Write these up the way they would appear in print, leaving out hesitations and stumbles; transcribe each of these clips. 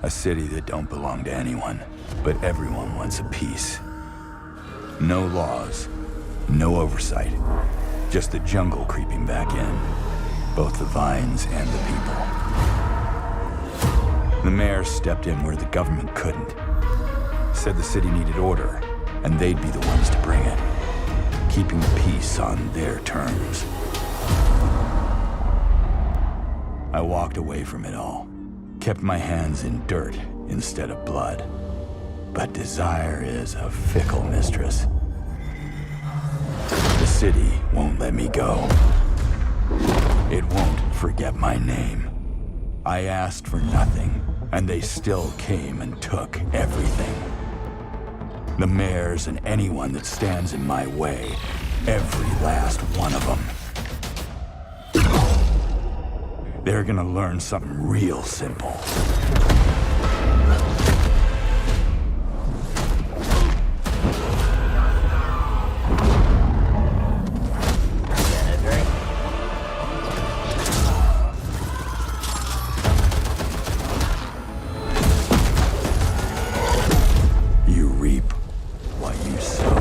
A city that don't belong to anyone, but everyone wants a piece. No laws, no oversight, just the jungle creeping back in, both the vines and the people. The mayor stepped in where the government couldn't. Said the city needed order, and they'd be the ones to bring it, keeping the peace on their terms. I walked away from it all, kept my hands in dirt instead of blood. But desire is a fickle mistress. The city won't let me go. It won't forget my name. I asked for nothing, and they still came and took everything. The mayors and anyone that stands in my way, every last one of them. They're gonna learn something real simple. You reap what you sow.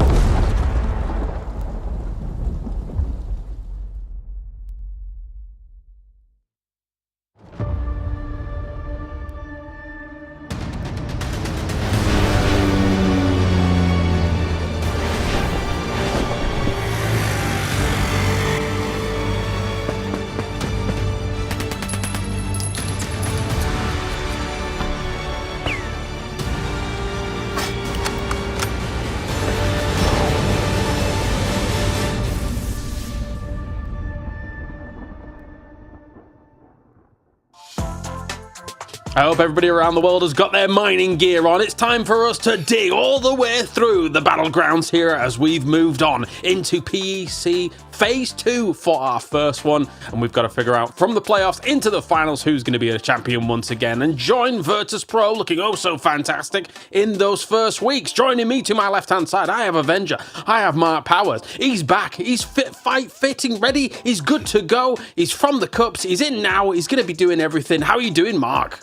I hope everybody around the world has got their mining gear on. It's time for us to dig all the way through the battlegrounds here as we've moved on into PEC Phase 2 for our first one. And we've got to figure out from the playoffs into the finals who's going to be a champion once again and join Virtus Pro looking oh so fantastic in those first weeks. Joining me to my left-hand side, I have Avenger. I have Mark Powers. He's back. He's fitting, ready. He's good to go. He's from the cups. He's in now. He's going to be doing everything. How are you doing, Mark?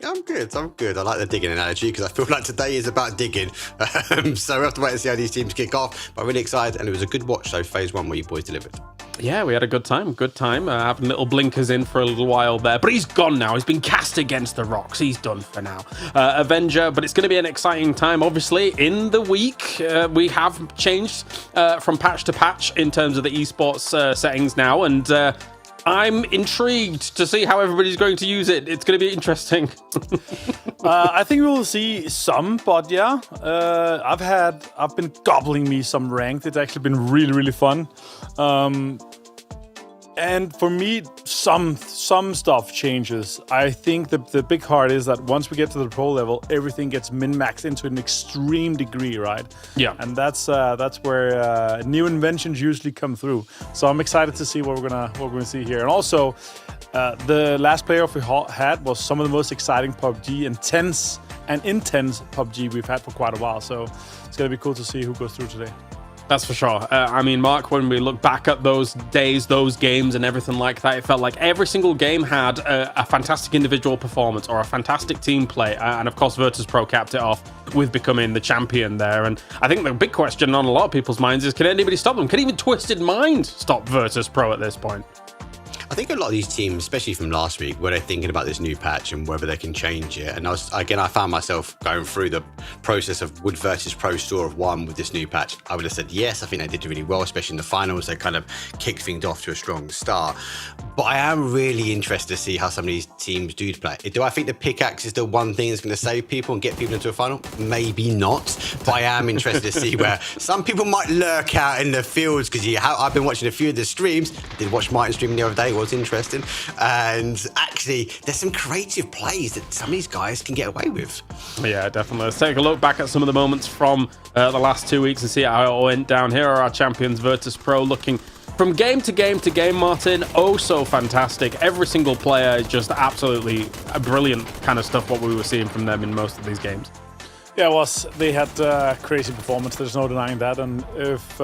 I'm good. I like the digging analogy because I feel like today is about digging. So we have to wait and see how these teams kick off. But I'm really excited, and it was a good watch, though, Phase 1, where you boys delivered. Yeah, we had a good time. Having little blinkers in for a little while there. But he's gone now. He's been cast against the rocks. He's done for now. Avenger, but it's going to be an exciting time, obviously. In the week, we have changed from patch to patch in terms of the esports settings now. And I'm intrigued to see how everybody's going to use it. It's going to be interesting. I think we will see some, but yeah, I've been gobbling me some ranked. It's actually been really, really fun. And for me, some stuff changes. I think the big part is that once we get to the pro level, everything gets min-maxed into an extreme degree, right? Yeah. And that's where new inventions usually come through. So I'm excited to see what we're gonna see here. And also, the last playoff we had was some of the most exciting PUBG intense PUBG we've had for quite a while. So it's gonna be cool to see who goes through today. That's for sure. I mean, Mark, when we look back at those days, those games and everything like that, it felt like every single game had a fantastic individual performance or a fantastic team play. And of course, Virtus Pro capped it off with becoming the champion there. And I think the big question on a lot of people's minds is, can anybody stop them? Can even Twisted Mind stop Virtus Pro at this point? I think a lot of these teams, especially from last week, where they're thinking about this new patch and whether they can change it. And I found myself going through the process of would Virtus Pro store have won with this new patch. I would have said yes. I think they did really well, especially in the finals. They kind of kicked things off to a strong start. But I am really interested to see how some of these teams do play. Do I think the pickaxe is the one thing that's going to save people and get people into a final? Maybe not. But I am interested to see where some people might lurk out in the fields, because I've been watching a few of the streams. Did watch Martin streaming the other day. Was interesting, and actually there's some creative plays that some of these guys can get away with. Yeah, definitely. Let's take a look back at some of the moments from the last 2 weeks and see how it all went down. Here are our champions, Virtus Pro, looking from game to game to game, Martin. Oh, so fantastic. Every single player is just absolutely a brilliant kind of stuff, what we were seeing from them in most of these games. Yeah, they had crazy performance. There's no denying that. And if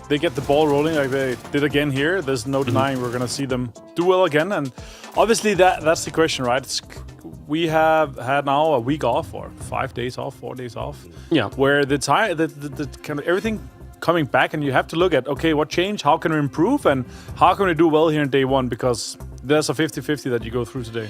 they get the ball rolling like they did again here, there's no denying we're going to see them do well again. And obviously that's the question, right? we have had now a week off, or 5 days off, 4 days off. Yeah. Where the time, the kind of everything coming back, and you have to look at, okay, what changed? How can we improve? And how can we do well here in day one? Because there's a 50-50 that you go through today.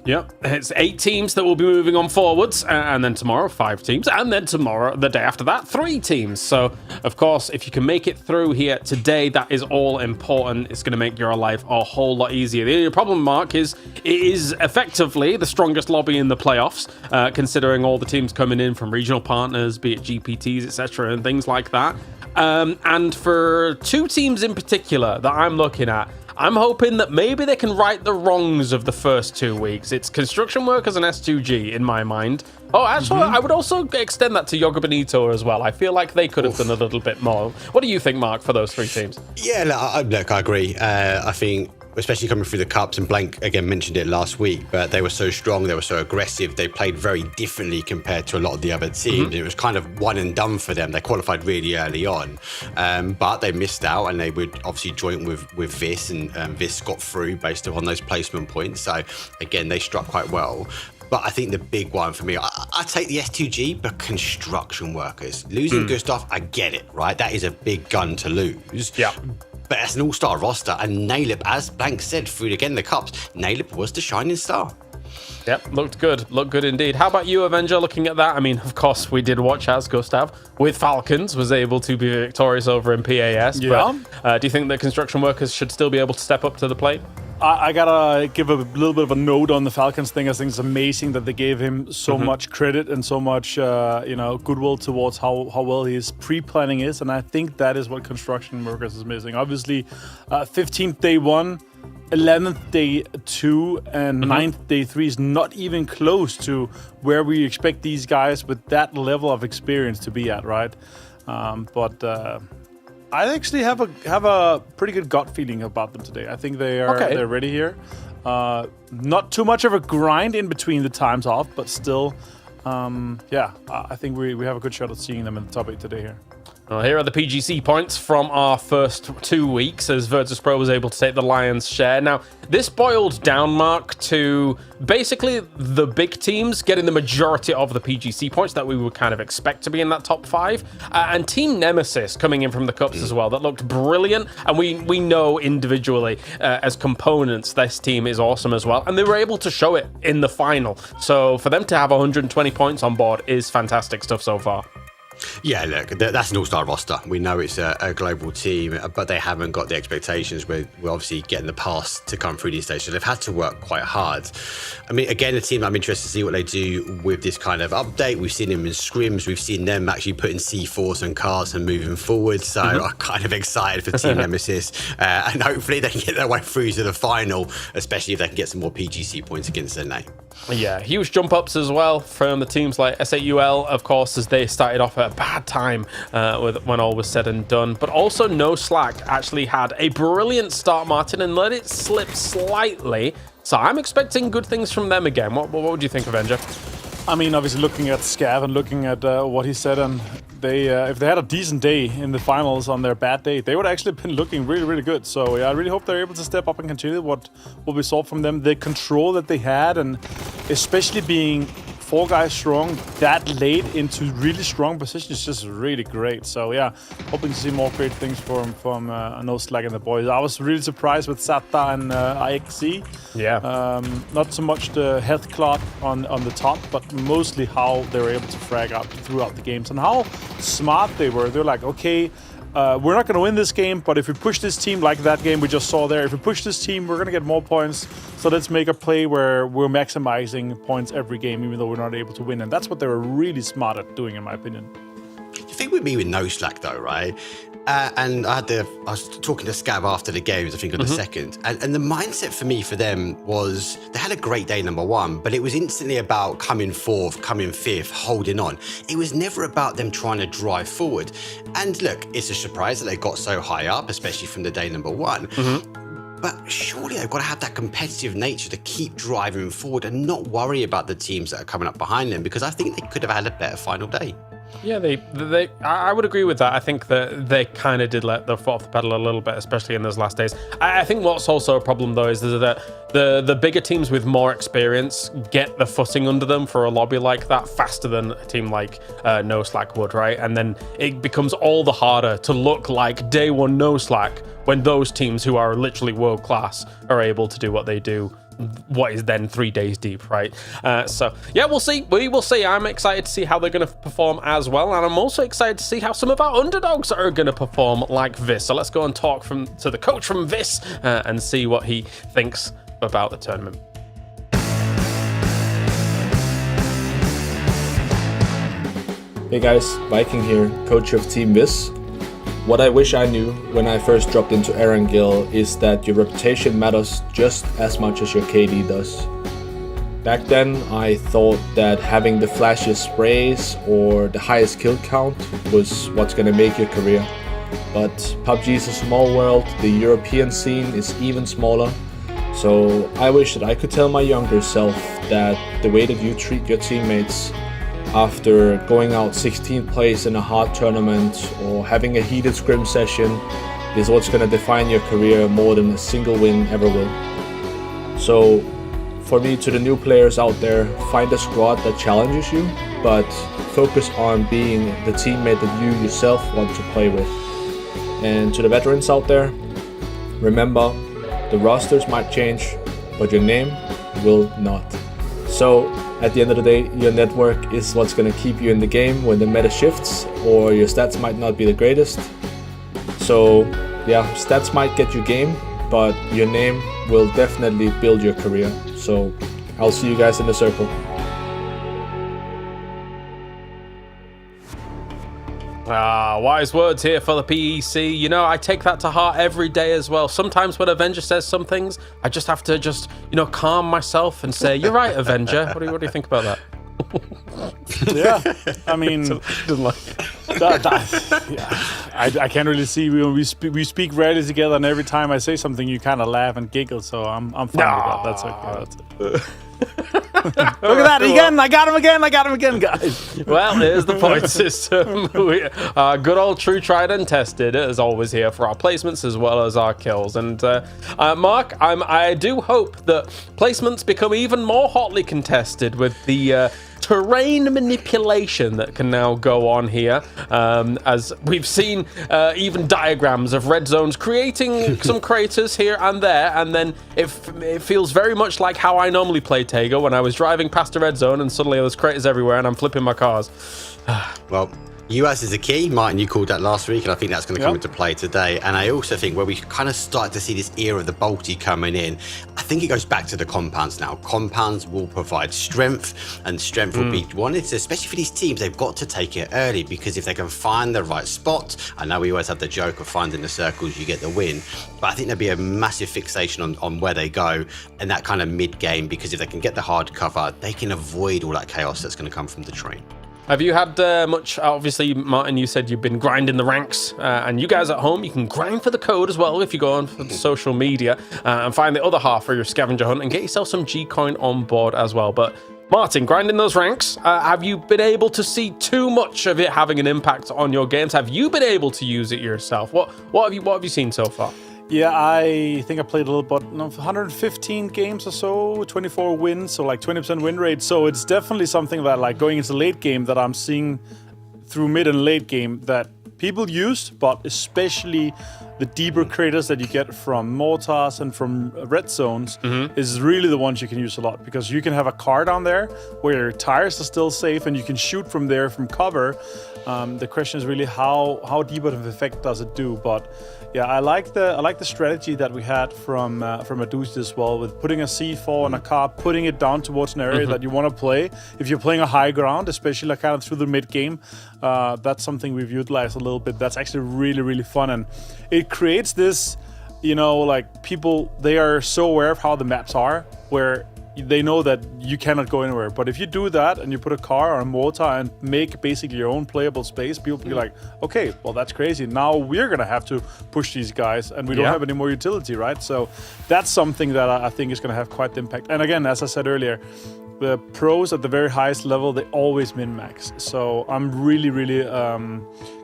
Yep, it's 8 teams that will be moving on forwards, and then tomorrow 5 teams, and then tomorrow, the day after that, 3 teams. So, of course, if you can make it through here today, that is all important. It's going to make your life a whole lot easier. The only problem, Mark, is it is effectively the strongest lobby in the playoffs, considering all the teams coming in from regional partners, be it GPTs, etc., and things like that. And for 2 teams in particular that I'm looking at, I'm hoping that maybe they can right the wrongs of the first 2 weeks. It's construction workers and S2G in my mind. Oh, actually, I would also extend that to Yoga Bonito as well. I feel like they could have done a little bit more. What do you think, Mark, for those 3 teams? Yeah, look, I agree. I think, especially coming through the cups, and Blank again mentioned it last week, but they were so strong, they were so aggressive, they played very differently compared to a lot of the other teams. It was kind of one and done for them. They qualified really early on, but they missed out, and they would obviously join with Vis, and Vis got through based on those placement points. So again, they struck quite well. But I think the big one for me, I take the S2G, but construction workers. Losing Gustav, I get it, right? That is a big gun to lose. Yeah. But as an all-star roster, and Nailip, as Blank said, through again the cups, Nailip was the shining star. Yep, looked good indeed. How about you, Avenger, looking at that? I mean, of course, we did watch as Gustav, with Falcons, was able to be victorious over in PAS. Yeah. But do you think that construction workers should still be able to step up to the plate? I gotta give a little bit of a note on the Falcons thing. I think it's amazing that they gave him so much credit and so much, goodwill towards how well his pre-planning is, and I think that is what construction workers is missing. Obviously, 15th day 1, 11th day 2, and 9th day 3 is not even close to where we expect these guys with that level of experience to be at, right? I actually have a pretty good gut feeling about them today. I think they're ready here. Not too much of a grind in between the times off, but still, I think we have a good shot at seeing them in the top 8 today here. Well, here are the PGC points from our first 2 weeks as Virtus.pro was able to take the lion's share. Now, this boiled down, Mark, to basically the big teams getting the majority of the PGC points that we would kind of expect to be in that top 5. And Team Nemesis coming in from the Cups as well. That looked brilliant. And we know individually as components, this team is awesome as well. And they were able to show it in the final. So for them to have 120 points on board is fantastic stuff so far. Yeah, look, that's an all-star roster. We know it's a global team, but they haven't got the expectations. We're obviously getting the pass to come through these days, so they've had to work quite hard. I mean, again, a team I'm interested to see what they do with this kind of update. We've seen them in scrims. We've seen them actually putting C4s and cars and moving forward. So I'm kind of excited for Team Nemesis. And hopefully they can get their way through to the final, especially if they can get some more PGC points against their name. Yeah, huge jump ups as well from the teams like SAUL, of course, as they started off at a bad time when all was said and done. But also No Slack actually had a brilliant start, Martin, and let it slip slightly. So I'm expecting good things from them again. What would you think, Avenger? I mean, obviously looking at Scav and looking at what he said, and they if they had a decent day in the finals on their bad day, they would actually have been looking really, really good. So yeah, I really hope they're able to step up and continue what we saw from them. The control that they had, and especially being 4 guys strong that late into really strong positions is just really great. So yeah, hoping to see more great things from No Slack and the boys. I was really surprised with Sata and IXC. Yeah. Not so much the health clock on the top, but mostly how they were able to frag up throughout the games and how smart they were. They're like, okay, we're not going to win this game, but if we push this team like that game we just saw there, if we push this team, we're going to get more points. So let's make a play where we're maximizing points every game, even though we're not able to win. And that's what they were really smart at doing, in my opinion. The thing with me with No Slack, though, right? And I was talking to Scav after the games, I think on the second, and the mindset for them was they had a great day, number 1, but it was instantly about coming 4th, coming 5th, holding on. It was never about them trying to drive forward. And look, it's a surprise that they got so high up, especially from the day number 1. But surely they've got to have that competitive nature to keep driving forward and not worry about the teams that are coming up behind them, because I think they could have had a better final day. Yeah, I would agree with that. I think that they kind of did let the foot off the pedal a little bit, especially in those last days. I think what's also a problem, though, is that the bigger teams with more experience get the footing under them for a lobby like that faster than a team like No Slack would, right? And then it becomes all the harder to look like day one No Slack when those teams who are literally world class are able to do what they do. What is then 3 days deep, right? So yeah, we'll see. We will see. I'm excited to see how they're going to perform as well, and I'm also excited to see how some of our underdogs are going to perform like this. So let's go and talk to the coach from this and see what he thinks about the tournament. Hey guys, Viking here, coach of Team Viz. What I wish I knew when I first dropped into Erangel is that your reputation matters just as much as your KD does. Back then, I thought that having the flashiest sprays or the highest kill count was what's gonna make your career. But PUBG is a small world, the European scene is even smaller, so I wish that I could tell my younger self that the way that you treat your teammates after going out 16th place in a hard tournament or having a heated scrim session is what's going to define your career more than a single win ever will. So for me, to the new players out there, find a squad that challenges you, but focus on being the teammate that you yourself want to play with. And to the veterans out there, remember, the rosters might change, but your name will not. So at the end of the day, your network is what's going to keep you in the game when the meta shifts or your stats might not be the greatest. So yeah, stats might get you game, but your name will definitely build your career. So I'll see you guys in the circle. Wise words here for the PEC. You know, I take that to heart every day as well. Sometimes when Avenger says some things, I just have to calm myself and say, "You're right, Avenger." What do you think about that? Yeah, I mean, I can't really see. We speak rarely together, and every time I say something, you kind of laugh and giggle. So I'm fine with that. That's okay. Look at that again! I got him again, guys. Well, here's the point system. Good old true, tried and tested is always here for our placements as well as our kills. And Mark, I do hope that placements become even more hotly contested with the terrain manipulation that can now go on here, as we've seen even diagrams of red zones creating some craters here and there, and then it feels very much like how I normally play Tego when I was driving past a red zone and suddenly there's craters everywhere and I'm flipping my cars. Well, US is a key. Martin, you called that last week, and I think that's going to come into play today. And I also think where we kind of start to see this era of the Balti coming in, I think it goes back to the compounds now. Compounds will provide strength, and strength will be wanted, especially for these teams. They've got to take it early, because if they can find the right spot, I know we always have the joke of finding the circles, you get the win. But I think there'll be a massive fixation on where they go in that kind of mid-game, because if they can get the hard cover, they can avoid all that chaos that's going to come from the train. Have you had much, obviously, Martin, you said you've been grinding the ranks, and you guys at home, you can grind for the code as well if you go on for the social media and find the other half for your scavenger hunt and get yourself some G-Coin on board as well. But Martin, grinding those ranks, have you been able to see too much of it having an impact on your games? Have you been able to use it yourself? What have you seen so far? Yeah, I think I played a little bit, 115 games or so, 24 wins, so like 20% win rate. So it's definitely something that, like, going into late game, that I'm seeing through mid and late game that people use, but especially the deeper craters that you get from mortars and from red zones is really the ones you can use a lot, because you can have a car down there where your tires are still safe and you can shoot from there from cover. The question is really how deep of an effect does it do? But yeah, I like the strategy that we had from Aduzi as well, with putting a C4 on a car, putting it down towards an area that you want to play. If you're playing a high ground, especially like kind of through the mid game, that's something we've utilized a little bit. That's actually really, really fun, and it creates this, like, people, they are so aware of how the maps are, where they know that you cannot go anywhere. But if you do that and you put a car or a mortar and make basically your own playable space, people will be like, okay, well, that's crazy. Now we're going to have to push these guys and we don't have any more utility, right? So that's something that I think is going to have quite the impact. And again, as I said earlier, the pros at the very highest level, they always min-max. So I'm really, really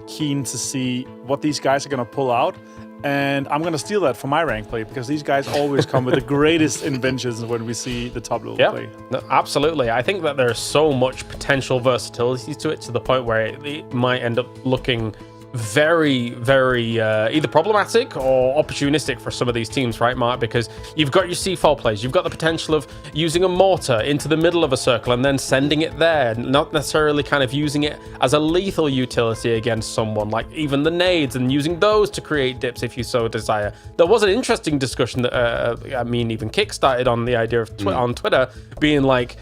keen to see what these guys are going to pull out. And I'm going to steal that for my rank play, because these guys always come with the greatest inventions when we see the top level play. No, absolutely. I think that there's so much potential versatility to it, to the point where it might end up looking very, very either problematic or opportunistic for some of these teams, right, Mark? Because you've got your C4 plays, you've got the potential of using a mortar into the middle of a circle and then sending it there, not necessarily kind of using it as a lethal utility against someone, like even the nades, and using those to create dips if you so desire. There was an interesting discussion that even kickstarted on the idea of on Twitter, being like,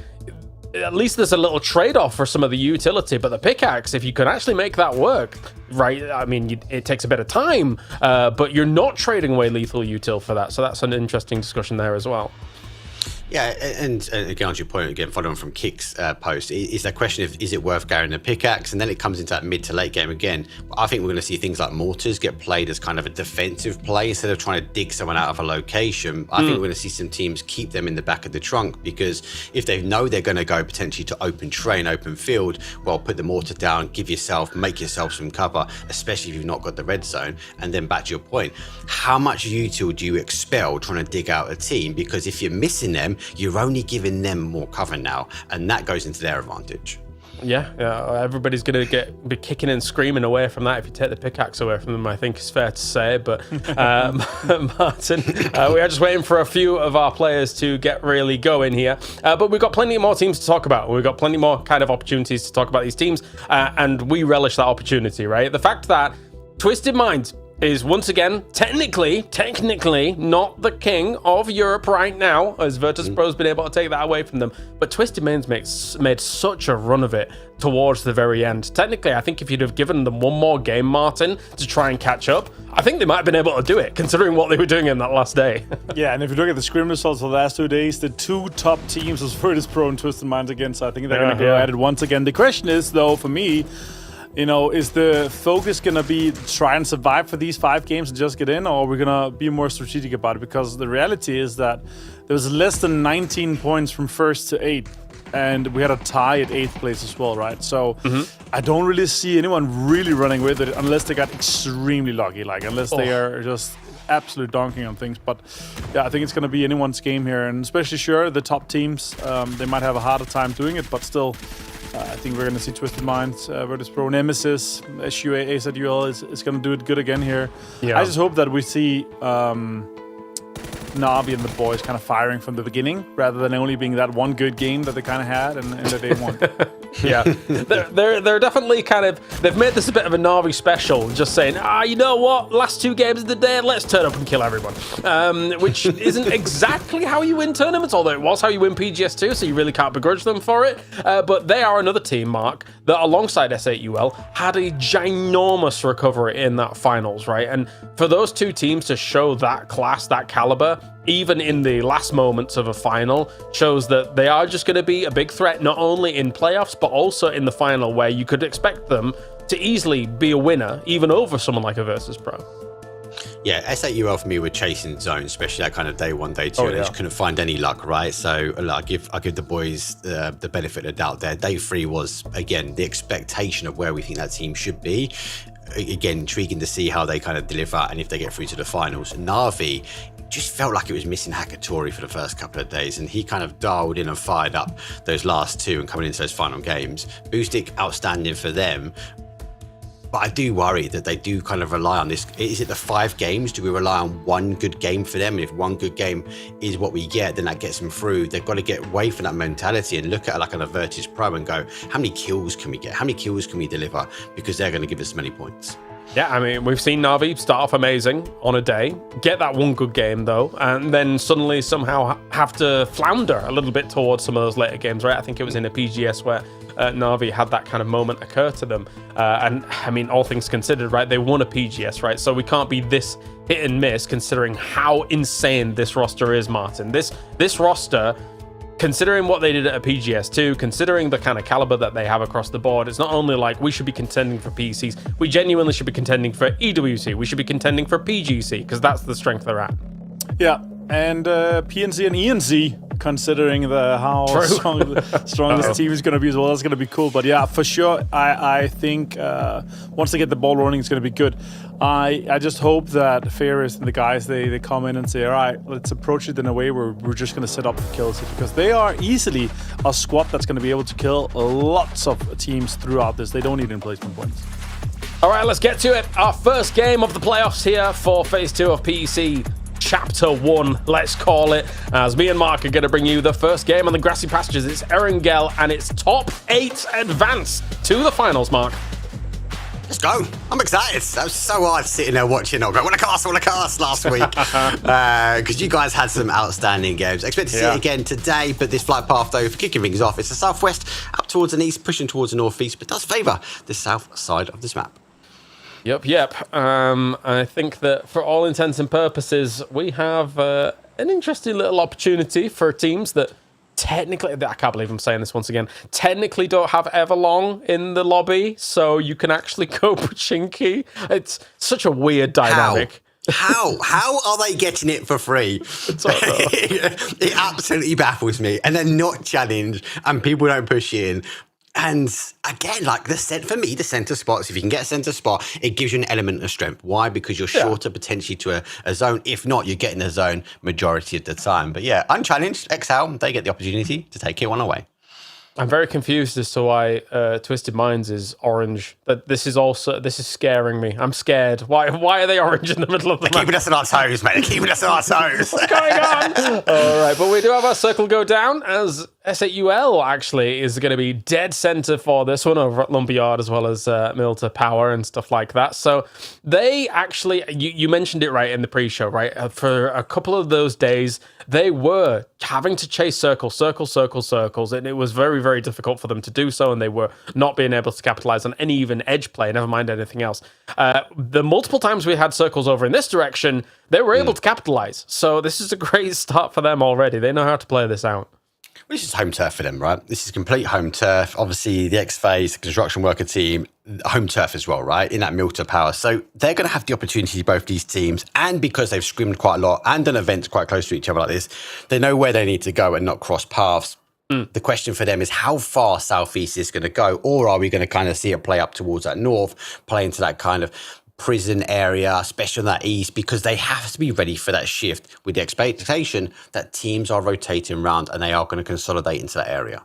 at least there's a little trade-off for some of the utility, but the pickaxe, if you can actually make that work, right, I mean, it takes a bit of time, but you're not trading away lethal util for that. So that's an interesting discussion there as well. Yeah, and again, on your point, again, following from Kick's post, is that question of, is it worth carrying a pickaxe? And then it comes into that mid to late game again. I think we're going to see things like mortars get played as kind of a defensive play instead of trying to dig someone out of a location. I think we're going to see some teams keep them in the back of the trunk, because if they know they're going to go potentially to open terrain, open field, well, put the mortar down, make yourself some cover, especially if you've not got the red zone. And then back to your point, how much util do you expel trying to dig out a team? Because if you're missing them, you're only giving them more cover now, and that goes into their advantage. Yeah, everybody's going to be kicking and screaming away from that if you take the pickaxe away from them, I think is fair to say. But Martin, we are just waiting for a few of our players to get really going here. But we've got plenty more teams to talk about. We've got plenty more kind of opportunities to talk about these teams, and we relish that opportunity, right? The fact that Twisted Minds is once again technically not the king of Europe right now, as Virtus Pro's been able to take that away from them. But Twisted Minds made such a run of it towards the very end. Technically, I think if you'd have given them one more game, Martin, to try and catch up, I think they might have been able to do it, considering what they were doing in that last day. Yeah, and if you look at the scrim results of the last 2 days, the two top teams was Virtus Pro and Twisted Minds again, so I think they're going to go at it once again. The question is, though, for me, is the focus going to be try and survive for these 5 games and just get in, or are we going to be more strategic about it? Because the reality is that there was less than 19 points from 1st to 8th, and we had a tie at 8th place as well, right? So I don't really see anyone really running with it unless they got extremely lucky, unless they are just absolute donking on things. But yeah, I think it's going to be anyone's game here, and especially the top teams, they might have a harder time doing it, but still, I think we're going to see Twisted Minds, Virtus Pro, Nemesis, SUA, AZUL is going to do it good again here. Yeah. I just hope that we see Na'Vi and the boys kind of firing from the beginning, rather than only being that one good game that they kind of had and that they won. Yeah, they're definitely they've made this a bit of a Na'Vi special, just saying, you know what, last 2 games of the day, let's turn up and kill everyone. Which isn't exactly how you win tournaments, although it was how you win PGS2, so you really can't begrudge them for it. But they are another team, Mark, that alongside S8UL had a ginormous recovery in that finals, right? And for those 2 teams to show that class, that caliber, even in the last moments of a final, shows that they are just going to be a big threat, not only in playoffs, but also in the final, where you could expect them to easily be a winner, even over someone like a Virtus Pro. Yeah, S8UL for me were chasing zones, especially that kind of day 1, day 2. And they just couldn't find any luck, right? So I give the boys the benefit of the doubt there. Day 3 was, again, the expectation of where we think that team should be. Again, intriguing to see how they kind of deliver and if they get through to the finals. Na'Vi just felt like it was missing Hakatori for the first couple of days, and he kind of dialed in and fired up those last 2 and coming into those final games. Boostic, outstanding for them. But I do worry that they do kind of rely on this. Is it the 5 games? Do we rely on one good game for them? And if one good game is what we get, then that gets them through. They've got to get away from that mentality and look at it like a Virtus Pro and go, how many kills can we get? How many kills can we deliver? Because they're going to give us many points. Yeah, I mean, we've seen Na'Vi start off amazing on a day, get that one good game though, and then suddenly somehow have to flounder a little bit towards some of those later games, right? I think it was in a PGS where Na'Vi had that kind of moment occur to them. And I mean, all things considered, right, they won a PGS, right? So we can't be this hit and miss considering how insane this roster is, Martin. This roster, considering what they did at a PGS2, considering the kind of caliber that they have across the board, it's not only like we should be contending for PCs, we genuinely should be contending for EWC, we should be contending for PGC, because that's the strength they're at. Yeah, and PNC and ENC considering how strong this team is going to be as well. That's going to be cool. But yeah, for sure, I think once they get the ball running, it's going to be good. I just hope that Ferris and the guys, they come in and say, all right, let's approach it in a way where we're just going to set up the kills, because they are easily a squad that's going to be able to kill lots of teams throughout this. They don't need placement points. All right, let's get to it. Our first game of the playoffs here for Phase 2 of PEC Chapter 1, let's call it, as me and Mark are going to bring you the first game on the grassy pastures. It's Erangel and its top 8 advance to the finals, Mark. Let's go. I'm excited. That was so hard sitting there watching. I go, what a cast last week. Because you guys had some outstanding games. I expect to see it again today, but this flight path, though, for kicking things off, it's the southwest, up towards the east, pushing towards the northeast, but does favour the south side of this map. Yep. I think that for all intents and purposes, we have an interesting little opportunity for teams that technically, I can't believe I'm saying this once again, technically don't have Everlong in the lobby, so you can actually go Pachinki. It's such a weird dynamic. How are they getting it for free? It absolutely baffles me. And they're not challenged, and people don't push in. And again, like for me, the centre spots, if you can get a centre spot, it gives you an element of strength. Why? Because you're shorter potentially to a zone. If not, you're getting a zone majority of the time. But yeah, unchallenged, XL, they get the opportunity to take it one away. I'm very confused as to why Twisted Minds is orange. This is scaring me. I'm scared. Why are they orange in the middle of the map? Keeping us on our toes, mate. Keeping us on our toes. What's going on? All right, but we do have our circle go down, as SAUL actually is going to be dead center for this one over at Lumberyard, as well as Milta Power and stuff like that. So they actually, you mentioned it right in the pre-show, right? For a couple of those days, they were having to chase circles, and it was very, very difficult for them to do so, and they were not being able to capitalize on any even edge play, never mind anything else. The multiple times we had circles over in this direction, they were able to capitalize. So this is a great start for them already. They know how to play this out. Well, this is home turf for them, right? This is complete home turf. Obviously, the X-Phase, the construction worker team, home turf as well, right? In that Milta Power. So they're going to have the opportunity, both these teams, and because they've scrimmed quite a lot and done events quite close to each other like this, they know where they need to go and not cross paths. The question for them is how far southeast is going to go, or are we going to kind of see it play up towards that north, play into that kind of prison area, especially on that east, because they have to be ready for that shift with the expectation that teams are rotating around and they are going to consolidate into that area.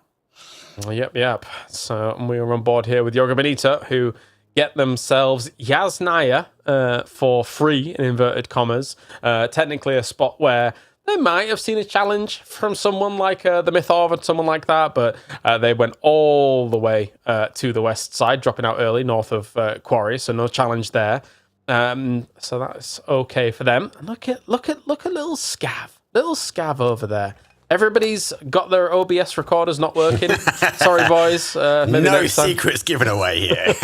Well, yep. So we are on board here with Yoga Benita, who get themselves Yasnaya for free, in inverted commas. Technically a spot where they might have seen a challenge from someone like the Mythov and someone like that, but they went all the way to the west side, dropping out early north of Quarry, so no challenge there. So that's okay for them. And look at little Scav over there. Everybody's got their OBS recorders not working. Sorry, boys. Maybe no next time. Secrets given away here.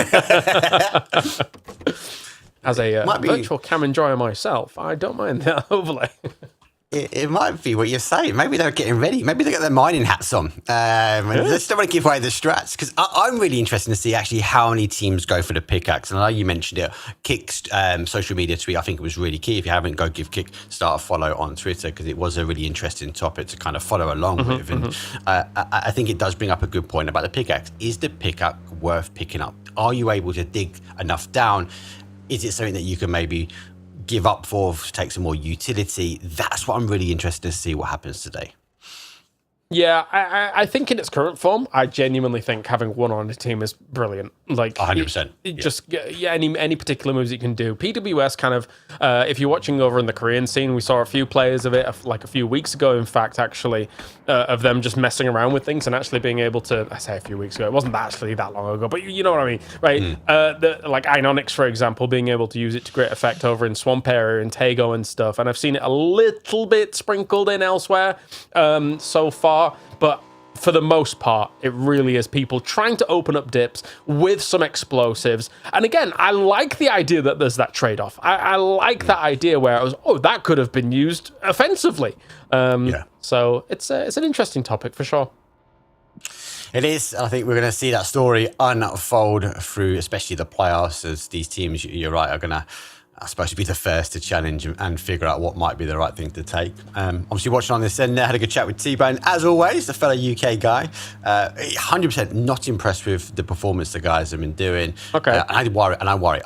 As a virtual cam enjoyer myself, I don't mind that overlay. It might be what you're saying. Maybe they're getting ready. Maybe they got their mining hats on. They still want to give away the strats. Because I'm really interested to see actually how many teams go for the pickaxe. And I know you mentioned it. Kick's social media tweet, I think it was really key. If you haven't, go give Kick a follow on Twitter, because it was a really interesting topic to kind of follow along with. And I think it does bring up a good point about the pickaxe. Is the pickaxe worth picking up? Are you able to dig enough down? Is it something that you can maybe give up for to take some more utility? That's what I'm really interested to see what happens today. Yeah, I think in its current form, I genuinely think having one on a team is brilliant. Like 100%. Just any particular moves you can do. PWS kind of, if you're watching over in the Korean scene, we saw a few players of it like a few weeks ago, in fact, actually, of them just messing around with things and actually being able to, I say a few weeks ago, it wasn't actually that long ago, but you know what I mean, right? Like Inonix, for example, being able to use it to great effect over in Swamp Area and Tago and stuff, and I've seen it a little bit sprinkled in elsewhere so far. But for the most part, it really is people trying to open up dips with some explosives. And again, I like the idea that there's that trade-off. I like that idea where I was, that could have been used offensively. So it's an interesting topic for sure. It is. I think we're going to see that story unfold through, especially the playoffs, as these teams, you're right, are going to are supposed to be the first to challenge and figure out what might be the right thing to take. Obviously, watching on this end, had a good chat with T-Bone, as always, the fellow UK guy. 100% not impressed with the performance the guys have been doing. Okay. I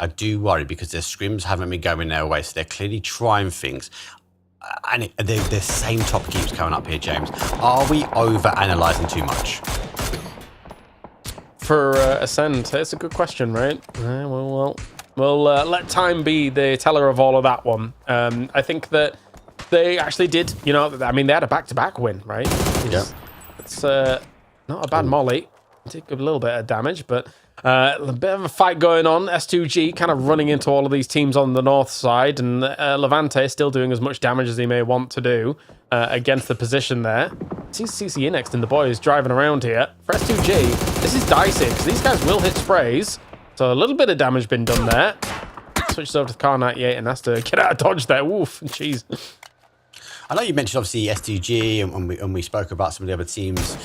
do worry because their scrims haven't been going their way, so they're clearly trying things. And the same top keeps coming up here, James. Are we over-analysing too much? For Ascend, it's a good question, right? Well, let time be the teller of all of that one. I think that they actually did, they had a back-to-back win, right? It's not a bad molly. Did a little bit of damage, but a bit of a fight going on. S2G kind of running into all of these teams on the north side, and Levante still doing as much damage as he may want to do against the position there. CC next, and the boys driving around here. For S2G, this is dicey, because these guys will hit sprays, so a little bit of damage been done there. Switches over to the Car 98 and has to get out of dodge there. Woof, jeez. I know you mentioned obviously S2G and we spoke about some of the other teams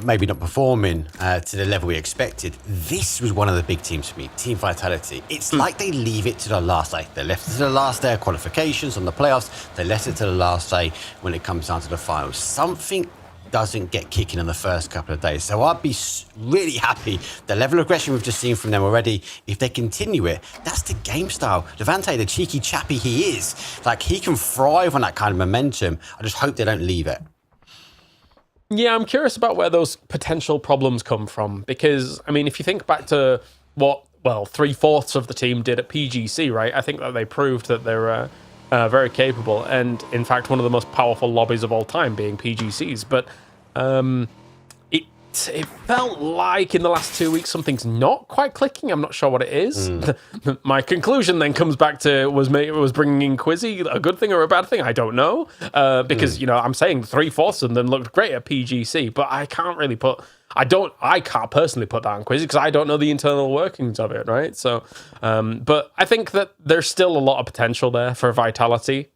maybe not performing to the level we expected. This was one of the big teams for me, Team Vitality. It's like they leave it to the last day. They left it to the last day of qualifications on the playoffs. They left it to the last day when it comes down to the finals. Something doesn't get kicking in the first couple of days. So I'd be really happy. The level of aggression we've just seen from them already, if they continue it, that's the game style. Levante, the cheeky chappy he is, like he can thrive on that kind of momentum. I just hope they don't leave it. Yeah, I'm curious about where those potential problems come from, because, I mean, if you think back to what, 3/4 of the team did at PGC, right? I think that they proved that they're very capable, and in fact, one of the most powerful lobbies of all time being PGCs. But it felt like in the last 2 weeks something's not quite clicking. I'm not sure what it is. My conclusion then comes back to was bringing in Quizzy a good thing or a bad thing? I don't know, because I'm saying 3/4 of them looked great at PGC, but I can't really put. I can't personally put that on Quizzy because I don't know the internal workings of it, right? So, but I think that there's still a lot of potential there for Vitality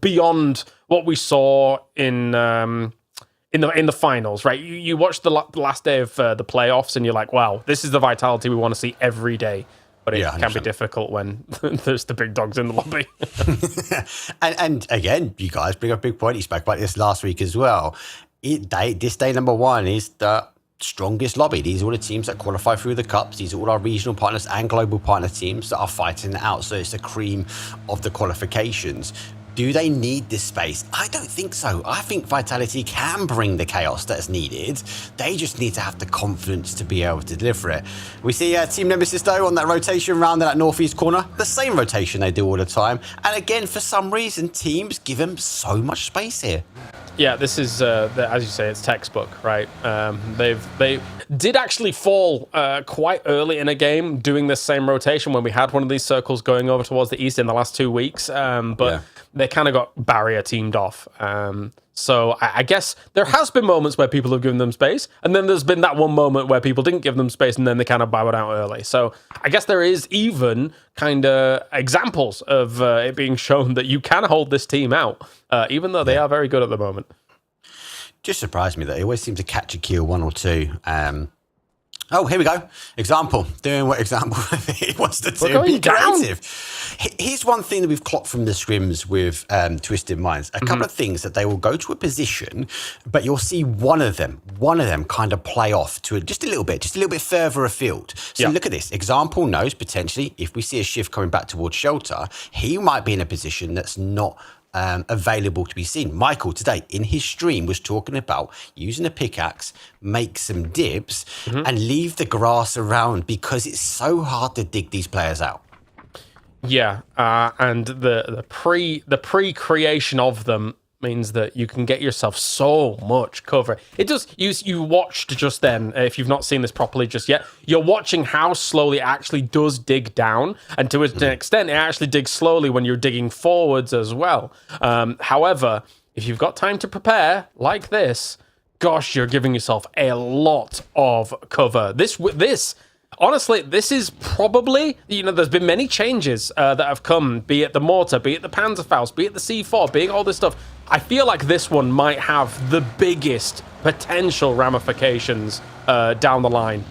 beyond what we saw in the finals, right? You watch the last day of the playoffs and you're like, wow, this is the Vitality we want to see every day. But it can be difficult when there's the big dogs in the lobby. and again, you guys bring up a big point. You spoke about this last week as well. This day number one is the strongest lobby. These are all the teams that qualify through the cups. These are all our regional partners and global partner teams that are fighting it out. So it's the cream of the qualifications. Do they need this space? I don't think so. I think Vitality can bring the chaos that's needed. They just need to have the confidence to be able to deliver it. We see Team Nemesis, though, on that rotation round in that northeast corner. The same rotation they do all the time. And again, for some reason, teams give them so much space here. Yeah, this is, as you say, it's textbook, right? They did actually fall quite early in a game doing this same rotation when we had one of these circles going over towards the east in the last 2 weeks. But they kind of got barrier teamed off. So I guess there has been moments where people have given them space, and then there's been that one moment where people didn't give them space, and then they kind of bowed out early. So I guess there is even kind of examples of it being shown that you can hold this team out, even though they are very good at the moment. Just surprised me that he always seems to catch a kill, one or two. Oh, here we go. Example. Doing what Example he wants to do. Be creative. Here's one thing that we've clocked from the scrims with Twisted Minds. A couple of things that they will go to a position, but you'll see one of them kind of play off to just a little bit further afield. So look at this. Example knows potentially if we see a shift coming back towards shelter, he might be in a position that's not available to be seen. Michael today in his stream was talking about using a pickaxe, make some dips, and leave the grass around because it's so hard to dig these players out. Yeah, and the pre-creation of them means that you can get yourself so much cover. It does. You watched just then, if you've not seen this properly just yet, you're watching how slowly it actually does dig down, and to an extent, it actually digs slowly when you're digging forwards as well. However, if you've got time to prepare like this, gosh, you're giving yourself a lot of cover. Honestly, this is probably, there's been many changes that have come, be it the mortar, be it the Panzerfaust, be it the C4, be it all this stuff. I feel like this one might have the biggest potential ramifications down the line.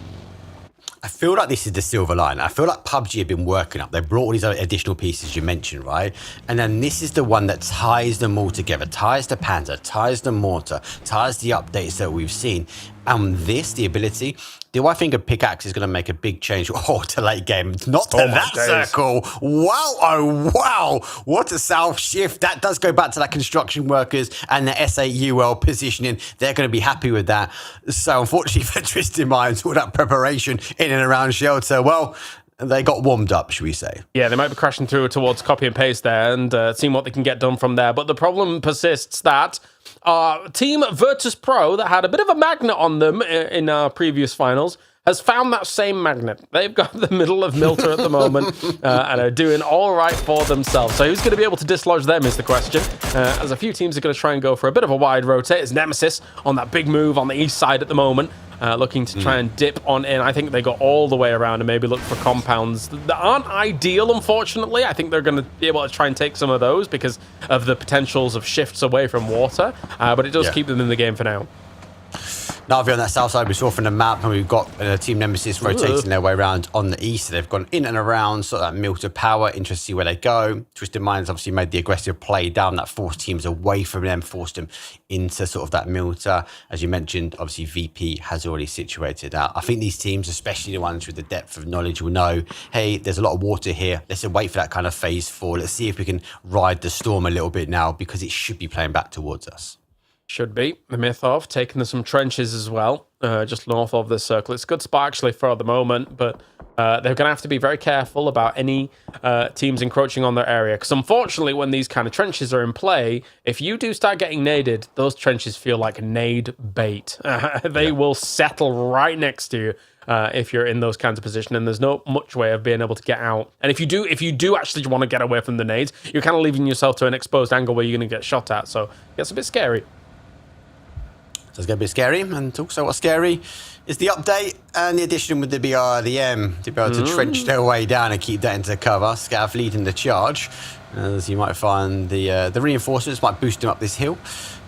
I feel like this is the silver line. I feel like PUBG have been working up. They brought all these other additional pieces you mentioned, right? And then this is the one that ties them all together, ties the Panzer, ties the Mortar, ties the updates that we've seen. And this, the ability, do I think a pickaxe is going to make a big change? Oh, to late game. Not to that circle. Wow. Oh, wow. What a south shift. That does go back to that construction workers and the SAUL positioning. They're going to be happy with that. So unfortunately for Twisted Minds, all that preparation in and around shelter, well, they got warmed up, should we say. Yeah, they might be crashing through towards copy and paste there and seeing what they can get done from there. But the problem persists that Team Virtus Pro, that had a bit of a magnet on them in our previous finals, has found that same magnet. They've got the middle of Milter at the moment and are doing all right for themselves. So who's going to be able to dislodge them is the question. As a few teams are going to try and go for a bit of a wide rotate. It's Nemesis on that big move on the east side at the moment. Looking to try and dip on in. I think they got all the way around and maybe look for compounds that aren't ideal, unfortunately. I think they're going to be able to try and take some of those because of the potentials of shifts away from water. But it does keep them in the game for now. Navi on that south side, we saw from the map, and we've got Team Nemesis rotating their way around on the east. So they've gone in and around sort of that Milter power. Interesting to see where they go. Twisted Minds obviously made the aggressive play down that forced teams away from them, forced them into sort of that Milter. As you mentioned, obviously VP has already situated out. I think these teams, especially the ones with the depth of knowledge, will know, hey, there's a lot of water here. Let's wait for that kind of phase 4. Let's see if we can ride the storm a little bit now, because it should be playing back towards us. Should be. The Mythov taking some trenches as well, just north of this circle. It's a good spot actually for the moment, but they're going to have to be very careful about any teams encroaching on their area. Because unfortunately, when these kind of trenches are in play, if you do start getting naded, those trenches feel like nade bait. They will settle right next to you. If you're in those kinds of positions, and there's no much way of being able to get out. And if you do actually want to get away from the nades, you're kind of leaving yourself to an exposed angle where you're going to get shot at. So it gets a bit scary. So it's going to be scary, and also what's scary is the update and the addition with the BRDM to be able to trench their way down and keep that into cover. Scav leading the charge, as you might find the reinforcements might boost them up this hill,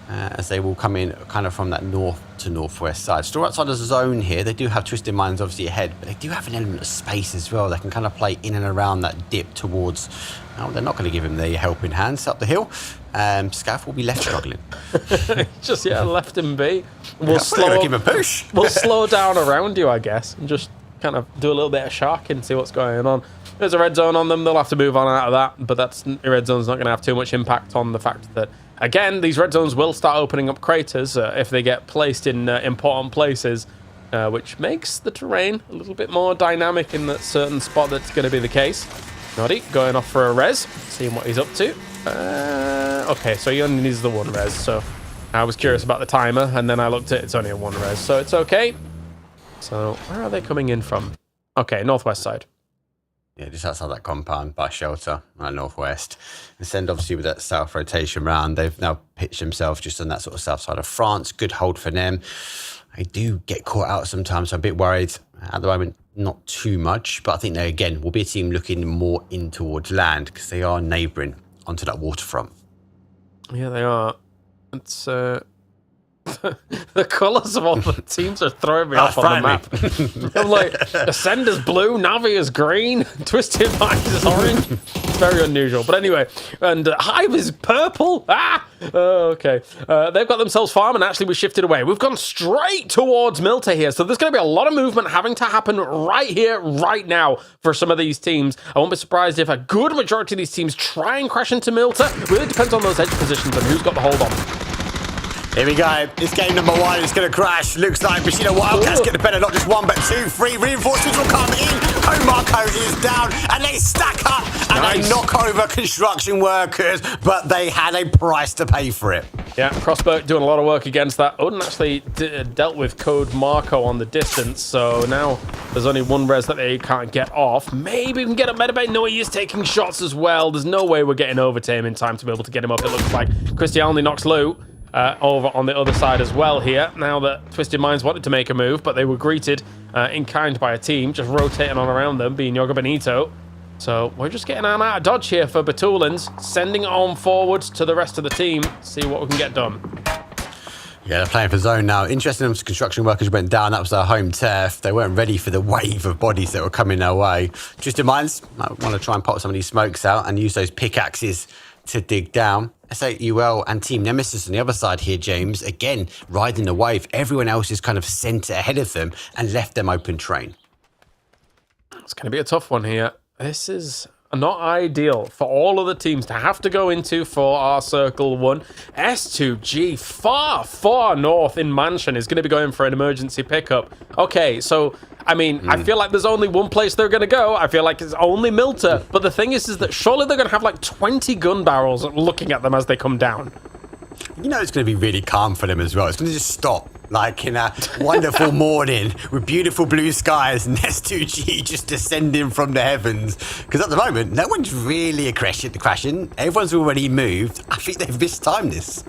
as they will come in kind of from that north to northwest side. Still outside of the zone here. They do have Twisted Minds obviously ahead, but they do have an element of space as well. They can kind of play in and around that dip towards... Oh, they're not going to give him the helping hands up the hill. Scav will be left struggling. Just, left him be. We'll give him a push. We'll slow down around you, I guess, and just kind of do a little bit of sharking and see what's going on. There's a red zone on them. They'll have to move on out of that, but the red zone's not going to have too much impact on the fact that, again, these red zones will start opening up craters if they get placed in important places, which makes the terrain a little bit more dynamic in that certain spot. That's going to be the case. Noddy going off for a res, seeing what he's up to. Okay, so he only needs the one res, so I was curious about the timer, and then I looked at it's only a one res, so it's okay. So where are they coming in from? Okay, northwest side. Yeah, just outside that compound by shelter, northwest. And send obviously with that south rotation round. They've now pitched themselves just on that sort of south side of France. Good hold for them. They do get caught out sometimes, so I'm a bit worried at the moment. Not too much, but I think they, again, will be a team looking more in towards land because they are neighbouring onto that waterfront. Yeah, they are. It's the colours of all the teams are throwing me off on the map. I'm like, Ascender's blue, Navi is green, Twisted Minds is orange. It's very unusual. But anyway, and Hive is purple. Okay. They've got themselves farm, and actually we shifted away. We've gone straight towards Milter here, so there's going to be a lot of movement having to happen right here, right now for some of these teams. I won't be surprised if a good majority of these teams try and crash into Milter. It really depends on those edge positions and who's got the hold on. Here we go. It's game number 1. It's going to crash. Looks like Machina Wildcats get the better. Not just 1, but 2, 3. Reinforcements will come in. Marco is down. And they stack up. And they knock over construction workers. But they had a price to pay for it. Yeah, Crossbow doing a lot of work against that. Odin actually dealt with Code Marco on the distance. So now there's only one res that they can't get off. Maybe we can get a Metabay. No, he is taking shots as well. There's no way we're getting over to him in time to be able to get him up. It looks like Christianly knocks Lou. Over on the other side as well here. Now that Twisted Minds wanted to make a move, but they were greeted in kind by a team, just rotating on around them, being Yoga Benito. So we're just getting out of dodge here for Batulins, sending it on forwards to the rest of the team, see what we can get done. Yeah, they're playing for zone now. Interesting, them construction workers went down. That was their home turf. They weren't ready for the wave of bodies that were coming their way. Twisted Minds might want to try and pop some of these smokes out and use those pickaxes to dig down. SAUL and Team Nemesis on the other side here, James, again, riding the wave. Everyone else is kind of sent ahead of them and left them open train. It's going to be a tough one here. This is not ideal for all of the teams to have to go into for our Circle 1. S2G, far north in Mansion, is going to be going for an emergency pickup. Okay, so, I mean, I feel like there's only one place they're going to go. I feel like it's only Milter. But the thing is that surely they're going to have like 20 gun barrels looking at them as they come down. You know it's going to be really calm for them as well. It's going to just stop, like in a wonderful morning with beautiful blue skies and S2G just descending from the heavens. Because at the moment, no one's really crashing. Everyone's already moved. I think they've mistimed this.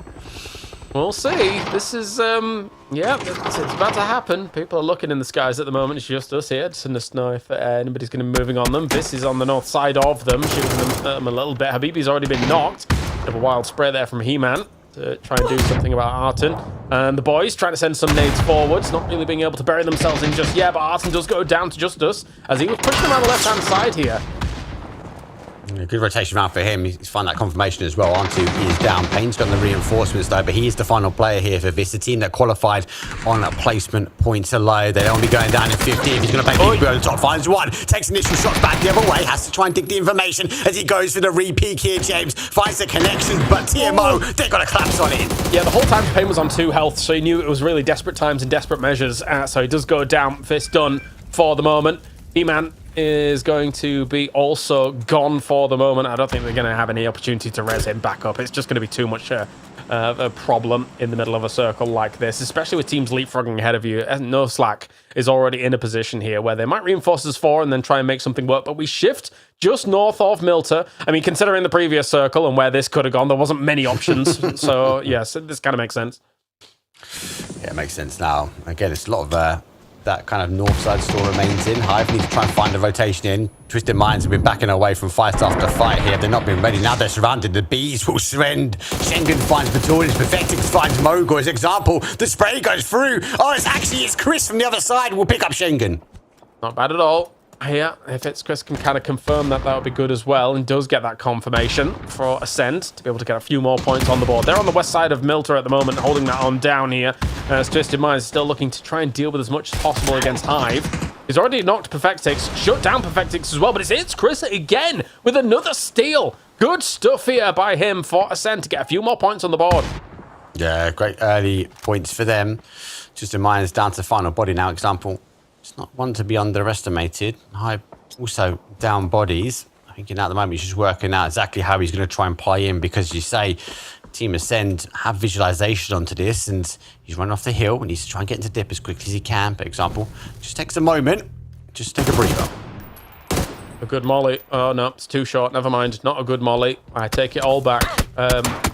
We'll see. This is, yeah, it's about to happen. People are looking in the skies at the moment. It's just us here. Just to know if anybody's going to be moving on them. This is on the north side of them, shooting them a little bit. Habibi's already been knocked. Bit of a wild spray there from He-Man to try and do something about Arton. And the boys trying to send some nades forwards, not really being able to bury themselves in just yet, but Arton does go down to just us as he was pushing around the left-hand side here. Good rotation round for him. He's found that confirmation as well. Onto is down. Payne's got the reinforcements though, but he is the final player here for this. The team that qualified on placement points alone. They'll only going down in 50. If he's going to play people on the top, finds one. Takes initial shots back the other way. Has to try and dig the information as he goes for the re-peek here, James. Finds the connection, but TMO, they've got a collapse on it. Yeah, the whole time Payne was on 2 health, so he knew it was really desperate times and desperate measures. So he does go down. Fist done for the moment. E-Man is going to be also gone for the moment. I don't think they're going to have any opportunity to res him back up. It's just going to be too much a problem in the middle of a circle like this, especially with teams leapfrogging ahead of you. No Slack is already in a position here where they might reinforce us 4 and then try and make something work, but we shift just north of Milter. I mean, considering the previous circle and where this could have gone, there wasn't many options. So, yes, this kind of makes sense. Yeah, it makes sense now. Again, it's a lot of that kind of north side store remains in. Hive need to try and find the rotation in. Twisted Minds have been backing away from fight after fight here. They've not been ready. Now they're surrounded. The bees will surrender. Schengen finds Batorius. Perfectix finds Mogul. As example, the spray goes through. Oh, it's Chris from the other side. We'll pick up Schengen. Not bad at all. Yeah, if it's Chris can kind of confirm that, that would be good as well, and does get that confirmation for Ascent to be able to get a few more points on the board. They're on the west side of Milter at the moment, holding that on down here. As Twisted Minds is still looking to try and deal with as much as possible against Hive. He's already knocked Perfectix, shut down Perfectix as well, but it's Chris again with another steal. Good stuff here by him for Ascent to get a few more points on the board. Yeah, great early points for them. Twisted Minds down to final body now. Example. It's not one to be underestimated. Hive also down bodies. I think at the moment he's just working out exactly how he's going to try and play in, because you say Team Ascend have visualization onto this, and he's running off the hill and needs to try and get into dip as quickly as he can. For example, just takes a moment, just take a breather. A good molly. Oh no, it's too short. Never mind. Not a good molly. I take it all back.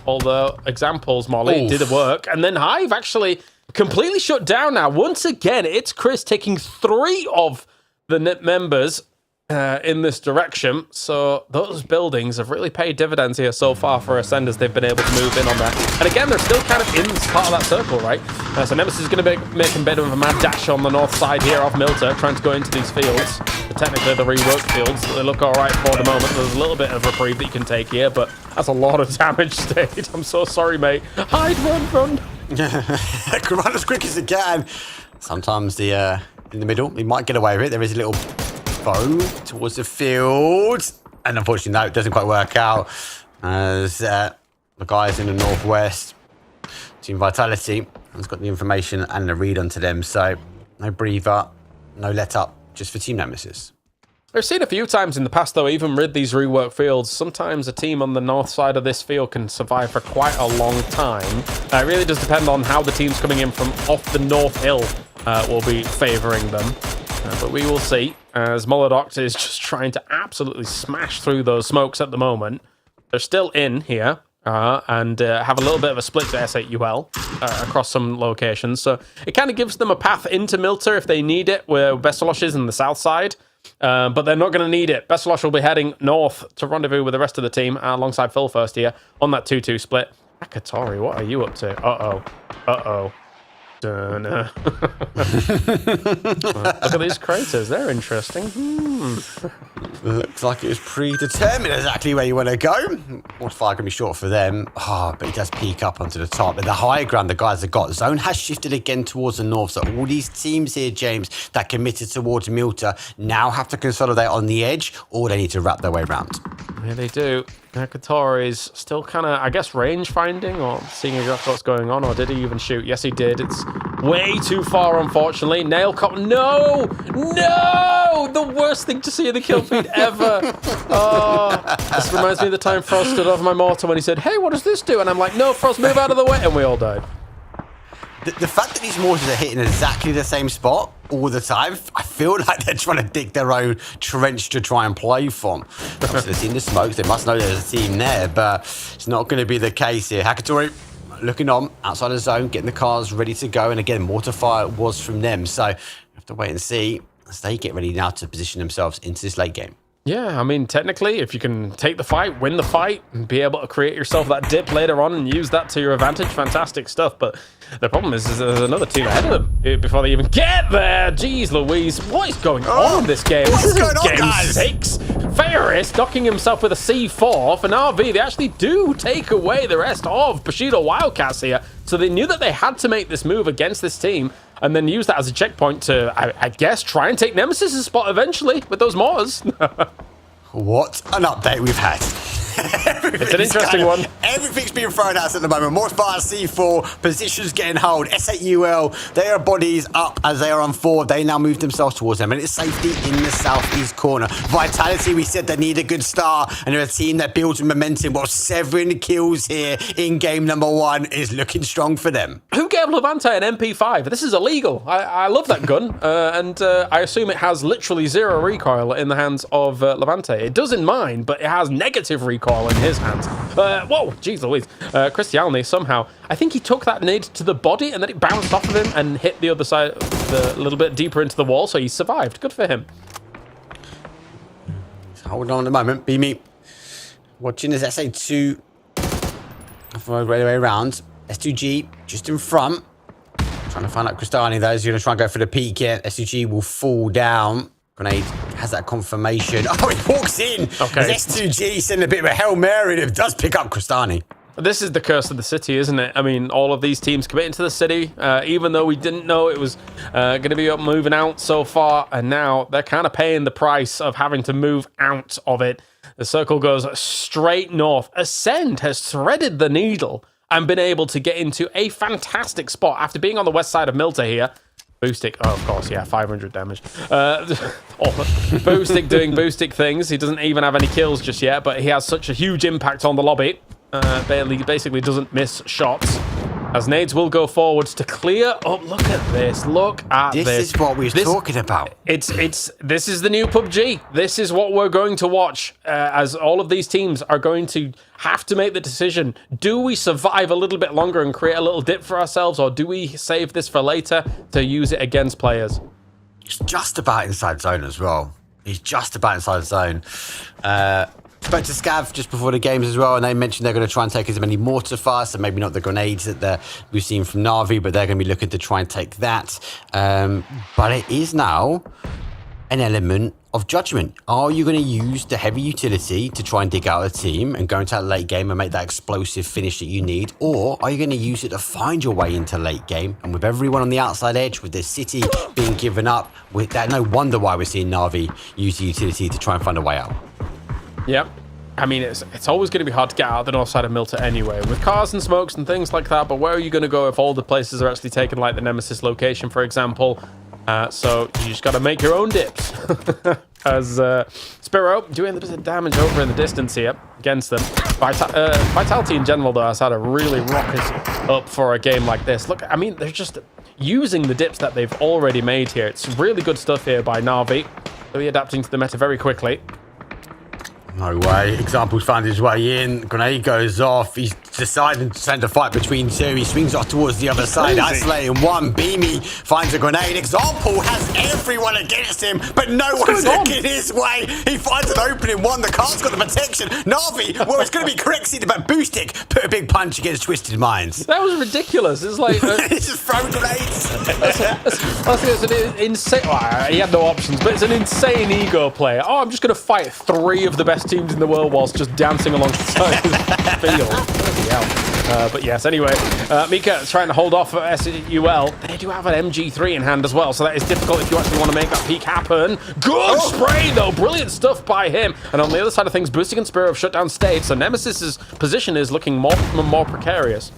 Although Example's molly did work, and then Hive actually completely shut down now. Once again, it's Chris taking 3 of the members in this direction. So those buildings have really paid dividends here so far for Ascenders. They've been able to move in on that. And again, they're still kind of in part of that circle, right? So Nemesis is going to be making a bit of a mad dash on the north side here of Milter, trying to go into these fields. But technically, the reworked fields, they look all right for the moment. There's a little bit of reprieve that you can take here, but that's a lot of damage stayed. I'm so sorry, mate. Hide, run. Run as quick as you can. Sometimes in the middle, he might get away with it. There is a little bow towards the field, and unfortunately, no, it doesn't quite work out. As the guys in the northwest, Team Vitality has got the information and the read onto them. So no breather, no let up, just for Team Nemesis. I've seen a few times in the past, though, even with these rework fields, sometimes a team on the north side of this field can survive for quite a long time. It really does depend on how the teams coming in from off the North Hill will be favouring them. But we will see, as Molodoct is just trying to absolutely smash through those smokes at the moment. They're still in here and have a little bit of a split to S8UL across some locations. So it kind of gives them a path into Milter if they need it, where Bestalosh is in the south side. But they're not going to need it. Bestalosh will be heading north to rendezvous with the rest of the team alongside Phil first here on that 2-2 split. Akatori, what are you up to? Uh-oh. Look at these craters. They're interesting. Looks like it was predetermined exactly where you want to go. What's fire going to be short for them? But he does peek up onto the top. But the higher ground the guys have got. Zone has shifted again towards the north. So all these teams here, James, that committed towards Milta now have to consolidate on the edge, or they need to wrap their way around. Yeah, they do. Akatori's still kind of, I guess, range finding or seeing exactly what's going on, or did he even shoot? Yes, he did. It's way too far, unfortunately. Nail cop. No! The worst thing to see in the kill feed ever. This reminds me of the time Frost stood over my mortar when he said, "Hey, what does this do?" And I'm like, "No, Frost, move out of the way," and we all died. The fact that these mortars are hitting exactly the same spot all the time, I feel like they're trying to dig their own trench to try and play from. Obviously, they've seen the smokes. They must know there's a team there, but it's not going to be the case here. Hakatori looking on, outside the zone, getting the cars ready to go. And again, mortar fire was from them. So we have to wait and see as they get ready now to position themselves into this late game. Yeah, I mean, technically, if you can take the fight, win the fight, and be able to create yourself that dip later on and use that to your advantage, fantastic stuff. But the problem is there's another team ahead of them before they even get there. Jeez Louise, what is going on in this game? This isn't game 6. Ferris knocking himself with a C4. For Na'Vi, they actually do take away the rest of Bushido Wildcats here. So they knew that they had to make this move against this team and then use that as a checkpoint to, I guess, try and take Nemesis' spot eventually with those mortars. What an update we've had. It's an interesting one. Everything's being thrown at us at the moment. More fire, C4, positions getting hold. S8UL, their bodies up as they are on 4. They now move themselves towards them, and it's safety in the southeast corner. Vitality, we said they need a good start, and they're a team that builds momentum. Well, 7 kills here in game number 1 is looking strong for them. Who gave Levante an MP5? This is illegal. I love that gun, and I assume it has literally 0 recoil in the hands of Levante. It does in mine, but it has negative recoil in his hands. Whoa, jeez Louise. Cristiani somehow, I think he took that nade to the body and then it bounced off of him and hit the other side a little bit deeper into the wall, so he survived. Good for him. Hold on a moment. Be me. Watching this SA2 right the way around. S2G just in front. Trying to find out Cristani though. He's going to try and go for the peek here. S2G will fall down. Grenade has that confirmation. Oh, he walks in. Okay. S2G sending a bit of a Hail Mary and it does pick up Cristani. This is the curse of the city, isn't it? I mean, all of these teams committing to the city, even though we didn't know it was going to be moving out so far, and now they're kind of paying the price of having to move out of it. The circle goes straight north. Ascend has threaded the needle and been able to get into a fantastic spot after being on the west side of Milta here. Boostic, oh, of course, yeah, 500 damage. Boostic doing Boostic things. He doesn't even have any kills just yet, but he has such a huge impact on the lobby. Basically doesn't miss shots. As nades will go forwards to clear. Oh, look at this. Look at this. This is what we were talking about. This is the new PUBG. This is what we're going to watch as all of these teams are going to have to make the decision. Do we survive a little bit longer and create a little dip for ourselves, or do we save this for later to use it against players? It's just about inside zone as well. He's just about inside zone. Spoke to Scav just before the games as well, and they mentioned they're going to try and take as many mortar fire, so maybe not the grenades that we've seen from Na'Vi, but they're going to be looking to try and take that. But it is now an element of judgment. Are you going to use the heavy utility to try and dig out a team and go into that late game and make that explosive finish that you need? Or are you going to use it to find your way into late game? And with everyone on the outside edge, with the city being given up, with that, no wonder why we're seeing Na'Vi use the utility to try and find a way out. Yep. I mean, it's always going to be hard to get out of the north side of Milta anyway, with cars and smokes and things like that, but where are you going to go if all the places are actually taken, like the Nemesis location, for example? So you just got to make your own dips. As Spiro doing a bit of damage over in the distance here against them. Vitality in general, though, has had a really rocket up for a game like this. Look, I mean, they're just using the dips that they've already made here. It's really good stuff here by Na'Vi. Really adapting to the meta very quickly. No way. Example's found his way in. Grenade goes off. He's deciding to send a fight between two. He swings off towards the other side. Isolating one. Beamy finds a grenade. Example has everyone against him, but no one's looking his way. He finds an opening one. The car's got the protection. Na'Vi, well, it's going to be Crexy, but Boostic put a big punch against Twisted Minds. That was ridiculous. It's like... It's just throwing grenades. I think it's an insane... Well, he had no options, but it's an insane ego play. Oh, I'm just going to fight 3 of the best teams in the world whilst just dancing alongside the field. Bloody hell. But yes, anyway, Mika trying to hold off SUL. They do have an MG3 in hand as well, so that is difficult if you actually want to make that peak happen. Good spray, though. Brilliant stuff by him. And on the other side of things, Boosting and Spear have shut down stage, so Nemesis's position is looking more precarious.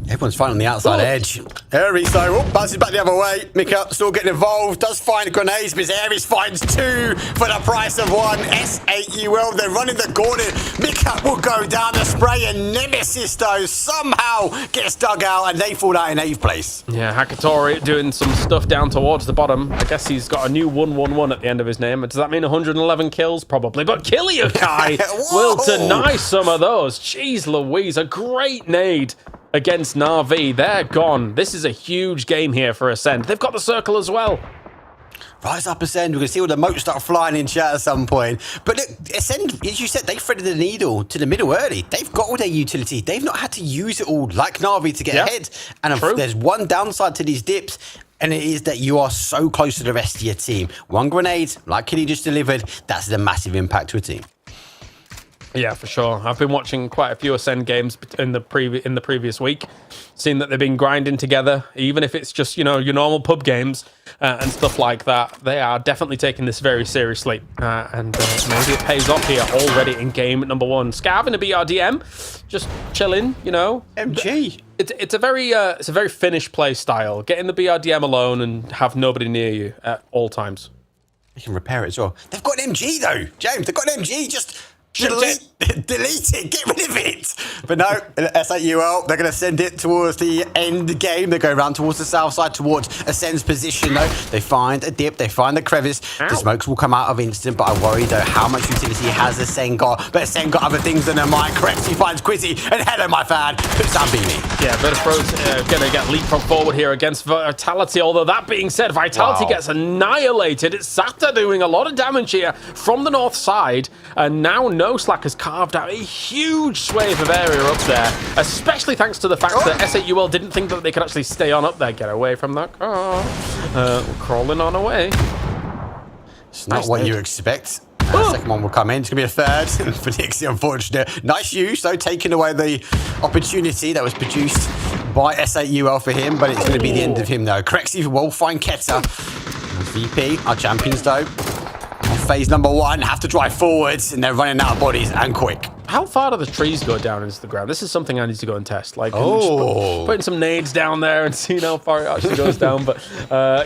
Everyone's fighting on the outside edge. Aries, though, bounces back the other way. Mika still getting involved. Does find grenades, but Aries finds 2 for the price of 1. S8UL, they're running the gauntlet. Mika will go down the spray, and Nemesis, though, somehow gets dug out, and they fall out in 8th place. Yeah, Hakatori doing some stuff down towards the bottom. I guess he's got a new 111 at the end of his name. Does that mean 111 kills? Probably. But Killiakai will deny some of those. Jeez Louise, a great nade against Na'Vi. They're gone. This is a huge game here for Ascend. They've got the circle as well. Rise up, Ascend. We're going to see all the moats start flying in chat at some point. But look, Ascend, as you said, they threaded the needle to the middle early. They've got all their utility. They've not had to use it all like Na'Vi to get ahead. And there's one downside to these dips, and it is that you are so close to the rest of your team. One grenade, like Killy just delivered, that's a massive impact to a team. Yeah, for sure. I've been watching quite a few Ascend games in the previous week, seeing that they've been grinding together, even if it's just, you know, your normal pub games and stuff like that. They are definitely taking this very seriously, and maybe it pays off here already in game number 1. Scav in a BRDM, just chilling, you know. MG. It's a very Finnish play style. Get in the BRDM alone and have nobody near you at all times. You can repair it as well. They've got an MG though, James. They've got an MG. Just delete it, get rid of it. But no, S8UL, they're going to send it towards the end game. They go around towards the south side, towards Ascend's position, though. They find a dip, they find the crevice. Ow. The smokes will come out of instant, but I worry, though, how much utility has Ascend got. But Ascend got other things than a mind. Crexy finds Quizzy, and hello, my fan, puts down Beanie. Yeah, Virtus going to get leapfrog forward here against Vitality, although that being said, Vitality gets annihilated. It's Sata doing a lot of damage here from the north side, and now No Slack has carved out a huge swathe of area up there, especially thanks to the fact that S8UL didn't think that they could actually stay on up there. Get away from that car. Crawling on away. It's not what you expect. Second one will come in. It's going to be a third for Nixie, unfortunate. Nice use, though, taking away the opportunity that was produced by S8UL for him, but it's going to be the end of him, though. Crexy will find Keta. VP, our champions, though. Phase number 1, have to drive forwards, and they're running out of bodies, and quick. How far do the trees go down into the ground? This is something I need to go and test. Like, putting some nades down there and seeing how far it actually goes down. But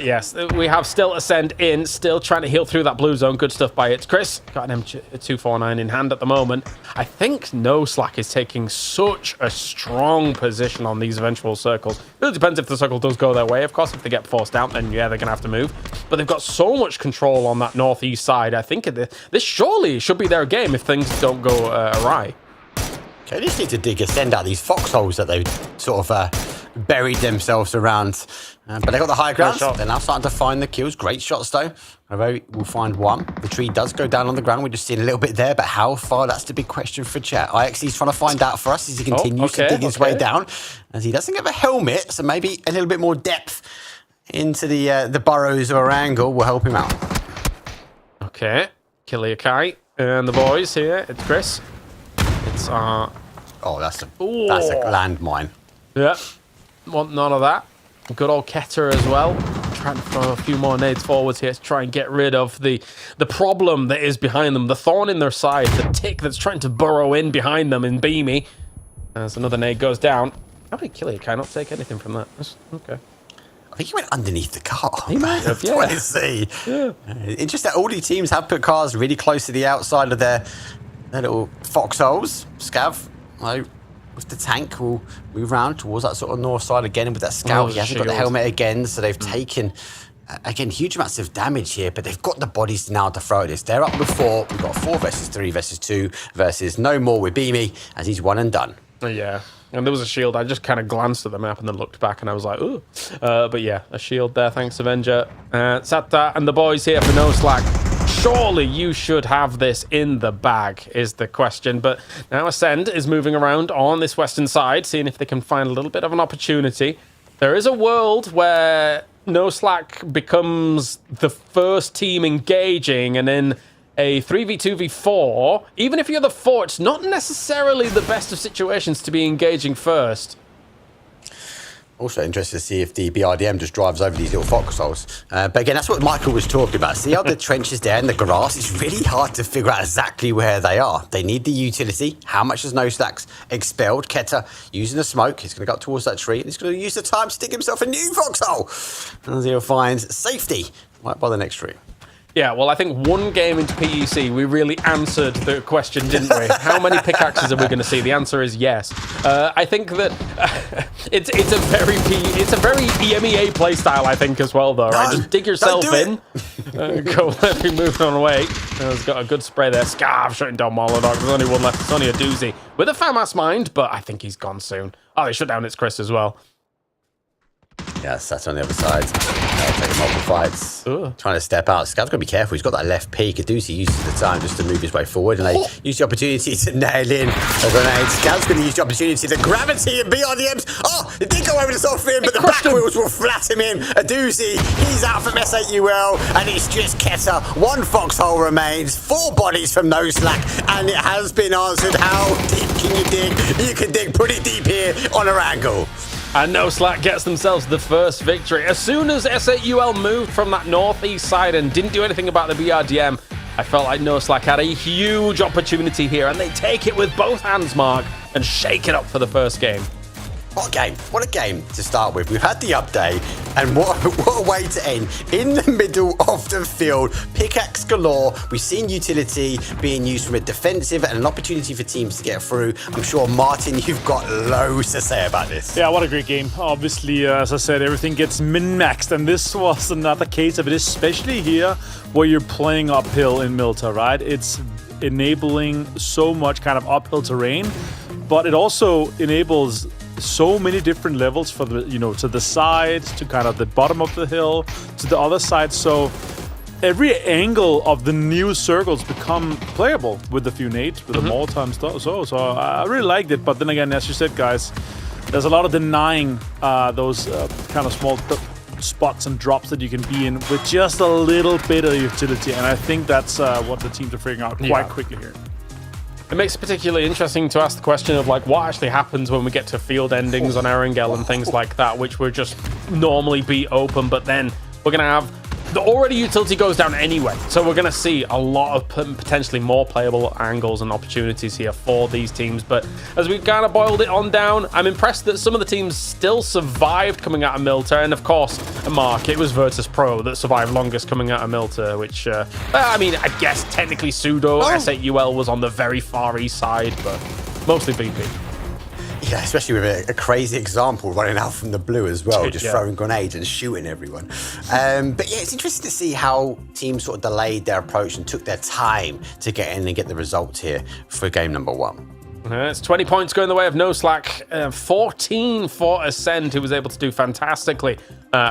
yes, we have still Ascend in, still trying to heal through that blue zone. Good stuff by it. Chris got an M249 in hand at the moment. I think No Slack is taking such a strong position on these eventual circles. It really depends if the circle does go their way. Of course, if they get forced out, then yeah, they're going to have to move. But they've got so much control on that northeast side. I think this surely should be their game if things don't go awry. Okay, they just need to dig Ascend out these foxholes that they've sort of buried themselves around. But they got the high ground. They're now starting to find the kills. Great shots, though. Although we'll find one. The tree does go down on the ground. We're just seeing a little bit there, but how far? That's the big question for chat. IXE's trying to find out for us as he continues to dig his way down. As he doesn't have a helmet, so maybe a little bit more depth into the burrows of Orangle will help him out. Okay, Killiakai and the boys here. It's Chris. It's oh, that's a landmine. Yeah, want none of that. Good old Keter as well. Trying to throw a few more nades forwards here to try and get rid of the problem that is behind them, the thorn in their side, the tick that's trying to burrow in behind them in Beamy. As another nade goes down. How did Killiakai not take anything from that? Okay. I think he went underneath the car. He might have, yeah. Let's see. Yeah. It's just that all these teams have put cars really close to the outside of their little foxholes. Scav, with the tank, will move around towards that sort of north side again. And with that scout, he hasn't got the helmet again, so they've taken Again, huge amounts of damage here, but they've got the bodies now to throw at this. They're up before. We've got 4 versus 3 versus 2 versus no more with Beamy, as he's one and done. Yeah. And there was a shield. I just kind of glanced at the map and then looked back and I was like, ooh. But yeah, a shield there. Thanks, Avenger. Sata and the boys here for no slack. Surely you should have this in the bag, is the question. But now Ascend is moving around on this western side, seeing if they can find a little bit of an opportunity. There is a world where No Slack becomes the first team engaging, and in a 3v2v4, even if you're the 4, it's not necessarily the best of situations to be engaging first. Also interested to see if the BRDM just drives over these little foxholes. But again, that's what Michael was talking about. See how the trenches there in the grass? It's really hard to figure out exactly where they are. They need the utility. How much has No Slacks expelled? Keta using the smoke. He's going to go up towards that tree. And he's going to use the time to dig himself a new foxhole. And he'll find safety right by the next tree. Yeah, well, I think one game into PEC, we really answered the question, didn't we? How many pickaxes are we going to see? The answer is yes. I think that it's a very EMEA playstyle, I think, as well, though. Right? Just dig yourself in, go let me move on away. He's got a good spray there. Scarf shutting down Molodog. There's only one left. It's only a doozy with a FAMAS mind, but I think he's gone soon. Oh, they shut down its Chris as well. Yeah, that's on the other side. Taking multiple fights. Ooh. Trying to step out. Scav's got to be careful. He's got that left peek. Adusi uses the time just to move his way forward, and they use the opportunity to nail in a grenade. Scav's going to use the opportunity. The gravity and BRDMs. Oh, it did go over the soft fin, but the back wheels will flat him in. Adusi, he's out from S8UL, and it's just Keta. 1 foxhole remains. 4 bodies from No Slack, and it has been answered. How deep can you dig? You can dig pretty deep here on a angle. And No Slack gets themselves the first victory. As soon as S8UL moved from that northeast side and didn't do anything about the BRDM, I felt like No Slack had a huge opportunity here, and they take it with both hands, Mark, and shake it up for the first game. What a game. What a game to start with. We've had the update, and what a way to end. In the middle of the field, pickaxe galore. We've seen utility being used from a defensive and an opportunity for teams to get through. I'm sure, Martin, you've got loads to say about this. Yeah, what a great game. Obviously, as I said, everything gets min-maxed, and this was another case of it, especially here where you're playing uphill in Milta, right? It's enabling so much kind of uphill terrain, but it also enables so many different levels for the, to the side, to kind of the bottom of the hill, to the other side. So every angle of the new circles become playable with the few nades, with the mortar and stuff. So I really liked it. But then again, as you said, guys, there's a lot of denying those kind of small spots and drops that you can be in with just a little bit of utility. And I think that's what the teams are figuring out quite quickly here. It makes it particularly interesting to ask the question of like what actually happens when we get to field endings on Erangel and things like that, which would just normally be open, but then we're going to have the already utility goes down anyway. So we're going to see a lot of potentially more playable angles and opportunities here for these teams. But as we've kind of boiled it on down, I'm impressed that some of the teams still survived coming out of Milta. And of course, Mark, it was Virtus Pro that survived longest coming out of Milta, which, I mean, I guess technically pseudo S8UL was on the very far east side, but mostly BP. Yeah, especially with a crazy example running out from the blue as well, just throwing grenades and shooting everyone. But yeah, it's interesting to see how teams sort of delayed their approach and took their time to get in and get the results here for game number 1. It's 20 points going the way of No Slack, 14 for Ascend, who was able to do fantastically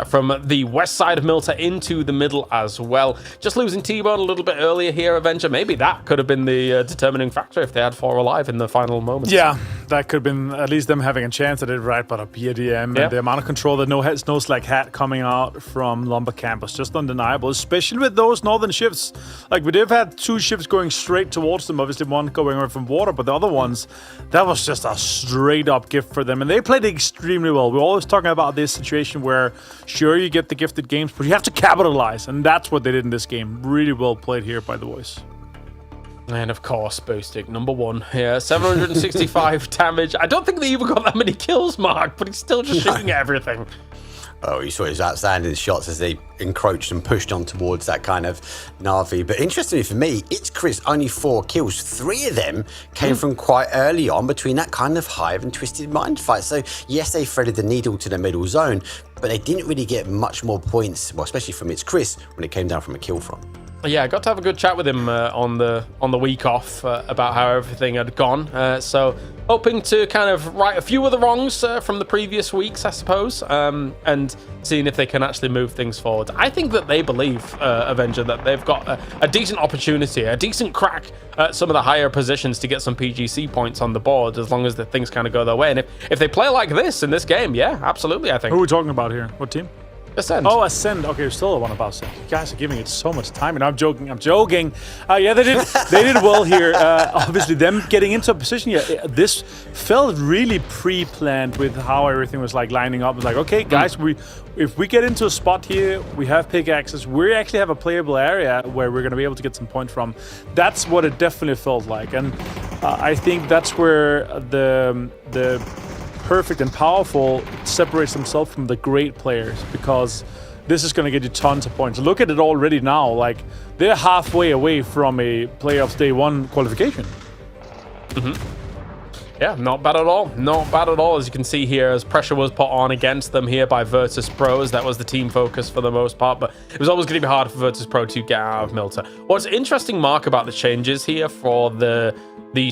from the west side of Milta into the middle as well. Just losing T-Bone a little bit earlier here, Avenger. Maybe that could have been the determining factor if they had 4 alive in the final moments. Yeah, that could have been at least them having a chance at it, right? But a BRDM and the amount of control that No Slack had coming out from Lumber Camp was just undeniable, especially with those northern shifts. Like, we did have 2 shifts going straight towards them, obviously one going away from water, but the other ones, that was just a straight up gift for them. And they played extremely well. We're always talking about this situation where, sure, you get the gifted games, but you have to capitalize. And that's what they did in this game. Really well played here by the boys. And of course, Boostic, number 1 here, 765 damage. I don't think they even got that many kills, Mark, but he's still just shooting everything. Oh, you saw his outstanding shots as they encroached and pushed on towards that kind of Na'Vi. But interestingly for me, it's Chris, only 4 kills. 3 of them came from quite early on between that kind of Hive and Twisted Mind fight. So yes, they threaded the needle to the middle zone, but they didn't really get much more points, well, especially from It's Chris, when it came down from a kill front. Yeah, I got to have a good chat with him on the week off about how everything had gone. So hoping to kind of right a few of the wrongs from the previous weeks, I suppose, and seeing if they can actually move things forward. I think that they believe, Avenger, that they've got a decent opportunity, a decent crack at some of the higher positions to get some PGC points on the board, as long as the things kind of go their way. And if they play like this in this game, yeah, absolutely, I think. Who are we talking about here? What team? Ascend. Oh, Ascend. Okay, we're still one about Ascend. You guys are giving it so much time, and I'm joking. Yeah, they did well here. Obviously, them getting into a position. Yeah, this felt really pre-planned with how everything was like lining up. It's like, okay, guys, if we get into a spot here, we have pickaxes. We actually have a playable area where we're going to be able to get some points from. That's what it definitely felt like, and I think that's where the perfect and powerful separates themselves from the great players, because this is going to get you tons of points. Look at it already now. Like, they're halfway away from a playoffs day 1 qualification. Yeah, not bad at all. Not bad at all, as you can see here, as pressure was put on against them here by Virtus Pros. That was the team focus for the most part, but it was always going to be hard for Virtus Pro to get out of Milta. What's interesting, Mark, about the changes here for the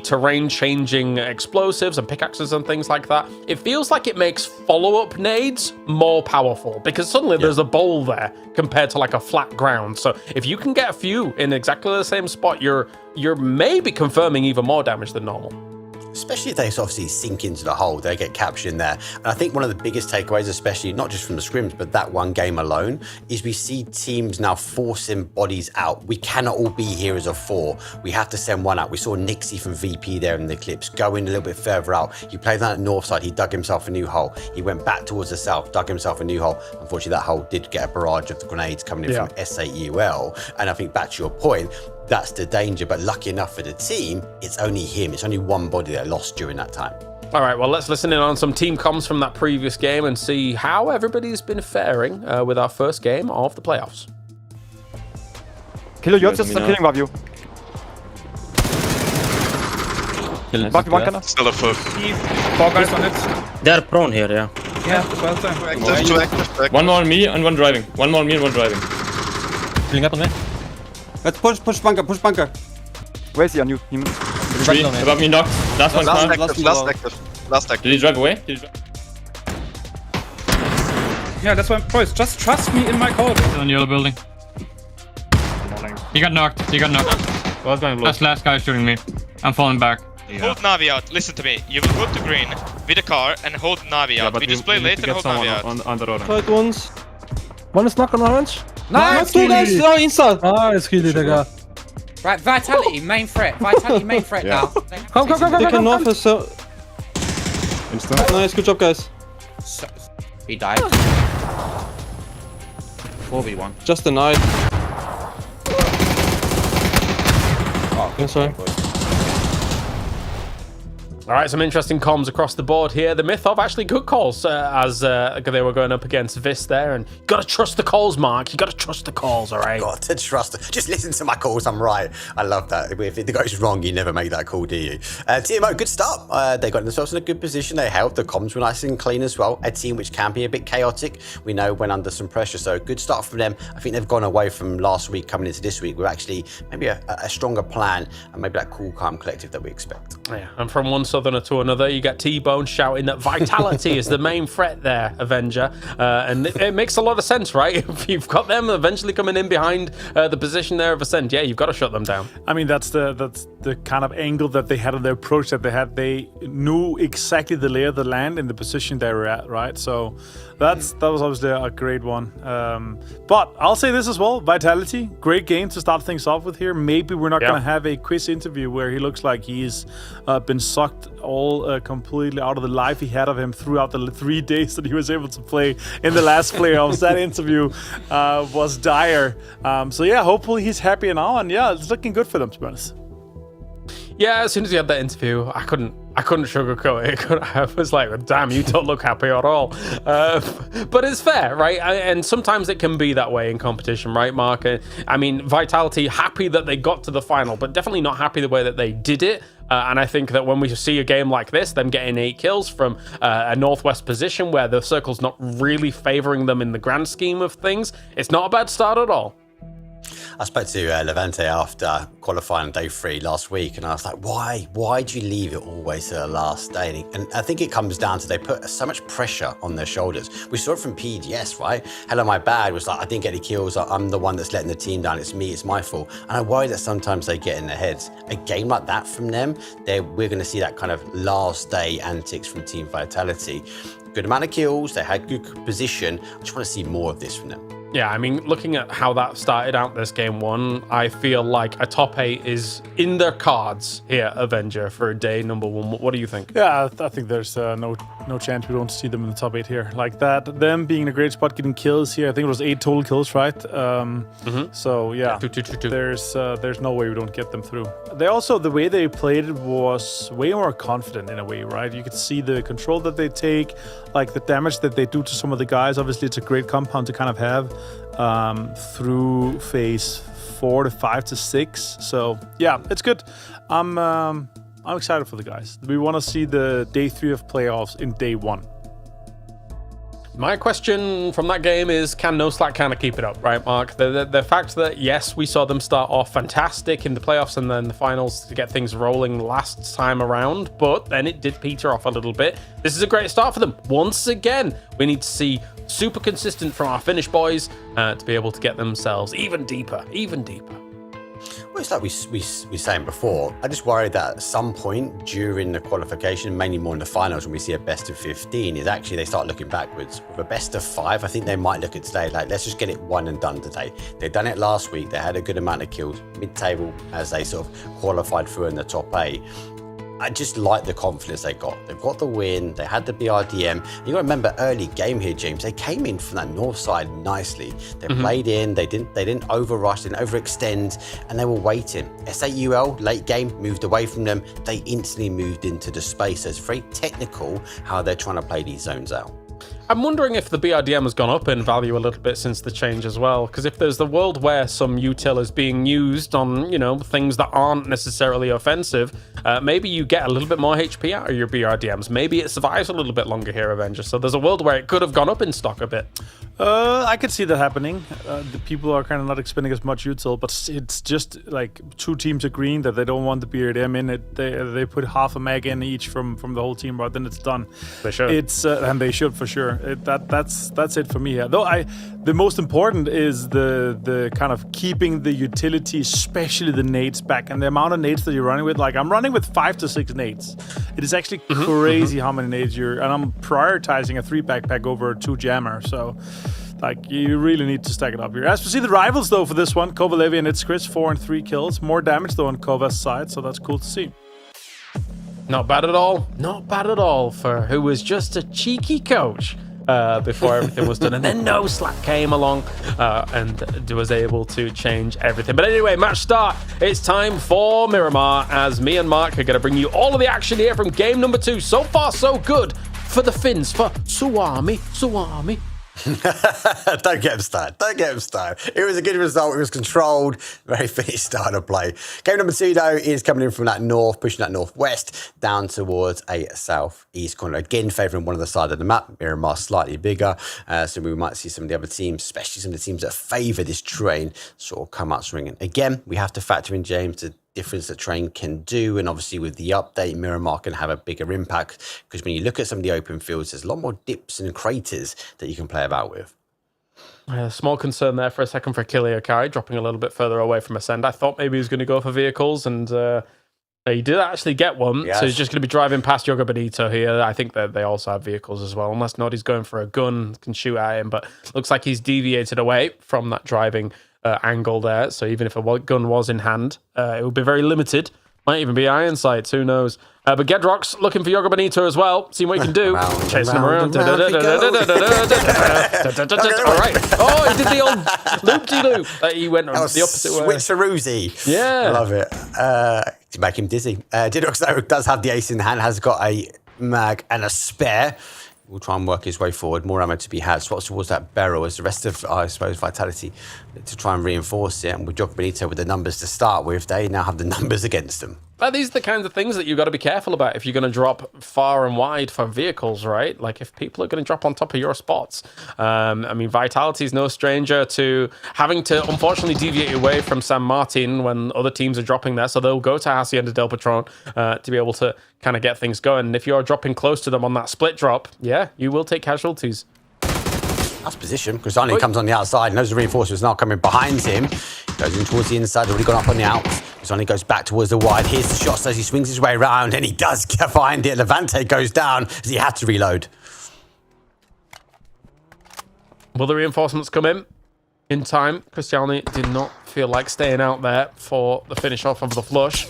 terrain-changing explosives and pickaxes and things like that, it feels like it makes follow-up nades more powerful, because suddenly there's a bowl there compared to like a flat ground. So if you can get a few in exactly the same spot, you're maybe confirming even more damage than normal. Especially if they obviously sink into the hole, they get captured in there. And I think one of the biggest takeaways, especially not just from the scrims, but that one game alone, is we see teams now forcing bodies out. We cannot all be here as a 4. We have to send one out. We saw Nixie from VP there in the clips go in a little bit further out. He played on that north side. He dug himself a new hole. He went back towards the south, dug himself a new hole. Unfortunately, that hole did get a barrage of the grenades coming in from SAUL. And I think back to your point, that's the danger, but lucky enough for the team, it's only him. It's only one body that lost during that time. All right, well, let's listen in on some team comms from that previous game and see how everybody's been faring with our first game of the playoffs. Killer, you're just killing above you. Back one cannon. Still a foot. 4 guys on it. They're prone here, yeah. Yeah, 12 time. Two active. One more on me and one driving. One more on me and one driving. Pulling up on me. Let's push bunker. Where's he on you? 3 above me knocked. Last one Last climb. active. Last active. Did he drive away? Yeah, that's why, boys, just trust me in my call. Still in yellow building. He got knocked. That's last guy shooting me. I'm falling back. Hold Navi out. Listen to me. You will go to green with a car and hold Navi out. We just play late and hold Navi out. On the road. Right ones. One is knocked on orange. Nice, two guys. Oh, inside. Nice, Healy, digga. Right, Vitality, main threat. Vitality, main threat now. Come. They can north us, so... Nice, good job, guys. He died. 4v1. Just denied. Oh, sorry. All right, some interesting comms across the board here. The myth of actually good calls as they were going up against Vis there. And you got to trust the calls, Mark. You got to trust the calls, all right? Got to trust. Just listen to my calls. I'm right. I love that. If it goes wrong, you never make that call, do you? TMO, good start. They got themselves in a good position. They held. The comms were nice and clean as well. A team which can be a bit chaotic, we know, when under some pressure. So good start from them. I think they've gone away from last week coming into this week with actually maybe a stronger plan and maybe that cool, calm collective that we expect. Yeah, and from one southerner to another, you get T-Bone shouting that Vitality is the main threat there, Avenger. And it makes a lot of sense, right? If you've got them eventually coming in behind the position there of Ascent, yeah, you've got to shut them down. I mean, that's the kind of angle that they had on the approach that they had. They knew exactly the lay of the land in the position they were at, right? So that was obviously a great one. But I'll say this as well, Vitality, great game to start things off with here. Maybe we're not going to have a quiz interview where he looks like he's been sucked all completely out of the life he had of him throughout the 3 days that he was able to play in the last playoffs. That interview was dire. So yeah, hopefully he's happy now, and yeah, it's looking good for them, to be honest. Yeah, as soon as we had that interview, I couldn't I couldn't sugarcoat it. I was like, damn, you don't look happy at all. But it's fair, right? And sometimes it can be that way in competition, right, Mark? I mean, Vitality happy that they got to the final, but definitely not happy the way that they did it. And I think that when we see a game like this, them getting 8 kills from a northwest position where the circle's not really favoring them in the grand scheme of things, it's not a bad start at all. I spoke to Levante after qualifying day 3 last week, and I was like, why do you leave it always to the last day? And I think it comes down to they put so much pressure on their shoulders. We saw it from PDS, right? Hello, my bad was like, I didn't get any kills. I'm the one that's letting the team down. It's me, it's my fault. And I worry that sometimes they get in their heads. A game like that from them, we're going to see that kind of last day antics from Team Vitality. Good amount of kills, they had good position. I just want to see more of this from them. Yeah, I mean, looking at how that started out this game 1, I feel like a top 8 is in their cards here, Avenger, for day number 1. What do you think? Yeah, I think there's no chance we don't see them in the top 8 here. Like that, them being in a great spot, getting kills here. I think it was 8 total kills, right? So yeah, there's no way we don't get them through. They also, the way they played it was way more confident in a way, right? You could see the control that they take, like the damage that they do to some of the guys. Obviously, it's a great compound to kind of have through phase 4 to 5 to 6. So yeah, it's good. I'm excited for the guys. We want to see the day 3 of playoffs in day 1. My question from that game is, can No Slack kind of keep it up, right, Mark? The fact that, yes, we saw them start off fantastic in the playoffs and then the finals to get things rolling last time around, but then it did peter off a little bit. This is a great start for them. Once again, we need to see super consistent from our Finnish boys to be able to get themselves even deeper. Well, it's like we were saying before. I just worry that at some point during the qualification, mainly more in the finals, when we see a best of 15, is actually they start looking backwards. With a best of 5, I think they might look at today like, let's just get it one and done today. They've done it last week. They had a good amount of kills mid-table as they sort of qualified through in the top 8. I just like the confidence they got. They've got the win. They had the BRDM. You got to remember early game here, James. They came in from that north side nicely. They played in. They didn't overrush. Didn't overextend, and they were waiting. SAUL late game moved away from them. They instantly moved into the space. So it's very technical how they're trying to play these zones out. I'm wondering if the BRDM has gone up in value a little bit since the change as well, because if there's the world where some util is being used on, things that aren't necessarily offensive, maybe you get a little bit more HP out of your BRDMs. Maybe it survives a little bit longer here, Avenger. So there's a world where it could have gone up in stock a bit. I could see that happening. The people are kind of not expending as much util, but it's just like 2 teams agreeing that they don't want the BRDM in it. They put half a mag in each from the whole team, right? Then it's done. They should. And they should for sure. That's it for me here. Though the most important is the kind of keeping the utility, especially the nades back, and the amount of nades that you're running with. Like I'm running with 5 to 6 nades. It is actually crazy how many nades and I'm prioritizing a 3 backpack over a 2 jammer. So like you really need to stack it up here. As we see the rivals though for this one, Kova, Levi, and Itzchris, 4 and 3 kills. More damage though on Kova's side, so that's cool to see. Not bad at all. Not bad at all for who was just a cheeky coach before everything was done. And then No Slack came along and was able to change everything. But anyway, match start. It's time for Miramar as me and Mark are going to bring you all of the action here from game number 2. So far, so good for the Finns, for Suomi. Don't get him started. It was a good result. It was controlled. Very finished start of play. Game number 2, though, is coming in from that north, pushing that northwest down towards a southeast corner. Again, favouring one of the side of the map. Miramar slightly bigger. So we might see some of the other teams, especially some of the teams that favour this terrain, sort of come out swinging. Again, we have to factor in, James, the difference that terrain can do, and obviously with the update, Miramar can have a bigger impact, because when you look at some of the open fields, there's a lot more dips and craters that you can play about with. Small concern there for a second for Kiliakari, dropping a little bit further away from Ascend. I thought maybe he was going to go for vehicles, and he did actually get one, so he's just going to be driving past Yoga Benito here. I think that they also have vehicles as well, unless Noddy's going for a gun, can shoot at him, but looks like he's deviated away from that driving angle there, so even if a gun was in hand, it would be very limited. Might even be iron sights, who knows. But Gedrock's looking for Yoga Benito as well, seeing what he can do. Chasing him around. All right. Oh, he did the old loop-de-loop. He went the opposite way. Switcheroozy. Yeah. I love it. to make him dizzy. Didox, though, does have the ace in hand, has got a mag and a spare. We'll try and work his way forward. More ammo to be had. Swaps towards that barrel as the rest of, I suppose, Vitality to try and reinforce it. And with Jock Benito with the numbers to start with, they now have the numbers against them. But these are the kinds of things that you've got to be careful about if you're going to drop far and wide for vehicles, right? Like if people are going to drop on top of your spots. I mean, Vitality is no stranger to having to, unfortunately, deviate away from San Martin when other teams are dropping there. So they'll go to Hacienda del Patron to be able to kind of get things going. And if you're dropping close to them on that split drop, yeah, you will take casualties. That's position. Cristani comes on the outside, knows the reinforcements now coming behind him. Goes in towards the inside, already gone up on the out. Cristani goes back towards the wide. Here's the shot as he swings his way around, and he does find it. Levante goes down as he had to reload. Will the reinforcements come in time? Cristiani did not feel like staying out there for the finish off of the flush.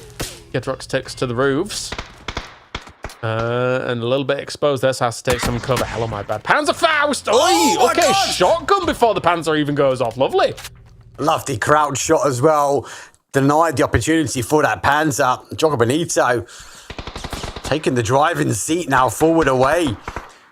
Gedrox takes to the roofs. And a little bit exposed there, so has to take some cover. Hello, my bad. Panzerfaust! Oh, okay, God. Shotgun before the Panzer even goes off. Lovely. Lofty crouch shot as well. Denied the opportunity for that Panzer. Jogo Benito taking the driving seat now forward away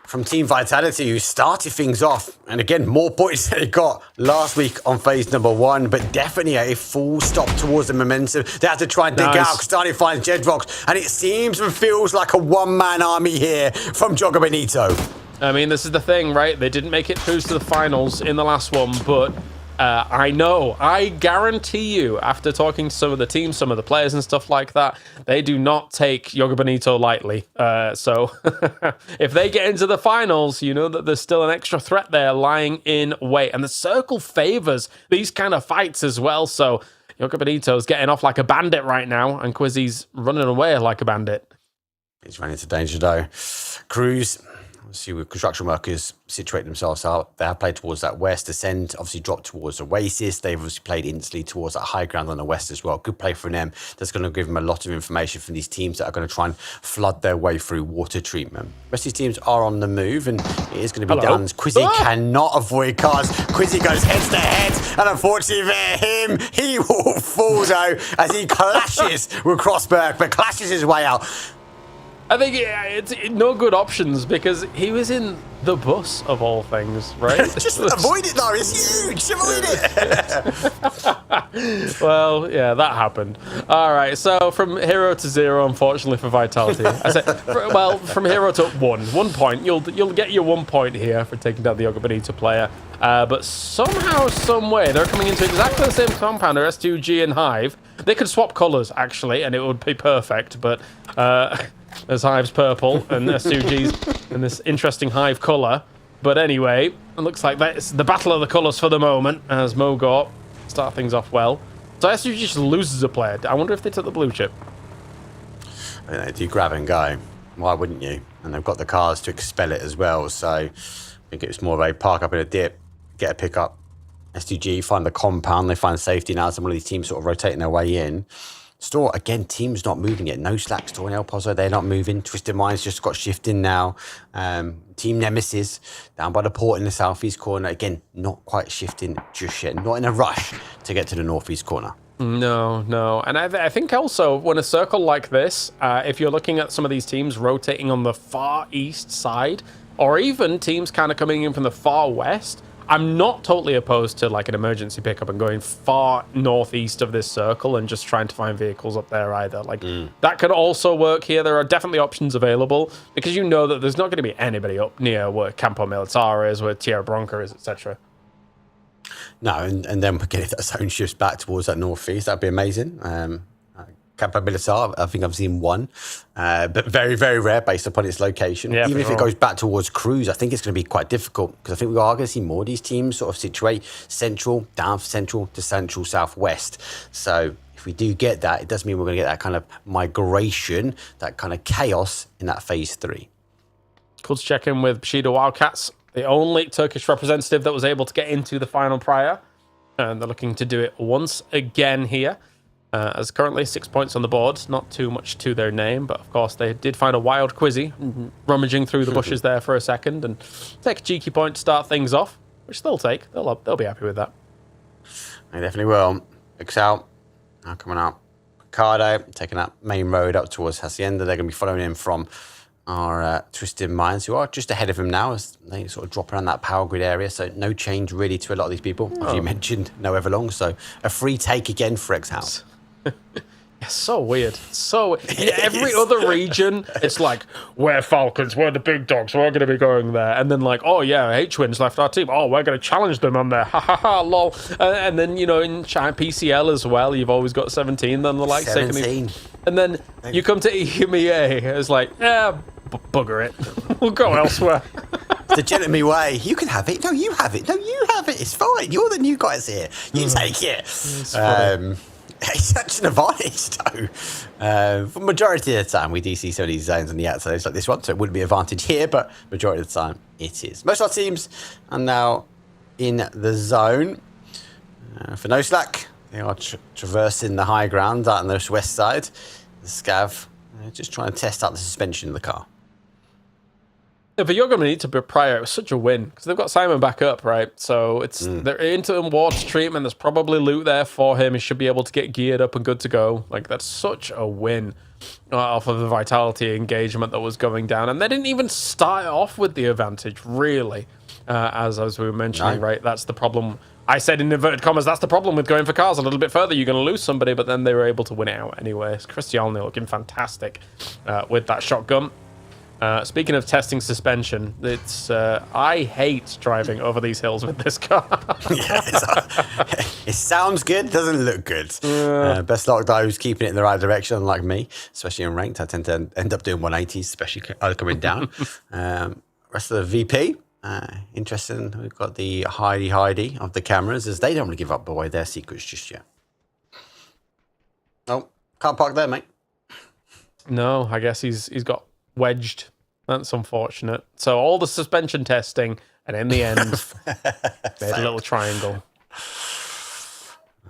from Team Vitality, who started things off. And again, more points than they got last week on phase number 1, but definitely a full stop towards the momentum. They have to try and dig out. Castani finds Jedrox, and it seems and feels like a one-man army here from Jogo Benito. I mean, this is the thing, right? They didn't make it through to the finals in the last one, but I guarantee you, after talking to some of the teams, some of the players and stuff like that, they do not take Jogo Benito lightly. So if they get into the finals, you know that there's still an extra threat there lying in wait. And the circle favors these kind of fights as well. So Jogo Benito's getting off like a bandit right now, and Quizzy's running away like a bandit. He's running into danger, though. Cruz... See, with construction workers situate themselves out, they have played towards that west. Ascend obviously dropped towards Oasis. They've obviously played instantly towards that high ground on the west as well. Good play from them. That's going to give them a lot of information from these teams that are going to try and flood their way through water treatment. The rest of these teams are on the move, and it is going to be down. Quizzy cannot avoid cars. Quizzy goes head to head, and unfortunately for him, he will fall though as he clashes with Crossberg, but clashes his way out. I think it's no good options because he was in the bus of all things, right? Just avoid it though, it's huge, avoid it. Well, yeah, that happened. All right, so from 0 to 0, unfortunately for Vitality. I said, well, from 0 to 1 point. You'll get your 1 point here for taking down the Jogo Benito player. But somehow, some way, they're coming into exactly the same compound, S2G and Hive. They could swap colors actually, and it would be perfect, but as Hive's purple and S2G's in this interesting Hive color. But anyway, it looks like that's the battle of the colors for the moment as Mogor start things off well. So S2G just loses a player. I wonder if they took the blue chip. I mean, do grab and go. Why wouldn't you? And they've got the cars to expel it as well. So I think it was more of a park up in a dip, get a pickup. S2G find the compound. They find safety now. Some of these teams sort of rotating their way in. Store, again, team's not moving it. No slack, Store and El Pozo, they're not moving. Twisted Minds just got shifting now. Team Nemesis down by the port in the southeast corner. Again, not quite shifting just yet. Not in a rush to get to the northeast corner. No. And I think also when a circle like this, if you're looking at some of these teams rotating on the far east side, or even teams kind of coming in from the far west, I'm not totally opposed to like an emergency pickup and going far northeast of this circle and just trying to find vehicles up there either. Like that could also work here. There are definitely options available because you know that there's not going to be anybody up near where Campo Militar is, where Tierra Bronca is, etc. No, and then again, if that zone shifts back towards that northeast, that'd be amazing. Campo Militar, I think I've seen one, but very, very rare based upon its location. Yeah, even if it goes back towards Cruz, I think it's going to be quite difficult because I think we are going to see more of these teams sort of situate central, down central to central southwest. So if we do get that, it does mean we're going to get that kind of migration, that kind of chaos in that phase 3. Cool to check in with Bushido Wildcats, the only Turkish representative that was able to get into the final prior. And they're looking to do it once again here. As currently 6 points on the board, not too much to their name, but of course they did find a wild Quizzy rummaging through the bushes there for a second and take a cheeky point to start things off, which they'll take. They'll be happy with that. They definitely will. Excel now coming out. Ricardo, taking that main road up towards Hacienda. They're going to be following him from our Twisted Minds, who are just ahead of him now as they sort of drop around that power grid area. So no change really to a lot of these people. As you mentioned, no Everlong. So a free take again for X-House. It's so weird. So every other region, it's like, we're Falcons, we're the big dogs, we're going to be going there. And then like, oh yeah, H-Wins left our team. Oh, we're going to challenge them on there. Ha ha ha, lol. And then, you know, in PCL as well, you've always got 17. Then the like 17. And then you come to EMEA, it's like, yeah, bugger it. We'll go elsewhere. It's the gentleman way. You can have it. No, you have it. No, you have it. It's fine. You're the new guys here. You take it. It's such an advantage, though. For majority of the time, we do see some of these zones on the outside like this one, so it wouldn't be an advantage here, but majority of the time, it is. Most of our teams are now in the zone. For no slack, they are traversing the high ground out on the west side. The Scav just trying to test out the suspension of the car. Yeah, but you're going to need to be prior. It was such a win because they've got Simon back up, right? So it's they're into water treatment. There's probably loot there for him. He should be able to get geared up and good to go. Like, that's such a win off of the Vitality engagement that was going down. And they didn't even start off with the advantage, really. As we were mentioning, right? That's the problem. I said in inverted commas, that's the problem with going for cars a little bit further. You're going to lose somebody, but then they were able to win it out anyway. Cristiano looking fantastic with that shotgun. Speaking of testing suspension, it's I hate driving over these hills with this car. It sounds good, doesn't look good. Best luck those keeping it in the right direction, unlike me, especially in ranked. I tend to end up doing 180s, especially coming down. Rest of the VP, interesting. We've got the hidey of the cameras, as they don't want to give up away their secrets just yet. Oh, can't park there, mate. No, I guess he's got wedged. That's unfortunate. So all the suspension testing, and in the end, made a little triangle.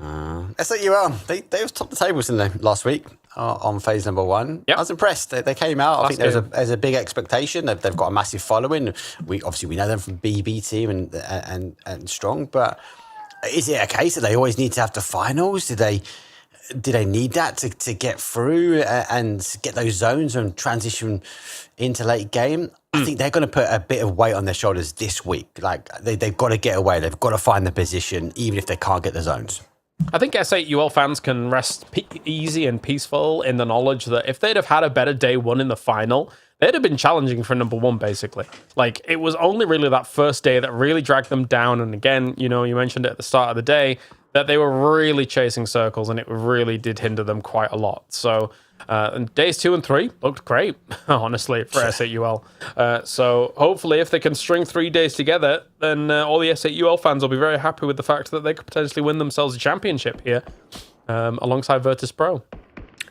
That's what you are. They was top the tables in the last week on phase number 1. Yep. I was impressed. They came out. I think there's a big expectation. They've got a massive following. We know them from BB team and strong. But is it a case that they always need to have the finals? Do they need that to get through and get those zones and transition into late game? I think they're going to put a bit of weight on their shoulders this week. Like, they've got to get away. They've got to find the position, even if they can't get the zones. I think S8UL fans can rest easy and peaceful in the knowledge that if they'd have had a better day one in the final, they'd have been challenging for number 1, basically. Like, it was only really that first day that really dragged them down. And again, you know, you mentioned it at the start of the day, that they were really chasing circles, and it really did hinder them quite a lot. So and days 2 and 3 looked great, honestly, for S8UL. So hopefully if they can string 3 days together, then all the S8UL fans will be very happy with the fact that they could potentially win themselves a championship here alongside Virtus Pro.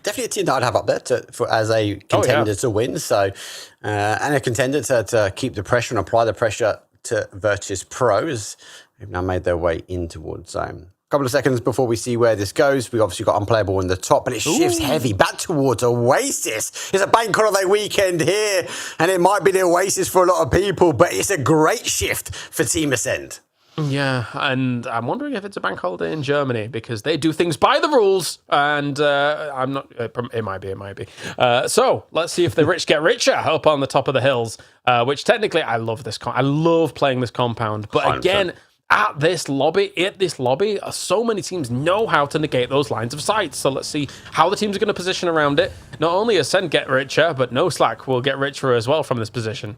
Definitely a team that I'd have up there as a contender to win. So, and a contender to keep the pressure and apply the pressure to Virtus Pros, who've now made their way in towards zone. Couple of seconds before we see where this goes. We obviously got unplayable in the top, but it shifts heavy back towards Oasis. It's a bank holiday weekend here, and it might be the Oasis for a lot of people, but it's a great shift for Team Ascend. Yeah, and I'm wondering if it's a bank holiday in Germany, because they do things by the rules, and I'm not... It might be. So, let's see if the rich get richer up on the top of the hills, which technically, I love this. I love playing this compound, but again... At this lobby, so many teams know how to negate those lines of sight. So let's see how the teams are going to position around it. Not only Ascend get richer, but No Slack will get richer as well from this position.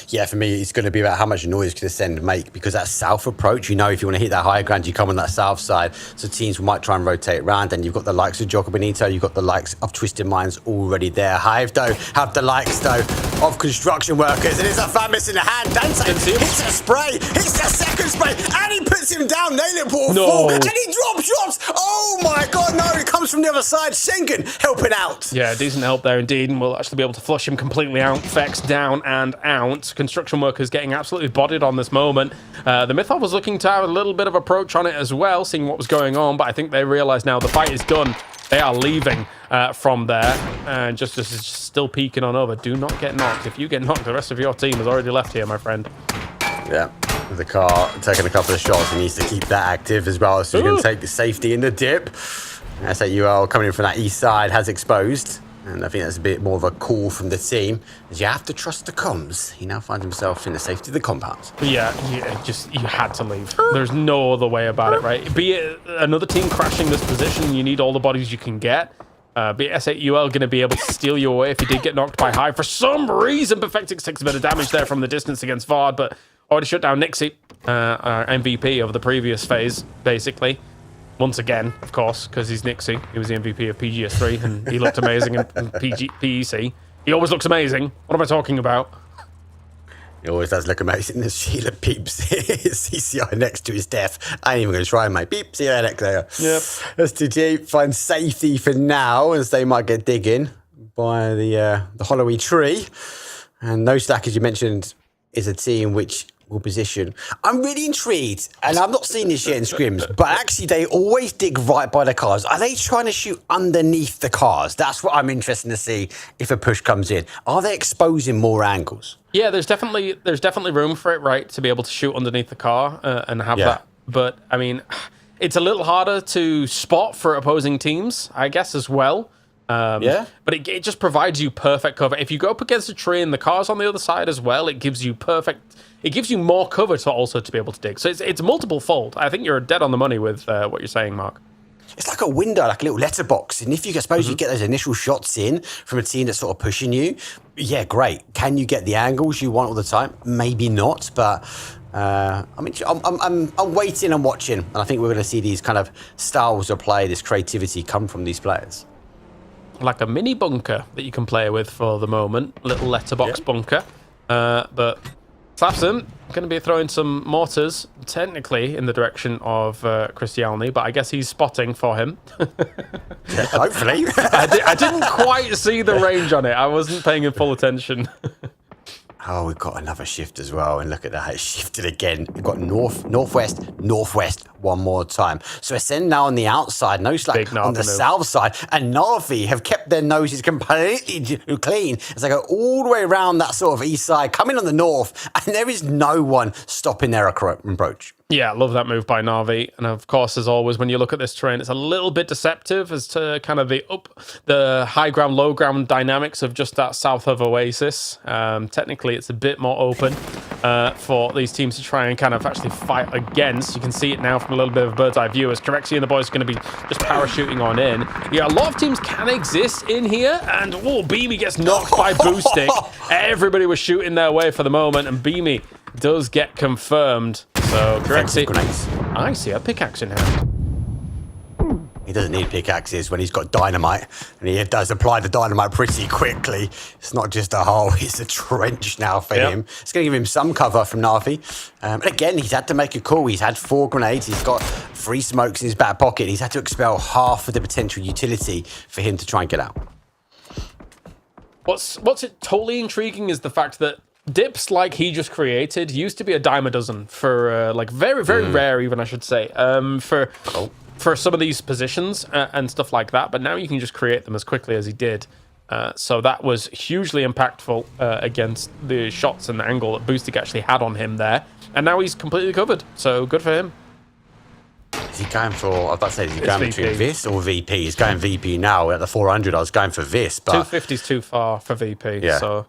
Yeah, for me, it's going to be about how much noise can Ascend make, because that south approach, you know, if you want to hit that higher ground, you come on that south side. So teams might try and rotate around, and you've got the likes of Jocko Benito, you've got the likes of Twisted Minds already there. Hive, though, have the likes, though, of construction workers, and it's a Famis in the hand. Dante hits a spray, hits the second spray, and he puts him down. Nail it, ball full, and he drops. Oh my God, no, it comes from the other side. Schengen helping out. Yeah, decent help there indeed, and we'll actually be able to flush him completely out. Vex down and out. Construction workers getting absolutely bodied on this moment. The Mythov was looking to have a little bit of approach on it as well, seeing what was going on, but I think they realize now the fight is done. They are leaving from there, and just still peeking on over. Do not get knocked. If you get knocked, the rest of your team has already left here, my friend. Yeah, with the car taking a couple of shots, he needs to keep that active as well, so he can take the safety in the dip. SAUL coming in from that east side has exposed. And I think that's a bit more of a call from the team, as you have to trust the comms. He now finds himself in the safety of the compound. Yeah, you had to leave. There's no other way about it, right? Be it another team crashing this position, you need all the bodies you can get. Be it SAUL going to be able to steal you away if you did get knocked by high. For some reason, Perfecting takes a bit of damage there from the distance against Vard, but already shut down Nixie, our MVP of the previous phase, basically. Once again, of course, because he's Nixie. He was the MVP of PGS3, and he looked amazing in PEC. He always looks amazing. What am I talking about? He always does look amazing. As Sheila peeps CCI next to his death. I ain't even going to try, mate. Beep, see you next there. Yep. STG finds safety for now, as they might get digging by the hollowy tree. And No Stack, as you mentioned, is a team which will position. I'm really intrigued, and I've not seen this yet in scrims, but actually they always dig right by the cars. Are they trying to shoot underneath the cars? That's what I'm interested to see if a push comes in. Are they exposing more angles? Yeah, there's definitely room for it, right, to be able to shoot underneath the car and have that. But I mean, it's a little harder to spot for opposing teams, I guess, as well. But it just provides you perfect cover. If you go up against a tree and the car's on the other side as well, it gives you more cover to be able to dig. So it's multiple fold. I think you're dead on the money with what you're saying, Mark. It's like a window, like a little letterbox. And if you suppose you get those initial shots in from a team that's sort of pushing you, yeah, great. Can you get the angles you want all the time? Maybe not, but I'm waiting and watching, and I think we're going to see these kind of styles of play, this creativity come from these players. Like a mini bunker that you can play with for the moment, little letterbox bunker. But Slapson going to be throwing some mortars, technically in the direction of Cristiani, but I guess he's spotting for him. Hopefully. I didn't quite see the range on it. I wasn't paying in full attention. Oh, we've got another shift as well, and look at that, it's shifted again. We've got northwest, one more time. So Ascend now on the outside, No Slack on the south side, and Na'Vi have kept their noses completely clean as they go all the way around that sort of east side, coming on the north, and there is no one stopping their approach. Yeah, I love that move by Na'Vi. And of course, as always, when you look at this terrain, it's a little bit deceptive as to kind of the high ground, low ground dynamics of just that south of Oasis. Technically, it's a bit more open for these teams to try and kind of actually fight against. You can see it now from a little bit of a bird's eye view as Corexi and the boys are going to be just parachuting on in. Yeah, a lot of teams can exist in here. And, Beamy gets knocked by Boostic. Everybody was shooting their way for the moment, and Beamy does get confirmed. So, Corexi, I see a pickaxe in hand. He doesn't need pickaxes when he's got dynamite, and he does apply the dynamite pretty quickly. It's not just a hole, it's a trench now for him. It's going to give him some cover from Na'Vi. And again, he's had to make a call. He's had 4 grenades. He's got 3 smokes in his back pocket. He's had to expel half of the potential utility for him to try and get out. What's totally intriguing is the fact that dips like he just created used to be a dime a dozen for like very rare, even I should say, for some of these positions and stuff like that. But now you can just create them as quickly as he did. So that was hugely impactful against the shots and the angle that Boostic actually had on him there. And now he's completely covered. So good for him. Is he going for, I was about to say, is he going between this or VP? He's going VP now. At the 400, I was going for this, but 250 is too far for VP. Yeah. So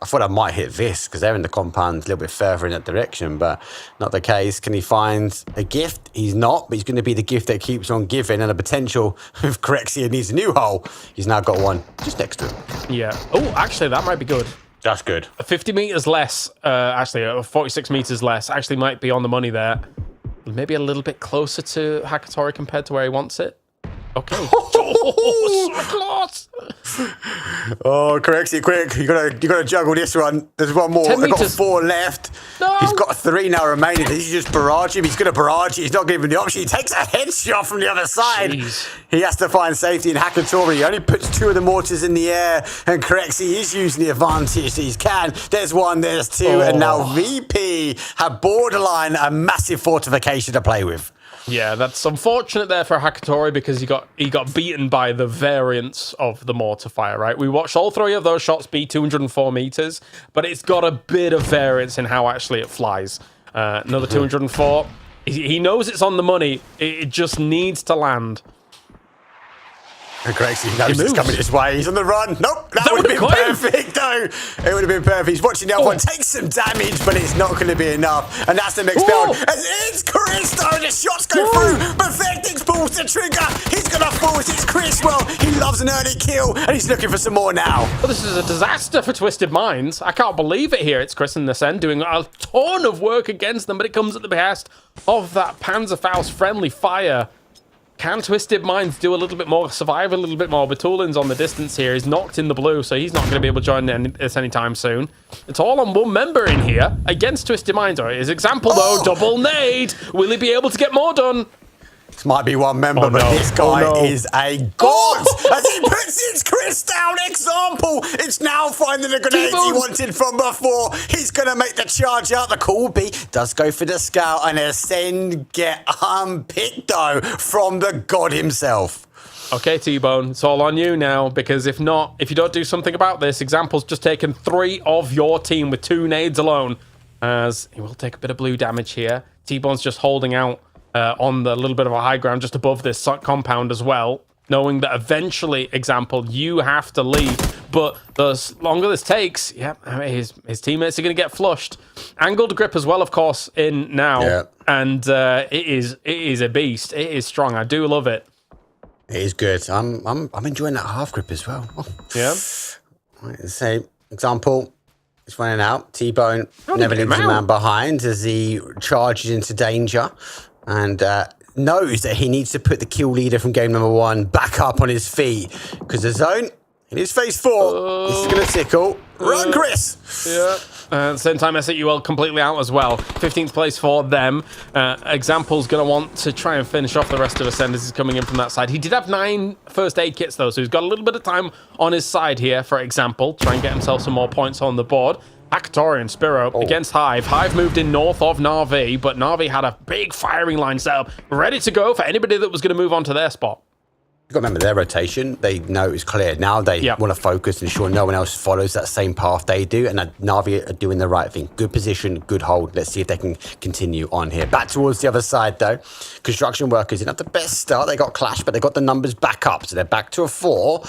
I thought I might hit this because they're in the compound a little bit further in that direction, but not the case. Can he find a gift? He's not, but he's going to be the gift that keeps on giving, and a potential if Corexia needs a new hole. He's now got one just next to him. Yeah. Oh, actually, that might be good. That's good. 50 meters less, 46 meters less, actually might be on the money there. Maybe a little bit closer to Hakatori compared to where he wants it. Okay. Oh, so close. Oh, Corexia, quick. You gotta juggle this one. There's one more. I've got 4 left. No. He's got 3 now remaining. Did he just barrage him? He's gonna barrage him. He's not giving the option. He takes a headshot from the other side. Jeez. He has to find safety in Hakatori. He only puts 2 of the mortars in the air, and Corexia is using the advantage that he can. There's 1, there's 2, and now VP have borderline a massive fortification to play with. Yeah, that's unfortunate there for Hakatori because he got beaten by the variance of the mortar fire, right? We watched all 3 of those shots be 204 meters, but it's got a bit of variance in how actually it flies. Another 204. He knows it's on the money. It just needs to land. Grexy knows it's coming his way. He's on the run. Nope, that would have been perfect, though. It would have been perfect. He's watching the other one take some damage, but it's not going to be enough. And that's the next build. And it's Chris, though. The shots go through. Perfectix pulls the trigger. He's going to force. It's Chris. Well, he loves an early kill, and he's looking for some more now. Well, this is a disaster for Twisted Minds. I can't believe it here. It's Chris in this end doing a ton of work against them, but it comes at the behest of that Panzerfaust friendly fire. Can Twisted Minds do a little bit more, survive a little bit more? Batulin's on the distance here. He's knocked in the blue, so he's not going to be able to join this anytime soon. It's all on one member in here against Twisted Minds. Or his example, though, double nade. Will he be able to get more done? This might be one member, but this guy is a god. As he puts his Chris down, example. It's now finding the grenades he wanted from before. He's going to make the charge out. The call B does go for the scout, and Ascend get unpicked, though, from the god himself. Okay, T-Bone, it's all on you now, because if not, if you don't do something about this, example's just taken 3 of your team with 2 nades alone, as he will take a bit of blue damage here. T-Bone's just holding out on the little bit of a high ground just above this compound as well, knowing that eventually, example, you have to leave. But the longer this takes, his teammates are going to get flushed. Angled grip as well, of course, in now, and it is a beast. It is strong. I do love it. It is good. I'm enjoying that half grip as well. Oh. Yeah. Right, so example. He's running out. T-Bone never leaves a man behind as he charges into danger. And knows that he needs to put the kill leader from game number 1 back up on his feet. Because the zone, it is phase 4. This is going to tickle. Run, Chris! Yeah. At the same time, SAUL completely out as well. 15th place for them. Example's going to want to try and finish off the rest of Ascend as he's coming in from that side. He did have 9 first aid kits, though, so he's got a little bit of time on his side here, for example. Try and get himself some more points on the board. Akatorian Spiro against Hive. Hive moved in north of Na'Vi, but Na'Vi had a big firing line set up, ready to go for anybody that was going to move on to their spot. You've got to remember their rotation. They know it's clear. Now they want to focus and ensure no one else follows that same path they do, and Na'Vi are doing the right thing. Good position, good hold. Let's see if they can continue on here. Back towards the other side, though. Construction workers didn't have the best start. They got Clash, but they got the numbers back up, so they're back to a 4.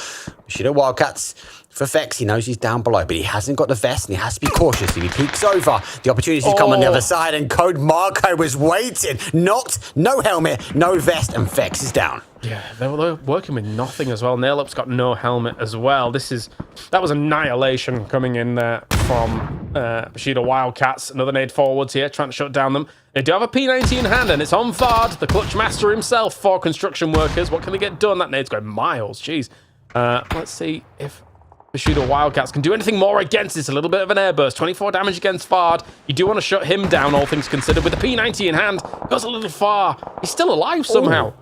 Bushido Wildcats. For Fex, he knows he's down below, but he hasn't got the vest, and he has to be cautious. If he peeks over, the opportunities come on the other side, and Code Marco was waiting. Knocked, no helmet, no vest, and Fex is down. Yeah, they were working with nothing as well. Nailup's got no helmet as well. That was annihilation coming in there from Bushido Wildcats. Another nade forwards here, trying to shut down them. They do have a P90 in hand, and it's on Vard, the clutch master himself for construction workers. What can they get done? That nade's going miles, jeez. Let's see if Bushido Wildcats can do anything more against this. A little bit of an airburst. 24 damage against Vard. You do want to shut him down, all things considered. With the P90 in hand, goes a little far. He's still alive somehow.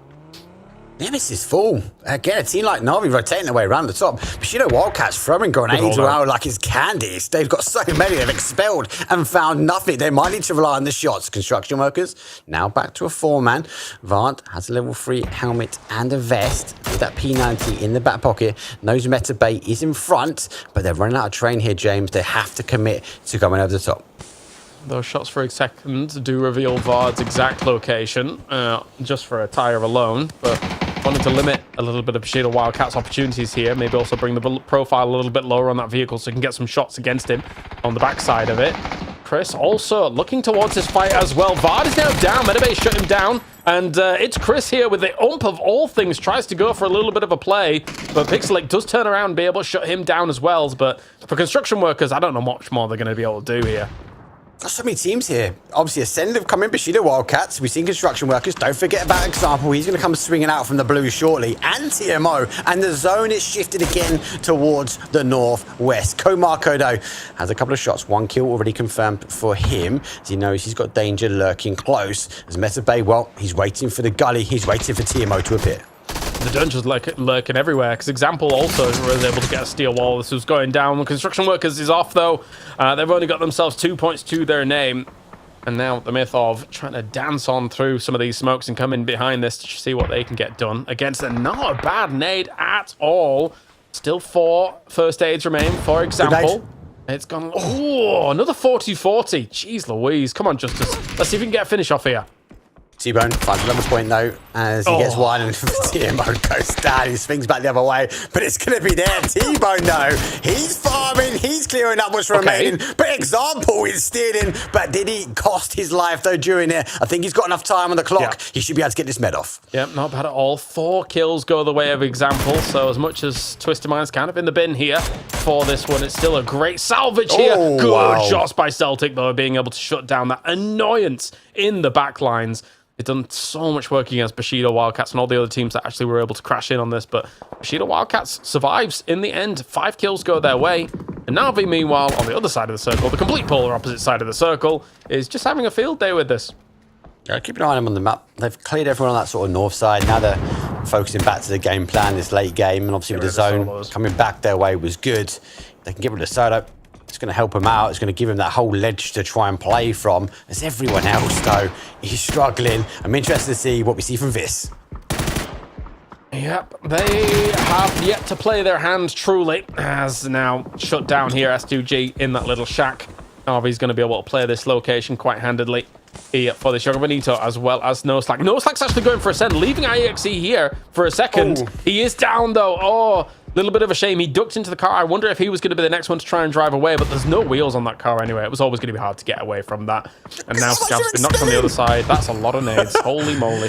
Nemesis is full. Again, a team like Na'Vi rotating their way around the top. Bushido Wildcats throwing grenades around like it's candies. They've got so many. They've expelled and found nothing. They might need to rely on the shots. Construction workers now back to a 4-man. Vard has a level 3 helmet and a vest with that P90 in the back pocket. Knows Meta Bay is in front, but they're running out of train here, James. They have to commit to going over the top. Those shots for a second do reveal Vard's exact location, just for a tire alone, but wanting to limit a little bit of Bushido Wildcats' opportunities here, maybe also bring the profile a little bit lower on that vehicle so you can get some shots against him on the backside of it. Chris also looking towards this fight as well. Vard is now down. Metabase shut him down. And it's Chris here with the ump of all things. Tries to go for a little bit of a play. But Pixelate does turn around and be able to shut him down as well. But for construction workers, I don't know much more they're going to be able to do here. There's so many teams here. Obviously, Ascend have come in, Bushido Wildcats. We've seen construction workers. Don't forget about Example. He's going to come swinging out from the blue shortly. And TMO. And the zone is shifted again towards the northwest. Komarko, though, has a couple of shots. 1 kill already confirmed for him. As he knows he's got danger lurking close. As Meta Bay, well, he's waiting for the gully. He's waiting for TMO to appear. The dungeons lurking everywhere, because Example also was able to get a steel wall. This was going down. The construction workers is off, though. They've only got themselves 2 points to their name. And now the myth of trying to dance on through some of these smokes and come in behind this to see what they can get done against a not a bad nade at all. Still 4 first aids remain, for Example. It's gone... Oh, another 40-40. Jeez Louise. Come on, Justice. Let's see if we can get a finish off here. T-Bone finds another point though as he gets one and TMO goes down. He swings back the other way, but it's going to be there. T-Bone though, he's farming, he's clearing up what's remaining. But Example is stealing, but did he cost his life though during it? I think he's got enough time on the clock. He should be able to get this med off. Yep, not bad at all. 4 kills go the way of Example, so as much as Twisted Mind's kind of in the bin here for this one, it's still a great salvage here. Good shots by Celtic though, being able to shut down that annoyance in the back lines. They've done so much work against Bushido Wildcats and all the other teams that actually were able to crash in on this, but Bushido Wildcats survives in the end. 5 kills go their way. And Na'Vi, meanwhile, on the other side of the circle, the complete polar opposite side of the circle, is just having a field day with this. Yeah, keep an eye on them on the map. They've cleared everyone on that sort of north side. Now they're focusing back to the game plan, this late game, and obviously with the zone coming back their way was good. They can get rid of Solo. It's going to help him out. It's going to give him that whole ledge to try and play from. As everyone else, though, is struggling. I'm interested to see what we see from Vis. Yep, they have yet to play their hand truly, as now shut down here, S2G in that little shack. Na'Vi's going to be able to play this location quite handedly here for the Sugar Bonito, as well as NoSlack. NoSlack's actually going for a send, leaving IEXE here for a second. He is down, though. Oh, little bit of a shame. He ducked into the car. I wonder if he was going to be the next one to try and drive away, but there's no wheels on that car anyway. It was always going to be hard to get away from that. And now Scav's been knocked on the other side. That's a lot of nades. Holy moly.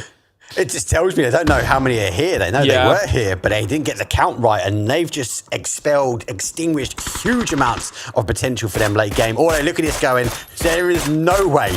It just tells me they don't know how many are here. They know they were here, but they didn't get the count right, and they've just extinguished huge amounts of potential for them late game. Or they look at this going, there is no way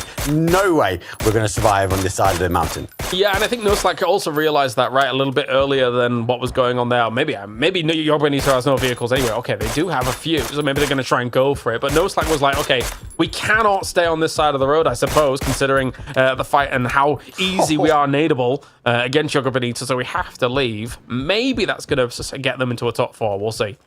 we're going to survive on this side of the mountain. Yeah, and I think NoSlack also realized that a little bit earlier than what was going on there. Maybe your Benito has no vehicles anyway. Okay, they do have a few, so maybe they're going to try and go for it. But NoSlack was like, okay, we cannot stay on this side of the road, I suppose, considering the fight and how easy we are nadeable against Sugar Benito, so we have to leave. Maybe that's going to get them into a top 4. We'll see.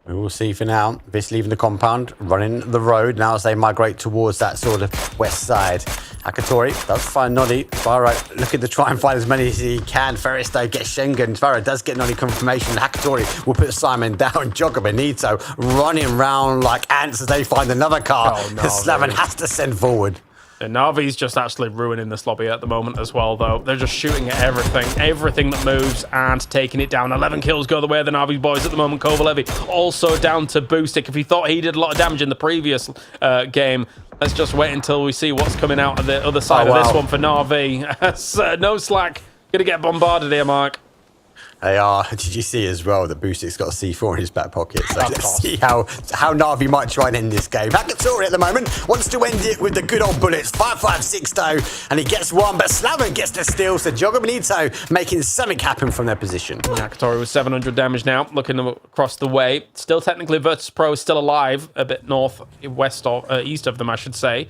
We will see for now. Vis leaving the compound, running the road now as they migrate towards that sort of west side. Akatori does find Noddy. Spyro looking to try and find as many as he can. Ferris though gets Schengen. Spyro does get Noddy confirmation. Akatori will put Simon down. Jogger Benito running around like ants as they find another car. Slaven has to send forward. And Na'Vi's just actually ruining this lobby at the moment as well, though. They're just shooting at everything that moves and taking it down. 11 kills go the way of the Na'Vi boys at the moment. Kovalevi also down to Boostic. If he thought he did a lot of damage in the previous game, let's just wait until we see what's coming out of the other side of this one for Na'Vi. NoSlack gonna get bombarded here, Mark. They are. Did you see as well that Boostic's got a C4 in his back pocket? So let's see how Na'Vi might try and end this game. Hakatori at the moment wants to end it with the good old bullets. 5.56 though, and he gets one, but Slaven gets the steal. So Jogger Benito making something happen from their position. Hakatori with 700 damage now, looking across the way. Still technically Virtus Pro is still alive, a bit east of them, I should say.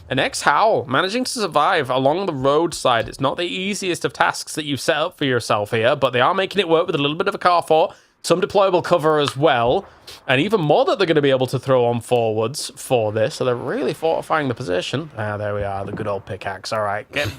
And X-Howl managing to survive along the roadside. It's not the easiest of tasks that you've set up for yourself here, but they are making it work with a little bit of a car for some deployable cover as well, and even more that they're going to be able to throw on forwards for this. So they're really fortifying the position. There we are, the good old pickaxe. All right, get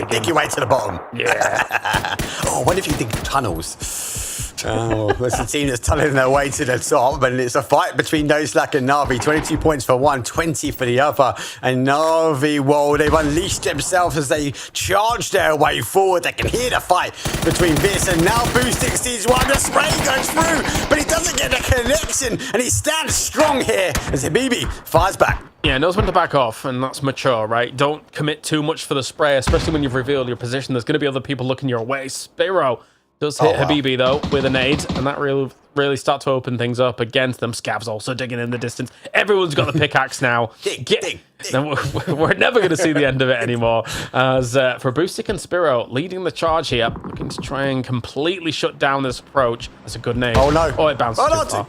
dig your way to the bottom. Yeah. Oh, what if you dig tunnels? Oh, there's a team that's tunneling their way to the top, but it's a fight between NoSlack and Na'Vi. 22 points for one, 20 for the other. And Na'Vi, whoa, they've unleashed themselves as they charge their way forward. They can hear the fight between Vis and now Boostic sees one. The spray goes through, but he doesn't get the connection, and he stands strong here as Habibi fires back. Yeah, knows when to back off, and that's mature, right? Don't commit too much for the spray, especially when you've revealed your position. There's going to be other people looking your way. Spiro does hit Habibi, though, with a nade, and that really start to open things up against them. Scav's also digging in the distance. Everyone's got the pickaxe now. Dig. We're never going to see the end of it anymore. As for Boostic and Spiro leading the charge here, looking to try and completely shut down this approach. That's a good nade. Oh, no. Oh, it bounces too far.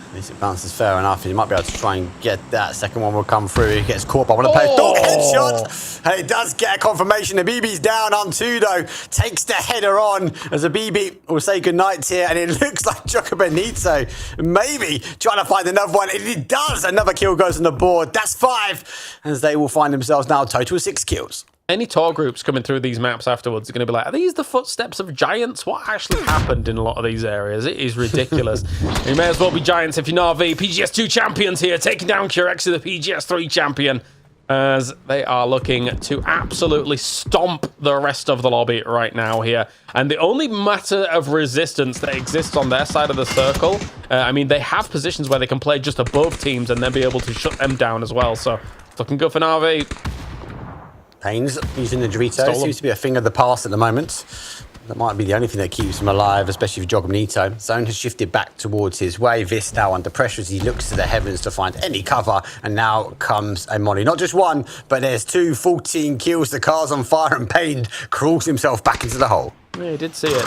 At least it bounces fair enough. He might be able to try and get that. Second one will come through. He gets caught by one of the players. Dog headshot. And it does get a confirmation. Habibi's down on 2 though. Takes the header on as Habibi will say goodnight here. And it looks like Jogger Benito maybe trying to find another one. And it does. Another kill goes on the board. That's 5. As they will find themselves now total 6 kills. Any tour groups coming through these maps afterwards are going to be like, are these the footsteps of giants? What actually happened in a lot of these areas? It is ridiculous. You may as well be giants if you're Na'Vi. PGS2 champions here, taking down Curexy, the PGS3 champion. as they are looking to absolutely stomp the rest of the lobby right now here. And the only matter of resistance that exists on their side of the circle, I mean, they have positions where they can play just above teams and then be able to shut them down as well. So it's looking good for Na'Vi. Pains using the Dorito. Seems to be a thing of the past at the moment. That might be the only thing that keeps him alive, especially for Jogmanito. Zone has shifted back towards his way. Vis now under pressure as he looks to the heavens to find any cover. And now comes a molly. Not just one, but there's 2, 14 kills. The car's on fire and Payne crawls himself back into the hole. Yeah, I did see it.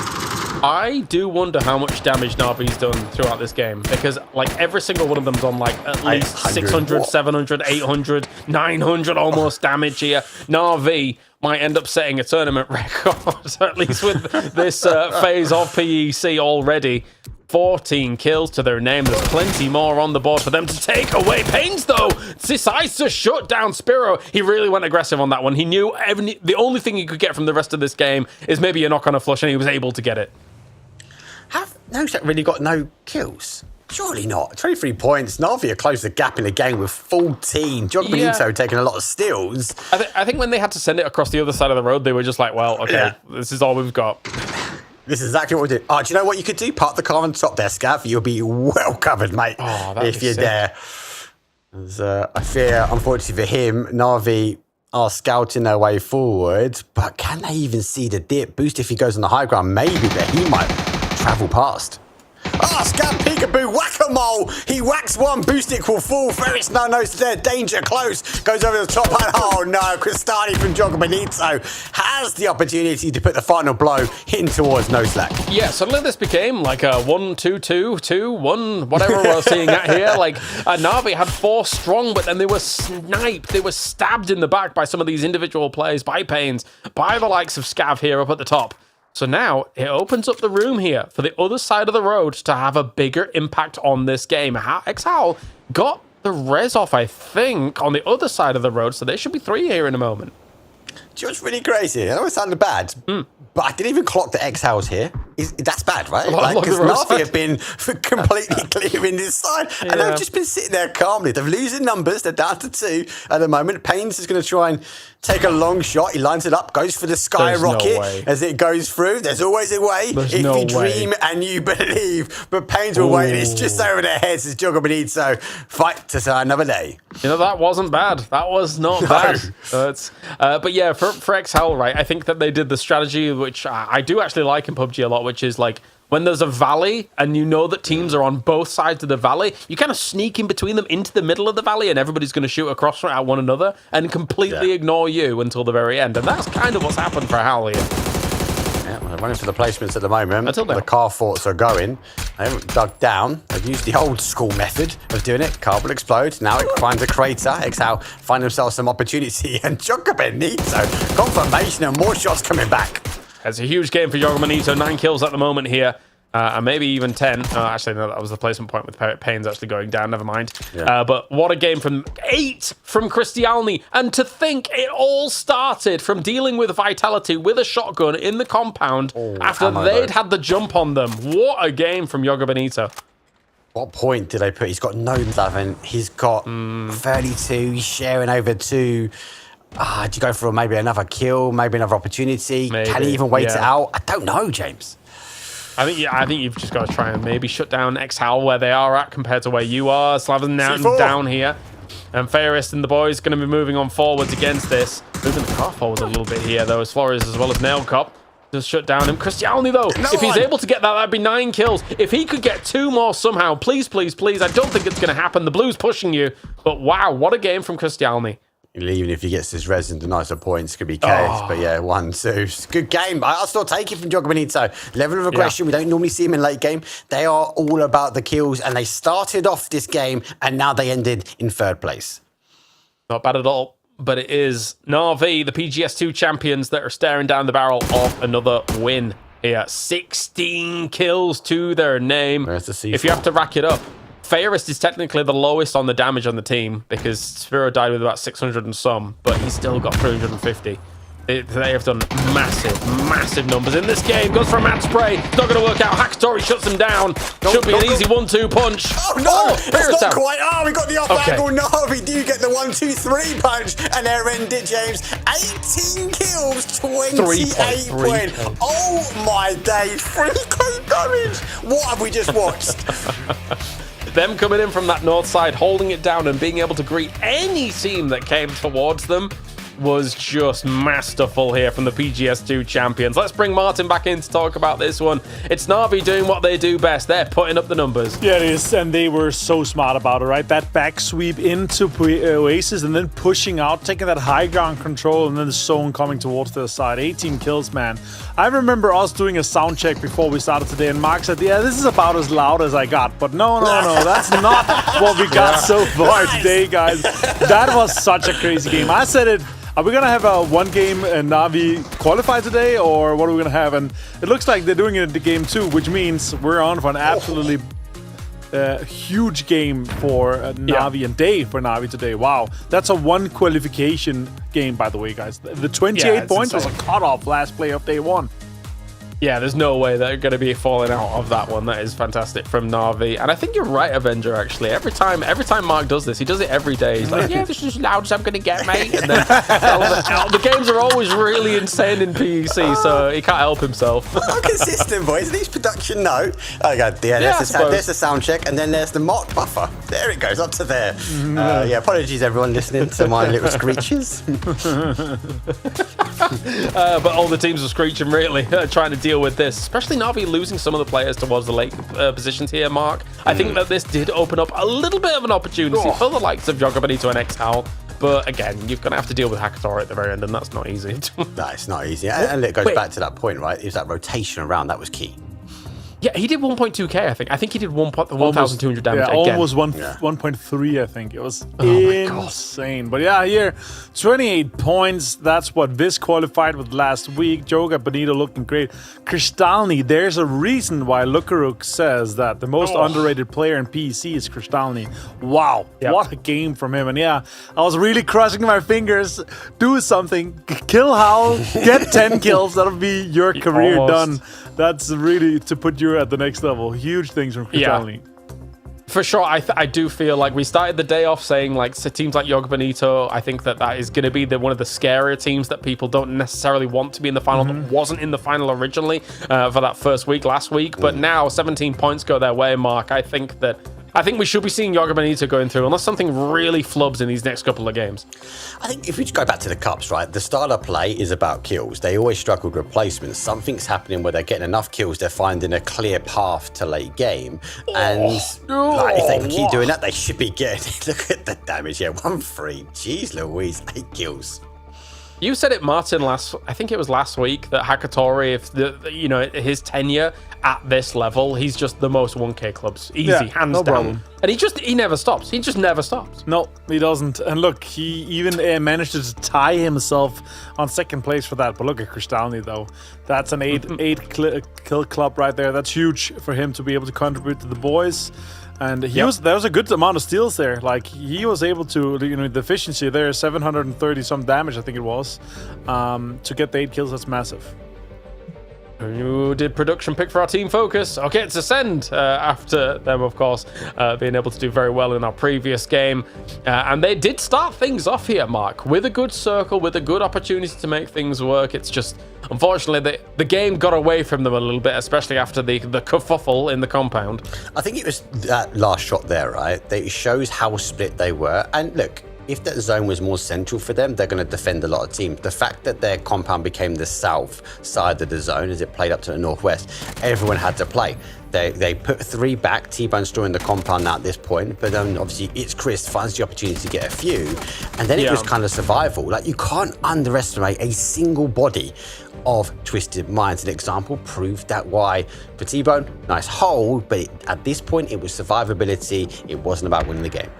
I do wonder how much damage Na'Vi's done throughout this game, because like every single one of them's on like at least 600, 700, 800, 900 almost damage here. Na'Vi might end up setting a tournament record, at least with this phase of PEC already. 14 kills to their name. There's plenty more on the board for them to take away. Pains, though, decides to shut down Spiro. He really went aggressive on that one. He knew the only thing he could get from the rest of this game is maybe a knock on a flush, and he was able to get it. Have Noshak really got no kills? Surely not. 23 points. Na'Vi closed the gap in the game with 14. Jogmanito taking a lot of steals. I think when they had to send it across the other side of the road, they were just like, well, okay, this is all we've got. This is exactly what we do. Oh, do you know what you could do? Park the car on top there, Scav. You'll be well covered, mate, if you're there. I fear, unfortunately for him, Na'Vi are scouting their way forward, but can they even see the dip? Boost if he goes on the high ground, maybe, but he might travel past. Scav peekaboo, whack-a-mole. He whacks one, Boostic will fall. Ferris now knows there, danger close. Goes over the top line. Oh no, Cristani from Jogmanito has the opportunity to put the final blow in towards No Slack. Yeah, suddenly this became like a 1-2-2-2-1, whatever we're seeing at here. Like Na'Vi had 4 strong, but then they were sniped. They were stabbed in the back by some of these individual plays, by Pains, by the likes of Scav here up at the top. So now it opens up the room here for the other side of the road to have a bigger impact on this game. Exhal got the res off, I think, on the other side of the road, so there should be 3 here in a moment. Do you know what's really crazy? I know it sounded bad, but I didn't even clock the X-House here. That's bad, right? Because Na'Vi have been completely clearing this side, and they've just been sitting there calmly. They're losing numbers. They're down to 2 at the moment. Pains is going to try and take a long shot. He lines it up, goes for the skyrocket as it goes through. There's always a way if you dream and you believe. But Pains will wait. It's just over their heads as Jogmanito fight to say another day. You know, that wasn't bad. That was not bad. But yeah, for Exhal, right, I think that they did the strategy, which I do actually like in PUBG a lot, which is like when there's a valley and you know that teams are on both sides of the valley, you kind of sneak in between them into the middle of the valley and everybody's going to shoot across at one another and completely ignore you until the very end. And that's kind of what's happened for Hal here. Yeah, well, they're running for the placements at the moment. The car forts are going. They haven't dug down. They've used the old school method of doing it. Car will explode. Now it finds a crater. Exhal find themselves some opportunity. And Jogmanito, confirmation and more shots coming back. It's a huge game for Jogmanito. 9 kills at the moment here. And maybe even 10. Actually, no, that was the placement point with Pains actually going down. Never mind. But what a game from 8 from Cristialni. And to think it all started from dealing with Vitality with a shotgun in the compound after they'd had the jump on them. What a game from Jogmanito. What point did they put? He's got no 11. He's got 32. He's sharing over 2. Do you go for maybe another kill, maybe another opportunity? Can he even wait it out? I don't know, James. I think you've just got to try and maybe shut down Exhal where they are at compared to where you are. Slaven now down here. And Ferris and the boys going to be moving on forwards against this. Moving the car forward a little bit here, though, as Flores as well as Nailcop. Just shut down him. Cristialni, though, if he's able to get that, that'd be 9 kills. If he could get 2 more somehow, please, please, please. I don't think it's going to happen. The Blues pushing you. But wow, what a game from Cristialni. Even if he gets his res and denies the points, could be caved. But yeah, 1-2. Good game. I'll still take it from Jogmanito. Level of aggression, we don't normally see him in late game. They are all about the kills, and they started off this game, and now they ended in 3rd place. Not bad at all. But it is Na'Vi, the PGS2 champions, that are staring down the barrel of another win here. 16 kills to their name. If you have to rack it up, Fairest is technically the lowest on the damage on the team because Spiro died with about 600 and some, but he's still got 350. They have done massive numbers in this game. Goes for a mad spray. It's not going to work out. Hakatori shuts him down. Should be an easy 1-2 punch. Oh no, it's not quite. Oh, we got the off angle. No, we do get the 1-2-3 punch, and there ended it, James. 18 kills, 28 points. Oh my days, 3k damage. What have we just watched? Them coming in from that north side, holding it down and being able to greet any team that came towards them was just masterful here from the PGS2 champions. Let's bring Martin back in to talk about this one. It's Na'Vi doing what they do best. They're putting up the numbers. Yeah, it is, and they were so smart about it, right? That back sweep into Oasis and then pushing out, taking that high ground control, and then the zone coming towards their side. 18 kills, man. I remember us doing a sound check before we started today, and Mark said, yeah, this is about as loud as I got. But no, that's not what we got so far today, guys. That was such a crazy game. I said it. Are we going to have a one-game Na'Vi qualify today, or what are we going to have? And it looks like they're doing it in the game too, which means we're on for an absolutely huge game for Na'Vi and day for Na'Vi today. Wow. That's a one qualification game, by the way, guys. The 28 points was a cutoff last play of day one. Yeah, there's no way they're going to be falling out of that one. That is fantastic from Na'Vi. And I think you're right, Avenger, actually. Every time Mark does this, he does it every day. He's like, yeah, this is as loud as I'm going to get, mate. And then the games are always really insane in PEC, so he can't help himself. Well, consistent, boys. At least production know. Oh, God. Yeah, there's the sound check, and then there's the mark buffer. There it goes, up to there. Yeah, apologies, everyone listening to my little screeches. But all the teams are screeching, really, trying to deal with this, especially Na'Vi losing some of the players towards the late positions here, Mark. I think that this did open up a little bit of an opportunity for the likes of Yoga Benito and Exhal. But again, you're going to have to deal with Hakatori at the very end, and that's not easy. No, it's not easy. And it goes back to that point, right? It was that rotation around that was key. Yeah, he did 1.2k, I think. I think he did 1,200 damage again. Almost 1.3, I think. It was insane. But yeah, here, 28 points. That's what Viz qualified with last week. Joga Benito looking great. Kristalny, there's a reason why Lukaruk says that the most underrated player in PEC is Kristalny. Wow, what a game from him. And yeah, I was really crossing my fingers. Do something. Kill Howl. Get 10 kills. That'll be your career done. That's really to put you at the next level. Huge things from Kristalny. For sure, I do feel like we started the day off saying like teams like Yoga Benito. I think that is going to be one of the scarier teams that people don't necessarily want to be in the final. That wasn't in the final originally for that first week last week, but now 17 points go their way, Mark. I think we should be seeing Yoga Benito going through, unless something really flubs in these next couple of games. I think if we go back to the Cups, right, the style of play is about kills. They always struggle with replacements. Something's happening where they're getting enough kills, they're finding a clear path to late game. And if they can keep doing that, they should be getting... Look at the damage here, 1-3. Jeez Louise, 8 kills. You said it, Martin, I think it was last week, that Hakatori, if his tenure at this level, he's just the most 1K clubs. Easy, hands down. Problem. And he never stops. He just never stops. No, he doesn't. And look, he even managed to tie himself on second place for that. But look at Kristalny, though. That's an 8 kill club right there. That's huge for him to be able to contribute to the boys. And there was a good amount of steals there. Like, he was able to, the efficiency there, 730 some damage, I think it was, to get the 8 kills. That's massive. Who did production pick for our team focus? Okay, it's Ascend after them, of course, being able to do very well in our previous game. And they did start things off here, Mark, with a good circle, with a good opportunity to make things work. It's just, unfortunately, the game got away from them a little bit, especially after the kerfuffle in the compound. I think it was that last shot there, right? It shows how split they were. And look, if that zone was more central for them, they're going to defend a lot of teams. The fact that their compound became the south side of the zone as it played up to the northwest, everyone had to play. They put 3 back, T-Bone storing the compound now at this point, but then obviously it's Chris finds the opportunity to get a few, and then it was kind of survival. Like, you can't underestimate a single body of Twisted Minds. An example proved that why for T-Bone, nice hold, but at this point it was survivability. It wasn't about winning the game.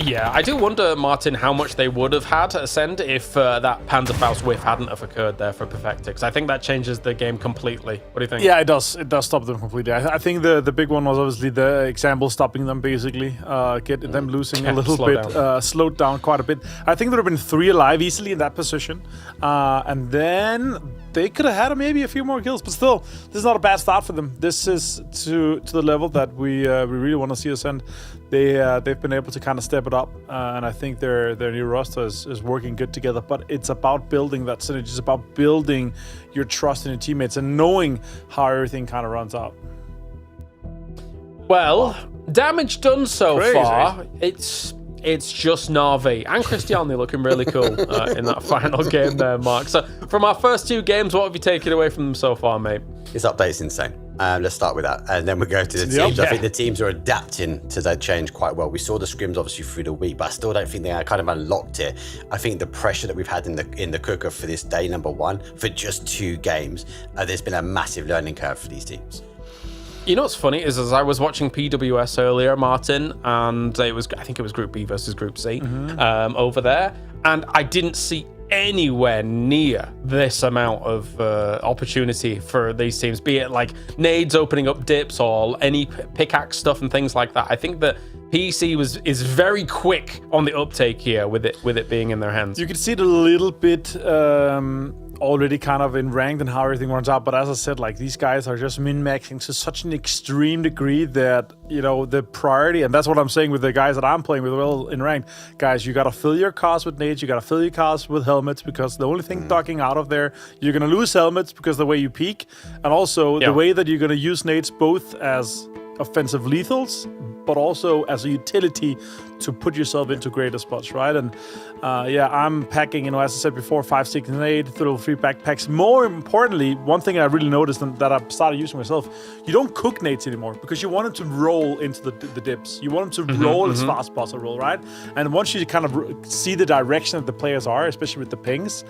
Yeah, I do wonder, Martin, how much they would have had to Ascend if that Panzerfaust whiff hadn't have occurred there for Perfecta, because I think that changes the game completely. What do you think? Yeah, it does. It does stop them completely. I think the big one was obviously the example stopping them, basically. Get them losing a little bit, slowed down quite a bit. I think there would have been 3 alive easily in that position. And then they could have had maybe a few more kills, but still, this is not a bad start for them. This is to the level that we really want to see Ascend. They've been able to kind of step it up, and I think their new roster is working good together. But it's about building that synergy. It's about building your trust in your teammates and knowing how everything kind of runs out. Well, damage done so far. It's just Na'Vi and Christiane looking really cool in that final game there, Mark. So from our first 2 games, what have you taken away from them so far, mate? This update's insane. Let's start with that, and then we'll go to the teams. I think the teams are adapting to that change quite well. We saw the scrims obviously through the week, but I still don't think they kind of unlocked it. I think the pressure that we've had in the cooker for this day number 1 for just 2 games, there's been a massive learning curve for these teams. You know what's funny is, as I was watching PWS earlier, Martin, and I think it was Group B versus Group C over there, and I didn't see anywhere near this amount of opportunity for these teams, be it like nades opening up dips or any pickaxe stuff and things like that. I think that PEC is very quick on the uptake here with it being in their hands. You can see it a little bit already kind of in ranked and how everything runs out, but as I said, like, these guys are just min-maxing to such an extreme degree that, you know, the priority, and that's what I'm saying with the guys that I'm playing with well in ranked, guys, you gotta fill your cars with nades, you gotta fill your cars with helmets, because the only thing ducking out of there, you're gonna lose helmets because the way you peek, and also the way that you're gonna use nades both as offensive lethals, but also as a utility to put yourself into greater spots, right? And I'm packing, you know, as I said before, 5, 6, and 8 little free backpacks. More importantly, one thing I really noticed and that I've started using myself, you don't cook nades anymore because you want them to roll into the dips. You want them to roll as fast as possible, right? And once you kind of see the direction that the players are, especially with the pings,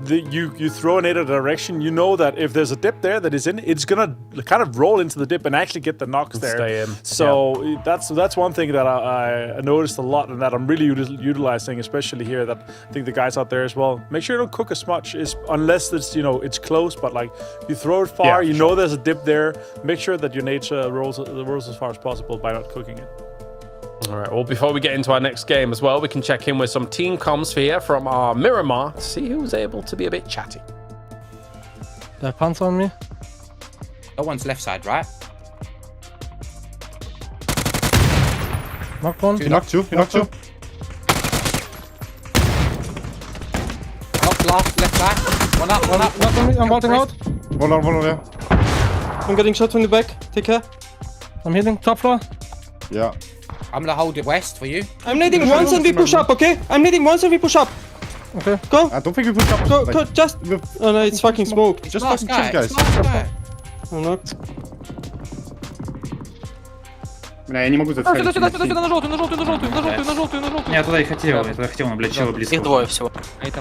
you throw an 8 in a direction, you know that if there's a dip there that is in, it's gonna kind of roll into the dip and actually get the knocks there. Stay in. So that's one thing that I noticed a lot and that I'm really utilizing, especially here. That I think the guys out there as well. Make sure you don't cook as much, unless it's, you know, it's close. But like, you throw it far, you know there's a dip there. Make sure that your nade rolls as far as possible by not cooking it. All right, well, before we get into our next game as well, we can check in with some team comms here from our Miramar to see who's able to be a bit chatty. There are pants on me. That one's left side, right? Knocked one. You knocked 2. You knocked 2. Knocked left side. One up. Knocked on me. I'm vaulting out. One on, yeah. I'm getting shot from the back. Take care. I'm hitting top floor. Yeah. I'm gonna hold it west for you. I'm nading once and we push up, okay? I'm nading once and we push up. Okay, go. I don't think we push up. Go, just. Oh no, it's fucking smoke. Just fucking chill, guys. I'm knocked. Бля, я не могу зацелить. На желтую. Я туда и хотел, но, блядь, чего близко. Их 2 всего.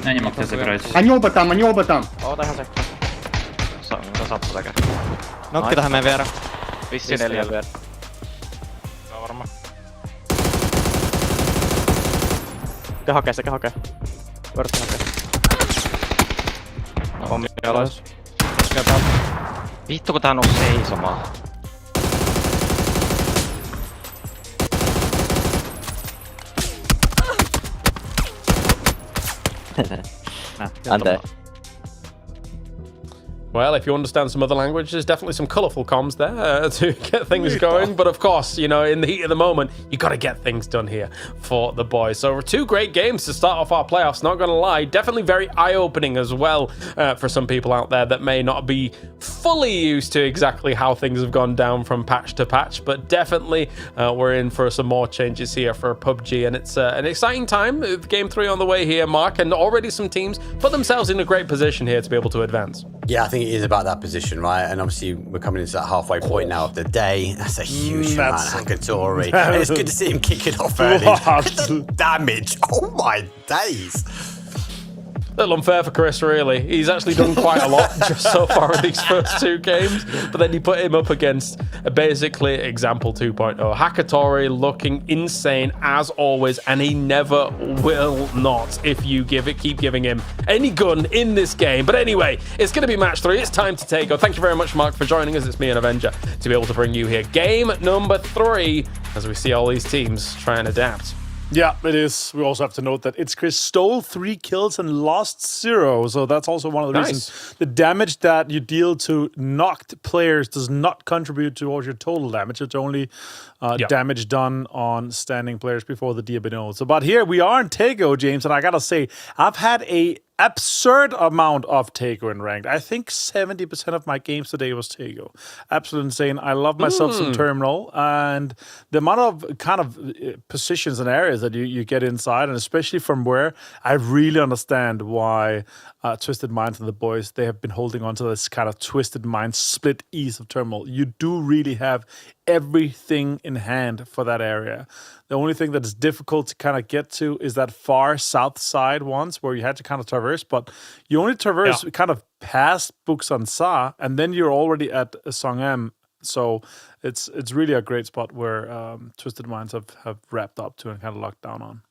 Я не мог тебя забирать. Они оба там. Nokki tähän meidän vierä. Vissiin 4 vierä. Varma. Se hakee. Vörtti hakee. Pommi alas. Vittu kun tää on seisomaan. Anteeksi. Well, if you understand some other language, there's definitely some colourful comms there to get things going. But of course, you know, in the heat of the moment, you got to get things done here for the boys. So 2 great games to start off our playoffs, not going to lie. Definitely very eye-opening as well for some people out there that may not be fully used to exactly how things have gone down from patch to patch. But definitely we're in for some more changes here for PUBG. And it's an exciting time with Game 3 on the way here, Mark. And already some teams put themselves in a great position here to be able to advance. Yeah, I think it is about that position, right? And obviously, we're coming into that halfway point now of the day. That's a huge amount of Hakatori. And it's good to see him kick it off early. The damage. Oh my days. little unfair for Chris, really. He's actually done quite a lot just so far in these first 2 games, but then you put him up against basically example 2.0. Hakatori looking insane as always, and he never will not if you keep giving him any gun in this game. But anyway, it's going to be match 3. It's time to take over. Thank you very much, Mark, for joining us. It's me and Avenger to be able to bring you here. Game number 3, as we see all these teams try and adapt. Yeah, it is. We also have to note that it's Chris stole 3 kills and lost 0. So that's also one of the reasons. The damage that you deal to knocked players does not contribute towards your total damage. It's only damage done on standing players before the Diabino. So, but here we are in Tego, James, and I gotta say, I've had a absurd amount of Tego in ranked. I think 70% of my games today was Tego. Absolutely insane. I love myself some Terminal, and the amount of kind of positions and areas that you get inside, and especially from where I really understand why Twisted Minds and the boys, they have been holding on to this kind of Twisted Minds split east of Terminal. You do really have everything in hand for that area. The only thing that is difficult to kind of get to is that far south side once where you had to kind of traverse, but you only traverse kind of past Buksan Sa, and then you're already at Songam. So it's really a great spot where Twisted Minds have wrapped up to and kind of locked down on.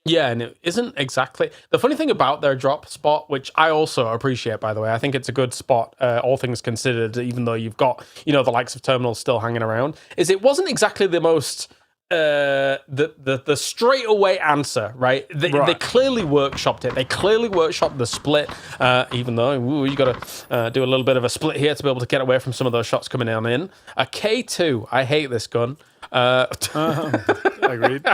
Yeah, and it isn't exactly... The funny thing about their drop spot, which I also appreciate, by the way, I think it's a good spot, all things considered, even though you've got, the likes of Terminal still hanging around, is it wasn't exactly the most... the straight away answer, right? They clearly workshopped it. They clearly workshopped the split, even though you got to do a little bit of a split here to be able to get away from some of those shots coming on in. A K2, I hate this gun. Agreed.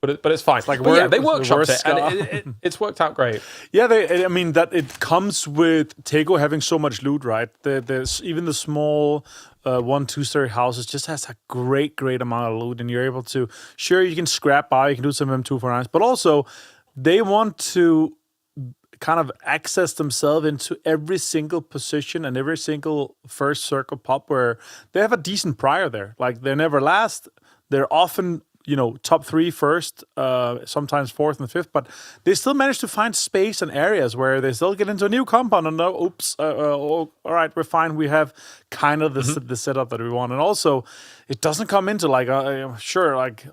But it's fine. They workshopped it, and it's worked out great. Yeah, that it comes with Tego having so much loot, right? There's even the small 1-2-story houses just has a great amount of loot, and you're able to, sure, you can scrap by, you can do some M249s, but also they want to kind of access themselves into every single position and every single first circle pop where they have a decent prior there. Like, they're never last. They're often top 3 first, sometimes 4th and 5th, but they still manage to find space and areas where they still get into a new compound and all right, we're fine. We have kind of the setup that we want. And also, it doesn't come into like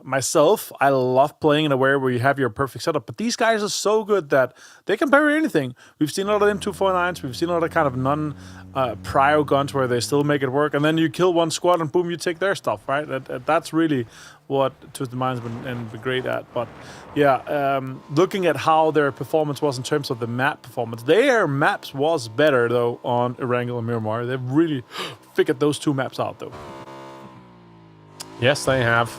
myself, I love playing in a way where you have your perfect setup, but these guys are so good that they can parry anything. We've seen a lot of M249s, we've seen a lot of kind of non-prio guns where they still make it work, and then you kill one squad and boom, you take their stuff, right? That's really what Twisted Minds been great at. But yeah, looking at how their performance was in terms of the map performance, their maps was better though on Erangel and Miramar. They've really figured those 2 maps out though. Yes, they have.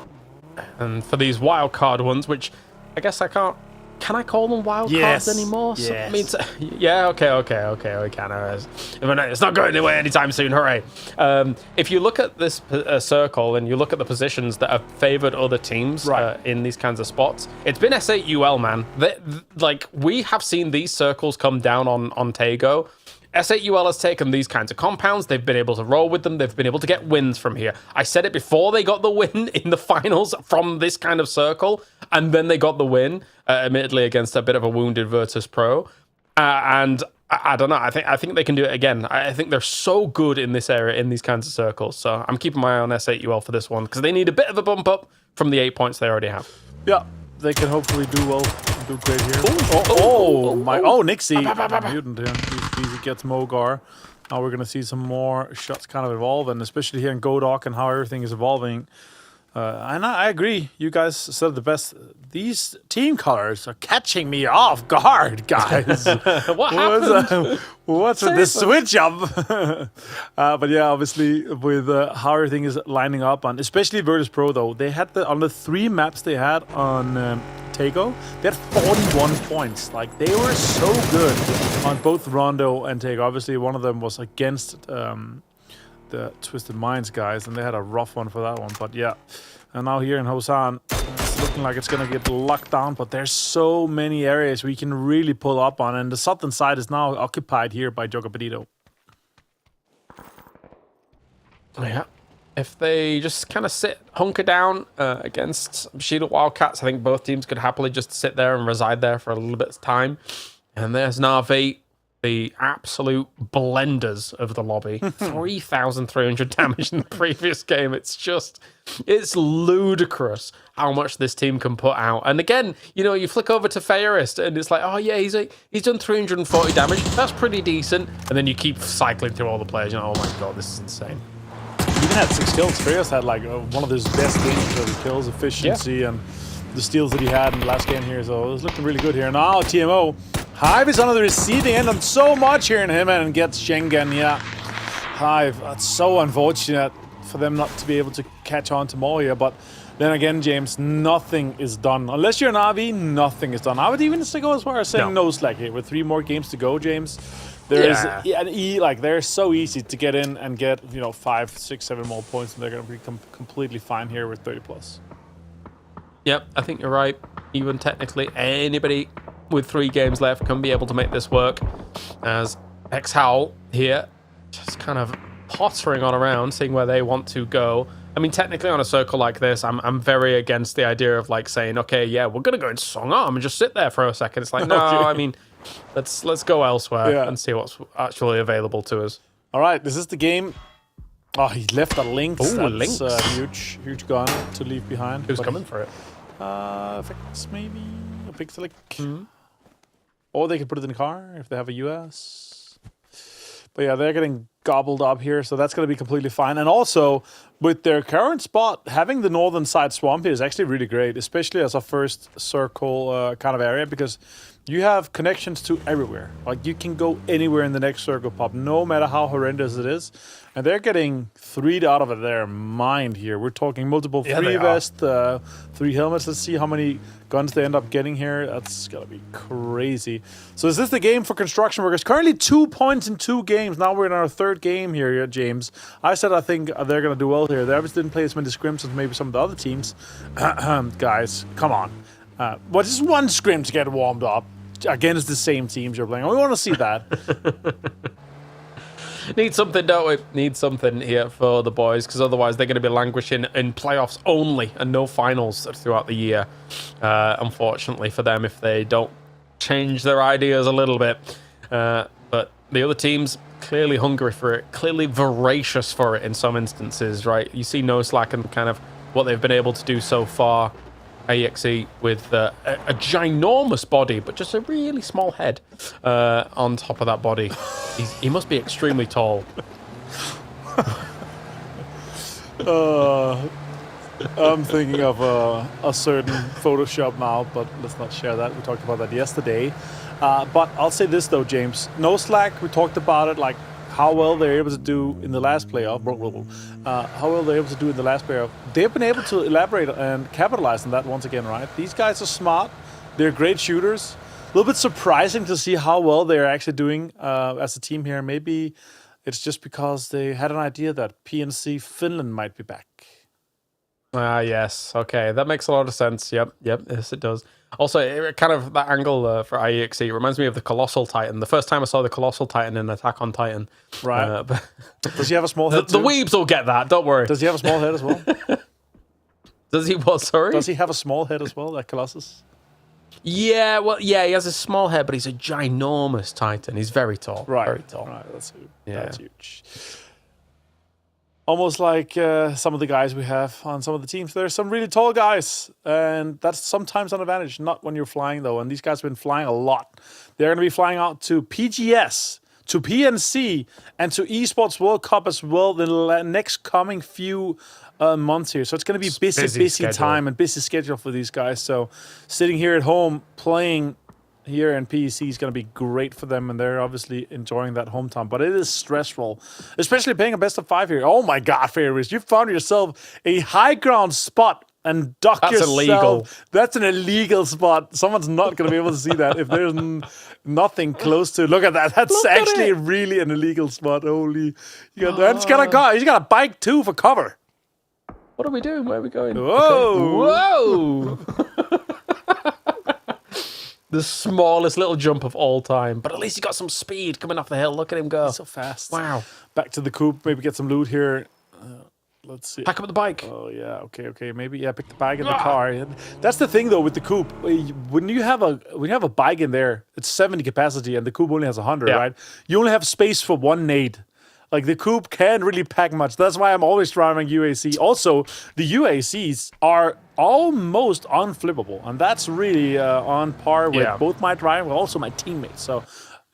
And for these wild card ones, which I guess I can't... Can I call them wild cards anymore? Yes. So, yeah, okay, we can. It's not going away anytime soon, hooray. If you look at this circle and you look at the positions that have favored other teams in these kinds of spots, it's been S8UL, man. We have seen these circles come down on Tego. S8UL has taken these kinds of compounds. They've been able to roll with them. They've been able to get wins from here. I said it before they got the win in the finals from this kind of circle, and then they got the win, admittedly against a bit of a wounded Virtus Pro. And I don't know. I think they can do it again. I think they're so good in this area, in these kinds of circles. So I'm keeping my eye on S8UL for this one because they need a bit of a bump up from the 8 points they already have. Yeah, they can hopefully do well. Do great here. Nixie. Mutant here. Easy gets Mogar. Now we're going to see some more shots kind of evolve, and especially here in Godok and how everything is evolving. And I agree. You guys said the best. These team colors are catching me off guard, guys. What happened? What's with this switch up? But yeah, obviously with how everything is lining up on, especially Virtus Pro though, they had on the 3 maps they had on Tego, they had 41 points. Like, they were so good on both Rondo and Tego. Obviously, one of them was against the Twisted Minds guys, and they had a rough one for that one. But yeah, and now here in Hosan, it's looking like it's gonna get locked down, but there's so many areas we can really pull up on, and the southern side is now occupied here by Joga Pedito. Yeah, if they just kind of hunker down against Bushido Wildcats, I think both teams could happily just sit there and reside there for a little bit of time. And there's Na'Vi, the absolute blenders of the lobby. 3,300 damage in the previous game. It's ludicrous how much this team can put out. And again, you know, you flick over to Fairist and it's like, oh yeah, he's done 340 damage. That's pretty decent. And then you keep cycling through all the players. You know, oh my god, this is insane. Even had 6 kills. Fairist had like one of his best games of the kills, efficiency, and the steals that he had in the last game here. So it was looking really good here. Now TMO. Hive is on the receiving end on so much here in him and gets Schengen. Yeah, Hive. That's so unfortunate for them not to be able to catch on to more here. But then again, James, nothing is done. Unless you're an RV, nothing is done. I would even go as far as saying no slack here. With 3 more games to go, James, there is an E, like, they're so easy to get in and get, you know, 5, 6, 7 more points, and they're going to be completely fine here with 30+. Yep, I think you're right. Even technically, anybody with 3 games left can be able to make this work. As X-Howl here, just kind of pottering on around, seeing where they want to go. I mean, technically on a circle like this, I'm very against the idea of like saying, okay, yeah, we're gonna go into Song Arm and just sit there for a second. It's like, no, I mean, let's go elsewhere and see what's actually available to us. All right, this is the game. Oh, he left a Lynx. Oh, That's Lynx. huge gun to leave behind. Who's coming for it? Effects maybe a Pixelic. Or they could put it in the car if they have a US. But yeah, they're getting gobbled up here, so that's going to be completely fine. And also, with their current spot, having the northern side swamp here is actually really great, especially as a first circle kind of area, because you have connections to everywhere. Like, you can go anywhere in the next circle pop, no matter how horrendous it is. And they're getting 3'd out of their mind here. We're talking multiple 3 vests, 3 helmets. Let's see how many guns they end up getting here. That's going to be crazy. So is this the game for construction workers? Currently 2 points in 2 games. Now we're in our 3rd game here, James. I said I think they're going to do well here. They obviously didn't play as many scrims as maybe some of the other teams. Guys, come on. Well, just 1 scrim to get warmed up against the same teams you're playing. We want to see that. Need something, don't we? Need something here for the boys, because otherwise they're going to be languishing in playoffs only and no finals throughout the year. Unfortunately for them, if they don't change their ideas a little bit. But the other teams clearly hungry for it, clearly voracious for it in some instances, right? You see No Slack and kind of what they've been able to do so far. AXE with a ginormous body, but just a really small head on top of that body. He must be extremely tall. I'm thinking of a certain Photoshop now, but let's not share that. We talked about that yesterday. But I'll say this, though, James. No Slack, we talked about it, like how well they're able to do in the last playoff. How well they're able to do in the last playoff. They've been able to elaborate and capitalize on that once again, right? These guys are smart. They're great shooters. A little bit surprising to see how well they're actually doing as a team here. Maybe it's just because they had an idea that PNC Finland might be back. Yes. Okay, that makes a lot of sense. Yep. Yes, it does. Also, kind of that angle for IEXE reminds me of the Colossal Titan. The first time I saw the Colossal Titan in Attack on Titan. Right. Does he have a small head The weebs will get that, don't worry. Does he have a small head as well? Does he what, sorry? Does he have a small head as well, that Colossus? Yeah, well, yeah, he has a small head, but he's a ginormous Titan. He's very tall. Right. Very tall. Right, that's huge. Almost like some of the guys we have on some of the teams. There's some really tall guys, and that's sometimes an advantage, not when you're flying, though. And these guys have been flying a lot. They're going to be flying out to PGS, to PNC, and to Esports World Cup as well in the next coming few months here. So it's going to be busy time and busy schedule for these guys. So sitting here at home playing here in PEC is going to be great for them, and they're obviously enjoying that hometown. But it is stressful, especially playing a best of 5 here. Oh my God, Fairies, you found yourself a high ground spot and duck yourself. Illegal. That's an illegal spot. Someone's not going to be able to see that if there's nothing close to. Look at that. That's actually really an illegal spot. Holy, and he's got a car. He's got a bike too for cover. What are we doing? Where are we going? Whoa! Okay. Whoa! The smallest little jump of all time. But at least he got some speed coming off the hill. Look at him go. He's so fast. Wow. Back to the coop. Maybe get some loot here. Let's see. Pack up the bike. Oh yeah, okay. Maybe pick the bike in the car. That's the thing though with the coupe. When you have a bike in there, it's 70 capacity, and the coupe only has 100, right? You only have space for one nade. Like the coupe can't really pack much. That's why I'm always driving UAC. Also, the UACs are almost unflippable, and that's really on par with both my driving, but also my teammates. So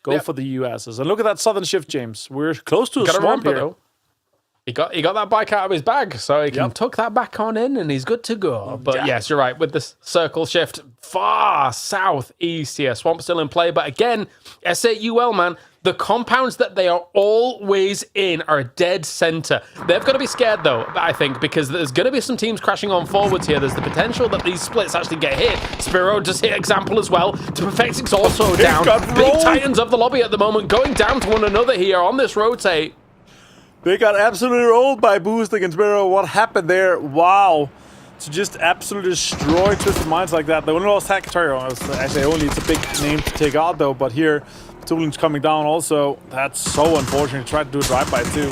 go for the USs. And look at that southern shift, James. We're close to a swamp here. Though, he got that bike out of his bag, so he can tuck that back on in, and he's good to go. But yes, you're right. With this circle shift far southeast here, swamp still in play. But again, S8UL, man, the compounds that they are always in are dead center. They've got to be scared, though, I think, because there's going to be some teams crashing on forwards here. There's the potential that these splits actually get hit. Spiro just hit example as well. To Perfectix also down. Big Titans of the lobby at the moment going down to one another here on this rotate. They got absolutely rolled by Boosting and Spiro. What happened there? Wow. To just absolutely destroy Twisted Minds like that. They only lost Hackatorio. Actually, it's a big name to take out, though. But here, Tulin's coming down also. That's so unfortunate. He tried to do a drive-by, too.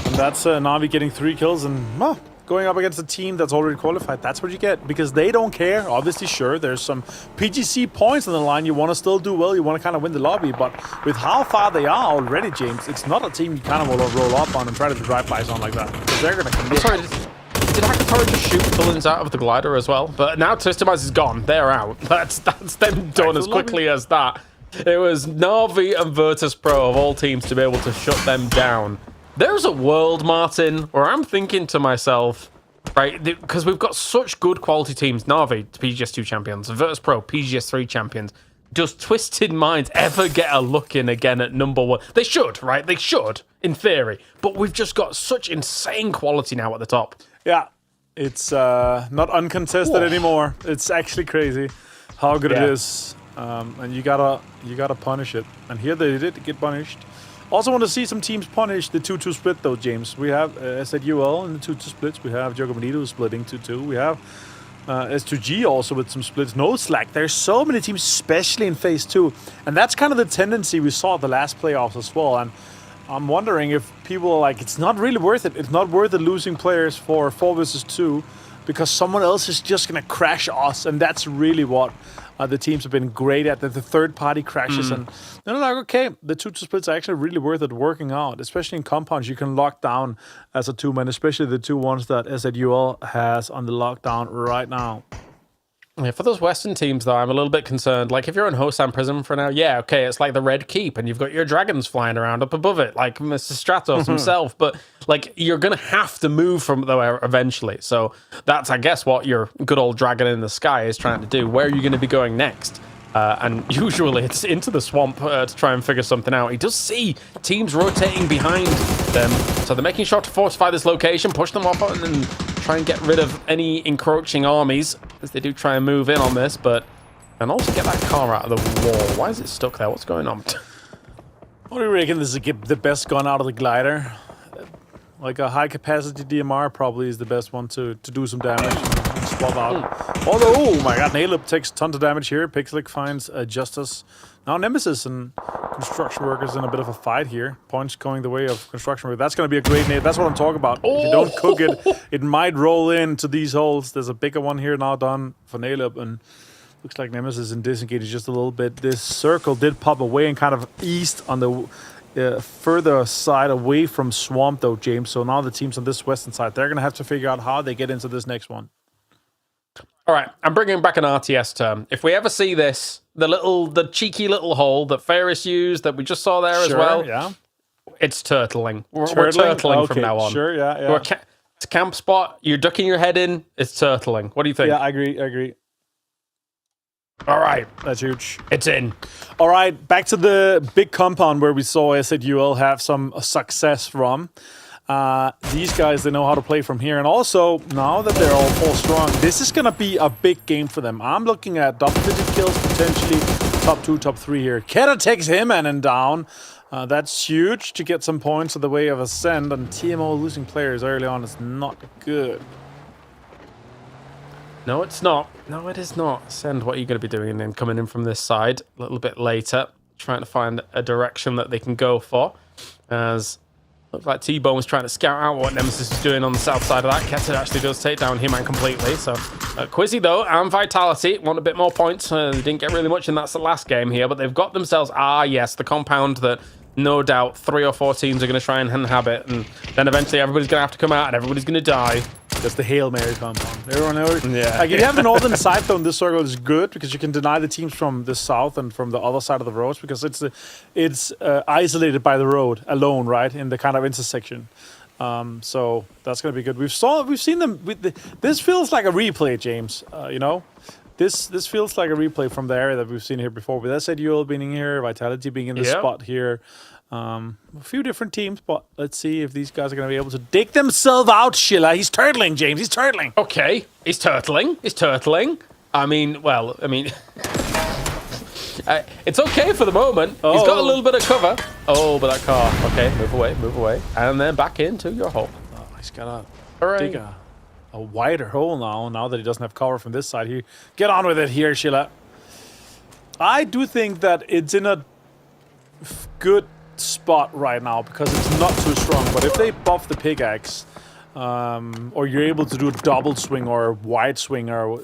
And that's Na'Vi getting 3 kills and going up against a team that's already qualified. That's what you get. Because they don't care. Obviously, sure, there's some PGC points on the line. You want to still do well. You want to kind of win the lobby. But with how far they are already, James, it's not a team you kind of want to roll up on and try to do drive-bys on like that. Because they're going to commit. Sorry, did Hackatorio just shoot Tullins out of the glider as well? But now Twisted Minds is gone. They're out. That's them done as quickly as that. It was Na'Vi and Virtus Pro of all teams to be able to shut them down. There's a world, Martin, where I'm thinking to myself, right, because we've got such good quality teams. Na'Vi, PGS2 champions. Virtus Pro, PGS3 champions. Does Twisted Minds ever get a look in again at number 1? They should, right? They should, in theory. But we've just got such insane quality now at the top. Yeah, it's not uncontested anymore. It's actually crazy how good it is. And you gotta punish it. And here they did get punished. Also want to see some teams punish the 2-2 split though, James. We have S8UL in the 2-2 splits. We have Jogo Bonito splitting 2-2. We have S2G also with some splits. No slack. There's so many teams, especially in phase 2. And that's kind of the tendency we saw at the last playoffs as well. And I'm wondering if people are like, it's not really worth it. It's not worth it losing players for 4 versus 2 because someone else is just going to crash us. And that's really what the teams have been great at, the third-party crashes. And they're like, okay, the 2-2 splits are actually really worth it working out, especially in compounds. You can lock down as a 2-man, especially the 2 ones that S8UL has on the lockdown right now. Yeah, for those Western teams, though, I'm a little bit concerned. Like, if you're in Hosan Prison for now, yeah, okay, it's like the Red Keep, and you've got your dragons flying around up above it, like Mr. Stratos himself. But, like, you're going to have to move from there eventually. So that's, I guess, what your good old dragon in the sky is trying to do. Where are you going to be going next? And usually it's into the swamp to try and figure something out. He does see teams rotating behind them. So they're making sure to fortify this location, push them off, and then try and get rid of any encroaching armies as they do try and move in on this. But and also get that car out of the wall. Why is it stuck there? What's going on? What do you reckon? This is the best gun out of the glider? Like a high-capacity DMR probably is the best one to do some damage and swap out. Although, oh my god, Nailip takes tons of damage here. Pixelic finds Justice. Now Nemesis and Construction Workers in a bit of a fight here. Points going the way of Construction Workers. That's going to be a great nade. That's what I'm talking about. If you don't cook it, it might roll into these holes. There's a bigger one here now done for Nailip, and looks like Nemesis and disengaged just a little bit. This circle did pop away and kind of east on the further side away from Swamp, though, James. So now the teams on this western side, they're going to have to figure out how they get into this next one. All right, I'm bringing back an RTS term. If we ever see this, the cheeky little hole that Ferris used that we just saw there as well, yeah, it's turtling. We're turtling from now on. Sure, yeah. It's a camp spot. You're ducking your head in. It's turtling. What do you think? Yeah, I agree. All right. That's huge. It's in. All right, back to the big compound where we saw S8UL have some success from. These guys, they know how to play from here. And also, now that they're all full strong, this is going to be a big game for them. I'm looking at double-digit kills, potentially top 2, top 3 here. Keta takes him and down. That's huge to get some points in the way of Ascend. And TMO losing players early on is not good. No, it's not. No, it is not. Send, what are you going to be doing? And then coming in from this side a little bit later, trying to find a direction that they can go for. As Looks like T-Bone was trying to scout out what Nemesis is doing on the south side of that. Keta actually does take down He-Man completely. So Quizzy, though, and Vitality want a bit more points. They didn't get really much in that last game here, but they've got themselves, yes, the compound that no doubt 3 or 4 teams are going to try and inhabit. And then eventually everybody's going to have to come out and everybody's going to die. That's the Hail Mary compound. Yeah. Like, if you have the northern side, though, in this circle is good because you can deny the teams from the south and from the other side of the roads because it's isolated by the road alone, right, in the kind of intersection. So that's going to be good. We've seen them. This feels like a replay, James. You know, this feels like a replay from the area that we've seen here before. With SADUL being here, Vitality being in the spot here. A few different teams, but let's see if these guys are going to be able to dig themselves out. Schiller, he's turtling, James. He's turtling. Okay, he's turtling. I mean, it's okay for the moment. He's got a little bit of cover. Oh, but that car. Okay, move away. And then back into your hole. Oh, he's got to dig a wider hole now that he doesn't have cover from this side here. Get on with it here, Schiller. I do think that it's in a good spot right now because it's not too strong, but if they buff the pickaxe or you're able to do a double swing or a wide swing or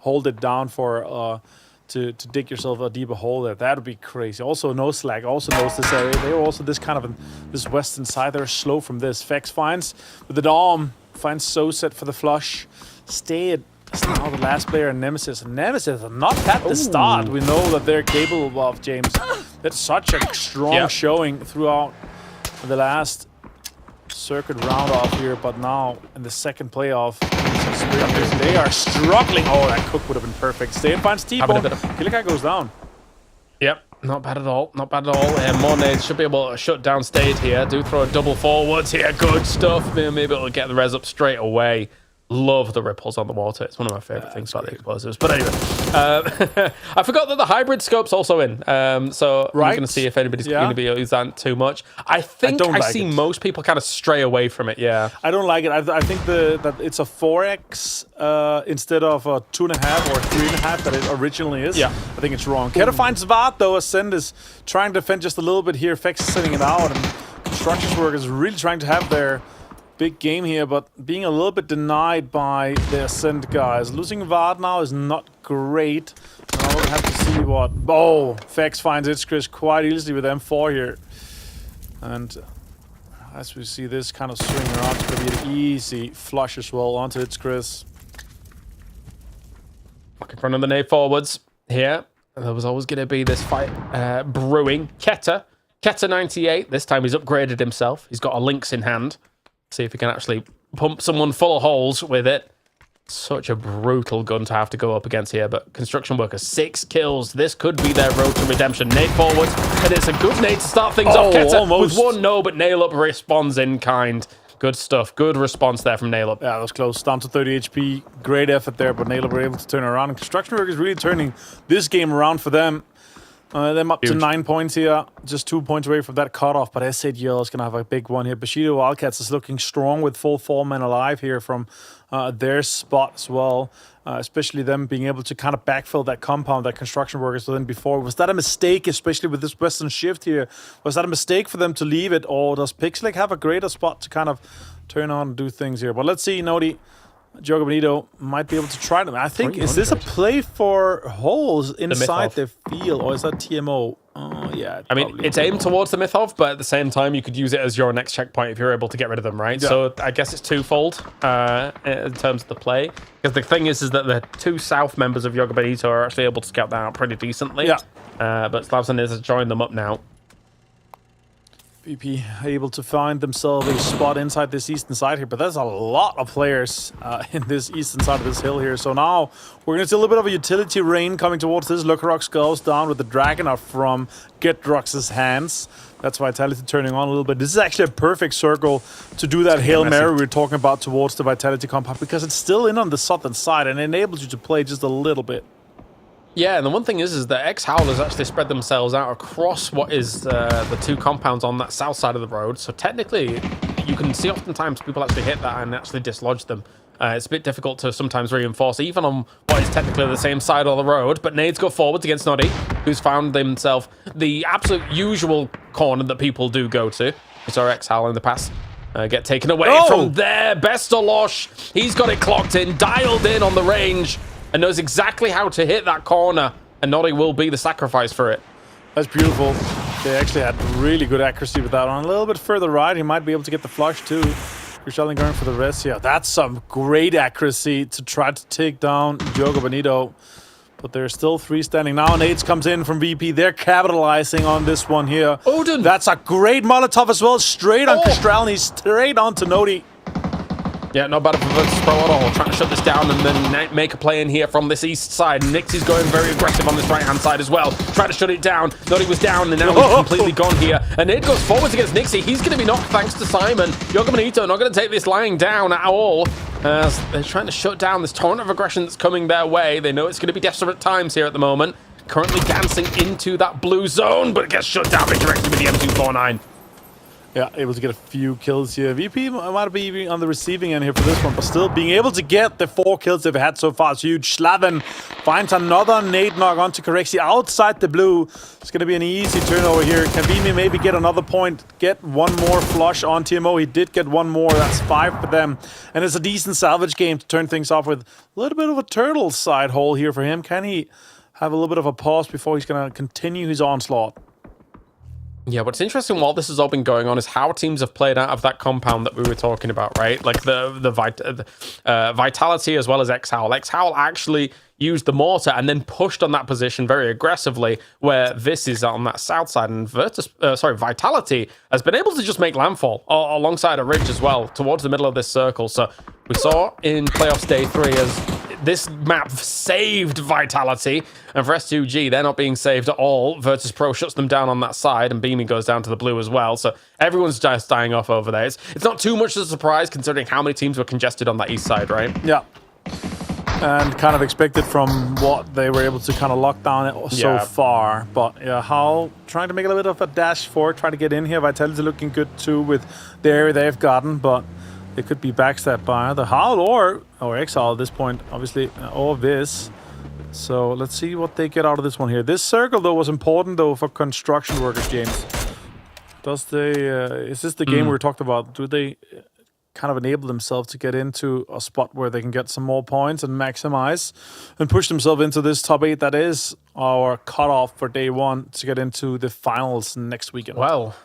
hold it down for to dig yourself a deeper hole there, that would be crazy. Also no slack also knows this area. They're also this kind of this western side. They're slow from this. Fex finds with the Dom, finds So set for the flush. Stay at now the last player in Nemesis. Nemesis are not at the start. We know that they're capable of, James. That's such a strong showing throughout the last circuit round off here, but now in the second playoff, they are struggling. Oh, that cook would have been perfect. Stay finds T-Bone. Killer guy goes down. Yep, not bad at all. And more nades should be able to shut down Stade here. Do throw a double forwards here. Good stuff. Maybe it'll get the res up straight away. Love the ripples on the water. It's one of my favorite things about the explosives. But anyway, I forgot that the hybrid scope's also in. So I'm going to see if anybody's going to be using that too much. I think I see most people kind of stray away from it. Yeah, I don't like it. I think that it's a 4x instead of a 2.5 or 3.5 that it originally is. Yeah, I think it's wrong. Keta finds Vard though. Ascend is trying to defend just a little bit here. Fex is sending it out, and Constructions Work is really trying to have their big game here, but being a little bit denied by the Ascent guys. Losing Vard now is not great. Now we'll have to see what... Oh, Fex finds Itzchris quite easily with M4 here. And as we see this kind of swing around, it's going to be an easy flush as well onto Itzchris. Back in front of the nade forwards here. There was always going to be this fight brewing. Keta 98. This time he's upgraded himself. He's got a Lynx in hand. See if he can actually pump someone full of holes with it. Such a brutal gun to have to go up against here, but Construction Workers, 6 kills. This could be their road to redemption. Nade forwards, and it's a good nade to start things off. Keta almost. With one no, but Nail Up responds in kind. Good stuff. Good response there from Nail Up. Yeah, that was close. Down to 30 HP. Great effort there, but Nail Up were able to turn around. And Construction Workers really turning this game around for them. Them up to 9 points here, just 2 points away from that cutoff. But SADL is going to have a big one here. Bushido Wildcats is looking strong with full 4 men alive here from their spot as well. Especially them being able to kind of backfill that compound that Construction Workers were in before. Was that a mistake, especially with this Western shift here? Was that a mistake for them to leave it? Or does Pixelic have a greater spot to kind of turn on and do things here? But let's see, Nodi. Diogo Benito might be able to try them. I think, is this a play for holes inside the field, or is that TMO? Oh, yeah. I mean, it's aimed towards the Mythov, but at the same time, you could use it as your next checkpoint if you're able to get rid of them, right? Yeah. So I guess it's twofold in terms of the play. Because the thing is that the 2 South members of Diogo Benito are actually able to scout that out pretty decently. Yeah. But Slavson is joined them up now. BP able to find themselves a spot inside this eastern side here, but there's a lot of players in this eastern side of this hill here. So now we're going to see a little bit of a utility rain coming towards this. Lucarox goes down with the Dragonov from Getrox's hands. That's Vitality turning on a little bit. This is actually a perfect circle to do that Hail Mary we were talking about towards the Vitality compound, because it's still in on the southern side and enables you to play just a little bit. Yeah, and the one thing is that ex-Howlers actually spread themselves out across what is the 2 compounds on that south side of the road. So technically, you can see oftentimes people actually hit that and actually dislodge them. It's a bit difficult to sometimes reinforce, even on what is technically the same side of the road. But nades go forwards against Noddy, who's found himself the absolute usual corner that people do go to. We saw Exhal in the past get taken away from there. Bestalosh, he's got it clocked in, dialed in on the range, and knows exactly how to hit that corner. And Noddy will be the sacrifice for it. That's beautiful. They actually had really good accuracy with that one. A little bit further right, he might be able to get the flush too. Krishalin going for the rest here. That's some great accuracy to try to take down Diogo Benito. But there's still 3 standing. Now Nades comes in from VP. They're capitalizing on this one here. Odin! That's a great Molotov as well. Straight on Krishalin, straight on to Nodi. Yeah, not bad for Virtus Pro at all. Trying to shut this down and then make a play in here from this east side. Nixie's going very aggressive on this right-hand side as well. Trying to shut it down. Noddy was down and now he's completely gone here. And Nate goes forwards against Nixie. He's going to be knocked thanks to Simon. Diogo Benito not going to take this lying down at all. As they're trying to shut down this torrent of aggression that's coming their way. They know it's going to be desperate times here at the moment. Currently dancing into that blue zone, but it gets shut down directly with the M249. Yeah, able to get a few kills here. VP might be on the receiving end here for this one, but still being able to get the 4 kills they've had so far is huge. Slaven finds another nade knock onto Corexi outside the blue. It's going to be an easy turnover here. Can Vimy maybe get another point, get one more flush on TMO? He did get one more. That's 5 for them. And it's a decent salvage game to turn things off with a little bit of a turtle side hole here for him. Can he have a little bit of a pause before he's going to continue his onslaught? Yeah, what's interesting while this has all been going on is how teams have played out of that compound that we were talking about, right? Like the Vitality as well as Exhal. Exhal actually used the mortar and then pushed on that position very aggressively, where this is on that south side, and Vitality has been able to just make landfall alongside a ridge as well towards the middle of this circle. So we saw in playoffs day 3 as this map saved Vitality, and for S2G, they're not being saved at all. Virtus Pro shuts them down on that side, and Beamy goes down to the blue as well. So everyone's just dying off over there. It's not too much of a surprise considering how many teams were congested on that east side, right? Yeah. And kind of expected from what they were able to kind of lock down so far. But yeah, Howl trying to make a little bit of a dash forward, try to get in here. Vitality looking good too with the area they've gotten, but they could be backstabbed by either Howl or Exile at this point, obviously, or Viz. So let's see what they get out of this one here. This circle, though, was important, though, for construction workers, James. Is this the game we talked about? Do they kind of enable themselves to get into a spot where they can get some more points and maximize and push themselves into this top 8 that is our cutoff for day 1 to get into the finals next weekend? Well,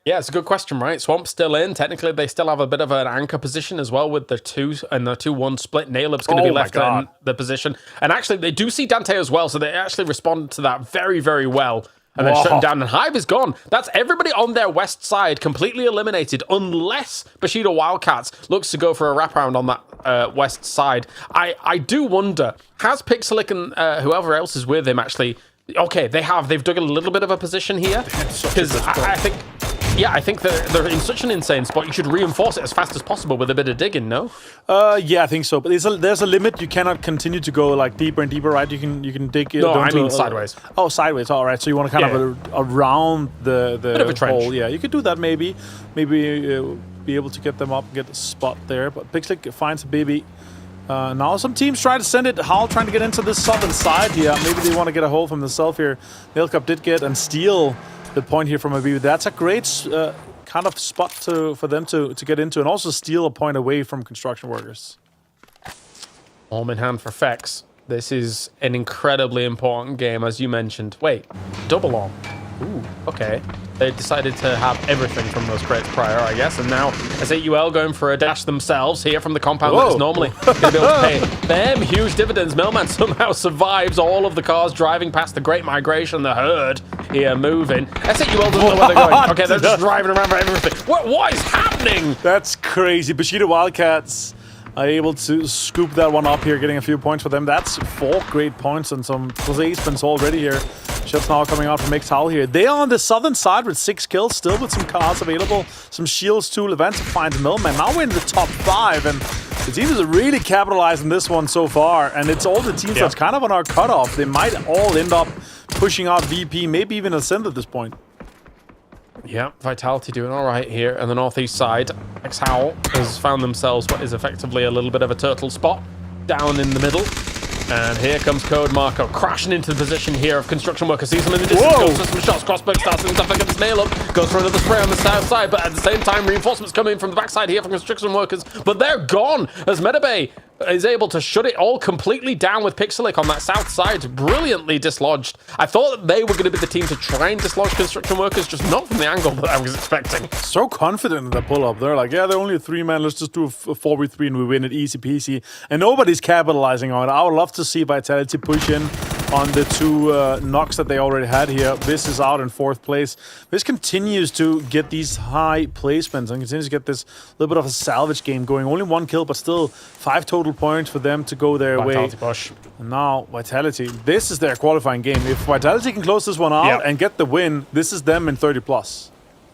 yeah, it's a good question, right? Swamp's still in. Technically, they still have a bit of an anchor position as well with the 2 and the 2-1 split. Nailup's going to be left in the position. And actually, they do see Dante as well, so they actually respond to that very, very well. And then shut him down, and Hive is gone. That's everybody on their west side completely eliminated, unless Bushido Wildcats looks to go for a wraparound on that west side. I do wonder, has Pixelic and whoever else is with him actually... Okay, they've dug a little bit of a position here. Because I think they're in such an insane spot, you should reinforce it as fast as possible with a bit of digging, no? Yeah, I think so. But there's a limit. You cannot continue to go like deeper and deeper, right? You can dig. No, I mean sideways. Oh, sideways. All right. So you want to kind of around the bit of a trench. hole. Yeah, you could do that maybe. Maybe be able to get them up, get a spot there. But Pixelic finds a baby. Now some teams try to send it. Howl trying to get into this southern side here. Maybe they want to get a hold from themselves here. Nailcup did get and steal the point here from a baby. That's a great kind of spot for them to get into and also steal a point away from construction workers. Arm in hand for Fex. This is an incredibly important game, as you mentioned. Wait, double arm. Ooh, okay. They decided to have everything from those crates prior, I guess, and now S8UL going for a dash themselves here from the compound that's normally going to be able to pay them huge dividends. Millman somehow survives all of the cars driving past the Great Migration, the herd here moving. S8UL doesn't know where they're going. Okay, they're just driving around for everything. What is happening? That's crazy. Bushido Wildcats are able to scoop that one up here, getting a few points for them. That's 4 great points and some placements already here. Shots now coming out from Exhal here. They are on the southern side with 6 kills, still with some cars available, some shields too. Levent finds Millman. Now we're in the top 5, and the team is really capitalizing this one so far. And it's all the teams that's kind of on our cutoff. They might all end up pushing out VP, maybe even Ascend at this point. Yeah, Vitality doing all right here on the northeast side. Exhal has found themselves what is effectively a little bit of a turtle spot down in the middle. And here comes Code Marco crashing into the position here of construction worker. Sees him in the distance, goes for some shots. Crossbow starts to get this nail up, goes for another spray on the south side, but at the same time, reinforcements come in from the backside here from construction workers, but they're gone as Metabay is able to shut it all completely down with Pixelic on that south side, brilliantly dislodged. I thought that they were going to be the team to try and dislodge construction workers, just not from the angle that I was expecting. So confident in the pull-up. They're like, yeah, they're only a 3-man. Let's just do a 4v3 and we win it easy peasy. And nobody's capitalizing on it. I would love to see Vitality push in on the two knocks that they already had here. This is out in 4th place. This continues to get these high placements and continues to get this little bit of a salvage game going. Only 1 kill, but still 5 total points for them to go their way. Push. And now Vitality, this is their qualifying game. If Vitality can close this one out and get the win, this is them in 30+.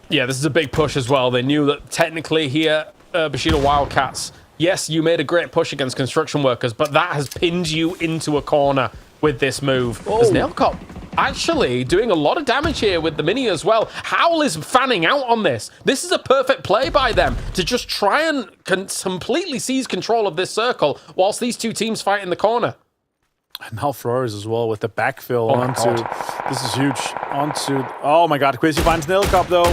Yeah, this is a big push as well. They knew that technically here, Bushido Wildcats, yes, you made a great push against construction workers, but that has pinned you into a corner with this move. As Nailcop actually doing a lot of damage here with the mini as well. Howl is fanning out on this. This is a perfect play by them to just try and completely seize control of this circle whilst these two teams fight in the corner. And now Flores as well with the backfill onto... This is huge. Onto... Oh my god, Quizzy finds Nailcop though.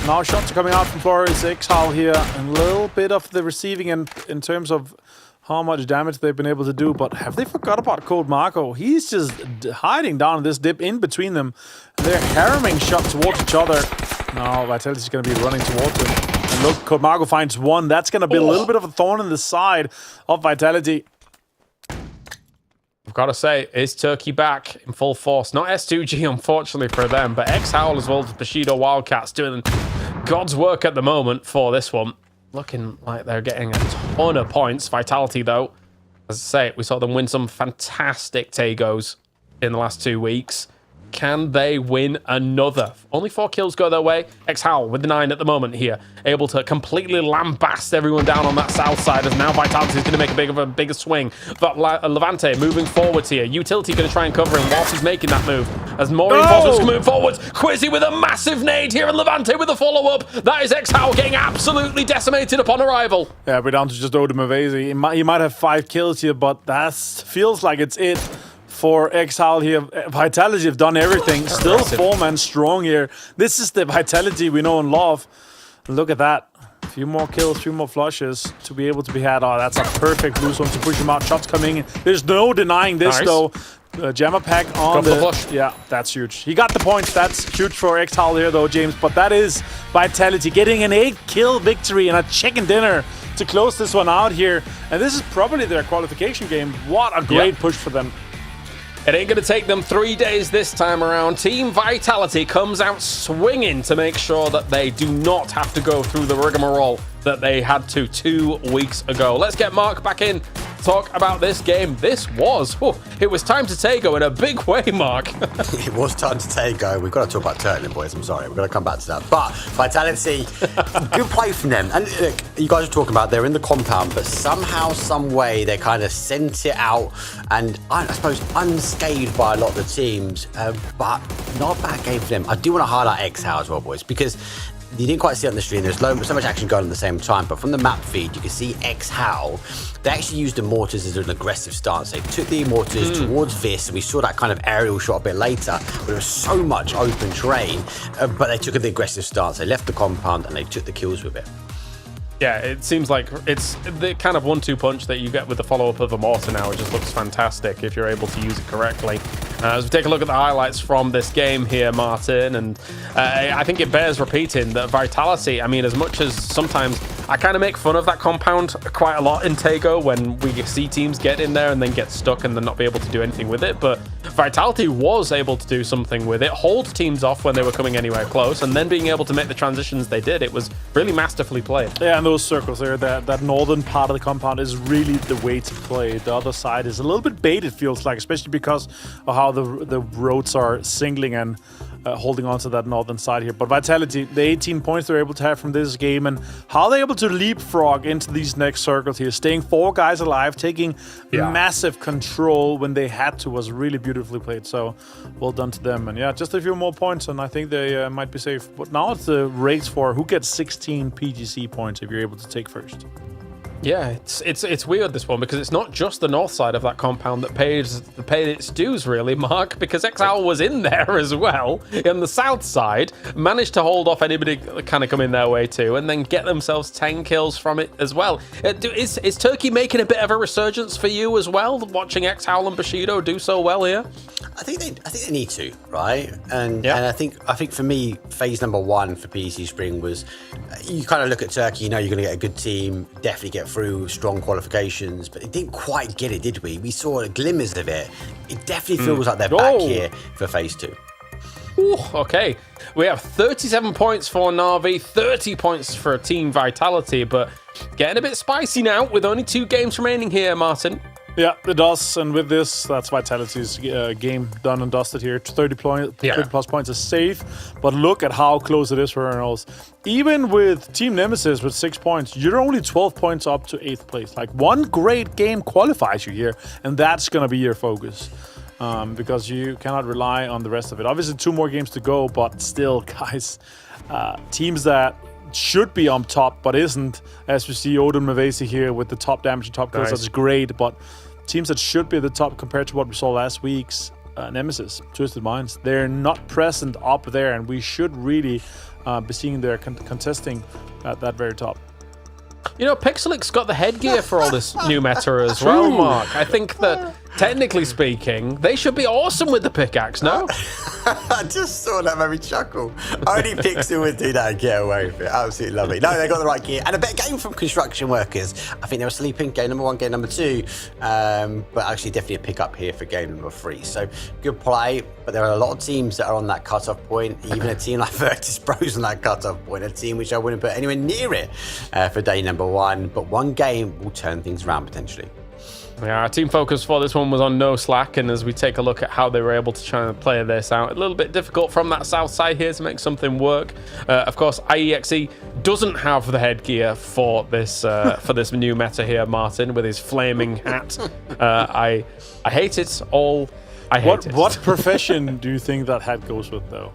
Now shots are coming out from Flores. Exhal here. And a little bit of the receiving end in terms of how much damage they've been able to do, but have they forgot about Code Marco? He's just hiding down in this dip in between them. And they're hammering shots towards each other. Now Vitality's going to be running towards him. And look, Code Marco finds one. That's going to be a little bit of a thorn in the side of Vitality. I've got to say, is Turkey back in full force? Not S2G, unfortunately for them, but X-Howl as well as Bushido Wildcats doing God's work at the moment for this one. Looking like they're getting a ton of points. Vitality, though, as I say, we saw them win some fantastic Tagos in the last 2 weeks. Can they win another? Only 4 kills go their way. X-Howl with the 9 at the moment here. Able to completely lambast everyone down on that south side as now Vitality is going to make a bigger swing. But Levante moving forwards here. Utility going to try and cover him whilst he's making that move. As more reinforcements coming forwards. Quizzy with a massive nade here and Levante with a follow-up. That is X-Howl getting absolutely decimated upon arrival. Yeah, we're down to just Odin Mavezi. He might have 5 kills here, but that feels like it's it for Exile here. Vitality have done everything. Still 4-man strong here. This is the Vitality we know and love. Look at that. A few more kills, 2 more flushes to be able to be had. Oh, that's a perfect blue zone to push him out. Shots coming in. There's no denying this, though. Jammer pack on the flush. Yeah, that's huge. He got the points. That's huge for Exile here, though, James. But that is Vitality getting an 8-kill victory and a chicken dinner to close this one out here. And this is probably their qualification game. What a great push for them. It ain't going to take them 3 days this time around. Team Vitality comes out swinging to make sure that they do not have to go through the rigmarole that they had to 2 weeks ago. Let's get Mark back in, talk about this game. This was, it was time to Tago in a big way, Mark. It was time to Tago. We've got to talk about Turtling, boys. I'm sorry. We've got to come back to that. But Vitality, good play from them. And look, you guys are talking about they're in the compound, but somehow, some way, they kind of sent it out and I suppose unscathed by a lot of the teams, but not a bad game for them. I do want to highlight X-How as well, boys, because you didn't quite see it on the stream. There's so much action going on at the same time, but from the map feed, you can see X-How. They actually used the mortars as an aggressive stance. They took the mortars towards this, and we saw that kind of aerial shot a bit later, but there was so much open terrain, but they took the aggressive stance. They left the compound, and they took the kills with it. Yeah, it seems like it's the kind of 1-2 punch that you get with the follow-up of a mortar now. It just looks fantastic if you're able to use it correctly. As we take a look at the highlights from this game here, Martin, and I think it bears repeating that Vitality, I mean, as much as sometimes I kind of make fun of that compound quite a lot in Tago when we see teams get in there and then get stuck and then not be able to do anything with it, but Vitality was able to do something with it, hold teams off when they were coming anywhere close, and then being able to make the transitions they did. It was really masterfully played. Yeah, and those circles there, that northern part of the compound is really the way to play. The other side is a little bit bait, it feels like, especially because of how the roads are singling and holding on to that northern side here. But Vitality, the 18 points they're able to have from this game and how they're able to leapfrog into these next circles here, staying 4 guys alive, taking massive control when they had to, was really beautifully played. So well done to them. And yeah, just a few more points and I think they might be safe. But now it's the race for who gets 16 PGC points if you're able to take first. Yeah, it's weird, this one, because it's not just the north side of that compound that paid its dues, really, Mark, because Exile was in there as well, and the south side managed to hold off anybody kind of coming their way too, and then get themselves 10 kills from it as well. Is Turkey making a bit of a resurgence for you as well, watching Exile and Bushido do so well here? I think they need to, right? And I think for me, phase number 1 for PEC Spring was you kind of look at Turkey, you know you're going to get a good team, definitely get through strong qualifications, but it didn't quite get it, did we? We saw glimmers of it. It definitely feels like they're back here for phase 2. Ooh, okay, we have 37 points for Na'Vi, 30 points for Team Vitality, but getting a bit spicy now with only 2 games remaining here, Martin. Yeah, it does, and with this, that's Vitality's game done and dusted here. 30 plus points is safe, but look at how close it is for Reynolds. Even with Team Nemesis with 6 points, you're only 12 points up to 8th place. Like, one great game qualifies you here, and that's going to be your focus. Because you cannot rely on the rest of it. Obviously, 2 more games to go, but still, guys, teams that should be on top but isn't, as we see Odin Mavesi here with the top damage and top kills. That's great, but teams that should be at the top compared to what we saw last week's Nemesis, Twisted Minds, they're not present up there, and we should really be seeing their contesting at that very top. You know, Pixelix got the headgear for all this new meta as well, Mark. I think that, technically speaking, they should be awesome with the pickaxe, no? I just saw that, made me chuckle. Only Pixel would do that and get away with it. Absolutely lovely. No, they got the right gear. And a better game from construction workers. I think they were sleeping. Game number 1, game number 2. But actually definitely a pick up here for game number 3. So good play. But there are a lot of teams that are on that cutoff point. Even a team like Virtus Pro's on that cutoff point. A team which I wouldn't put anywhere near it for day number 1. But one game will turn things around potentially. Yeah, our team focus for this one was on no slack, and as we take a look at how they were able to try and play this out, a little bit difficult from that south side here to make something work. Of course, IEXE doesn't have the headgear for this new meta here, Martin, with his flaming hat. I hate it all. I hate it. What profession do you think that hat goes with, though?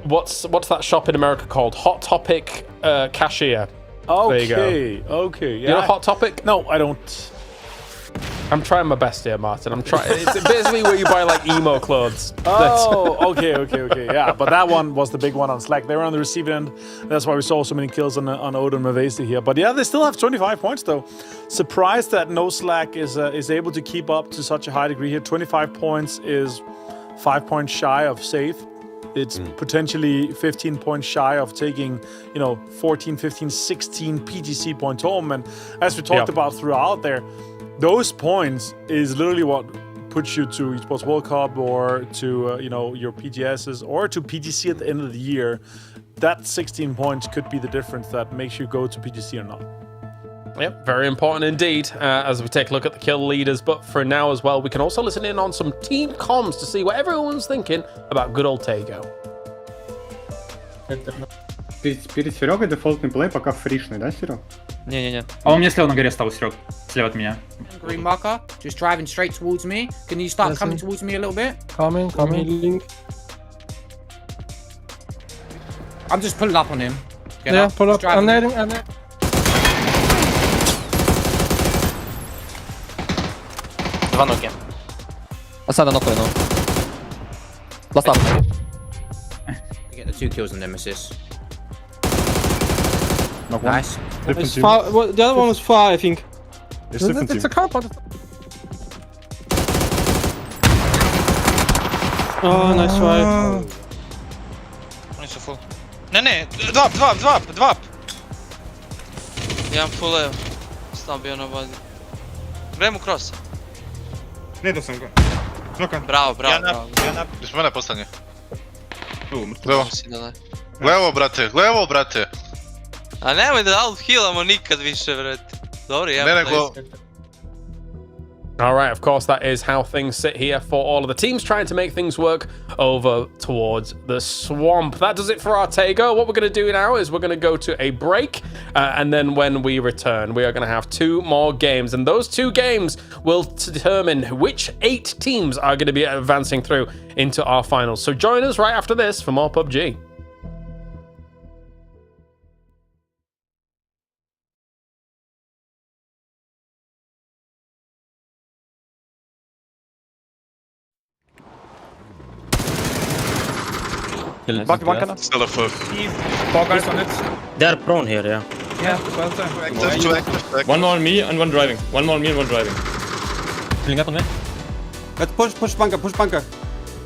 What's that shop in America called? Hot Topic cashier. Okay, there you go. Okay. Yeah. You know Hot Topic? No, I don't. I'm trying my best here, Martin. I'm trying. It's basically where you buy like emo clothes. Oh, okay. Yeah, but that one was the big one on Slack. They were on the receiving end. That's why we saw so many kills on Odin Mavesi here. But yeah, they still have 25 points though. Surprised that no Slack is able to keep up to such a high degree here. 25 points is 5 points shy of safe. It's potentially 15 points shy of taking, 14, 15, 16 PGC points home. And as we talked about throughout there, those points is literally what puts you to Esports World Cup or to, your PGSs or to PGC at the end of the year. That 16 points could be the difference that makes you go to PGC or not. Yep, very important indeed as we take a look at the kill leaders. But for now as well, we can also listen in on some team comms to see what everyone's thinking about good old Tego. Перед Серегой дефолтный плей пока фришный, да, Серег? Не-не-не. А он мне слева на горе стал, Серег. Слева от меня. Green marker, just driving straight towards me. Can you start coming towards me a little bit? Coming. I'm just pulling up on him. Yeah, pull up. I'm nading. Два ноги. Asada knocked, no. Last up. You get the 2 kills on Nemesis. Knock Nice. It's far, well, the other one was far, I think. It's a compound. Oh, nice try. Oni su full. Ne, dva up. Jedan full evo. Stam bio na bazi. Gremo cross. Ne da sam ga. Bravo. Iz mene postanje. Levo, brate. A nemoj da out-healamo nikad više, brate. Dobro, All right, of course, that is how things sit here for all of the teams trying to make things work over towards the swamp. That does it for our Tego. What we're going to do now is we're going to go to a break, and then when we return, we are going to have 2 more games, and those 2 games will determine which 8 teams are going to be advancing through into our finals. So join us right after this for more PUBG. Back one cannon. Still a foot. 4 guys on it. They're prone here, yeah. Yeah, One more on me and one driving. One more on me and one driving. Pulling up on me. Let's push bunker, push bunker.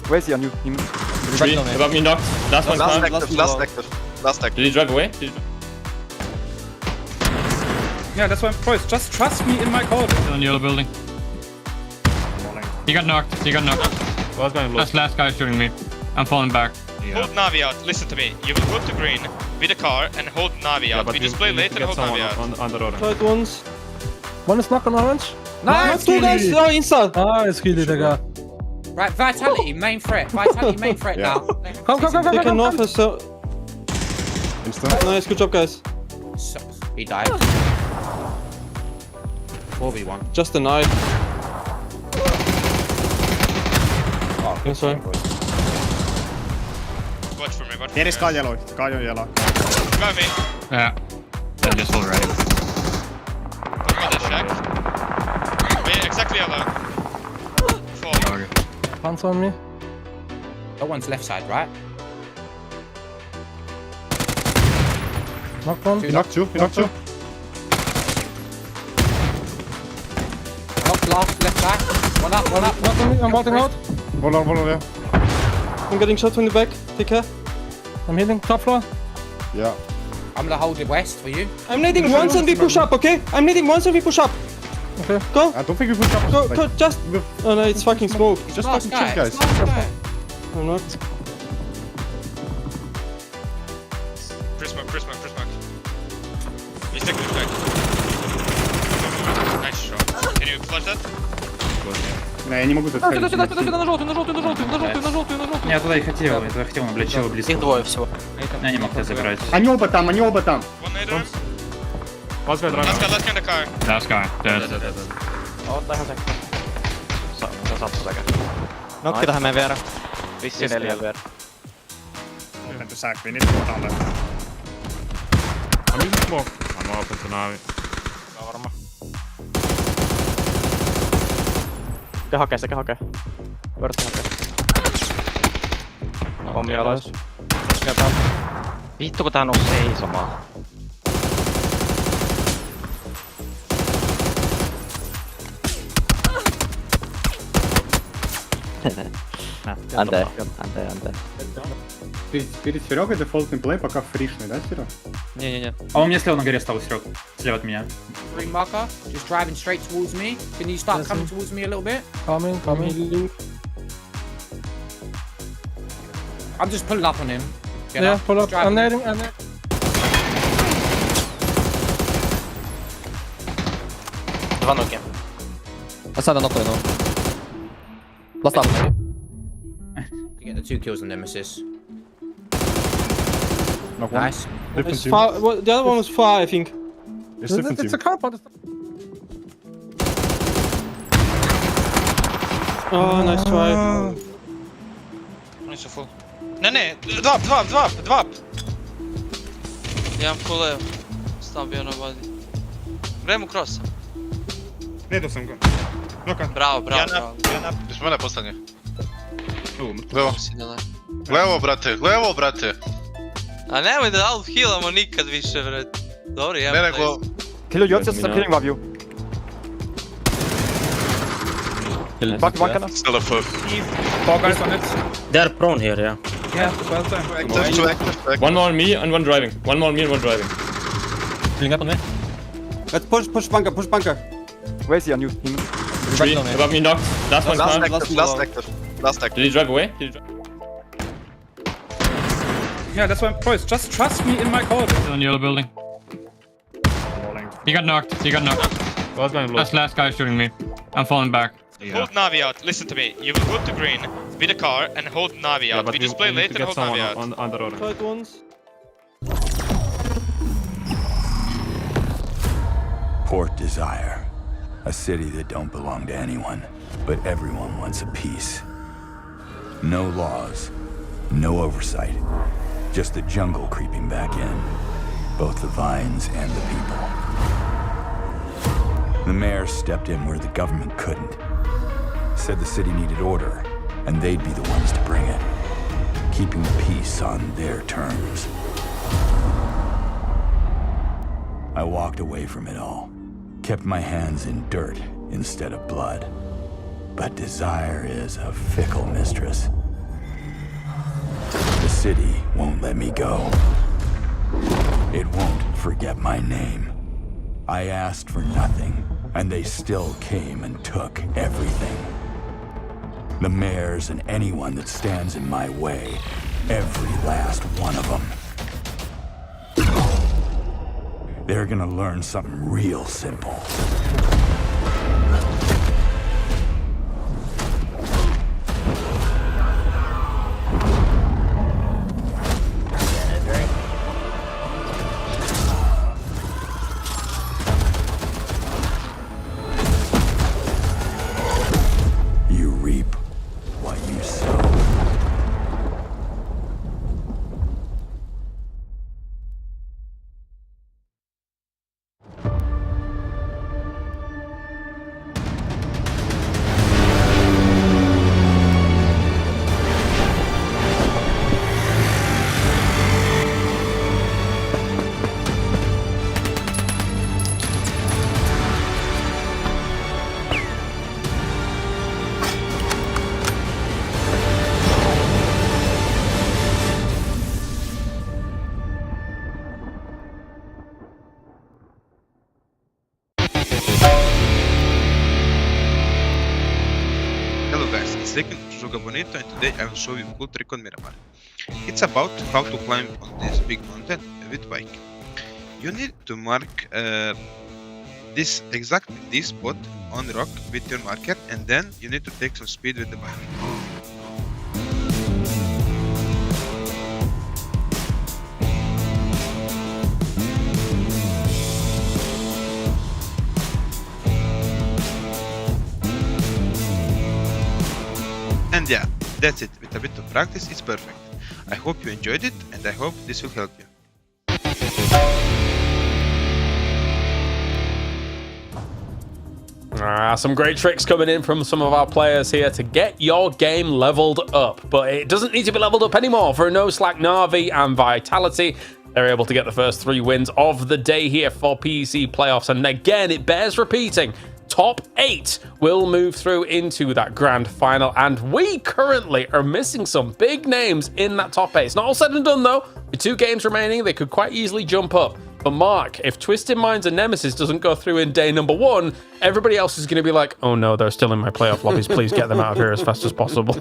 Where's he on you? 3, above me knocked. Last one. Last active. Did he drive away? Yeah, that's why, boys, just trust me in my call. Still in yellow building. He got knocked. That's last guy shooting me. I'm falling back. Hold Navi out. Listen to me. You will go to green with a car and hold Navi out. We display later and hold Navi out. On the road. Tried once. One is knock on orange. Nice! Two guys, oh, inside. Nice, Gilly, Digga. Right, Vitality, main threat. Vitality, main threat now. Come. They can offer, so. Nice, good job, guys. He died. 4v1. Just a knife. Oh, sorry. Watch for me, watch for There me. is Kajo yellow. Got me. Yeah. They're just already. Talking about the shack. Wait, exactly yellow. 4. Pants on me. That one's left side, right? Knock one. He knocked two. Knock last, left back. One up. Knock on me. I'm vaulting out. Hold on, yeah. I'm getting shot from the back. Take care. I'm hitting top floor. Yeah. I'm gonna hold it west for you. I'm nading once and we push up, okay? I'm nading once and we push up. Okay. Go. I don't think we put up. Go, just. Oh no, it's fucking smoke. Just Last fucking guy. chill, guys. Last guy. I'm not. Prismark. He's taking it back. Nice shot. Can you flash that? Не, я не могу Сюда, на желтую. Я туда и хотел, но, блядь, чего близко. Их двое всего. Я не мог тебя забирать. Они оба там. One later. Last guy in the car. Last guy. Dead. Oota ihan sekka. Se sattu sekä. Nokki tähän meidän vierä. Vissiin 4 vierä. Open to sack. We need to go down left. I'm using smoke. I'm open to Navi. Varma. Sekä hakee. Vörtti hakee. Omia alas. Vittu kun tää on seisomaan. Anteeksi. Перед Серегой дефолтный плей пока фришный, да, Серег? Не. А он мне слева на горе стал, Серег. Слева от меня. Green marker, just driving straight towards me. Can you start coming towards me a little bit? Coming. I'm just pulling up on him. Get Yeah, up. pull up. Just driving. I'm nading. Два ноги. Asada knocked no. Last up. You get the 2 kills on Nemesis. Knock one. Nice. It's far, well, the other one was far, I think. It's different It's a team. compound. Oh, nice try. Вони все фул. Не, два. Я фулив. Став bio na vadi. Gremo krosa. Nedu sam ga. Bravo. Još mene postanje. Levo, brate. A nemoj da out healamo nikad više, brate. Dobro, ja. Kill you, just killing above you. Back one cannon. Still a foot. 4 guys on it. They're prone here, yeah. Yeah, One more on me and one driving. pulling up on me. Let's push bunker. Where's he on you? 3, above me knocked. Last one. Last Did he drive away? Yeah, that's why, boys, just trust me in my call. Still in yellow building. He got knocked. That's last guy shooting me. I'm falling back. Hold Navi out. Listen to me. You will go to green with a car and hold Navi out. We display later and hold Navi out. On the road. Tried once. Port Desire. A city that don't belong to anyone, but everyone wants a piece. No laws, no oversight. Just the jungle creeping back in. Both the vines and the people. The mayor stepped in where the government couldn't. Said the city needed order, and they'd be the ones to bring it. Keeping the peace peace on their terms. I walked away from it all, kept my hands in dirt instead of blood. But desire is a fickle mistress. The city won't let me go. It won't forget my name. I asked for nothing, and they still came and took everything. The mayors and anyone that stands in my way, every last one of them. They're gonna learn something real simple. You reap what you sow. Hello guys, it's Second Joga Bonito and today I will show you cool trick on Miramar. It's about how to climb on this big mountain with bike. You need to mark exactly this spot on the rock with your marker, and then you need to take some speed with the bike. And yeah, that's it. With a bit of practice, it's perfect. I hope you enjoyed it, and I hope this will help you. Some great tricks coming in from some of our players here to get your game leveled up. But it doesn't need to be leveled up anymore for No Slack, Na'Vi and Vitality. They're able to get the first 3 wins of the day here for PEC Playoffs. And again, it bears repeating. Top 8 will move through into that grand final, and we currently are missing some big names in that top 8. It's not all said and done though. With 2 games remaining, they could quite easily jump up. But Mark, if Twisted Minds and Nemesis doesn't go through in day number 1, everybody else is going to be like, oh no, they're still in my playoff lobbies. Please get them out of here as fast as possible.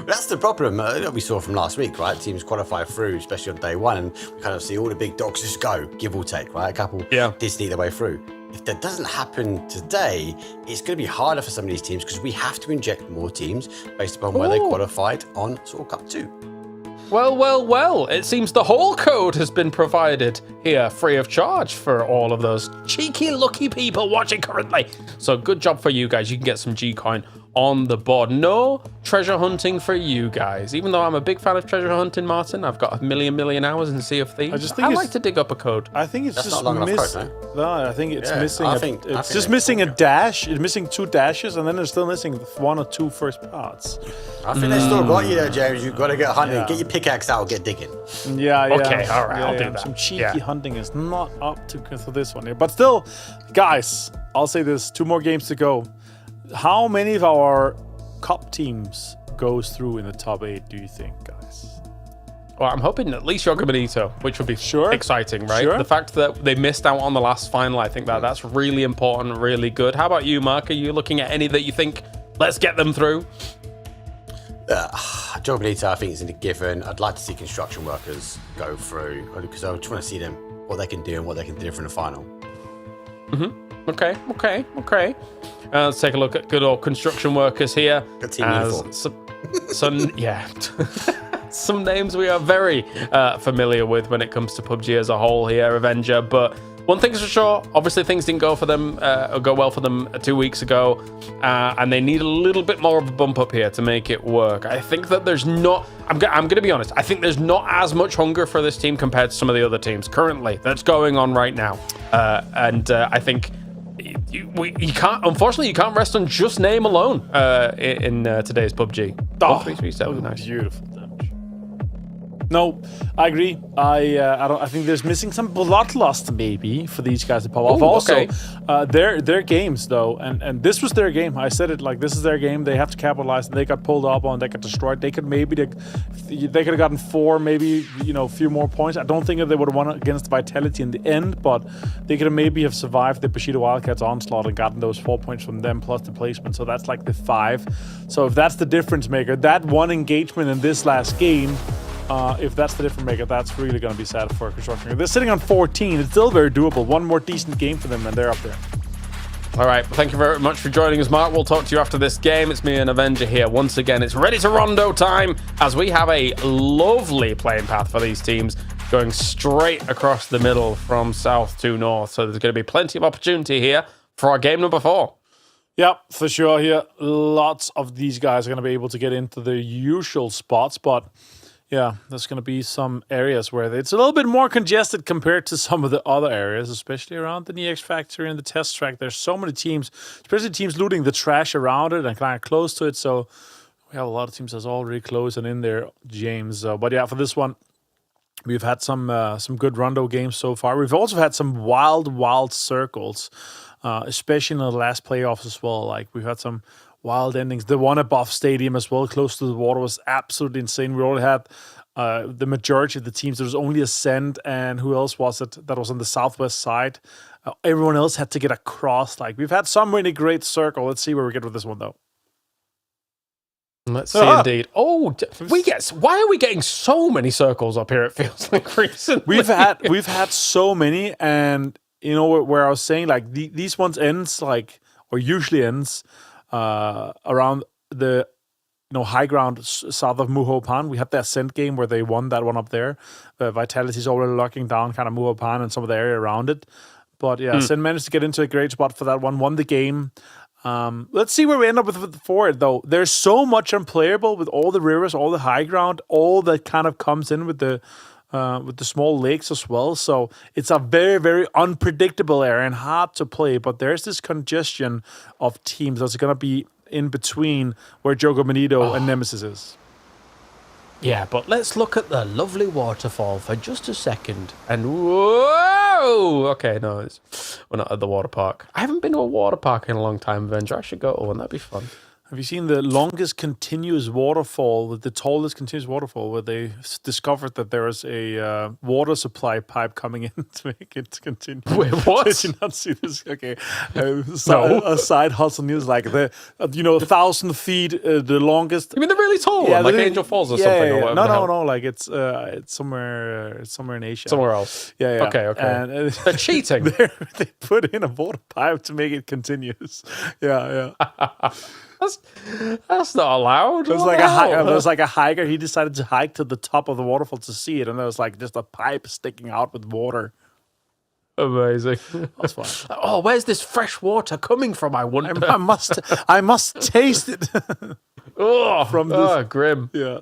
That's the problem that we saw from last week, right? Teams qualify through, especially on day 1, and we kind of see all the big dogs just go, give or take, right? A couple did sneak their way through. If that doesn't happen today, it's going to be harder for some of these teams because we have to inject more teams based upon where they qualified on Sort of Cup 2. Well, it seems the whole code has been provided here free of charge for all of those cheeky, lucky people watching currently. So good job for you guys. You can get some G-Coin on the board. No treasure hunting for you guys. Even though I'm a big fan of treasure hunting, Martin, I've got a million hours in Sea of Thieves. I like to dig up a code. I think it's That's just not long enough code, no, I think it's missing. It's just missing a dash. It's missing 2 dashes, and then it's still missing 1 or 2 first parts. I think they still got you there, James. You've got to get hunting. Get your pickaxe out, get digging. Yeah. Okay, all right, I'll do that. Some cheeky hunting is not up to this one here. But still, guys, I'll say this. 2 more games to go. How many of our cup teams goes through in the top 8, do you think, guys? Well, I'm hoping at least Yoga Bonito, which would be exciting, right? Sure. The fact that they missed out on the last final, I think that's really important, really good. How about you, Mark? Are you looking at any that you think, let's get them through? Yoga Bonito, I think, is in a given. I'd like to see construction workers go through because I just want to see them, what they can do and what they can do for the final. Okay. Let's take a look at good old construction workers here. Good team uniform. Some names we are very familiar with when it comes to PUBG as a whole here, Avenger. But one thing's for sure, obviously things didn't go well for them 2 weeks ago, and they need a little bit more of a bump up here to make it work. I think that there's not. I'm going to be honest. I think there's not as much hunger for this team compared to some of the other teams currently that's going on right now, and I think. You can't. Unfortunately, you can't rest on just name alone in today's PUBG. 337, nice. Beautiful damage. No, I agree. I think there's missing some bloodlust maybe for these guys to pop off. Also, their games though, and this was their game. I said it like this is their game. They have to capitalize. They got pulled up on. They got destroyed. They could have gotten 4, maybe a few more points. I don't think that they would have won against Vitality in the end, but they could have maybe have survived the Bushido Wildcats onslaught and gotten those 4 points from them plus the placement. So that's like the 5. So if that's the difference maker, that one engagement in this last game. If that's the difference maker, that's really going to be sad for Construction. They're sitting on 14. It's still very doable. One more decent game for them, and they're up there. All right. Well, thank you very much for joining us, Mark. We'll talk to you after this game. It's me and Avenger here. Once again, it's ready to rondo time as we have a lovely playing path for these teams going straight across the middle from south to north. So there's going to be plenty of opportunity here for our game number 4. Yeah, for sure here. Lots of these guys are going to be able to get into the usual spots, but yeah, there's going to be some areas where it's a little bit more congested compared to some of the other areas, especially around the NEX factory and the test track. There's so many teams, especially teams looting the trash around it and kind of close to it. So we have a lot of teams that's already close and in there, James. But yeah, for this one, we've had some good rondo games so far. We've also had some wild circles, especially in the last playoffs as well. Like we've had some wild endings. The one above Stadium as well, close to the water, was absolutely insane. We already had the majority of the teams. There was only Ascend, and who else was it that was on the southwest side? Everyone else had to get across. Like we've had some really great circle. Let's see where we get with this one though. Let's see indeed. Oh, why are we getting so many circles up here? It feels like recently. We've had so many, and where I was saying like these ones ends like or usually ends around the high ground south of Muho Pan. We had the Ascent game where they won that one up there. Vitality's already locking down kind of Muho Pan and some of the area around it. But yeah, Ascent managed to get into a great spot for that one, won the game. Let's see where we end up with for it though. There's so much unplayable with all the rivers, all the high ground, all that kind of comes in with the small lakes as well. So it's a very, very unpredictable area and hard to play. But there's this congestion of teams that's going to be in between where Jogo Bonito and Nemesis is. Yeah, but let's look at the lovely waterfall for just a second. And whoa! Okay, no, we're not at the water park. I haven't been to a water park in a long time, Avenger. I should go to one. That'd be fun. Have you seen the longest continuous waterfall, the tallest continuous waterfall, where they discovered that there is a water supply pipe coming in to make it continue? Wait, what? Did you not see this? Okay. A side hustle news, like 1,000 feet, the longest. You mean the really tall one, like Angel Falls or something? Or whatever no, like it's somewhere in Asia. Somewhere else. Yeah. Okay. And, they're cheating. They put in a water pipe to make it continuous. Yeah. That's not allowed. There was like a hiker. He decided to hike to the top of the waterfall to see it, and there was like just a pipe sticking out with water. Amazing. That's fun. Oh, where's this fresh water coming from? I wonder. I must taste it. Grim. Yeah.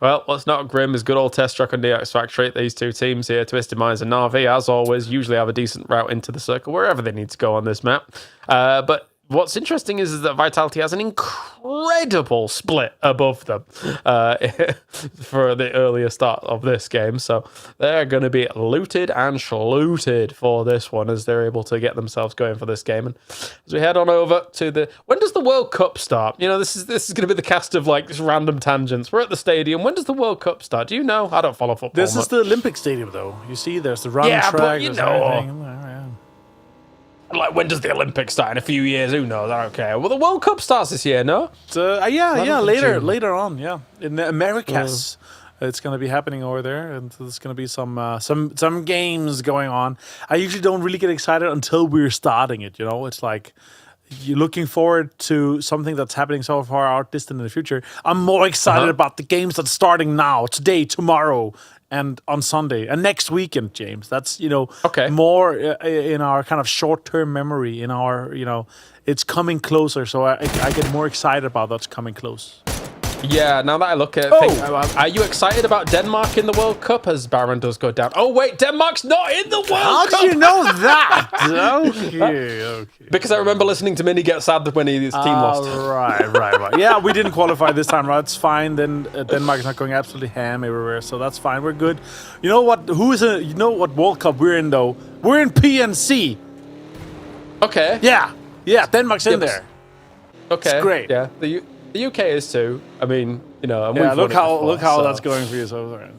Well, what's not grim is good old test track on DX Factory. These two teams here, Twisted Minds and Na'Vi, as always, usually have a decent route into the circle wherever they need to go on this map. But what's interesting is that Vitality has an incredible split above them for the earlier start of this game. So they're going to be looted and schluted for this one as they're able to get themselves going for this game. And as we head on over to when does the World Cup start? This is going to be the cast of like just random tangents. We're at the stadium. When does the World Cup start? Do you know? I don't follow football. This is the Olympic Stadium, though. You see, there's the running track. But like, when does the Olympics start? In a few years, who knows? I don't care. Well, the World Cup starts this year, no? Later on, yeah. In the Americas, it's going to be happening over there, and there's going to be some games going on. I usually don't really get excited until we're starting it, It's like you're looking forward to something that's happening so far out distant in the future. I'm more excited about the games that's starting now, today, tomorrow, and on Sunday and next weekend, James. That's more in our kind of short-term memory. In our it's coming closer, so I get more excited about that's coming close. Yeah, now that I look at it, are you excited about Denmark in the World Cup as Baron does go down? Oh, wait, Denmark's not in the World Cup! How did you know that? Okay. Because I remember listening to Minnie get sad when his team lost. Right. Yeah, we didn't qualify this time, right? It's fine. Then Denmark is not going absolutely ham everywhere, so that's fine. We're good. You know what? You know what World Cup we're in, though? We're in PNC. Okay. Yeah, Denmark's in there. Okay. It's great. Yeah, the UK is too. I mean, you know, and yeah. we've Look won it how before, that's going for you. So.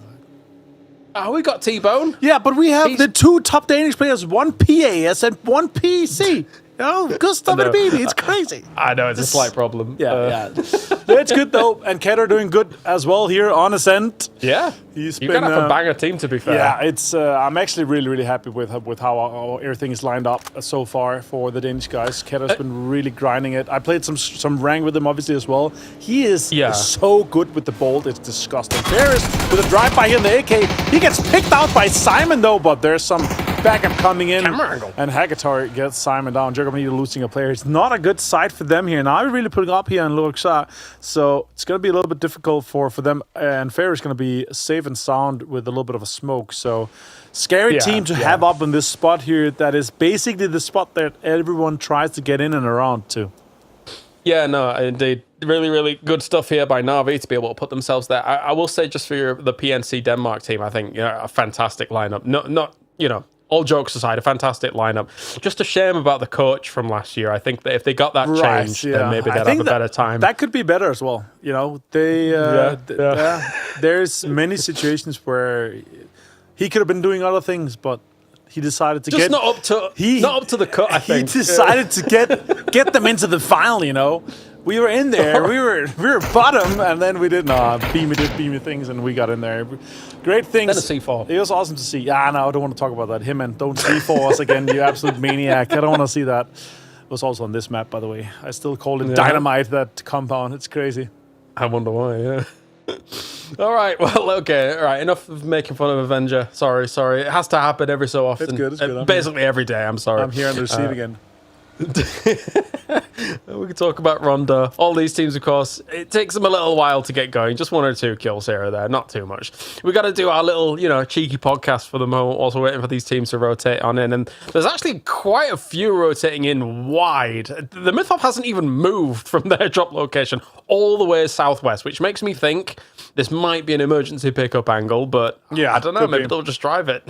Oh, we got T-Bone. Yeah, but we have the 2 top Danish players, 1 PAS and 1 PC. Oh, Gustav and BB, it's crazy. I know, it's a slight problem. Yeah. It's good, though. And Ketter doing good as well here on Ascent. Yeah. He's You're going to have a banger team, to be fair. Yeah, it's. I'm actually really, really happy with how everything is lined up so far for the Danish guys. Ketter's been really grinding it. I played some rank with him, obviously, as well. He is so good with the bolt. It's disgusting. Ferris with a drive-by here in the AK. He gets picked out by Simon, though, but there's some backup coming in. And Hagator gets Simon down. Germany losing a player. It's not a good sight for them here. Now we're really putting up here in Luxor. So it's going to be a little bit difficult for them. And Ferris is going to be safe and sound with a little bit of a smoke. So scary team to have up in this spot here. That is basically the spot that everyone tries to get in and around to. Yeah, no, indeed. Really, really good stuff here by Na'Vi to be able to put themselves there. I will say, just for the PNC Denmark team, I think a fantastic lineup. Not all jokes aside, a fantastic lineup. Just a shame about the coach from last year. I think that if they got that changed, then maybe they'd have a better time. That could be better as well. You know, there's many situations where he could have been doing other things, but he decided to not up to the cut. I think he decided to get them into the final. You know, we were in there, we were bottom, and then we did beamy things, and we got in there. Great things. Then a C4. It was awesome to see. Yeah, no, I don't want to talk about that. Him and don't C4 us again, you absolute maniac. I don't want to see that. It was also on this map, by the way. I still call it dynamite, that compound. It's crazy. I wonder why, yeah. All right, well, okay. All right, enough of making fun of Avenger. Sorry. It has to happen every so often. It's good. Basically every day, I'm sorry. I'm here on the receive again. We can talk about Rondo. All these teams, of course, it takes them a little while to get going. Just 1 or 2 kills here or there, not too much. We got to do our little, cheeky podcast for the moment. Also waiting for these teams to rotate on in, and there's actually quite a few rotating in wide. The Mythop hasn't even moved from their drop location all the way southwest, which makes me think this might be an emergency pickup angle, but I don't know. Maybe they'll just drive it.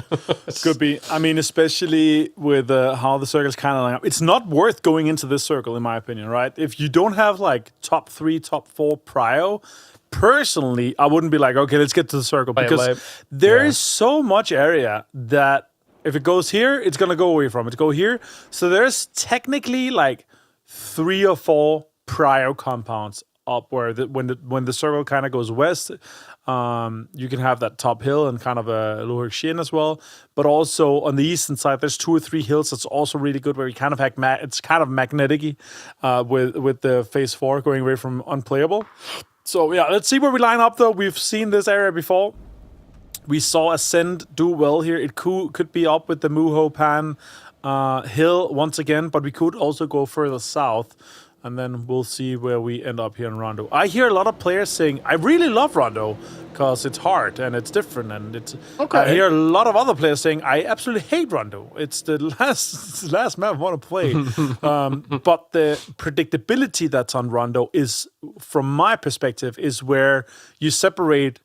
Could be. I mean, especially with how the circle's kind of lined up. It's not worth going into this circle, in my opinion, right? If you don't have like top 3, top 4 prio, personally, I wouldn't be like, okay, let's get to the circle, because there is so much area that if it goes here, it's gonna go away from it. Go here, so there's technically like 3 or 4 prio compounds up where when the circle kind of goes west, you can have that top hill and kind of a lower shin as well. But also on the eastern side, there's 2 or 3 hills that's also really good, where you kind of have it's kind of magnetic-y with the phase 4 going away from unplayable. So yeah, let's see where we line up though. We've seen this area before. We saw Ascend do well here. It could be up with the Muho Pan hill once again, but we could also go further south. And then we'll see where we end up here in Rondo. I hear a lot of players saying, I really love Rondo because it's hard and it's different. And it's. Okay. I hear a lot of other players saying, I absolutely hate Rondo. It's the last map I want to play. But the predictability that's on Rondo is, from my perspective, is where you separate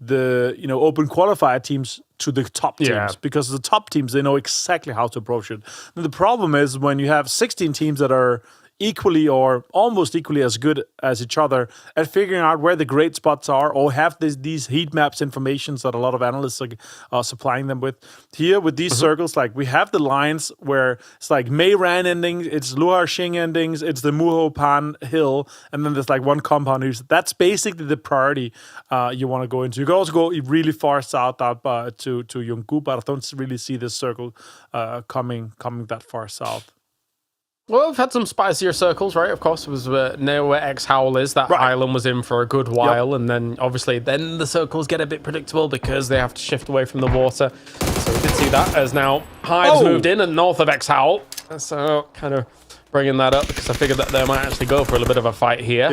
the open qualifier teams to the top teams, because the top teams, they know exactly how to approach it. And the problem is when you have 16 teams that are equally or almost equally as good as each other at figuring out where the great spots are, or have these heat maps informations that a lot of analysts are supplying them with. Here with these circles, like we have the lines where it's like Mei Ran endings, it's Luhar Xing endings, it's the Muho Pan hill, and then there's like one compound. That's basically the priority you want to go into. You can also go really far south out to Yonggu, but I don't really see this circle coming that far south. Well, we've had some spicier circles, right? Of course, it was near where X-Howl is. That island was in for a good while, and then obviously then the circles get a bit predictable because they have to shift away from the water. So we did see that as now Hive's moved in and north of X-Howl. So kind of bringing that up because I figured that they might actually go for a little bit of a fight here.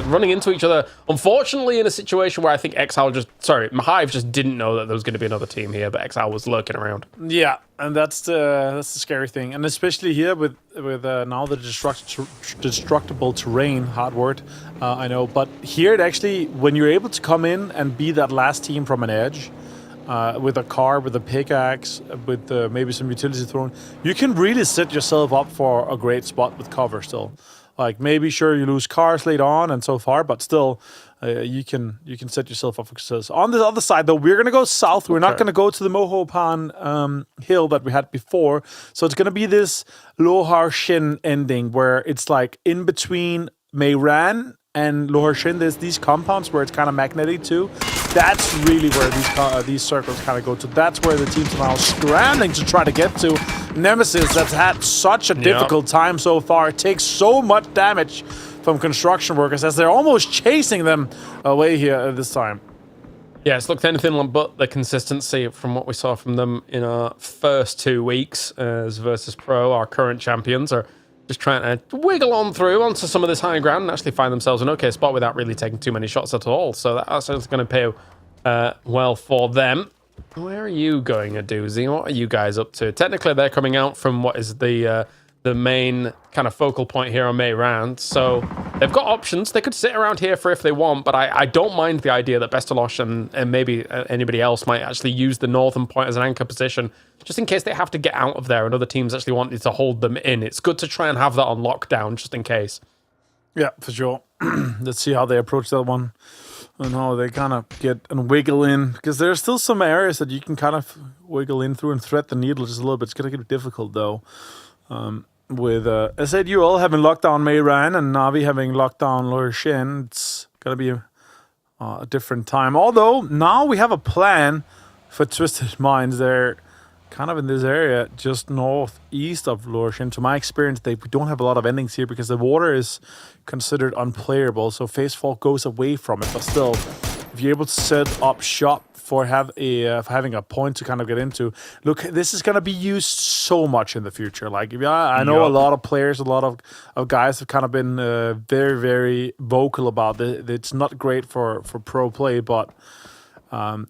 Running into each other, unfortunately, in a situation where I think Hive just didn't know that there was going to be another team here, but Exile was lurking around. Yeah, and that's the scary thing, and especially here with now the destructible terrain, hard word, I know, but here it actually, when you're able to come in and be that last team from an edge, with a car, with a pickaxe, with maybe some utility thrown, you can really set yourself up for a great spot with cover still. Like maybe sure you lose cars later on and so far, but still you can set yourself up for success. On the other side though, we're gonna go south. We're not gonna go to the Mohopan hill that we had before. So it's gonna be this Lohar Shin ending where it's like in between Meiran and Lohar Shin. There's these compounds where it's kind of magnetic too. That's really where these circles kind of go to. That's where the teams are now scrambling to try to get to. Nemesis, that's had such a difficult time so far. It takes so much damage from construction workers as they're almost chasing them away here at this time. Yeah, it's looked anything but the consistency from what we saw from them in our first 2 weeks as Versus Pro. Our current champions are just trying to wiggle on through onto some of this high ground and actually find themselves an okay spot without really taking too many shots at all. So that's going to pay well for them. Where are you going, Aduzi? What are you guys up to? Technically, they're coming out from what is the main kind of focal point here on Meiran. So they've got options. They could sit around here for if they want, but I don't mind the idea that Bestalosh and maybe anybody else might actually use the northern point as an anchor position, just in case they have to get out of there and other teams actually wanted to hold them in. It's good to try and have that on lockdown, just in case. Yeah, for sure. Let's see how they approach that one and how they kind of get and wiggle in, because there's still some areas that you can kind of wiggle in through and thread the needle just a little bit. It's going to get difficult, though. With SADUL having locked down Meiran and Navi having locked down Lohar Shin, it's going to be a different time. Although, now we have a plan for Twisted Minds. They're kind of in this area just northeast of Lohar Shin. To my experience, we don't have a lot of endings here because the water is considered unplayable, so Phase 4 goes away from it. But still, if you're able to set up shop for having a point to kind of get into, look, this is going to be used so much in the future. Like, I know a lot of players, a lot of guys have kind of been very, very vocal about it. It's not great for pro play, but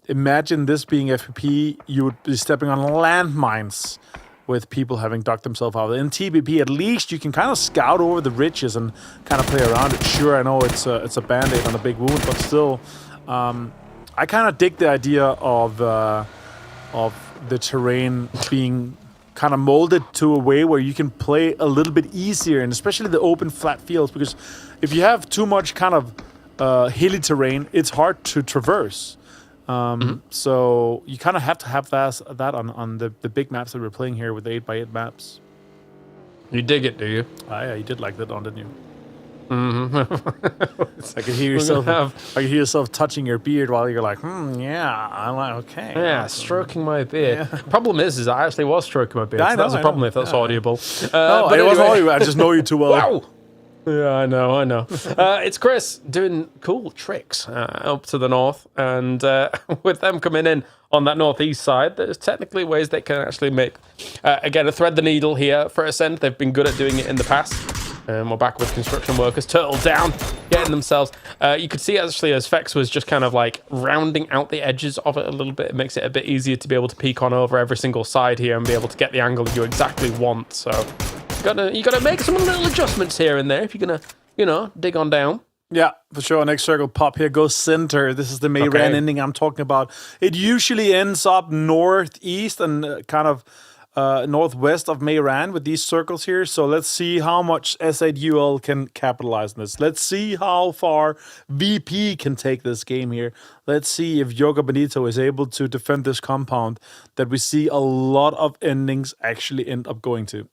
imagine this being FPP, you would be stepping on landmines with people having ducked themselves out. In TBP, at least you can kind of scout over the ridges and kind of play around it. Sure, I know it's a band-aid on a big wound, but still, I kind of dig the idea of the terrain being kind of molded to a way where you can play a little bit easier, and especially the open flat fields, because if you have too much kind of hilly terrain, it's hard to traverse. So you kind of have to have that on the big maps that we're playing here with the 8x8 maps. You dig it, do you? Yeah, you did like that one, didn't you? Mm-hmm. I can hear yourself touching your beard while you're like, yeah, I'm like, okay. Yeah, stroking my beard. Yeah. Problem is I actually was stroking my beard. Yeah, so that's a problem if that's audible. No, but it wasn't audible. I just know you too well. Wow. Yeah, I know. It's Chris doing cool tricks up to the north, and with them coming in on that northeast side, there's technically ways they can actually make, again, a thread the needle here for Ascend. They've been good at doing it in the past. We're back with construction workers, turtle down, getting themselves. You could see actually as Fex was just kind of like rounding out the edges of it a little bit. It makes it a bit easier to be able to peek on over every single side here and be able to get the angle you exactly want. So you gotta make some little adjustments here and there if you're gonna, dig on down. Yeah, for sure. Next circle pop here goes center. This is the Meiran ending I'm talking about. It usually ends up northeast and kind of northwest of Meiran with these circles here. So let's see how much SADUL can capitalize on this. Let's see how far VP can take this game here. Let's see if Yoga Benito is able to defend this compound that we see a lot of endings actually end up going to.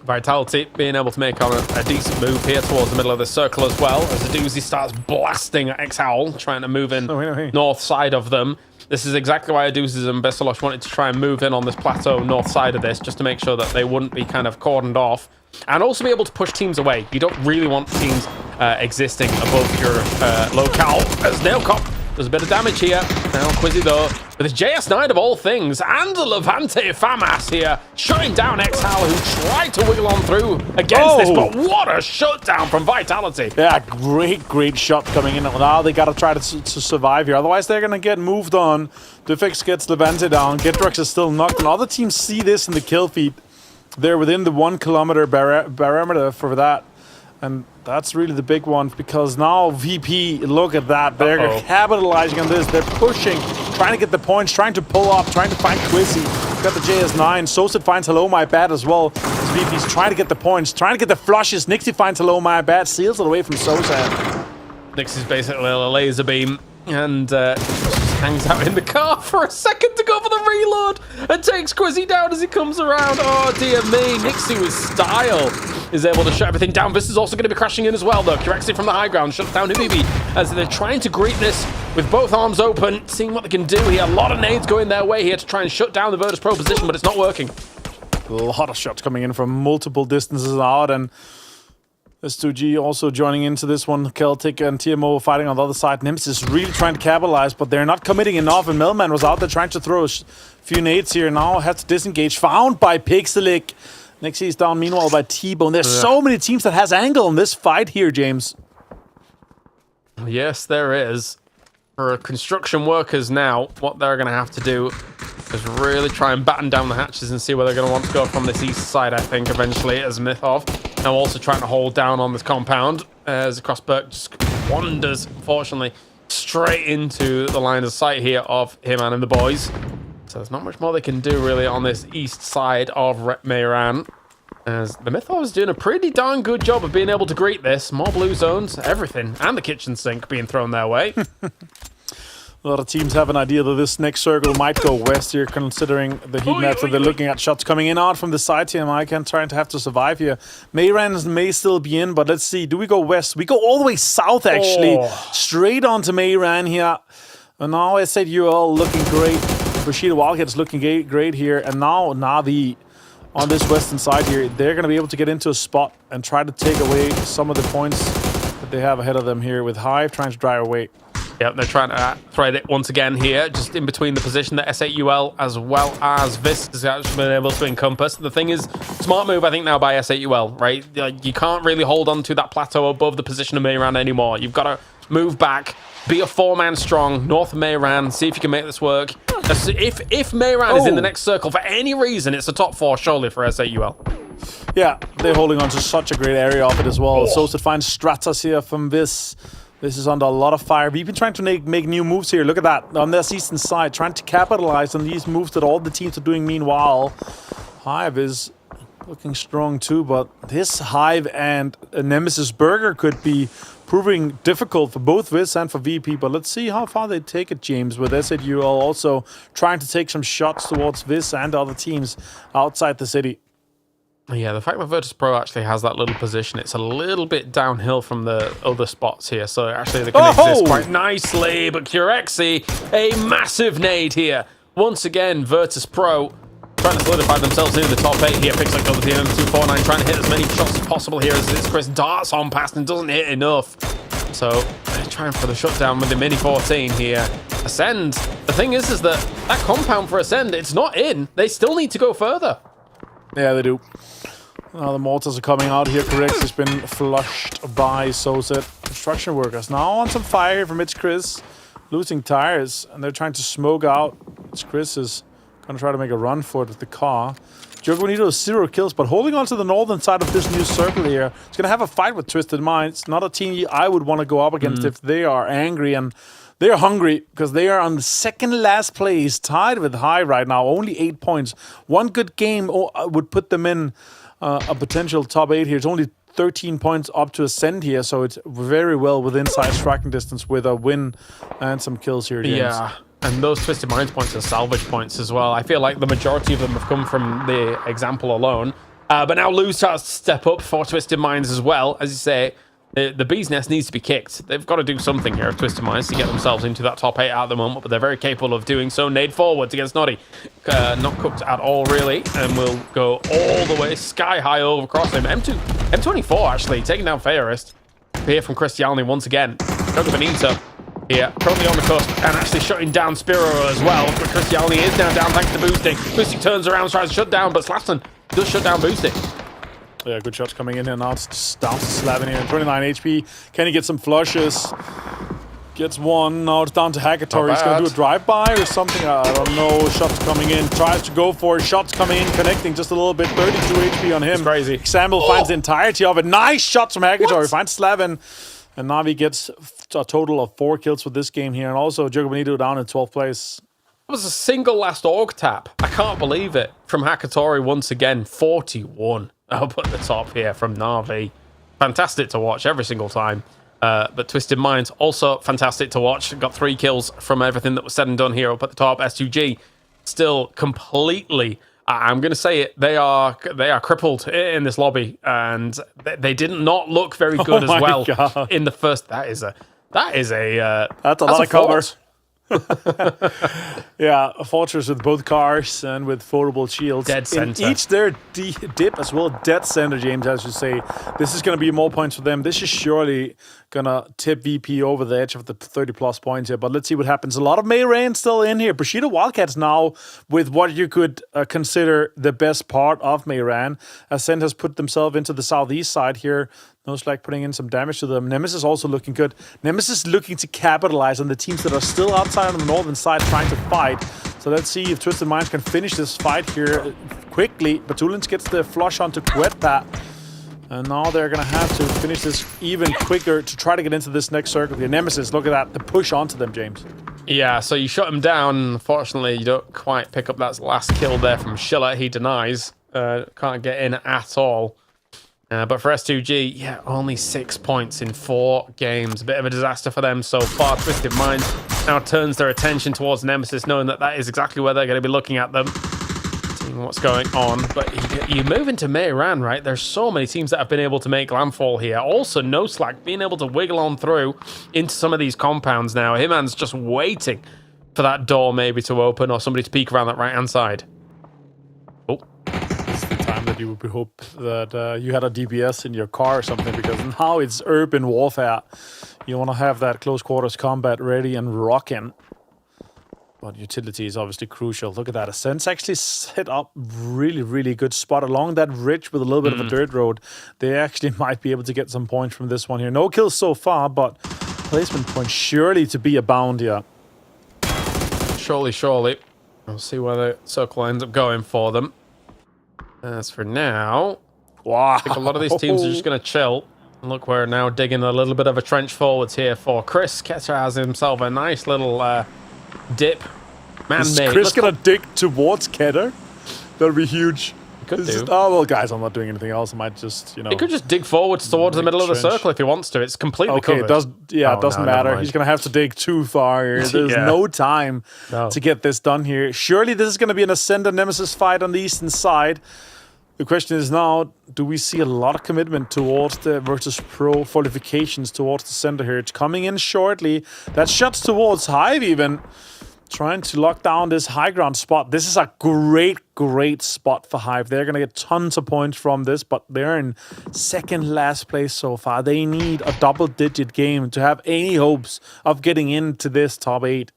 Vitality being able to make on a decent move here towards the middle of the circle as well, as the Doozy starts blasting at X-Howl, trying to move in north side of them. This is exactly why Aduzes and Bestalosh wanted to try and move in on this plateau north side of this, just to make sure that they wouldn't be kind of cordoned off, and also be able to push teams away. You don't really want teams existing above your locale. As Nailcop does a bit of damage here. Now Quizzy, though, With the JS9 of all things, and the Levante FAMAS here, shutting down Exhal, who tried to wiggle on through against this, but what a shutdown from Vitality. Yeah, great shot coming in. Now they gotta try to survive here, otherwise they're gonna get moved on. Dufix gets Levante down, Gitrux is still knocked, and other teams see this in the kill feed. They're within the 1 kilometer parameter for that. And that's really the big one, because now VP, look at that. They're capitalizing on this. They're pushing, trying to get the points, trying to pull up, trying to find Quizzy. Got the JS9. Soset finds Hello My Bad as well. VP's trying to get the points, trying to get the flushes. Nixie finds Hello My Bad, seals it away from Soset. Nixie's basically a laser beam and hangs out in the car for a second to go for the reload and takes Quizzy down as he comes around. Oh dear me, Nixie with style is able to shut everything down. This is also going to be crashing in as well though. Curexy from the high ground shuts down Habibi as they're trying to greet this with both arms open, seeing what they can do here. A lot of nades going their way here to try and shut down the Virtus Pro position, but it's not working. A lot of shots coming in from multiple distances out, and S2G also joining into this one. Celtic and TMO fighting on the other side. Nemesis really trying to capitalize, but they're not committing enough, and Melman was out there trying to throw a few nades here. Now has to disengage. Found by Pixelic. Nixie is down meanwhile by T-Bone. There's so many teams that has angle in this fight here, James. Yes, there is. For construction workers now, what they're going to have to do is really try and batten down the hatches and see where they're going to want to go from this east side, I think, eventually, as Mythov. Now also trying to hold down on this compound as Crossberg just wanders, unfortunately, straight into the line of sight here of him and the boys. So there's not much more they can do, really, on this east side of Mehran. As the Mythov is doing a pretty darn good job of being able to greet this. More blue zones, everything, and the kitchen sink being thrown their way. A lot of teams have an idea that this next circle might go west here, considering the heat maps that they're looking at. Shots coming in out from the side here. Maikan trying to have to survive here. Mehran may still be in, but let's see. Do we go west? We go all the way south, actually. Straight onto Mehran here. And now I said UL looking great. Bushido Wildcats looking great here. And now Navi on this western side here, they're going to be able to get into a spot and try to take away some of the points that they have ahead of them here, with Hive trying to drive away. Yep, they're trying to thread it once again here, just in between the position that S8UL as well as Vis has actually been able to encompass. The thing is, smart move, I think, now by S8UL, right? You can't really hold on to that plateau above the position of Mehran anymore. You've got to move back, be a 4-man strong, north of Mehran, see if you can make this work. If Mehran is in the next circle for any reason, it's a top 4 surely for S8UL. Yeah, they're holding on to such a great area of it as well. Soset finds Stratas here from Vis. This is under a lot of fire. We've been trying to make new moves here. Look at that. On this eastern side, trying to capitalize on these moves that all the teams are doing. Meanwhile, Hive is looking strong too, but this Hive and Nemesis Burger could be proving difficult for both Viz and for VP. But let's see how far they take it, James, with S8UL also trying to take some shots towards Viz and other teams outside the city. Yeah, the fact that Virtus Pro actually has that little position, it's a little bit downhill from the other spots here, so actually they can exist quite nicely. But Curexy, a massive nade here. Once again, Virtus Pro trying to solidify themselves into the top 8 here. Picks like over the M249, trying to hit as many shots as possible here as this. Chris darts on past and doesn't hit enough. So they're trying for the shutdown with the Mini 14 here. Ascend, the thing is that compound for Ascend, it's not in. They still need to go further. Yeah, they do. Now the mortars are coming out here. Correct has been flushed by Soset. Construction workers now on some fire here from It's Chris. Losing tires, and they're trying to smoke out. It's Chris is going to try to make a run for it with the car. Jogo Bonito is 0 kills, but holding on to the northern side of this new circle here. He's going to have a fight with Twisted Minds. Not a team I would want to go up against if they are angry and they are hungry, because they are on the second last place, tied with High right now, only 8 points. One good game would put them in a potential top 8 here. It's only 13 points up to Ascend here, so it's very well within side striking distance with a win and some kills here, James. Yeah, and those Twisted Minds points are salvage points as well. I feel like the majority of them have come from the example alone. But now Lou starts to step up for Twisted Minds as well. As you say, the bee's nest needs to be kicked. They've got to do something here, Twisted Minds, to get themselves into that top 8 at the moment, but they're very capable of doing so. Nade forwards against Noddy. Not cooked at all, really, and will go all the way sky high over across him. M24, actually, taking down Fairist. Here from Cristiani once again. Jogo Bonito here, currently on the cusp, and actually shutting down Spiro as well. But Cristiani is now down thanks to Boosting. Boosting turns around, tries to shut down, but Slaston does shut down Boosting. Yeah, good shots coming in here now. It's just down to Slavin here. 29 HP. Can he get some flushes? Gets one. Now it's down to Hackator. He's going to do a drive-by or something. I don't know. Shots coming in. Tries to go for it. Shots coming in. Connecting just a little bit. 32 HP on him. It's crazy. Example finds the entirety of it. Nice shots from Hackator. He finds Slavin. And Navi gets a total of 4 kills for this game here. And also, Jogo Bonito down in 12th place. It was a single last org tap. I can't believe it. From Hackatori once again. 41 up at the top here from Navi. Fantastic to watch every single time. But Twisted Minds, also fantastic to watch. Got 3 kills from everything that was said and done here up at the top. S2G still completely, I'm going to say it, they are crippled in this lobby. And they did not look very good as well in the first. That's a lot of cover. Yeah, a fortress with both cars and with foldable shields. Dead center. In each their dip as well. Dead center, James, as you say. This is going to be more points for them. This is surely going to tip VP over the edge of the 30-plus points here. But let's see what happens. A lot of Mayrain still in here. Bushido Wildcats now with what you could consider the best part of Mayran. Ascent has put themselves into the southeast side here. Like putting in some damage to them. Nemesis also looking good. Nemesis looking to capitalize on the teams that are still outside on the northern side trying to fight. So let's see if Twisted Minds can finish this fight here quickly. Batulins gets the flush onto Quetta. And now they're going to have to finish this even quicker to try to get into this next circle here. Nemesis, look at that. The push onto them, James. Yeah, so you shut him down. Unfortunately, you don't quite pick up that last kill there from Schiller. He denies. Can't get in at all. But for S2G, yeah, only 6 points in 4 games. A bit of a disaster for them so far. Twisted Minds now turns their attention towards Nemesis, knowing that that is exactly where they're going to be looking at them. Seeing what's going on. But you move into Mayran, right? There's so many teams that have been able to make landfall here. Also, No Slack being able to wiggle on through into some of these compounds now. Hitman's just waiting for that door maybe to open or somebody to peek around that right-hand side. Oh. That you would hope that you had a DPS in your car or something, because now it's urban warfare. You want to have that close quarters combat ready and rocking. But utility is obviously crucial. Look at that. Ascent's actually set up really, really good spot along that ridge with a little bit of a dirt road. They actually might be able to get some points from this one here. No kills so far, but placement points surely to be abound here. Surely. We'll see where the circle ends up going for them. As for now, wow. I think a lot of these teams are just going to chill. And look, we're now digging a little bit of a trench forwards here for Chris. Ketcher has himself a nice little dip. Man-made. Is Chris going to dig towards Ketter? That'll be huge. Could do. Oh, well, guys, I'm not doing anything else. I might just, He could just dig forwards towards the middle of the circle if he wants to. It's completely covered. It doesn't matter. He's going to have to dig too far here. There's no time to get this done here. Surely this is going to be an Ascender Nemesis fight on the eastern side. The question is now, do we see a lot of commitment towards the Virtus Pro qualifications towards the center here? It's coming in shortly. That shots towards Hive even. Trying to lock down this high ground spot. This is a great spot for Hive. They're going to get tons of points from this, but they're in second last place so far. They need a double-digit game to have any hopes of getting into this top 8.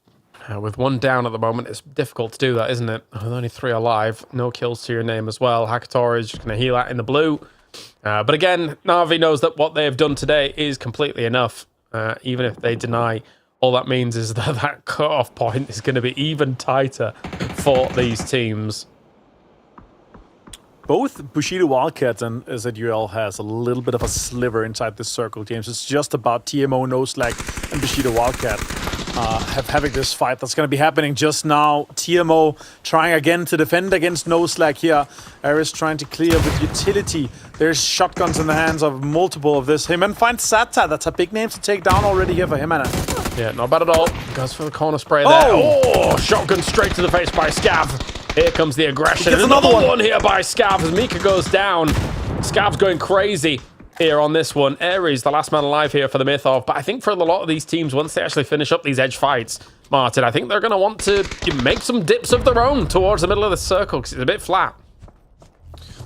With 1 down at the moment, it's difficult to do that, isn't it? With only 3 alive, no kills to your name as well. Hakatori is just going to heal out in the blue. But again, Na'Vi knows that what they have done today is completely enough. Even if they deny, all that means is that that cut-off point is going to be even tighter for these teams. Both Bushido Wildcats and ZUL has a little bit of a sliver inside this circle, James. It's just about TMO, No Slack, and Bushido Wildcat having this fight that's going to be happening just now. TMO trying again to defend against No Slack here. Aris trying to clear with utility. There's shotguns in the hands of multiple of this. Hitman finds Sata. That's a big name to take down already here for Hitman. Yeah, not bad at all. Goes for the corner spray there. Oh, shotgun straight to the face by Scav. Here comes the aggression. Another one here by Scav as Mika goes down. Scav's going crazy here on this one. Ares, the last man alive here for the Mythov. But I think for a lot of these teams, once they actually finish up these edge fights, Martin, I think they're going to want to make some dips of their own towards the middle of the circle because it's a bit flat.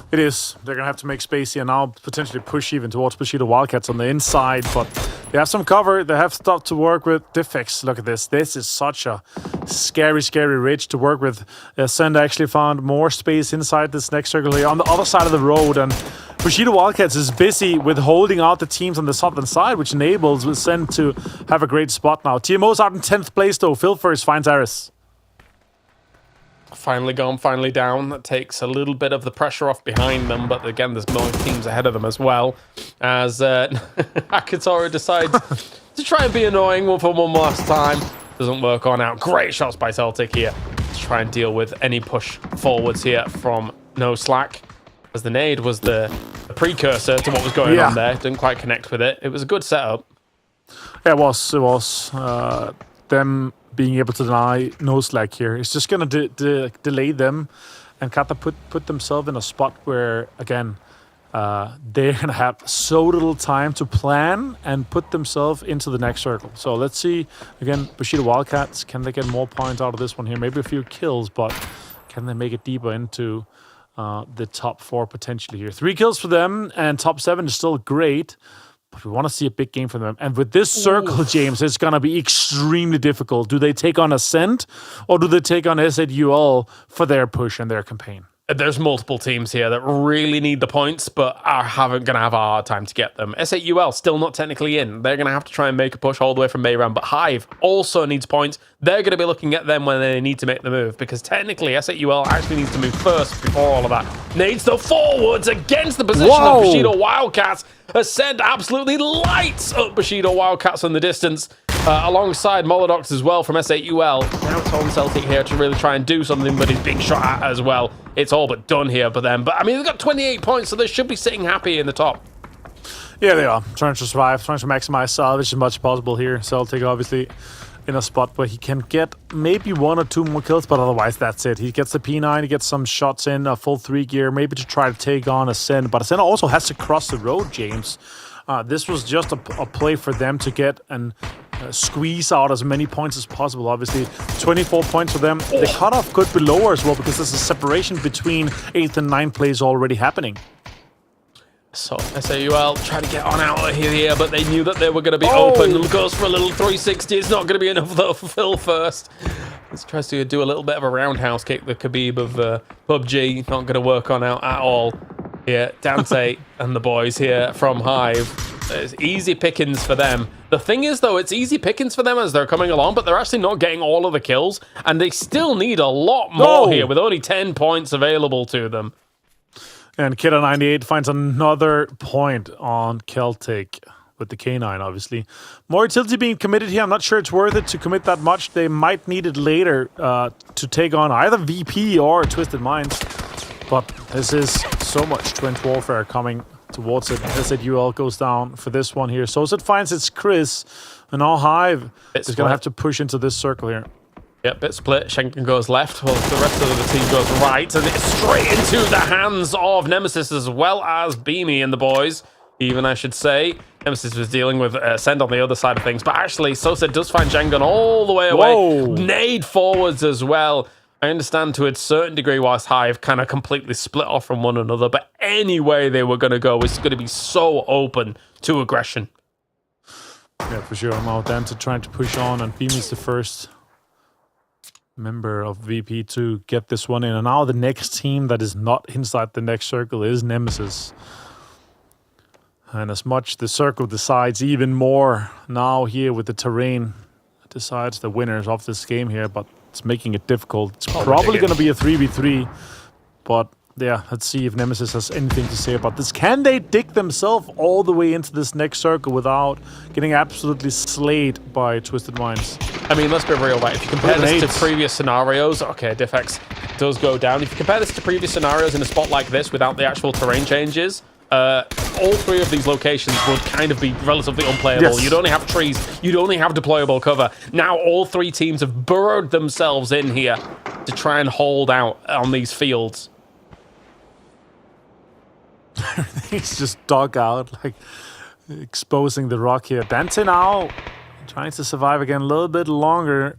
It is. They're going to have to make space here now, potentially push even towards Bushido Wildcats on the inside, but they have some cover. They have stuff to work with. Defex, look at this. This is such a scary, scary ridge to work with. Send actually found more space inside this next circle here on the other side of the road, and Bushido Wildcats is busy with holding out the teams on the southern side, which enables Send to have a great spot now. TMO's out in 10th place, though. Phil first finds Aris. Finally gone, finally down. That takes a little bit of the pressure off behind them, but again, there's more teams ahead of them as well. As Akatora decides to try and be annoying for one last time. Doesn't work on out. Great shots by Celtic here to try and deal with any push forwards here from No Slack. As the nade was the precursor to what was going on there. Didn't quite connect with it. It was a good setup. Yeah, it was. It was. Them being able to deny No Slack here. It's just going to delay them and Kata put themselves in a spot where, again, they're going to have so little time to plan and put themselves into the next circle. So let's see, again, Bushido Wildcats, can they get more points out of this one here? Maybe a few kills, but can they make it deeper into the top 4 potentially here? 3 kills for them, and top 7 is still great. But we want to see a big game from them. And with this circle, James, it's going to be extremely difficult. Do they take on Ascent or do they take on SAUL for their push and their campaign? There's multiple teams here that really need the points, but are going to have a hard time to get them. SAUL still not technically in. They're going to have to try and make a push all the way from Mayram, but Hive also needs points. They're going to be looking at them when they need to make the move, because technically SAUL actually needs to move first before all of that. Needs the forwards against the position of Bushido Wildcats. Ascent absolutely lights up Bushido Wildcats in the distance. Alongside Molodox as well from SAUL. Now it's on Celtic here to really try and do something, but he's being shot at as well. It's all but done here for them. But, I mean, they've got 28 points, so they should be sitting happy in the top. Yeah, they are. Trying to survive, trying to maximize salvage as much as possible here. Celtic, obviously, in a spot where he can get maybe 1 or 2 more kills, but otherwise, that's it. He gets the P9, he gets some shots in, a full 3 gear, maybe to try to take on Ascent. But Ascent also has to cross the road, James. This was just a play for them to get and squeeze out as many points as possible. Obviously, 24 points for them. The cutoff could be lower as well because there's a separation between 8th and 9th place already happening. So SAUL trying to get on out of here, but they knew that they were going to be open. Goes for a little 360. It's not going to be enough though for Phil first. He tries to do a little bit of a roundhouse kick, the Khabib of PUBG. Not going to work on out at all. Here, Dante and the boys here from Hive. It's easy pickings for them. The thing is, though, it's easy pickings for them as they're coming along, but they're actually not getting all of the kills, and they still need a lot more here with only 10 points available to them. And Kidda98 finds another point on Celtic with the K9, obviously. More utility being committed here. I'm not sure it's worth it to commit that much. They might need it later to take on either VP or Twisted Minds. But this is so much Twin Warfare coming towards it. SAUL goes down for this one here. So it finds it's Chris, and now Hive is going to have to push into this circle here. Yep, bit split. Schenken goes left, while the rest of the team goes right, and it's straight into the hands of Nemesis as well as Beamy and the boys. Even, I should say. Nemesis was dealing with Send on the other side of things, but actually, Sosa does find Jangon all the way away. Nade forwards as well. I understand to a certain degree whilst Hive kind of completely split off from one another, but any way they were going to go is going to be so open to aggression. Yeah, for sure. I'm out then to trying to push on, and Beamy's the first member of VP to get this one in. And now the next team that is not inside the next circle is Nemesis. And as much the circle decides even more now here with the terrain, decides the winners of this game here, but it's making it difficult. It's probably going to be a 3v3, but yeah, let's see if Nemesis has anything to say about this. Can they dig themselves all the way into this next circle without getting absolutely slayed by Twisted Minds? I mean, let's be real, right? If you compare this to previous scenarios, okay, Diffex does go down. If you compare this to previous scenarios in a spot like this without the actual terrain changes, all 3 of these locations would kind of be relatively unplayable. Yes. You'd only have trees. You'd only have deployable cover. Now all 3 teams have burrowed themselves in here to try and hold out on these fields. He's just dug out, like exposing the rock here. Dante now trying to survive again a little bit longer.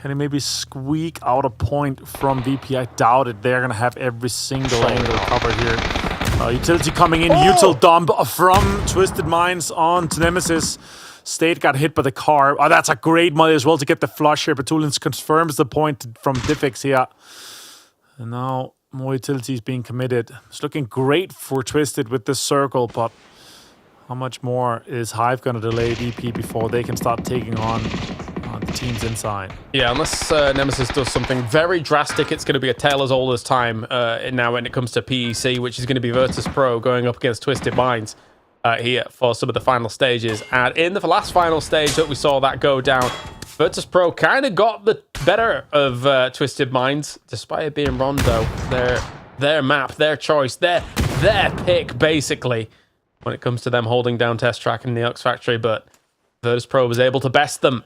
Can he maybe squeak out a point from VP? I doubt it. They're going to have every single angle covered here. Utility coming in. Util dump from Twisted Minds on to Nemesis. State got hit by the car. Oh, that's a great molly as well to get the flush here. Petulins confirms the point from Diffix here. And now more utilities being committed. It's looking great for Twisted with this circle, but how much more is Hive going to delay VP before they can start taking on the teams inside? Yeah, unless Nemesis does something very drastic, it's going to be a tale as old as time now when it comes to PEC, which is going to be Virtus Pro going up against Twisted Minds here for some of the final stages. And in the last final stage that we saw that go down, Virtus Pro kind of got the better of Twisted Minds, despite it being Rondo. Their map, their choice, their pick, basically, when it comes to them holding down Test Track in the Ux Factory. But Virtus Pro was able to best them.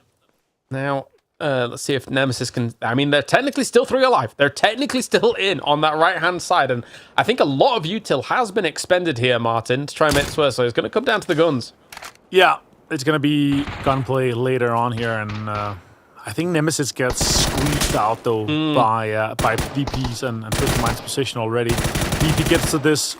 Now, let's see if Nemesis can... I mean, they're technically still 3 alive. They're technically still in on that right-hand side. And I think a lot of util has been expended here, Martin, to try and make this work. So it's going to come down to the guns. Yeah, it's going to be gunplay later on here. And I think Nemesis gets squeezed out, though, by DPs and Twisted Minds' position already. DP gets to this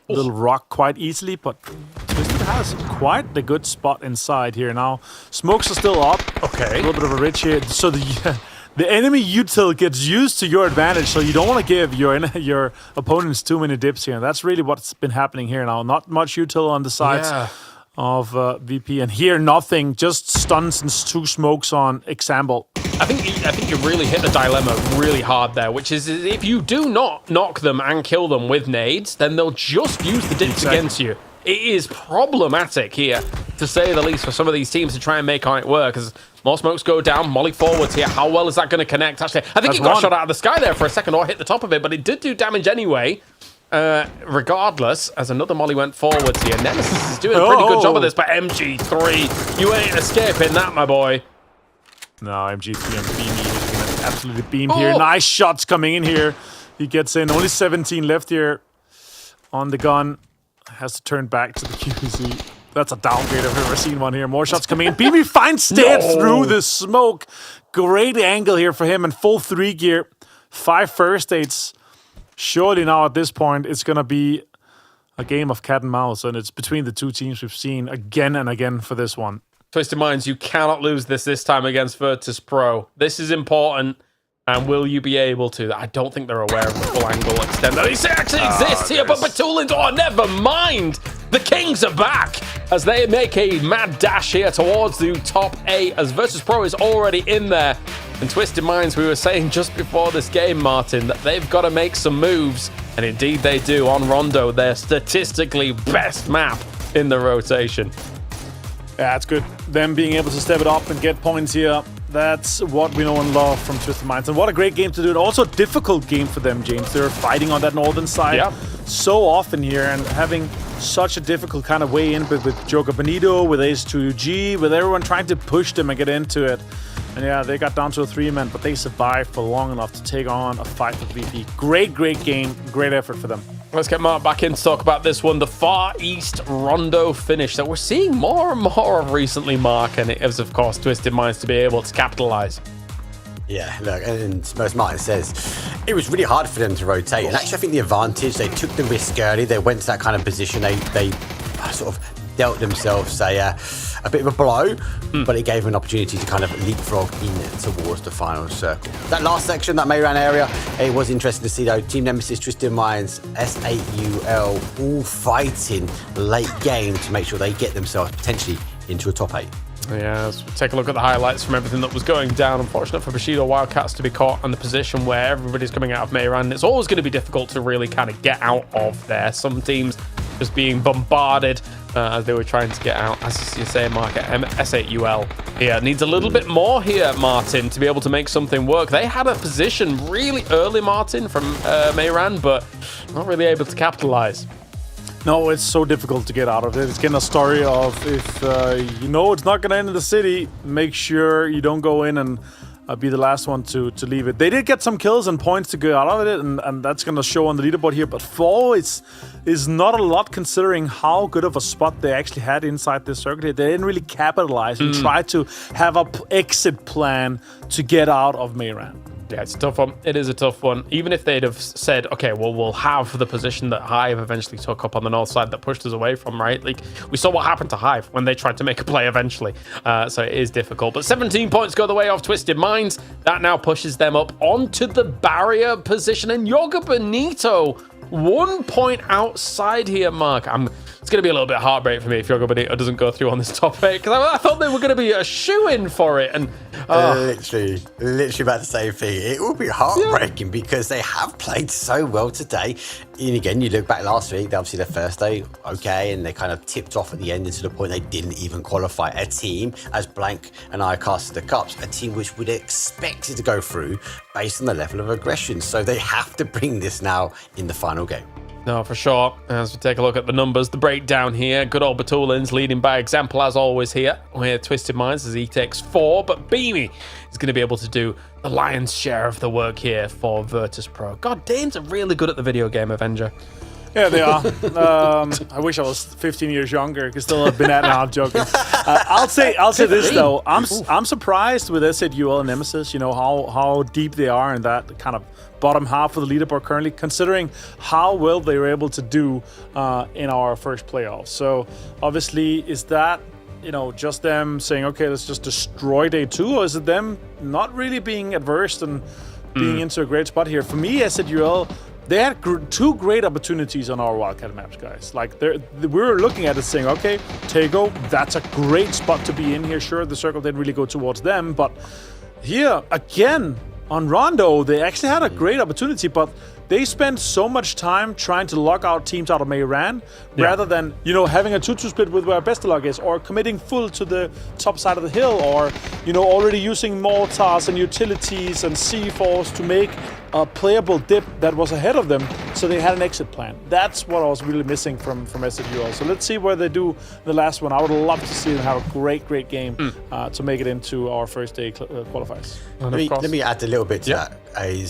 little rock quite easily, but Twisted has quite the good spot inside here now. Smokes are still up. Okay. A little bit of a rich here. So the enemy util gets used to your advantage, so you don't want to give your opponents too many dips here. And that's really what's been happening here now. Not much util on the sides of VP. And here, nothing. Just stuns and 2 smokes on Example. I think you really hit the dilemma really hard there, which is if you do not knock them and kill them with nades, then they'll just use the dips against you. It is problematic here, to say the least, for some of these teams to try and make it work, as more smokes go down, molly forwards here. How well is that going to connect? Actually, I think he got shot out of the sky there for a second, or hit the top of it, but it did do damage anyway. Regardless, as another molly went forwards here. Nemesis is doing a pretty good job of this, but MG3, you ain't escaping that, my boy. No, MG3 and Beamy is going to absolutely beam here. Nice shots coming in here. He gets in. Only 17 left here on the gun. Has to turn back to the QC. That's a downgrade. I've never seen one here. More shots coming in. Beamy finds State through the smoke. Great angle here for him in full 3 gear. 5 first aids. Surely now at this point, it's going to be a game of cat and mouse. And it's between the 2 teams we've seen again and again for this one. Twisted Minds, you cannot lose this time against Virtus Pro. This is important, and will you be able to? I don't think they're aware of the full angle extent that actually exists here, but Petulins, never mind! The Kings are back as they make a mad dash here towards the top 8, as Virtus Pro is already in there. And Twisted Minds, we were saying just before this game, Martin, that they've got to make some moves, and indeed they do on Rondo, their statistically best map in the rotation. Yeah, it's good. Them being able to step it up and get points here. That's what we know and love from Twisted Minds. And what a great game to do it. Also a difficult game for them, James. They're fighting on that northern side so often here and having such a difficult kind of way in with Joker Benito, with Ace2G, with everyone trying to push them and get into it. And yeah, they got down to a 3-man, but they survived for long enough to take on a fight with VP. Great game. Great effort for them. Let's get Mark back in to talk about this one, the Far East Rondo finish that we're seeing more and more of recently, Mark, and it is, of course, Twisted Minds to be able to capitalize. Yeah, look, and as Martin says, it was really hard for them to rotate. And actually, I think the advantage, they took the risk early. They went to that kind of position. They sort of dealt themselves a bit of a blow, but it gave them an opportunity to kind of leapfrog in towards the final circle. That last section, that Mayran area, it was interesting to see though. Team Nemesis, Twisted Minds, S8UL all fighting late game to make sure they get themselves potentially into a top 8. Yeah, let's take a look at the highlights from everything that was going down. Unfortunate for Bushido Wildcats to be caught in the position where everybody's coming out of Mayran. It's always going to be difficult to really kind of get out of there. Some teams just being bombarded as they were trying to get out. As you say, Mark, S8UL here needs a little bit more here, Martin, to be able to make something work. They had a position really early, Martin, from Mayran, but not really able to capitalize. No, it's so difficult to get out of it. It's getting a story of if you know it's not going to end in the city, make sure you don't go in and be the last one to leave it. They did get some kills and points to go out of it, and that's going to show on the leaderboard here. But 4 is not a lot considering how good of a spot they actually had inside this circuit here. They didn't really capitalize and try to have a exit plan to get out of Mayran. Yeah, it's a tough one. It is a tough one. Even if they'd have said, okay, well, we'll have the position that Hive eventually took up on the north side that pushed us away from, right? Like, we saw what happened to Hive when they tried to make a play eventually. So it is difficult. But 17 points go the way of Twisted Minds. That now pushes them up onto the barrier position. And Yoga Benito, 1 point outside here, Mark. It's going to be a little bit heartbreak for me if Yoga Benito doesn't go through on this top 8, because I thought they were going to be a shoo-in for it. And literally about the same thing. It will be heartbreaking because they have played so well today. And again, you look back last week, obviously the first day, okay, and they kind of tipped off at the end to the point they didn't even qualify. A team, as Blank and I casted the cups, a team which would expect it to go through based on the level of aggression. So they have to bring this now in the final game. No, for sure. As we take a look at the numbers, the breakdown here, good old Batulins leading by example as always here. We're Twisted Minds as he takes 4, but Beamy is going to be able to do the lion's share of the work here for Virtus Pro. God, Danes are really good at the video game, Avenger. Yeah, they are. I wish I was 15 years younger. Could still have been at it. No, I'm joking. I'll say this though. I'm surprised with SAUL and Nemesis. You know how deep they are in that kind of bottom half of the leaderboard currently, considering how well they were able to do in our first playoffs. So obviously, is that just them saying, okay, let's just destroy day 2, or is it them not really being adverse and being into a great spot here? For me, SAUL, they had 2 great opportunities on our Wildcat maps, guys. Like, we were looking at it saying, okay, Tego, that's a great spot to be in here. Sure, the circle didn't really go towards them, but here, again, on Rondo, they actually had a great opportunity, but they spent so much time trying to lock out teams out of Mayran rather than, having a 2-2 split with where Bestelog is, or committing full to the top side of the hill, or, already using mortars and utilities and C4s to make a playable dip that was ahead of them, so they had an exit plan. That's what I was really missing from SAUL. So let's see where they do the last one. I would love to see them have a great game to make it into our first day qualifiers. Let me add a little bit to that. I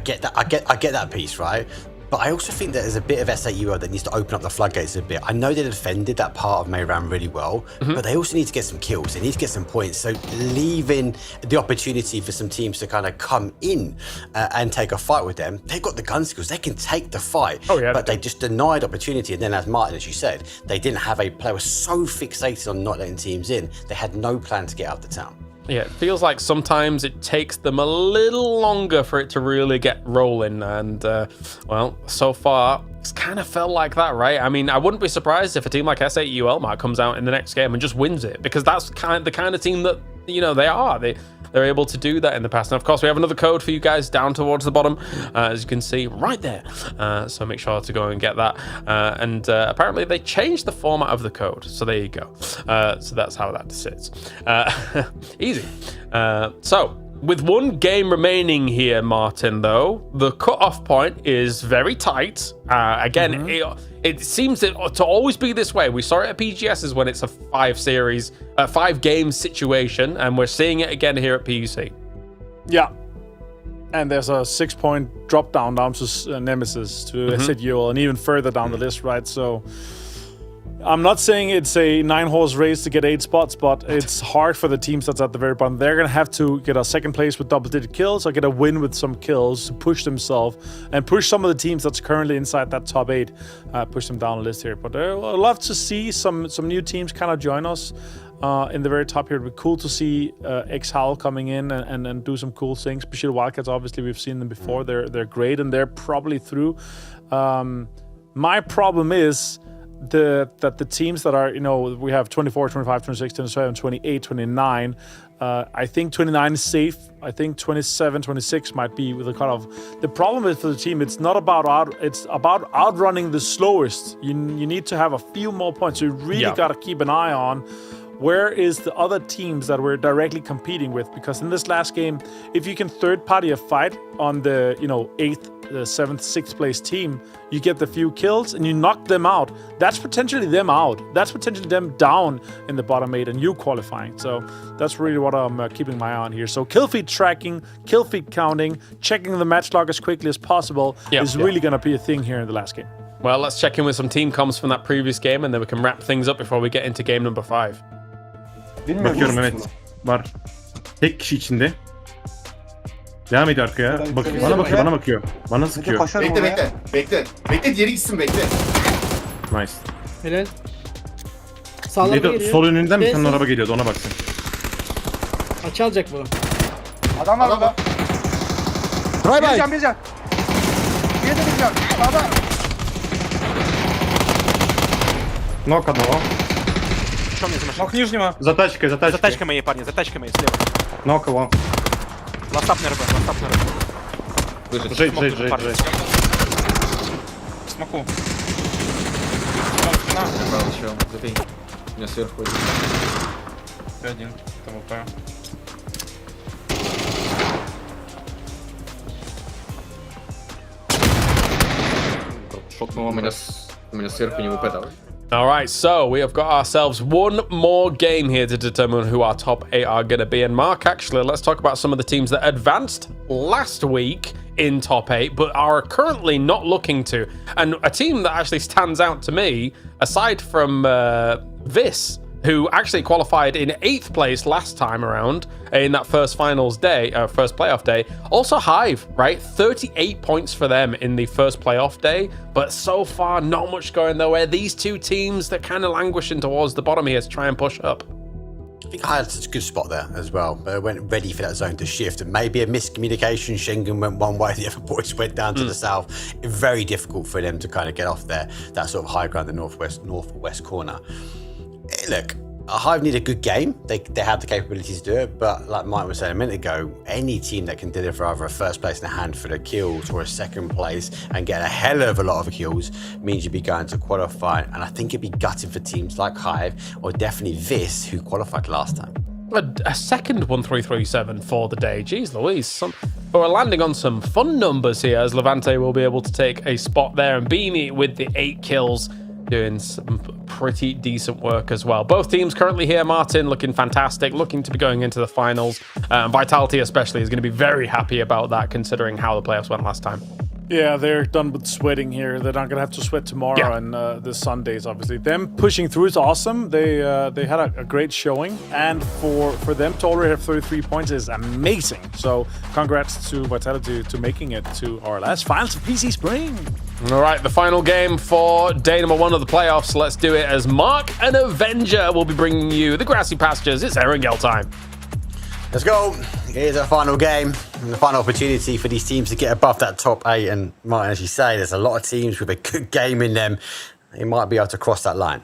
get that. I get that piece, right? But I also think that there's a bit of SAUL that needs to open up the floodgates a bit. I know they defended that part of Mayran really well, but they also need to get some kills. They need to get some points. So leaving the opportunity for some teams to kind of come in and take a fight with them, they've got the gun skills. They can take the fight. Oh, yeah, but they just denied opportunity. And then, as Martin, as you said, they didn't have a player so fixated on not letting teams in. They had no plan to get out of the town. Yeah, it feels like sometimes it takes them a little longer for it to really get rolling. And, well, so far, it's kind of felt like that, right? I mean, I wouldn't be surprised if a team like SAUL Mark comes out in the next game and just wins it, because that's the kind of team that, they are. They're able to do that in the past. And of course, we have another code for you guys down towards the bottom, as you can see right there. So make sure to go and get that. And apparently they changed the format of the code. So there you go. So that's how that sits. Easy. So with 1 game remaining here, Martin, though, the cutoff point is very tight. Again, it seems to always be this way. We saw it at PGS's when it's a 5-game situation, and we're seeing it again here at PUC. Yeah. And there's a 6-point drop down to Nemesis, to SAUL, and even further down the list, right? So I'm not saying it's a 9-horse race to get 8 spots, but it's hard for the teams that's at the very bottom. They're going to have to get a 2nd place with double-digit kills, or get a win with some kills to push themselves and push some of the teams that's currently inside that top 8, push them down the list here. But I'd love to see some new teams kind of join us in the very top here. It'd be cool to see X-Howl coming in and do some cool things. Especially Wildcats, obviously, we've seen them before. They're great, and they're probably through. My problem is that the teams that are, we have 24, 25, 26, 27, 28, 29. I think 29 is safe. I think 27, 26 might be with the cutoff. The problem is for the team, it's not about it's about outrunning the slowest. You need to have a few more points. You really got to keep an eye on where is the other teams that we're directly competing with? Because in this last game, if you can third party a fight on the 8th, 7th, 6th place team, you get the few kills and you knock them out. That's potentially them out. That's potentially them down in the bottom 8 and you qualifying. So that's really what I'm keeping my eye on here. So kill feed tracking, kill feed counting, checking the match log as quickly as possible is really going to be a thing here in the last game. Well, let's check in with some team comms from that previous game and then we can wrap things up before we get into game number 5. Bakıyorum evet. Var. Tek kişi içinde. Devam ediyor arkaya. Bana bakıyor. Bana sıkıyor. Bekle diğeri gitsin bekle. Nice. Helal. Sağlam geliyor. Sol önünden bir tane araba geliyordu, ona baksın. Açı alacak bunu. Adam var burada. Bir can. Bir de bir can. Sağda. Нок одного. Ног нижнего. За тачкой. За тачкой моей, парни, за тачкой моей, слева. Нок его. Ластап на РБ. Жить. Смоку. Забей. У меня сверху. Один. ТВП. Шотнуло меня сверху не выпадало. All right, so we have got ourselves one more game here to determine who our top 8 are going to be. And Mark, actually, let's talk about some of the teams that advanced last week in top 8, but are currently not looking to. And a team that actually stands out to me, aside from Vis, who actually qualified in 8th place last time around in that first playoff day. Also Hive, right? 38 points for them in the first playoff day, but so far not much going their way. These two teams, they're kind of languishing towards the bottom here to try and push up. I think I had such a good spot there as well. They went ready for that zone to shift, and maybe a miscommunication. Schengen went one way, the other boys went down to the south. Very difficult for them to kind of get off there, that sort of high ground, the northwest corner. Look, Hive need a good game. They have the capabilities to do it, but like Mike was saying a minute ago, any team that can deliver either a first place and a handful of kills or a second place and get a hell of a lot of kills means you'd be going to qualify. And I think it'd be gutting for teams like Hive or definitely Vis, who qualified last time. A second 1-3-3-7 for the day. Jeez Louise. But we're landing on some fun numbers here as Levante will be able to take a spot there, and Beanie with the 8 kills doing some pretty decent work as well. Both teams currently here, Martin looking fantastic, looking to be going into the finals. Vitality especially is going to be very happy about that considering how the playoffs went last time. Yeah, they're done with sweating here. They're not going to have to sweat tomorrow and the Sundays, obviously. Them pushing through is awesome. They had a great showing. And for them to already have 33 points is amazing. So congrats to Vitality to making it to our last finals of PC Spring. All right, the final game for day number 1 of the playoffs. Let's do it as Mark and Avenger will be bringing you the grassy pastures. It's Erangel time. Let's go. Here's our final game and the final opportunity for these teams to get above that top 8. And Martin, as you say, there's a lot of teams with a good game in them. They might be able to cross that line.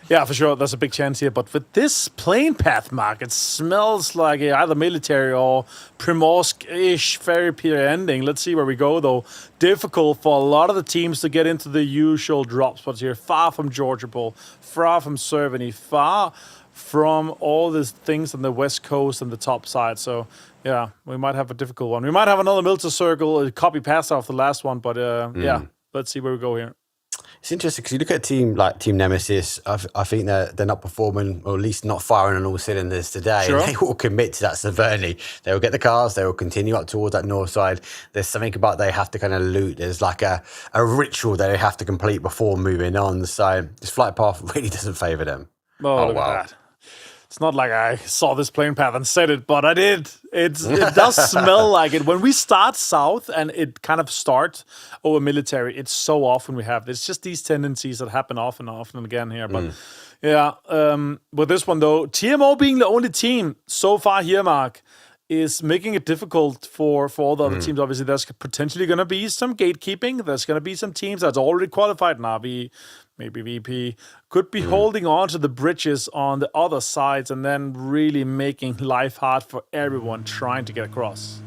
Yeah, for sure. There's a big chance here. But with this plane path, Mark, it smells like either military or Primorsk-ish fairy pier ending. Let's see where we go, though. Difficult for a lot of the teams to get into the usual drop spots here. Far from Georgia Bowl, far from Cerveny, far from all these things on the west coast and the top side. So, yeah, we might have a difficult one. We might have another Milton Circle, a copy pass off the last one. But, yeah, let's see where we go here. It's interesting because you look at a team like Team Nemesis, I think they're not performing, or at least not firing on all cylinders today. Sure. And they will commit to that Severny. They will get the cars, they will continue up towards that north side. There's something about they have to kind of loot. There's like a ritual that they have to complete before moving on. So this flight path really doesn't favour them. Oh, look at that. It's not like I saw this plane path and said it, but I did. It does smell like it. When we start south and it kind of starts over military, it's so often we have. It's just these tendencies that happen often and again here. But yeah, with this one though, TMO being the only team so far here, Mark, is making it difficult for all the other teams. Obviously, there's potentially going to be some gatekeeping. There's going to be some teams that's already qualified. Navi, maybe VP, could be holding on to the bridges on the other sides and then really making life hard for everyone trying to get across.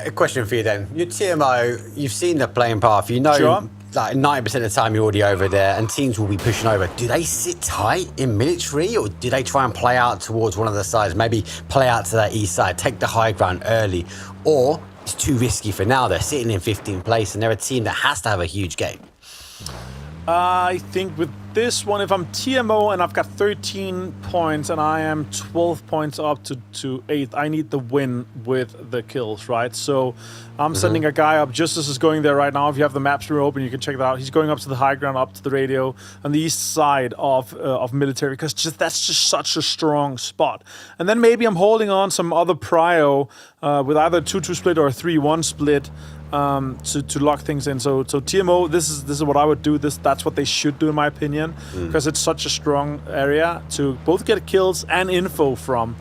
A question for you then. Your TMO, you've seen the playing path. You know like 90% of the time you're already over there and teams will be pushing over. Do they sit tight in military or do they try and play out towards one of the sides? Maybe play out to that east side, take the high ground early, or it's too risky for now. They're sitting in 15th place and they're a team that has to have a huge game. I think with this one, if I'm TMO and I've got 13 points and I am 12 points up to 8th, I need the win with the kills, right? So I'm sending a guy up. Justus is going there right now. If you have the maps open, you can check that out. He's going up to the high ground, up to the radio on the east side of military, because that's just such a strong spot. And then maybe I'm holding on some other prio with either 2-2 split or a 3-1 split. To lock things in. So TMO, this is what I would do. That's what they should do in my opinion, because it's such a strong area to both get kills and info from.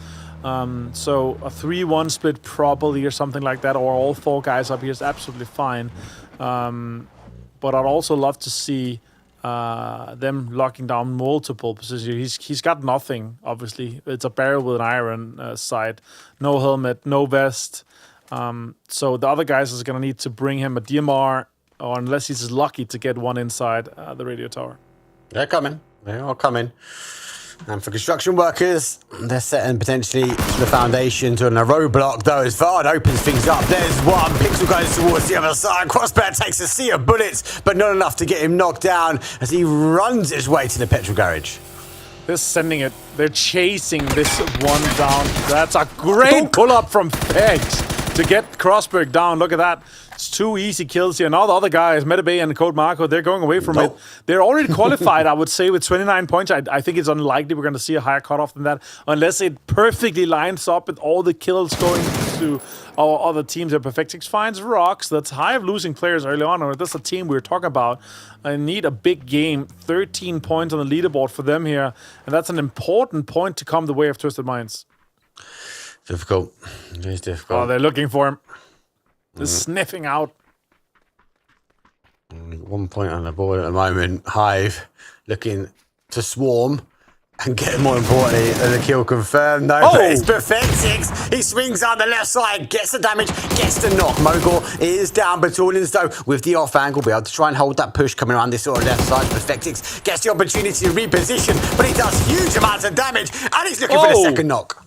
So a 3-1 split probably or something like that, or all 4 guys up here is absolutely fine. But I'd also love to see them locking down multiple positions. He's got nothing, obviously. It's a barrel with an iron sight, no helmet, no vest. So the other guys is going to need to bring him a DMR, or unless he's lucky to get one inside the radio tower. They're coming. They are coming. And for construction workers, they're setting potentially the foundation to a roadblock, though, as Vard opens things up. There's one. Pixel goes towards the other side. Crossbear takes a sea of bullets, but not enough to get him knocked down as he runs his way to the petrol garage. They're sending it. They're chasing this one down. That's a great pull-up from Fegs to get Crossberg down. Look at that. It's 2 easy kills here. Now the other guys, Metabay and Code Marco, they're going away from it. They're already qualified, I would say, with 29 points. I think it's unlikely we're going to see a higher cutoff than that, unless it perfectly lines up with all the kills going to our other teams. Perfectix finds Rocks. That's Hive losing players early on. Or that's a team we were talking about. I need a big game. 13 points on the leaderboard for them here. And that's an important point to come the way of Twisted Minds. Difficult. It is difficult. Oh, they're looking for him. They're sniffing out. 1 point on the board at the moment. Hive looking to swarm and get, more importantly, the kill confirmed. No, but it's Perfectix. He swings out the left side, gets the damage, gets the knock. Mogul is down. Batalions, though, with the off angle, be able to try and hold that push coming around this sort of left side. Perfectix gets the opportunity to reposition, but he does huge amounts of damage, and he's looking for the second knock.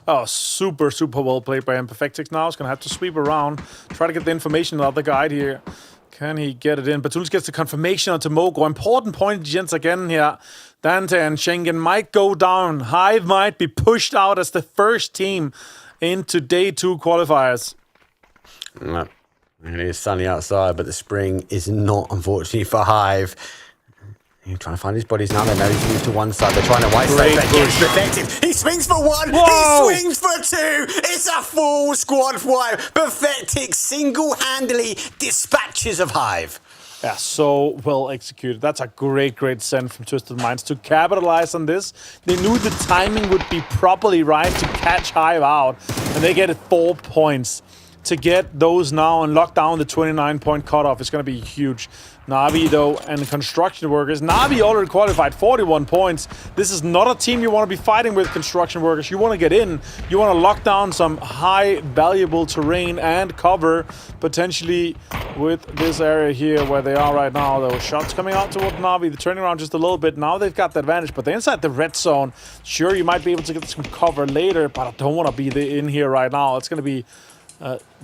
Oh, super well played by him. Perfectix now is going to have to sweep around, try to get the information on the other guy here. Can he get it in? Batulis gets the confirmation onto Mogo. Important point, gents, again here. Dante and Schengen might go down. Hive might be pushed out as the first team into day 2 qualifiers. No, it is sunny outside, but the spring is not, unfortunately, for Hive. He's trying to find his bodies now. They know he's moved to one side. They're trying to white side, but gets Perfected. He swings for 1. Whoa. He swings for 2. It's a full squad wipe. Perfected single-handedly dispatches of Hive. Yeah, so well executed. That's a great send from Twisted Minds to capitalize on this. They knew the timing would be properly right to catch Hive out, and they get it 4 points. To get those now and lock down the 29-point cutoff is going to be huge. Na'Vi, though, and construction workers. Na'Vi already qualified, 41 points. This is not a team you want to be fighting with, construction workers. You want to get in. You want to lock down some high, valuable terrain and cover, potentially with this area here where they are right now, though. Shots coming out toward Na'Vi. They're turning around just a little bit. Now they've got the advantage, but they're inside the red zone. Sure, you might be able to get some cover later, but I don't want to be in here right now. It's going to be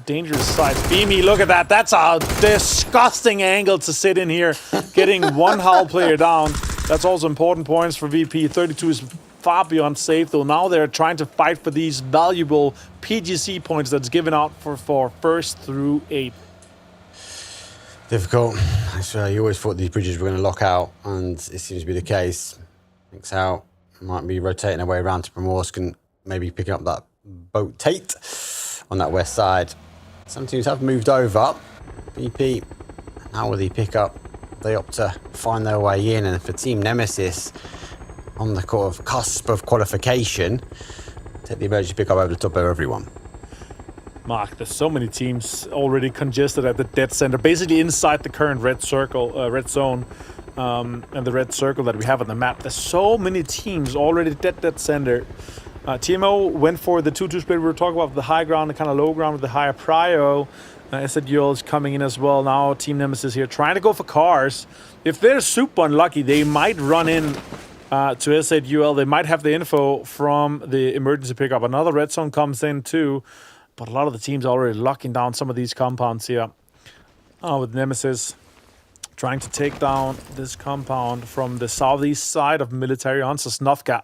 dangerous sides. Beamy, look at that. That's a disgusting angle to sit in here. Getting one Howl player down. That's also important points for VP. 32 is far beyond safe, though. Now they're trying to fight for these valuable PGC points that's given out for 1st through 8. Difficult. So you always thought these bridges were going to lock out, and it seems to be the case. Thinks out. Might be rotating their way around to Primorsk and maybe picking up that boat Tate on that west side. Some teams have moved over. BP, how will they pick up? They opt to find their way in, and for Team Nemesis, on the cusp of qualification, take the emergency pick up over the top of everyone. Mark, there's so many teams already congested at the dead center, basically inside the current red circle, red zone, and the red circle that we have on the map. There's so many teams already dead center. TMO went for the 2-2 split. We were talking about the high ground, the kind of low ground with the higher prio. SZUL is coming in as well. Now Team Nemesis here trying to go for cars. If they're super unlucky, they might run in to SZUL. They might have the info from the emergency pickup. Another red zone comes in too. But a lot of the teams are already locking down some of these compounds here. With Nemesis trying to take down this compound from the southeast side of Military Hunter Snufka.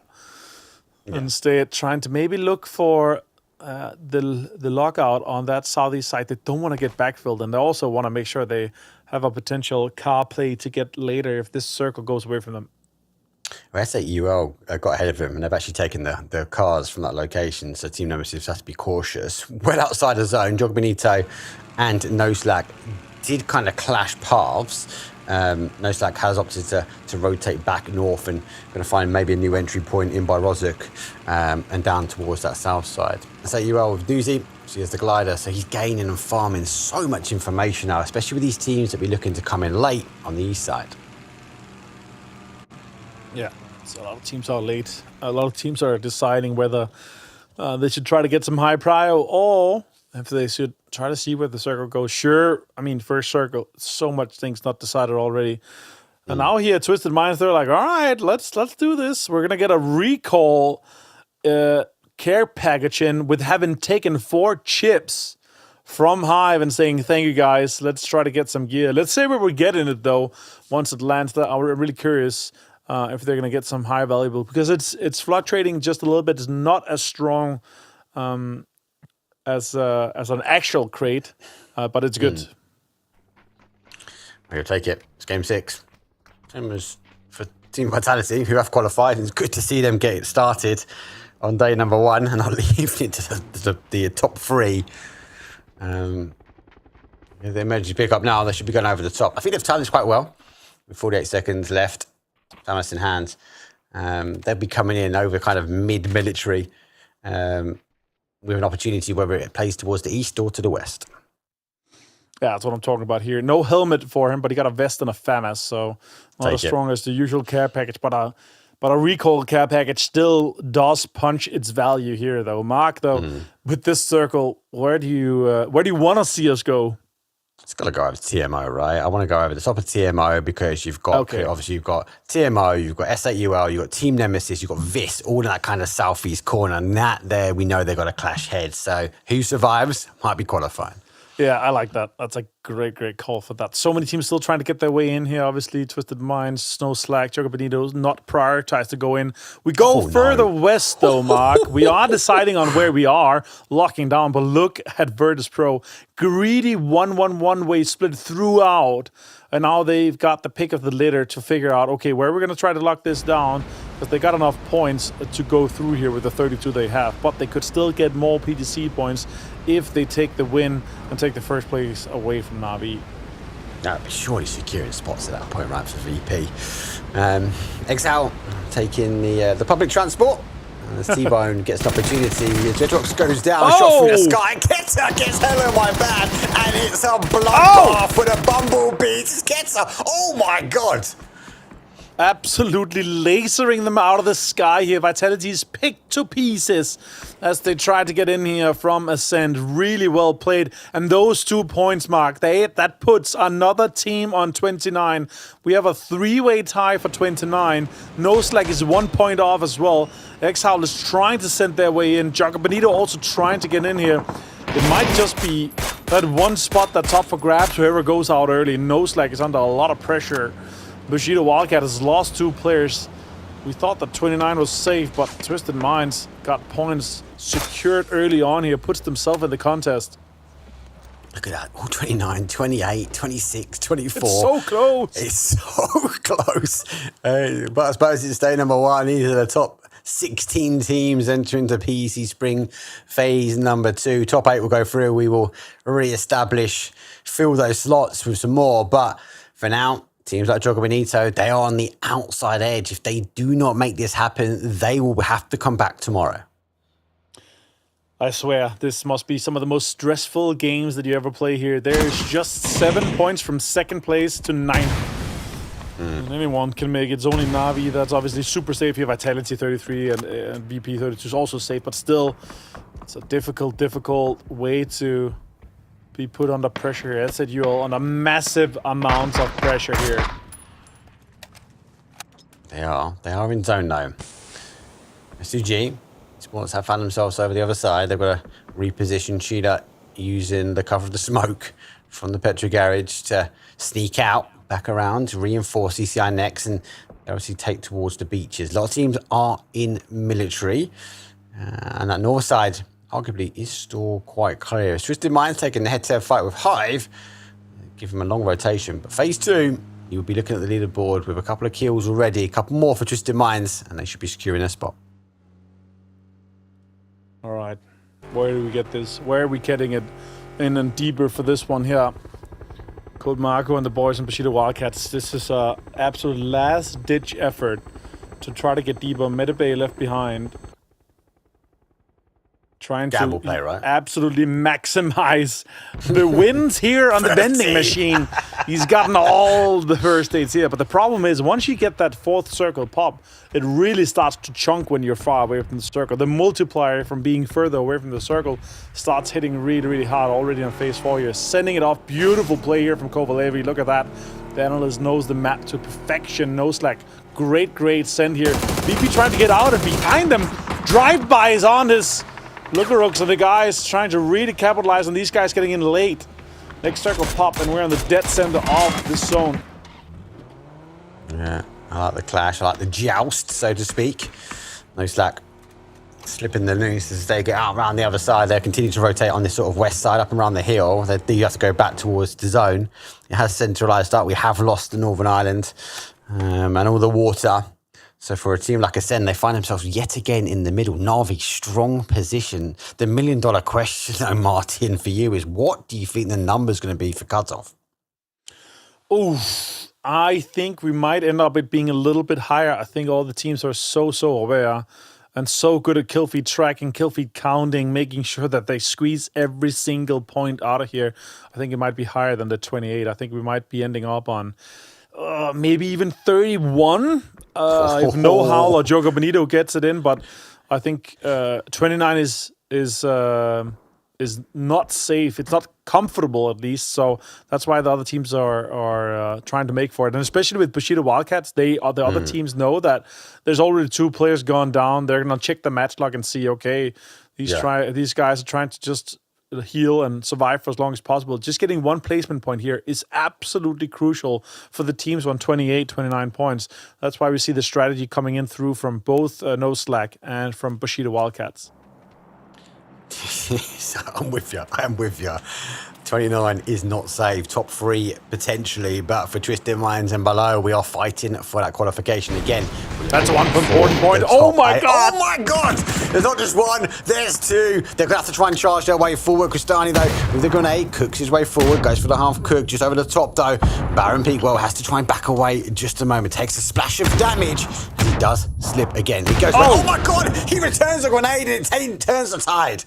Yeah. Instead, trying to maybe look for the lockout on that southeast side. They don't want to get backfilled, and they also want to make sure they have a potential car play to get later if this circle goes away from them. Well, SZUL got ahead of them, and they've actually taken the cars from that location, so Team Nemesis has to be cautious. Well outside the zone, Jog Benito and No Slack did kind of clash paths. No Slack has opted to rotate back north and going to find maybe a new entry point in by Rozuk and down towards that south side. SZUL with Doozy, she has the glider, so he's gaining and farming so much information now, especially with these teams that be looking to come in late on the east side. Yeah, so a lot of teams are late. A lot of teams are deciding whether they should try to get some high prio or if they should try to see where the circle goes. Sure, I mean, first circle, so much things not decided already. And now here, Twisted Minds, they're like, all right, let's do this. We're going to get a recall care package in with having taken 4 chips from Hive and saying, thank you, guys. Let's try to get some gear. Let's say where we're getting it, though, once it lands. I'm really curious if they're going to get some high valuable, because it's fluctuating just a little bit. It's not as strong as an actual crate, but it's good. We'll take it. It's game 6. Same as for Team Vitality, who have qualified, and it's good to see them get it started on day number 1 and not leaving it to the top 3. If they emergency pick up now, they should be going over the top. I think they've timed this quite well with 48 seconds left. Thanos in hand. They'll be coming in over kind of mid-military with an opportunity whether it plays towards the east or to the west. Yeah, that's what I'm talking about here. No helmet for him, but he got a vest and a FAMAS, so not as strong as the usual care package, but a recall care package still does punch its value here, though. Mark, though, with this circle, where do you want to see us go? It's got to go over to TMO, right? I want to go over the top of TMO because you've got, obviously, you've got TMO, you've got SZUL, you've got Team Nemesis, you've got Vis, all in that kind of southeast corner. And that there, we know they've got to clash heads. So who survives might be qualifying. Yeah, I like that. That's a great call for that. So many teams still trying to get their way in here. Obviously, Twisted Minds, Snow Slack, Joker Benito not prioritized to go in. We go further west, though, Mark. We are deciding on where we are, locking down. But look at Virtus Pro. Greedy 1-1-1 way split throughout. And now they've got the pick of the litter to figure out, okay, where we're going to try to lock this down. Because they got enough points to go through here with the 32 they have. But they could still get more PTC points if they take the win and take the first place away from Na'Vi. No, surely securing spots at that point, right, for VP. Exhal taking the public transport. As T-Bone gets an opportunity, Jetrox goes down, shot through the sky. Ketzer gets hella my bad, and it's a bloodbath with a bumblebee. Ketzer, oh my god! Absolutely lasering them out of the sky here. Vitality's picked to pieces as they try to get in here from Ascent. Really well played. And those 2 points, Mark, that puts another team on 29. We have a 3-way tie for 29. No Slack is 1 point off as well. Exile is trying to send their way in. Joker Benito also trying to get in here. It might just be that one spot that's up for grabs. Whoever goes out early. No Slack is under a lot of pressure. Bushido Wildcat has lost 2 players. We thought that 29 was safe, but Twisted Minds got points secured early on here, puts themselves in the contest. Look at that. All 29, 28, 26, 24. It's so close. It's so close. But I suppose it's day number 1. These are the top 16 teams entering the PEC Spring Phase number 2. Top 8 will go through. We will re-establish, fill those slots with some more. But for now, teams like Jogo Benito, they are on the outside edge. If they do not make this happen, they will have to come back tomorrow. I swear, this must be some of the most stressful games that you ever play here. There's just 7 points from second place to 9th. And anyone can make it. It's only Navi that's obviously super safe here. Vitality 33 and VP 32 is also safe, but still, it's a difficult way to be put under pressure here. That's it, you're all under massive amounts of pressure here. They are in zone though. SUG Esports have found themselves over the other side. They've got to reposition Cheetah using the cover of the smoke from the petrol garage to sneak out, back around, to reinforce ECI next, and obviously take towards the beaches. A lot of teams are in military, and that north side arguably is still quite clear. Twisted Minds taking the head-to-head fight with Hive, give him a long rotation. But phase 2, you will be looking at the leaderboard with a couple of kills already, a couple more for Twisted Minds, and they should be securing their spot. All right, where do we get this? Where are we getting it in and deeper for this one here? Code Marco and the boys in Bushido Wildcats. This is a absolute last-ditch effort to try to get deeper. Metabay left behind. Trying Gamble to play, right? absolutely maximize the wins here on the vending machine. He's gotten all the first aids here, but the problem is once you get that fourth circle pop, it really starts to chunk when you're far away from the circle. The multiplier from being further away from the circle starts hitting really hard already on phase 4 here. Sending it off. Beautiful play here from Kovalevi. Look at that. The analyst knows the map to perfection. No slack. Great send here. BP trying to get out, and behind them, drive-by is on his Lookarooks, and the guys trying to really capitalize on these guys getting in late. Next circle pop, and we're on the dead center of this zone. Yeah, I like the clash, I like the joust, so to speak. No slack slipping the noose as they get out around the other side. They continue to rotate on this sort of west side, up and around the hill. They do have to go back towards the zone. It has centralized up. We have lost the Northern Ireland and all the water. So for a team like Ascend, they find themselves yet again in the middle. Na'Vi, strong position. The million-dollar question, though, Martin, for you is what do you think the number's going to be for cutoff? Oof. I think we might end up it being a little bit higher. I think all the teams are so aware and so good at kill feed tracking, kill feed counting, making sure that they squeeze every single point out of here. I think it might be higher than the 28. I think we might be ending up on maybe even 31. If No Howl or Jogo Bonito gets it in, but I think 29 is not safe. It's not comfortable, at least. So that's why the other teams are trying to make for it, and especially with Bushido Wildcats, the other teams know that there's already 2 players gone down. They're gonna check the match log and see, okay, these guys are trying to just heal and survive for as long as possible. Just getting 1 placement point here is absolutely crucial for the teams on 28, 29 points. That's why we see the strategy coming in through from both No Slack and from Bushido Wildcats. I'm with you. 29 is not safe. Top 3 potentially, but for Twisted Minds and below, we are fighting for that qualification again. That's one important point. Oh my god! Oh my god! There's not just 1, there's 2. They're gonna have to try and charge their way forward. Cristani though, with the grenade, cooks his way forward, goes for the half cook, just over the top though. Baron Peakwell has to try and back away in just a moment. Takes a splash of damage, and he does slip again. He goes, oh my god! He returns the grenade and it turns the tide.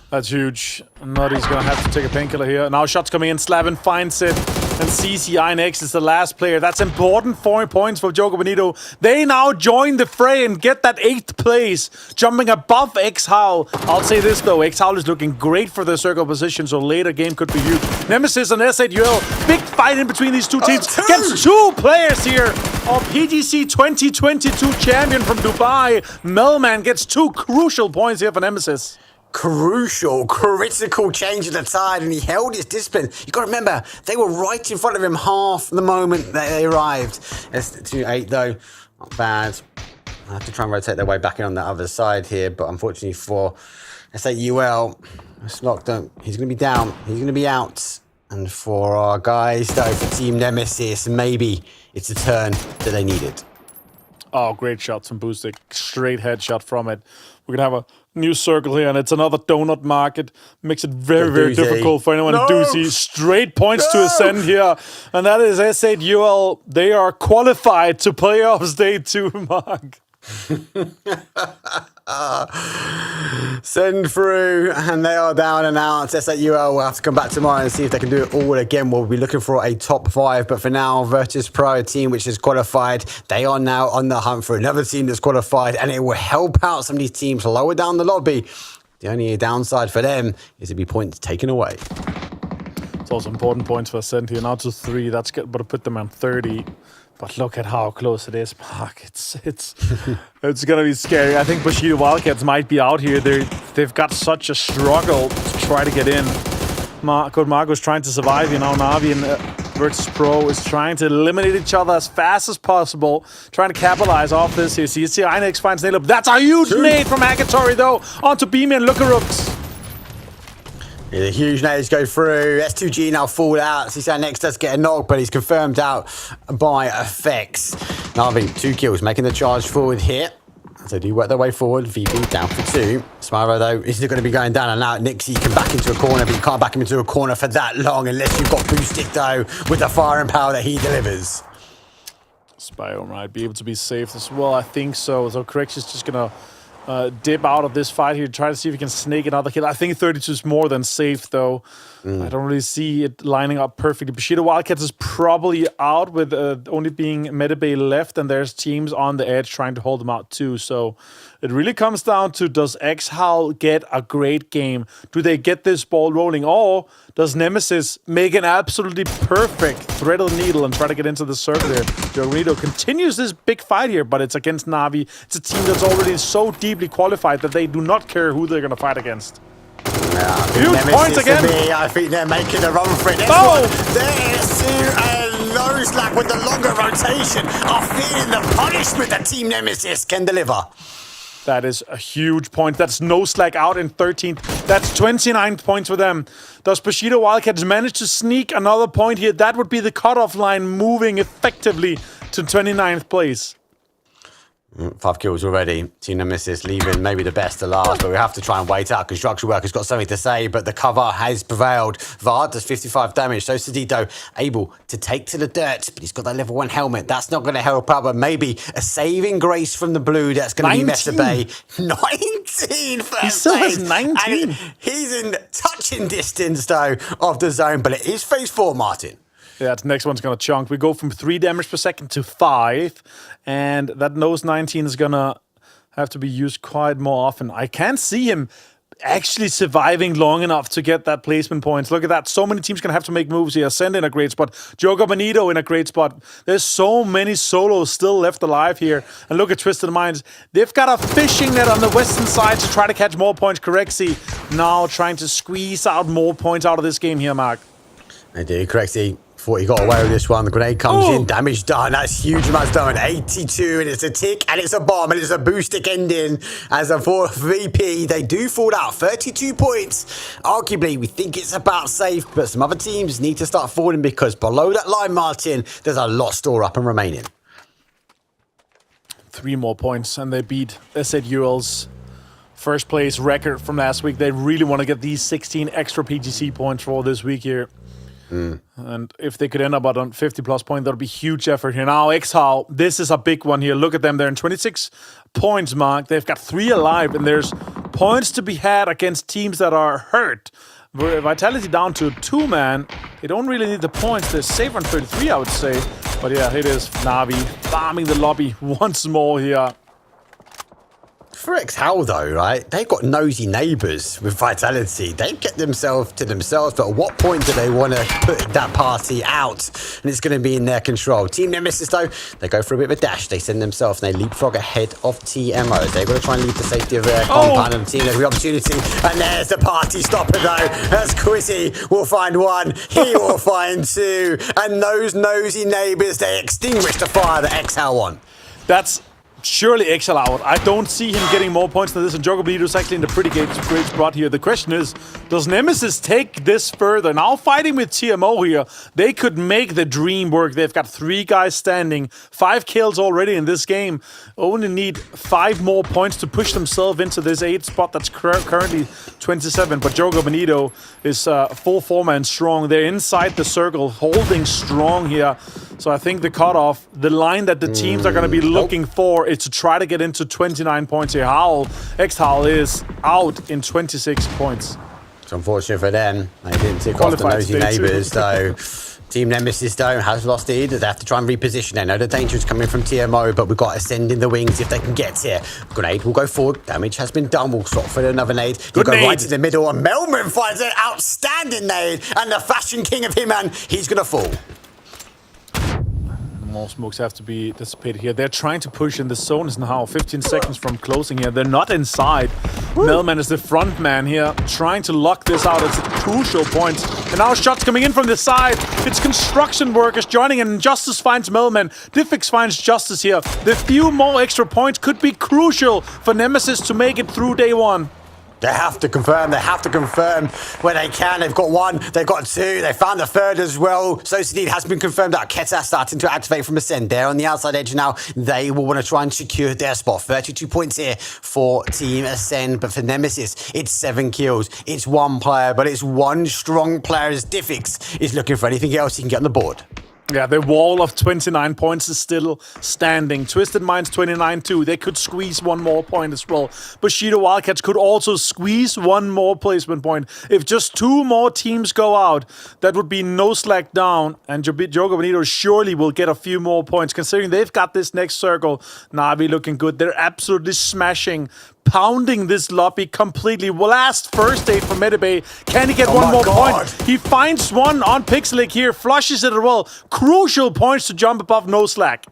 That's huge. Nutty's gonna have to take a painkiller here. Now shots coming in. Slavin finds it. And CCI next is the last player. That's important. 4 points for Jogo Bonito. They now join the fray and get that 8th place, jumping above X-Howl. I'll say this though, X-Howl is looking great for their circle position, so later game could be huge. Nemesis and S8UL. Big fight in between these 2 teams. Gets 2 players here. Of PGC 2022 champion from Dubai. Melman gets 2 crucial points here for Nemesis. Critical change of the tide, and he held his discipline. You got to remember, they were right in front of him half the moment that they arrived. S28 though, not bad. I have to try and rotate their way back in on the other side here, but unfortunately for S8UL, he's going to be down. He's going to be out. And for our guys though, for Team Nemesis, maybe it's a turn that they needed. Oh, great shots from Boostic. Straight headshot from it. We're going to have a new circle here, and it's another donut market. Makes it very difficult for anyone to do see. Straight points to Ascend here. And that is S8UL. They are qualified to playoffs day 2, Mark. Send through, and they are down and out. SAUL will have to come back tomorrow and see if they can do it all again. We'll be looking for a top 5, but for now, Virtus Pro, a team which is qualified, they are now on the hunt for another team that's qualified, and it will help out some of these teams lower down the lobby. The only downside for them is to be points taken away. It's also important points for Ascent here, now to 3. That's good, but to put them on 30. But look at how close it is, Mark. It's gonna be scary. I think Bushido Wildcats might be out here. They've got such a struggle to try to get in. Code Marco's trying to survive. You know, Navi and Virtus Pro is trying to eliminate each other as fast as possible, trying to capitalize off this here. So you see Inex finds Nail up. That's a huge nade from Akatori though onto Beamy and Lookarooks. The huge nades go through. S2G now fall out. CSI next does get a knock, but he's confirmed out by effects. Navi, 2 kills, making the charge forward here. So do work their way forward. VP down for 2. Smyro, though, is still going to be going down and out. Nixie can back into a corner, but you can't back him into a corner for that long unless you've got Boostic, though, with the firing power that he delivers. Spyro might be able to be safe as well. I think so. So Correx is just going to dip out of this fight here, try to see if he can snake another kill. I think 32 is more than safe, though. I don't really see it lining up perfectly. Bushido Wildcats is probably out with only being Metabay left, and there's teams on the edge trying to hold them out too. So it really comes down to, does Exhal get a great game? Do they get this ball rolling? Or does Nemesis make an absolutely perfect thread of the needle and try to get into the circle there? Jorito continues this big fight here, but it's against Navi. It's a team that's already so deeply qualified that they do not care who they're going to fight against. Huge points again. I think they're making a run for it. There's a nose lag with the longer rotation. Are feeling the punishment that Team Nemesis can deliver. That is a huge point. That's no slack out in 13th. That's 29 points for them. Does Bushido Wildcats manage to sneak another point here? That would be the cutoff line, moving effectively to 29th place. 5 kills already. Team Nemesis leaving maybe the best to last, but we have to try and wait out. Construction Worker's got something to say, but the cover has prevailed. Vard does 55 damage, so Sedito able to take to the dirt, but he's got that level 1 helmet. That's not going to help out, but maybe a saving grace from the blue. That's going to be Mesa Bay. 19 first He still has place. 19. And he's in touching distance, though, of the zone, but it is phase 4, Martin. Yeah, the next one's going to chunk. We go from 3 damage per second to 5. And that nose 19 is going to have to be used quite more often. I can't see him actually surviving long enough to get that placement points. Look at that. So many teams going to have to make moves here. Ascend in a great spot. Joker Bonito in a great spot. There's so many solos still left alive here. And look at Twisted Minds. They've got a fishing net on the western side to try to catch more points. Correxy now trying to squeeze out more points out of this game here, Mark. They do. Correxy thought he got away with this one. The grenade comes in, damage done. That's huge amounts done. 82, and it's a tick, and it's a bomb, and it's a boostic ending. As a 4th VP, they do fall out. 32 points. Arguably, we think it's about safe, but some other teams need to start falling because below that line, Martin, there's a lot store up and remaining. 3 more points, and they beat SAUL's first place record from last week. They really want to get these 16 extra PGC points for this week here. And if they could end up on 50+ points, that would be huge effort here. Now, Exhal, this is a big one here. Look at them. They're in 26 points, Mark. They've got 3 alive, and there's points to be had against teams that are hurt. Vitality down to 2 man. They don't really need the points. They're safe on 33, I would say. But yeah, it is Navi farming the lobby once more here. For Exhal, though, right, they've got nosy neighbours with Vitality. They've kept themselves to themselves, but at what point do they want to put that party out? And it's going to be in their control. Team Nemesis, though, they go for a bit of a dash. They send themselves and they leapfrog ahead of TMO. They're going to try and leave the safety of their compound and team every opportunity. And there's the party stopper, though, as Quizzy will find 1. He will find 2. And those nosy neighbours, they extinguish the fire that Exhal won. That's surely Exhal out. I don't see him getting more points than this, and Joker Bonito's actually in a pretty great spot here. The question is, does Nemesis take this further? Now fighting with TMO here, they could make the dream work. They've got 3 guys standing, 5 kills already in this game. Only need 5 more points to push themselves into this 8th spot that's currently 27. But Joker Bonito is full 4-man strong. They're inside the circle, holding strong here. So I think the cutoff, the line that the teams are going to be looking for is to try to get into 29 points here. Howl, X-Howl is out in 26 points. It's unfortunate for them. They didn't tick off the nosy neighbours, though. Team Nemesis, though, has lost the lead. They have to try and reposition. They know the danger is coming from TMO, but we've got to send in the wings if they can get here. Grenade will go forward. Damage has been done. We'll swap for another nade. He'll go right to the middle, and Melman finds an outstanding nade. And the fashion king of Hitman, he's going to fall. More smokes have to be dissipated here. They're trying to push in the zone. Is now 15 seconds from closing here. They're not inside. Melman is the front man here, trying to lock this out. It's a crucial point. And now shots coming in from the side. It's construction workers joining in. Justice finds Melman. Diffix finds Justice here. The few more extra points could be crucial for Nemesis to make it through day one. They have to confirm. They have to confirm where they can. They've got one. They've got two. They found the third as well. Sociedad has been confirmed out. Keta starting to activate from Ascend. They're on the outside edge now. They will want to try and secure their spot. 32 points here for Team Ascend. But for Nemesis, it's 7 kills. It's one player, but it's one strong player as Diffix is looking for anything else he can get on the board. Yeah, the wall of 29 points is still standing. Twisted Minds 29 too. They could squeeze one more point as well. Bushido Wildcats could also squeeze one more placement point. If just 2 more teams go out, that would be no slack down. And Jogo Bonito surely will get a few more points. Considering they've got this next circle, Na'Vi looking good. They're absolutely smashing, pounding this lobby completely. Last first aid from Medibay. Can he get one more point? He finds one on Pixelic here, flushes it as well. Crucial points to jump above no slack.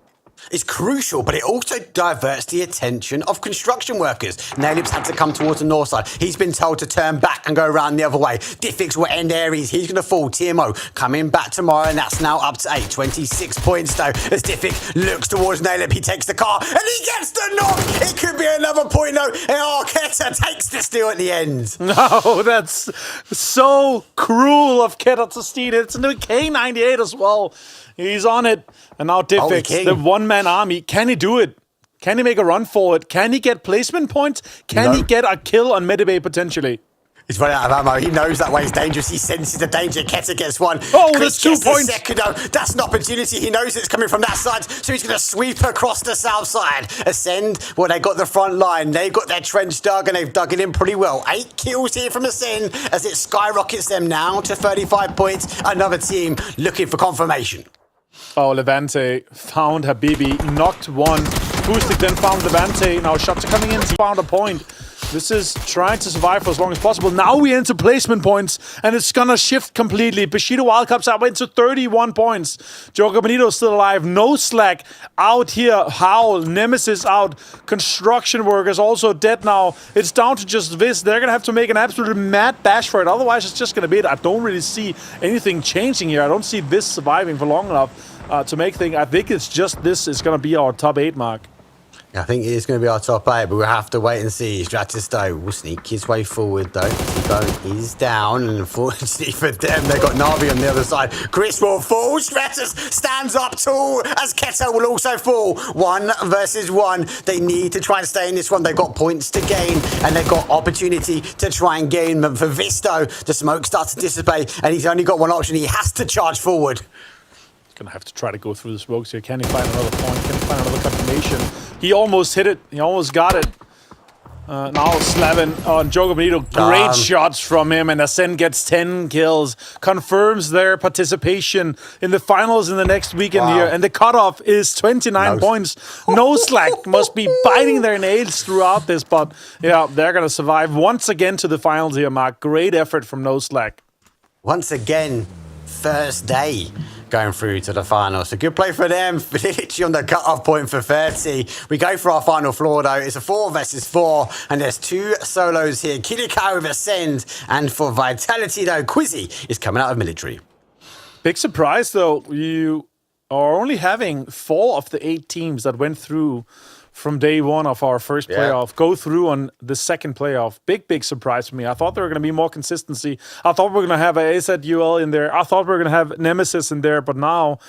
It's crucial, but it also diverts the attention of construction workers. Nailip's had to come towards the north side. He's been told to turn back and go around the other way. Diffix will end Aries. He's going to fall. TMO coming back tomorrow, and that's now up to 8. 26 points, though, as Diffix looks towards Nailip. He takes the car, and he gets the knock. It could be another point, though. And Keta takes the steal at the end. No, that's so cruel of Keta to steal it. It's a new K98 as well. He's on it. And now Diffix, the one-man army. Can he do it? Can he make a run for it? Can he get placement points? Can he get a kill on Medibay potentially? He's running out of ammo. He knows that way is dangerous. He senses the danger. Keta gets one. Oh, there's 2 points. Secundo. That's an opportunity. He knows it's coming from that side, so he's going to sweep across the south side. Ascend, well, they got the front line. They've got their trench dug, and they've dug it in pretty well. 8 kills here from Ascend as it skyrockets them now to 35 points. Another team looking for confirmation. Oh, Levante found Habibi, knocked one. Fustic then found Levante. Now shots are coming in. He found a point. This is trying to survive for as long as possible. Now we're into placement points, and it's gonna shift completely. Bushido Wildcats up into 31 points. Jogo Bonito still alive. No slack out here. Howl, Nemesis out. Construction workers also dead now. It's down to just this. They're gonna have to make an absolute mad dash for it. Otherwise, it's just gonna be it. I don't really see anything changing here. I don't see this surviving for long enough to make things. I think it's just this is gonna be our top 8 mark. I think it is going to be our top 8, but we'll have to wait and see. Stratisto will sneak his way forward, though. T-Bone is down, and unfortunately for them, they've got Na'Vi on the other side. Chris will fall. Stratus stands up tall, as Keta will also fall. 1 versus 1. They need to try and stay in this one. They've got points to gain, and they've got opportunity to try and gain. But for Visto, the smoke starts to dissipate, and he's only got one option. He has to charge forward. Gonna have to try to go through the smokes here. Can he find another point? Can he find another confirmation? He almost hit it. He almost got it. Now Slavin on Jogo Bonito. Great shots from him, and Ascend gets 10 kills. Confirms their participation in the finals in the next weekend here. And the cutoff is 29 points. No slack. Must be biting their nails throughout this, but yeah, they're gonna survive once again to the finals here, Mark. Great effort from No Slack. Once again, Thursday going through to the final. So good play for them. Literally on the cut-off point for 30. We go for our final floor, though. It's a 4 versus 4, and there's 2 solos here. Kilikau with Ascend, and for Vitality, though, Quizzy is coming out of military. Big surprise, though. You are only having 4 of the 8 teams that went through from day 1 of our first playoff go through on the second playoff. Big surprise for me. I thought there were going to be more consistency. I thought we were going to have a AZUL in there. I thought we were going to have Nemesis in there, but now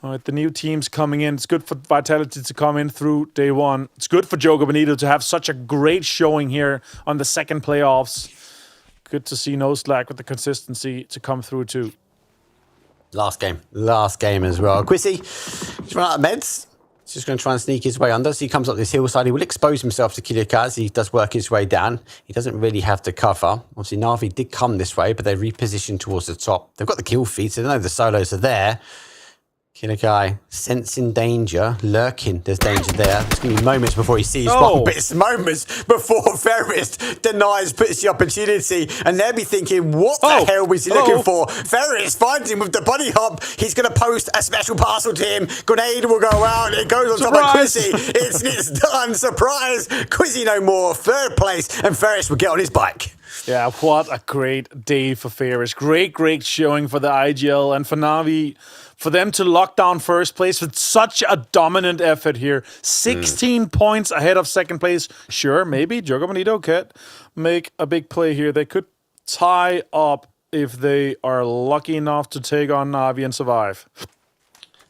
the new teams coming in. It's good for Vitality to come in through day 1. It's good for Jogo Bonito to have such a great showing here on the second playoffs. Good to see No Slack with the consistency to come through too. Last game as well. Quizzy, just run out of meds. He's just going to try and sneak his way under. So he comes up this hillside. He will expose himself to Killikaz. He does work his way down. He doesn't really have to cover. Obviously, Na'Vi did come this way, but they repositioned towards the top. They've got the kill feed, so they know the solos are there. Killikai sensing danger, lurking. There's danger there. It's going to be moments before he sees one, but it's moments before Ferris denies, puts the opportunity, and they'll be thinking, what the hell was he looking for? Ferris finds him with the bunny hop. He's going to post a special parcel to him. Grenade will go out. It goes on top of Quizzy. It's done. Surprise. Quizzy no more. Third place, and Ferris will get on his bike. Yeah, what a great day for Ferris. Great showing for the IGL and for Na'Vi. For them to lock down first place with such a dominant effort here. 16 points ahead of second place. Sure, maybe Jogo Bonito could make a big play here. They could tie up if they are lucky enough to take on Na'Vi and survive.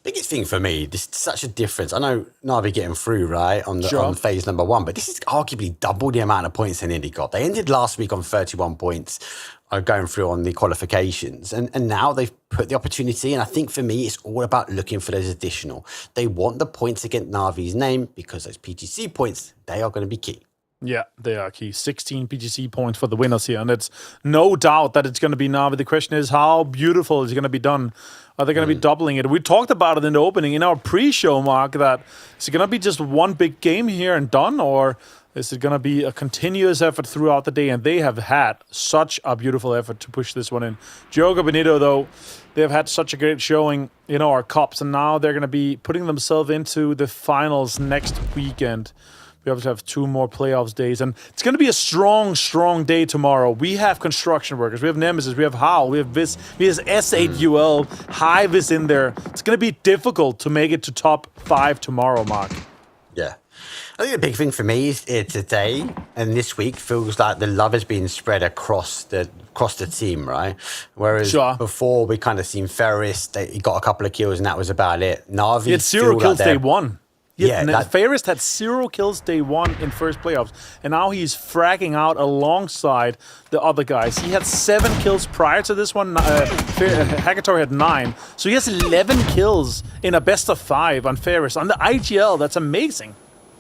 Biggest thing for me, this is such a difference. I know Na'Vi getting through, right, on phase number 1, but this is arguably double the amount of points they nearly got. They ended last week on 31 points, going through on the qualifications, and now they've put the opportunity, and I think for me, it's all about looking for those additional. They want the points against Na'Vi's name, because those PGC points, they are going to be key. Yeah, they are key. 16 PGC points for the winners here, and it's no doubt that it's going to be Na'Vi. The question is, how beautiful is it going to be done? Are they going to be doubling it? We talked about it in the opening, in our pre-show, Mark, that is it going to be just one big game here and done, or is it going to be a continuous effort throughout the day? And they have had such a beautiful effort to push this one in. Jogo Bonito, though, they have had such a great showing in our cups, and now they're going to be putting themselves into the finals next weekend. We obviously have 2 more playoffs days, and it's going to be a strong day tomorrow. We have construction workers, we have Nemesis, we have Howl, we have Vis, we have S8UL, Hivis in there. It's going to be difficult to make it to top 5 tomorrow, Mark. Yeah. I think the big thing for me is today and this week feels like the love has been spread across the team, right? Whereas before we kind of seen Ferris, he got a couple of kills and that was about it. Na'Vi he had 0 kills day 1. Yeah, Ferris had 0 kills day 1 in first playoffs, and now he's fragging out alongside the other guys. He had 7 kills prior to this one. Hagator had 9, so he has 11 kills in a best of 5 on Ferris on the IGL. That's amazing.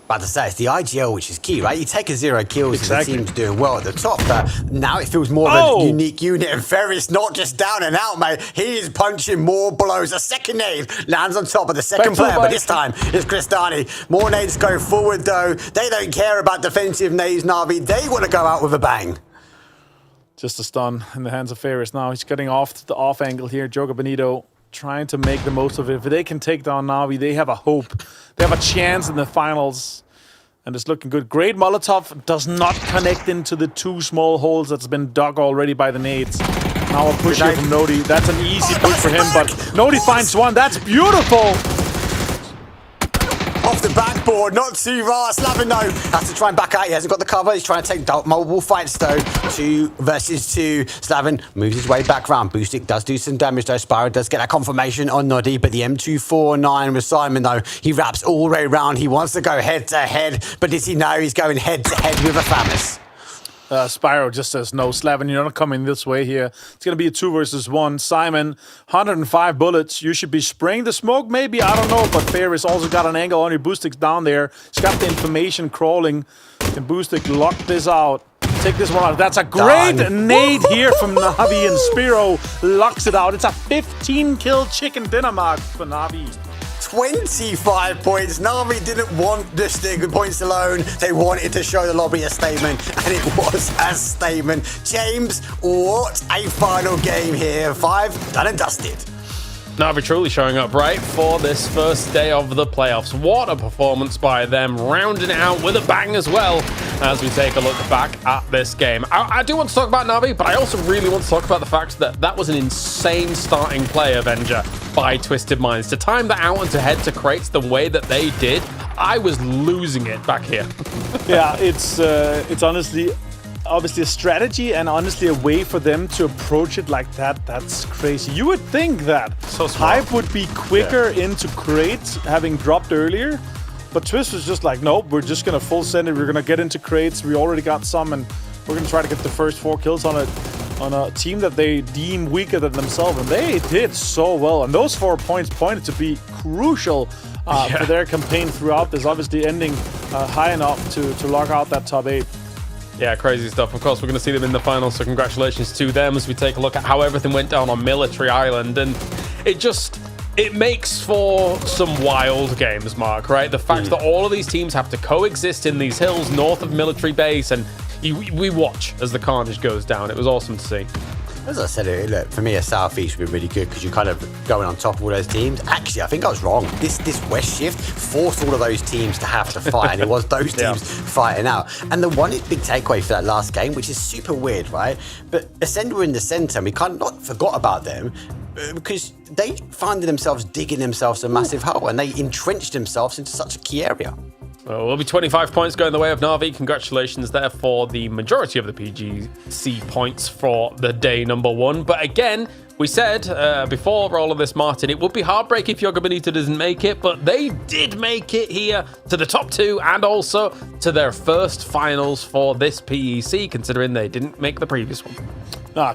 About to say, it's the IGL which is key, right? You take a 0 kills and the team's doing well at the top, but now it feels more of a unique unit, and Ferris not just down and out, mate. He is punching more blows. A second nade lands on top of the second player, but this time it's Cristani. More nades go forward, though. They don't care about defensive nades, Na'Vi. They want to go out with a bang. Just a stun in the hands of Ferris now. He's getting off to the off angle here. Jogo Bonito trying to make the most of it. If they can take down Na'Vi, they have a hope. They have a chance in the finals. And it's looking good. Great Molotov does not connect into the 2 small holes that's been dug already by the nades. Now a push here from Nodi. That's an easy push for him, but Nodi finds one. That's beautiful. Off the backboard, not too far. Slavin, though, has to try and back out. He hasn't got the cover. He's trying to take multiple fights, though. 2 versus 2. Slavin moves his way back round. Boostic does do some damage, though. Spyro does get that confirmation on Noddy, but the M249 with Simon, though, he wraps all the way around. He wants to go head-to-head, but does he know he's going head-to-head with a Famis? Spyro just says, no, Slavin, you're not coming this way here. It's going to be a 2 versus 1. Simon, 105 bullets. You should be spraying the smoke, maybe. I don't know. But Ferris also got an angle on your Boostic's down there. He's got the information crawling. Can Boostic lock this out? Take this one out. That's a great nade here from Na'Vi, and Spiro locks it out. It's a 15-kill chicken dinner mark for Na'Vi. 25 points. Na'Vi didn't want the stick points alone. They wanted to show the lobby a statement, and it was a statement. James, what a final game here. 5 done and dusted. Na'Vi truly showing up right for this first day of the playoffs. What a performance by them, rounding it out with a bang as well as we take a look back at this game. I do want to talk about Na'Vi, but I also really want to talk about the fact that that was an insane starting play, Avenger, by Twisted Minds. To time that out and to head to crates the way that they did, I was losing it back here. Yeah, it's honestly obviously a strategy and honestly a way for them to approach it like that. That's crazy. You would think that Hype would be quicker into crates, having dropped earlier, but Twist was just like, nope, we're just gonna full send it. We're gonna get into crates. We already got some, and we're gonna try to get the first 4 kills on it. on a team that they deem weaker than themselves, and they did so well. And those 4 points pointed to be crucial for their campaign throughout this, obviously ending high enough to lock out that top 8. Yeah, crazy stuff. Of course, we're going to see them in the finals, so congratulations to them as we take a look at how everything went down on Military Island. And it makes for some wild games, Mark, right? The fact that all of these teams have to coexist in these hills north of Military Base, and we watch as the carnage goes down. It was awesome to see. As I said, look, for me, a Southeast would be really good because you're kind of going on top of all those teams. Actually, I think I was wrong. This West shift forced all of those teams to have to fight, and it was those teams fighting out. And the one big takeaway for that last game, which is super weird, right? But Ascend were in the center, and we kind of not forgot about them because they found themselves digging themselves a massive hole, and they entrenched themselves into such a key area. Well, will be 25 points going the way of Na'Vi. Congratulations there for the majority of the PGC points for the day number 1. But again, we said before all of this, Martin, it would be heartbreaking if Yoga Bonito doesn't make it, but they did make it here to the top 2 and also to their first finals for this PEC, considering they didn't make the previous one.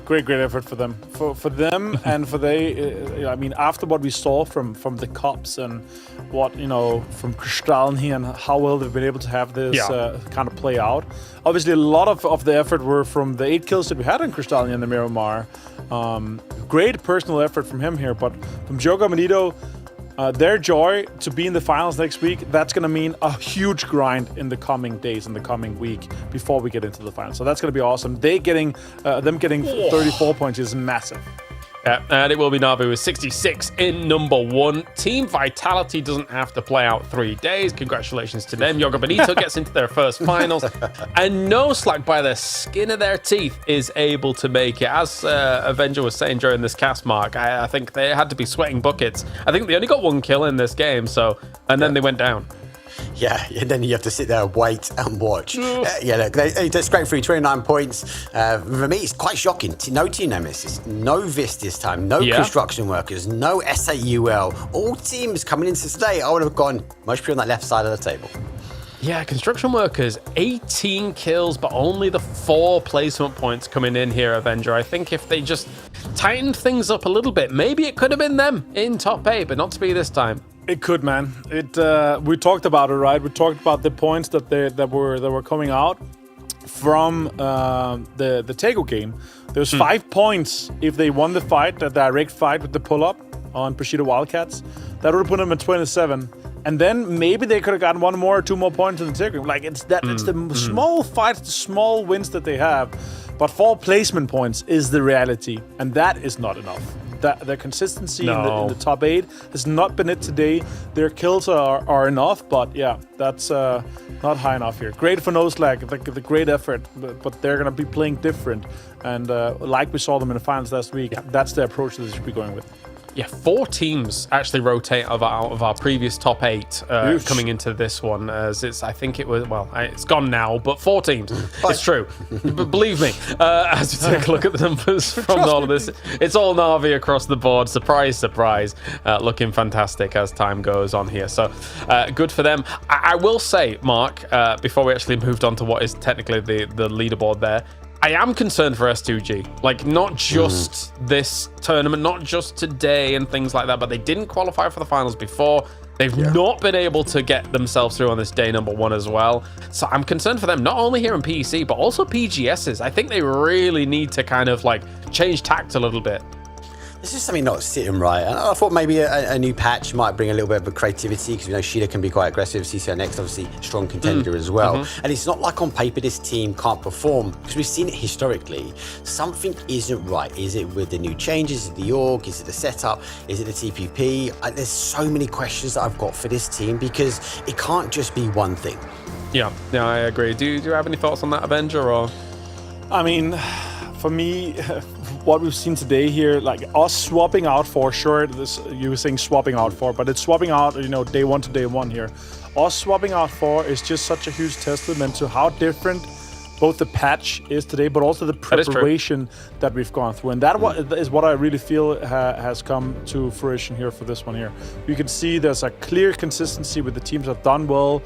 Great effort for them. For them and for I mean, after what we saw from the Cops and what, from Krystallen here and how well they've been able to have this kind of play out. Obviously, a lot of the effort were from the 8 kills that we had in Krystallen and the Miramar. Great personal effort from him here, but from Yoga Bonito, their joy to be in the finals next week, that's going to mean a huge grind in the coming days, in the coming week, before we get into the finals. So that's going to be awesome. Them getting 34 points is massive. Yeah, and it will be Na'Vi with 66 in number 1. Team Vitality doesn't have to play out 3 days. Congratulations to them. Yoga Bonito gets into their first finals. And No Slack, by the skin of their teeth, is able to make it. As Avenger was saying during this cast, Mark, I think they had to be sweating buckets. I think they only got 1 kill in this game, and then they went down. Yeah, and then you have to sit there, wait and watch. Look, they scraped through 29 points. For me, it's quite shocking. No Team Nemesis, no Vis this time, no construction workers, no SAUL. All teams coming into today, I would have gone mostly on that left side of the table. Yeah, construction workers, 18 kills, but only the 4 placement points coming in here, Avenger. I think if they just tightened things up a little bit, maybe it could have been them in top 8, but not to be this time. It could, man. We talked about it, right? We talked about the points that were coming out from the Tego game. There's 5 points if they won the fight, the direct fight with the pull-up on Bushido Wildcats. That would have put them at 27. And then maybe they could have gotten 1 more or 2 more points in the Tego game. Like, it's the small fights, the small wins that they have. But 4 placement points is the reality, and that is not enough. The consistency in the top 8 has not been it today. Their kills are enough, but yeah, that's not high enough here. Great for No Slack, the great effort, but they're going to be playing different. And like we saw them in the finals last week, that's the approach that they should be going with. Yeah, 4 teams actually rotate out of our previous top 8 coming into this one. As I think it was, it's gone now, but 4 teams. It's true. But believe me, as we take a look at the numbers from all of this, it's all Na'Vi across the board. Surprise, surprise. Looking fantastic as time goes on here. So good for them. I will say, Mark, before we actually moved on to what is technically the leaderboard there, I am concerned for S2G. Like, not just this tournament, not just today and things like that, but they didn't qualify for the finals before. They've not been able to get themselves through on this day number 1 as well. So I'm concerned for them, not only here in PEC, but also PGSs. I think they really need to kind of like change tact a little bit. This is something not sitting right. And I thought maybe a new patch might bring a little bit of a creativity because we know Sheila can be quite aggressive. CCR Next, obviously, strong contender as well. And it's not like on paper this team can't perform because we've seen it historically. Something isn't right. Is it with the new changes? Is it the org? Is it the setup? Is it the TPP? There's so many questions that I've got for this team because it can't just be one thing. Yeah, I agree. Do you have any thoughts on that, Avenger? Or I mean, for me, what we've seen today here, like us swapping out for, sure, you were saying swapping out for, but it's swapping out, day 1 to day 1 here. Us swapping out for is just such a huge testament to how different both the patch is today, but also the preparation that we've gone through. And that is what I really feel has come to fruition here for this one here. You can see there's a clear consistency with the teams that have done well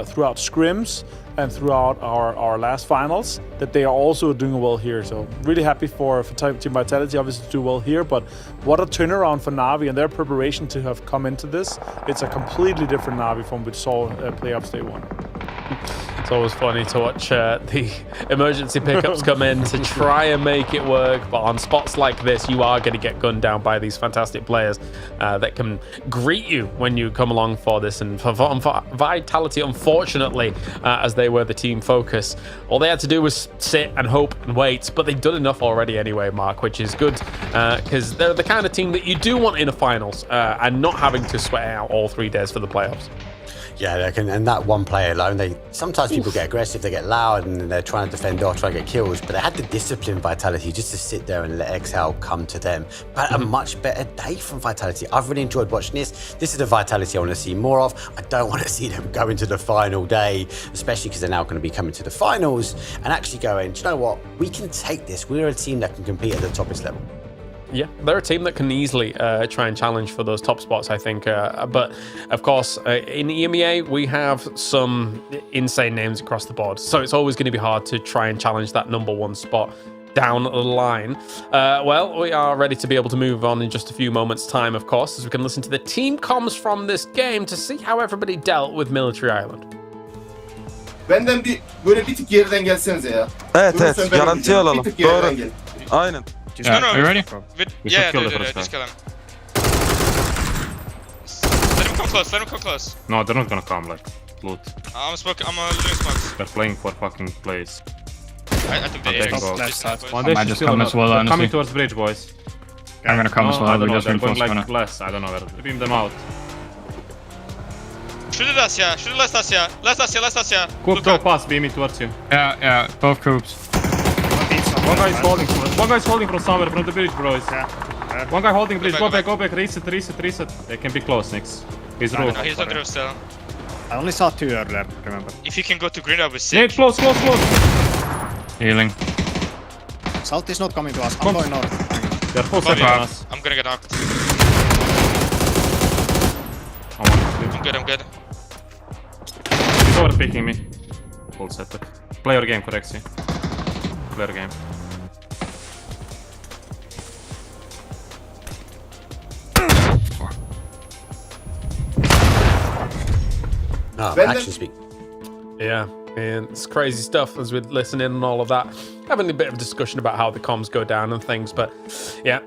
throughout scrims and throughout our last finals, that they are also doing well here. So really happy for Team Vitality, obviously, to do well here, but what a turnaround for Na'Vi and their preparation to have come into this. It's a completely different Na'Vi from we saw playoffs day one. It's always funny to watch the emergency pickups come in to try and make it work, but on spots like this, you are going to get gunned down by these fantastic players that can greet you when you come along for this. And for Vitality, unfortunately, as they were the team focus, all they had to do was sit and hope and wait, but they've done enough already anyway, Mark, which is good, because they're the kind of team that you do want in a finals and not having to sweat out all 3 days for the playoffs. Yeah, they can, and that one player alone, sometimes people get aggressive, they get loud, and they're trying to defend off, try to get kills, but they had the discipline, Vitality, just to sit there and let Exhale come to them. But a much better day from Vitality. I've really enjoyed watching this. This is the Vitality I want to see more of. I don't want to see them go into the final day, especially because they're now going to be coming to the finals and actually going, do you know what? We can take this. We're a team that can compete at the toppest level. Yeah, they're a team that can easily try and challenge for those top spots, I think. But, of course, in EMEA, we have some insane names across the board. So it's always going to be hard to try and challenge that number one spot down the line. Well, we are ready to be able to move on in just a few moments' time, of course, as we can listen to the team comms from this game to see how everybody dealt with Military Island. Benden böyle bir tık geriden gelsenize ya. Evet, garanti alalım. Doğru. Aynen. Are you ready? Yeah, just kill him. Let him come close, let him come close. No, they're not gonna come, like, loot. I'm doing smokes. They're playing for fucking plays. I took the aim. I might just come as well, honestly. Coming towards bridge, boys. I'm gonna come as well, we just they're going reinforce like less, I don't know where. Beam them out. Shoot at us, yeah. Shoot at us, yeah. Last us, yeah. Coop, go past, beam it towards you. Yeah, both groups. One guy is holding from somewhere, from the bridge, bros. One guy holding bridge, go back, reset. They can be close, Nix. He's roof. No, he's on the roof still. I only saw 2 earlier, remember. If you can go to green, I would say. Nate, close. Healing. South is not coming to us, I'm going north. They're full set on us. I'm gonna get knocked. I'm good. He's overpicking me. Full setup. Play your game, Corexi. Play your game. No, action speak. Yeah, and it's crazy stuff as we listen in and all of that. Having a bit of discussion about how the comms go down and things, but yeah.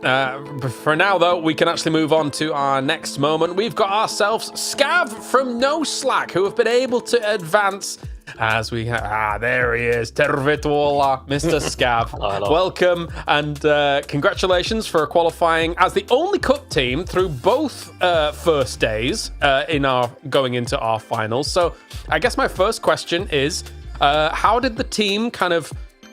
For now, though, we can actually move on to our next moment. We've got ourselves Scav from No Slack, who have been able to advance as we there he is, Tervetuloa, Mr. Scav. Welcome and congratulations for qualifying as the only cup team through both first days in our going into our finals. So I guess my first question is, how did the team kind of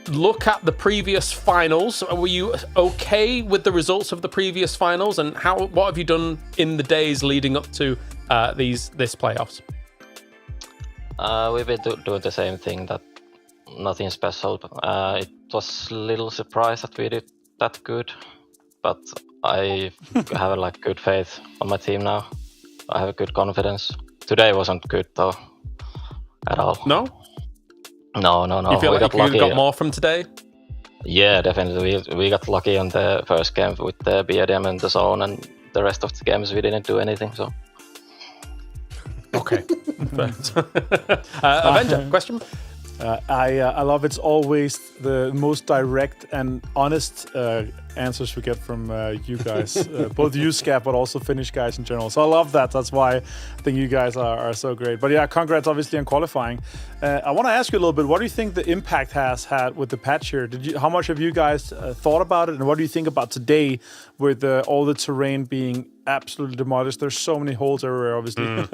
look at the previous finals? Were you okay with the results of the previous finals, and what have you done in the days leading up to this playoffs? We've been doing the same thing, that nothing special. It was a little surprise that we did that good, but I have like good faith on my team now. I have a good confidence. Today wasn't good though, at all. No? No. You feel like you could have got more from today? Yeah, definitely. We got lucky on the first game with the BDM and the zone, and the rest of the games we didn't do anything, so. Okay. Avenger, question? I love it's always the most direct and honest answers we get from you guys, both you, Scav, but also Finnish guys in general. So I love that. That's why I think you guys are so great. But yeah, congrats obviously on qualifying. I want to ask you a little bit, what do you think the impact has had with the patch here? How much have you guys thought about it, and what do you think about today with all the terrain being absolutely demolished? There's so many holes everywhere, obviously.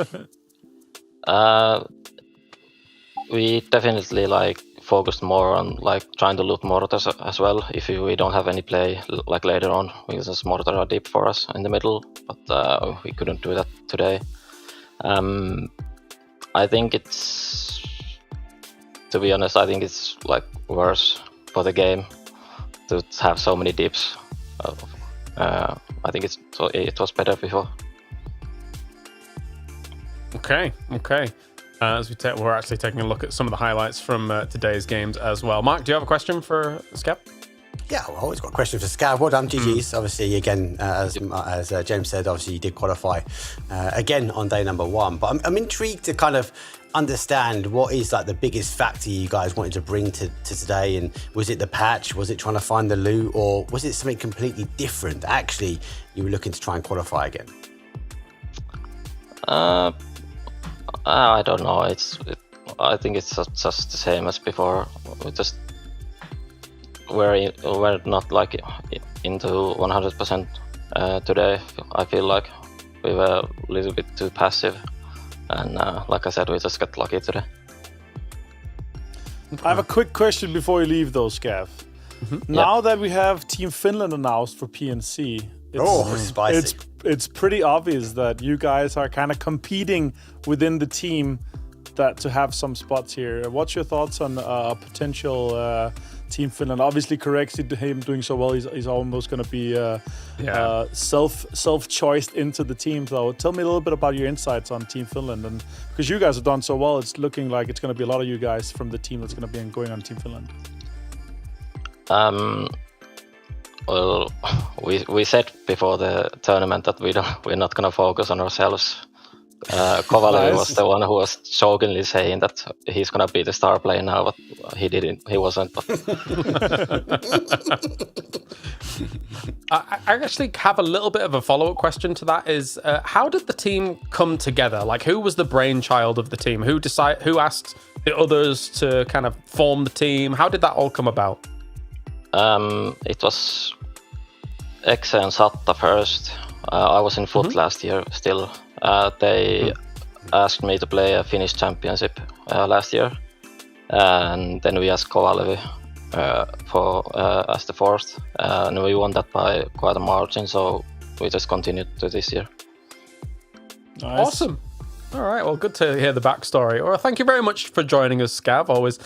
We definitely like focused more on like trying to loot mortars as well. If we don't have any play like later on, because mortar are deep for us in the middle, but we couldn't do that today. I think to be honest, I think it's like worse for the game to have so many dips. I think it was better before. Okay. As we're actually taking a look at some of the highlights from today's games as well. Mark, do you have a question for Scav? Yeah, well, I've always got a question for Scav. Well done, GG's. Obviously, again, as James said, obviously you did qualify again on day number 1. But I'm intrigued to kind of understand what is like the biggest factor you guys wanted to bring to today. And was it the patch? Was it trying to find the loot? Or was it something completely different that actually you were looking to try and qualify again? I don't know. I think it's just the same as before. We're not like into 100% today. I feel like we were a little bit too passive, and like I said, we just got lucky today. I have a quick question before you leave, though, Scav. Now that we have Team Finland announced for PNC, spicy. It's pretty obvious that you guys are kind of competing within the team to have some spots here. What's your thoughts on potential Team Finland? Obviously, corrects him doing so well. He's almost going to be self-choiced into the team. So tell me a little bit about your insights on Team Finland, and because you guys have done so well, it's looking like it's going to be a lot of you guys from the team that's going to be going on Team Finland. Well, we said before the tournament that we're not gonna focus on ourselves. Kovalev was the one who was jokingly saying that he's gonna be the star player now, but he didn't. He wasn't. I actually have a little bit of a follow-up question to that. Is how did the team come together? Like, who was the brainchild of the team? Who asked the others to kind of form the team? How did that all come about? It was Exe and Satta first. I was in foot last year still. They asked me to play a Finnish championship last year, and then we asked Kovalev as the fourth, and we won that by quite a margin, so we just continued to this year. Nice. Awesome. All right, well, good to hear the backstory. Well, thank you very much for joining us, Scav. Always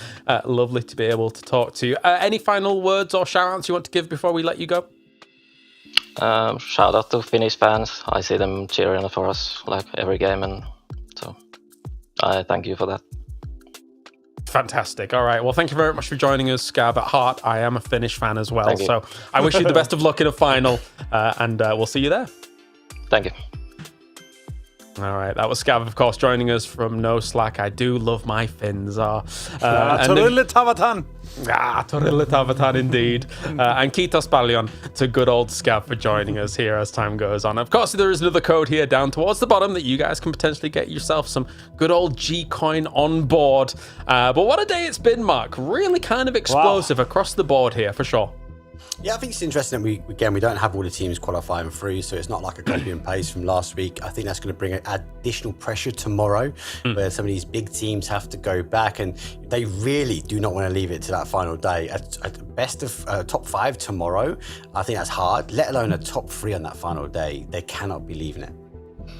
lovely to be able to talk to you. Any final words or shout-outs you want to give before we let you go? Shout out to Finnish fans. I see them cheering for us like every game, and so I thank you for that. Fantastic. All right. Well, thank you very much for joining us, Scav. At heart, I am a Finnish fan as well. So I wish you the best of luck in a final, and we'll see you there. Thank you. All right, that was Scav, of course, joining us from No Slack. I do love my Finns. Torille Tavatan. Torille Tavatan indeed. And kiitos paljon to good old Scav for joining us here as time goes on. Of course, there is another code here down towards the bottom that you guys can potentially get yourself some good old G-Coin on board. But what a day it's been, Mark. Really kind of explosive across the board here, for sure. Yeah, I think it's interesting that we don't have all the teams qualifying through, so it's not like a copy and paste from last week. I think that's going to bring additional pressure tomorrow, where some of these big teams have to go back, and they really do not want to leave it to that final day. At best of top 5 tomorrow, I think that's hard, let alone a top 3 on that final day. They cannot be leaving it.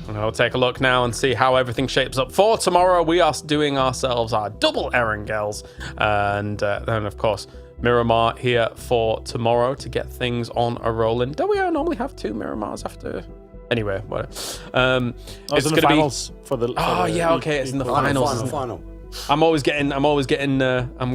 We'll take a look now and see how everything shapes up for tomorrow. We are doing ourselves our double Erangels, and then, of course, Miramar here for tomorrow to get things on a rolling. Don't we normally have 2 Miramars after? Anyway, whatever. It's in the finals for the. It's in the finals. Final. I'm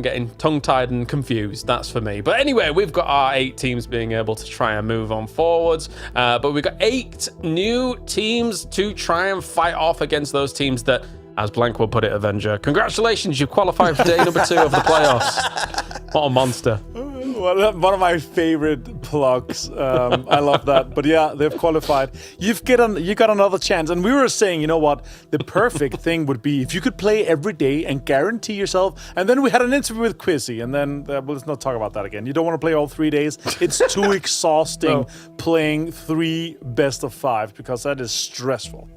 getting tongue-tied and confused. That's for me. But anyway, we've got our 8 teams being able to try and move on forwards. But we've got 8 new teams to try and fight off against those teams that, as Blank will put it, Avenger, congratulations, you've qualified for day number 2 of the playoffs. What a monster. One of my favorite plugs. I love that. But yeah, they've qualified. You got another chance. And we were saying, you know what? The perfect thing would be if you could play every day and guarantee yourself. And then we had an interview with Quizzy. And then let's not talk about that again. You don't want to play all 3 days. It's too exhausting playing 3 best of 5 because that is stressful.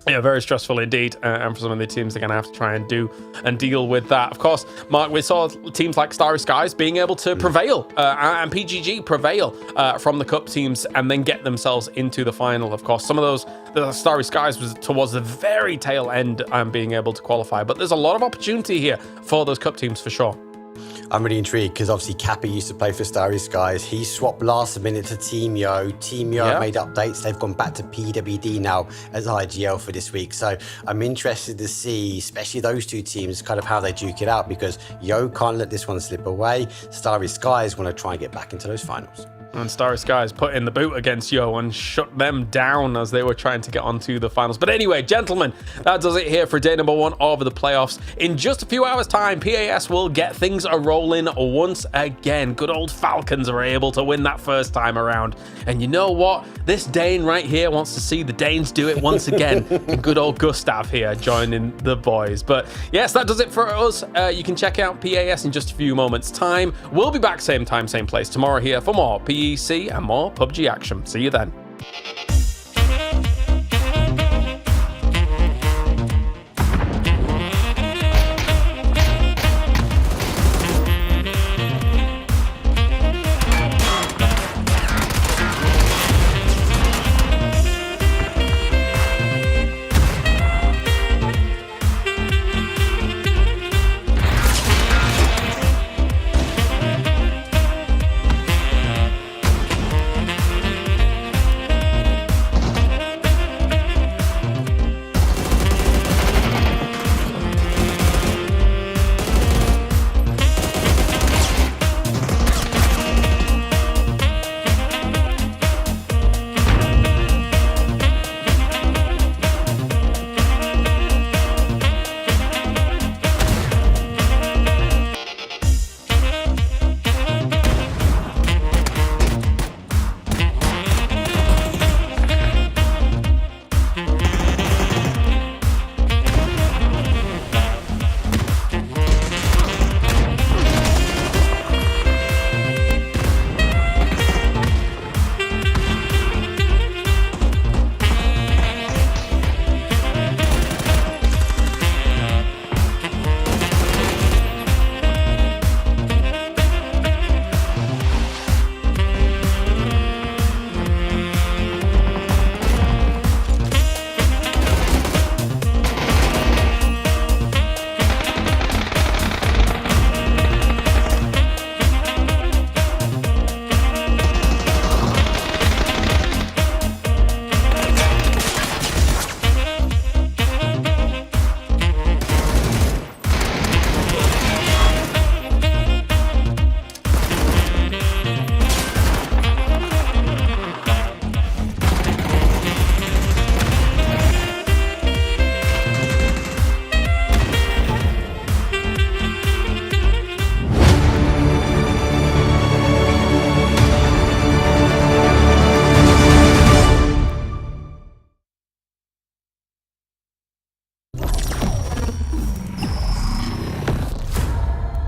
Yeah, very stressful indeed, and for some of the teams, they're going to have to try and do and deal with that. Of course, Mark, we saw teams like Starry Skies being able to prevail, and PGG prevail from the cup teams and then get themselves into the final. Of course, some of those, the Starry Skies was towards the very tail end being able to qualify, but there's a lot of opportunity here for those cup teams for sure. I'm really intrigued because obviously Kappa used to play for Starry Skies. He swapped last minute to Team Yo. Team Yo have made updates. They've gone back to PWD now as IGL for this week. So I'm interested to see, especially those two teams, kind of how they duke it out, because Yo can't let this one slip away. Starry Skies want to try and get back into those finals. And Starry Skies put in the boot against Yo and shut them down as they were trying to get onto the finals. But anyway, gentlemen, that does it here for day number 1 of the playoffs. In just a few hours' time, PAS will get things a-rolling once again. Good old Falcons are able to win that first time around. And you know what? This Dane right here wants to see the Danes do it once again. And good old Gustav here joining the boys. But yes, that does it for us. You can check out PAS in just a few moments' time. We'll be back same time, same place tomorrow here for more PEC and more PUBG action. See you then.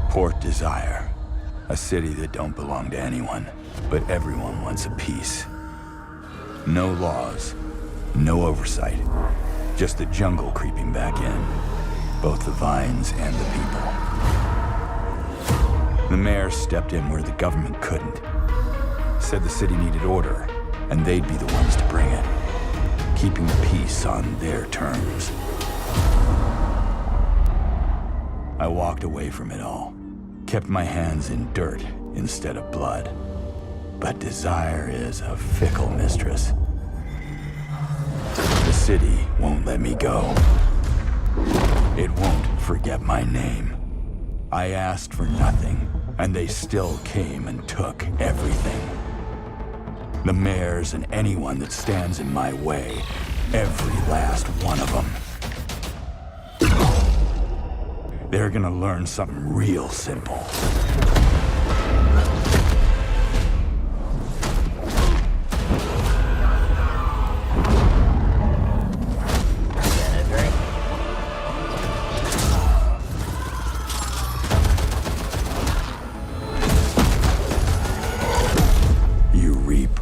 Port Desire. A city that don't belong to anyone, but everyone wants a piece. No laws, no oversight. Just the jungle creeping back in. Both the vines and the people. The mayor stepped in where the government couldn't. Said the city needed order, and they'd be the ones to bring it. Keeping the peace on their terms. I walked away from it all. Kept my hands in dirt instead of blood. But desire is a fickle mistress. The city won't let me go. It won't forget my name. I asked for nothing, and they still came and took everything. The mayors and anyone that stands in my way, every last one of them. They're gonna learn something real simple. You reap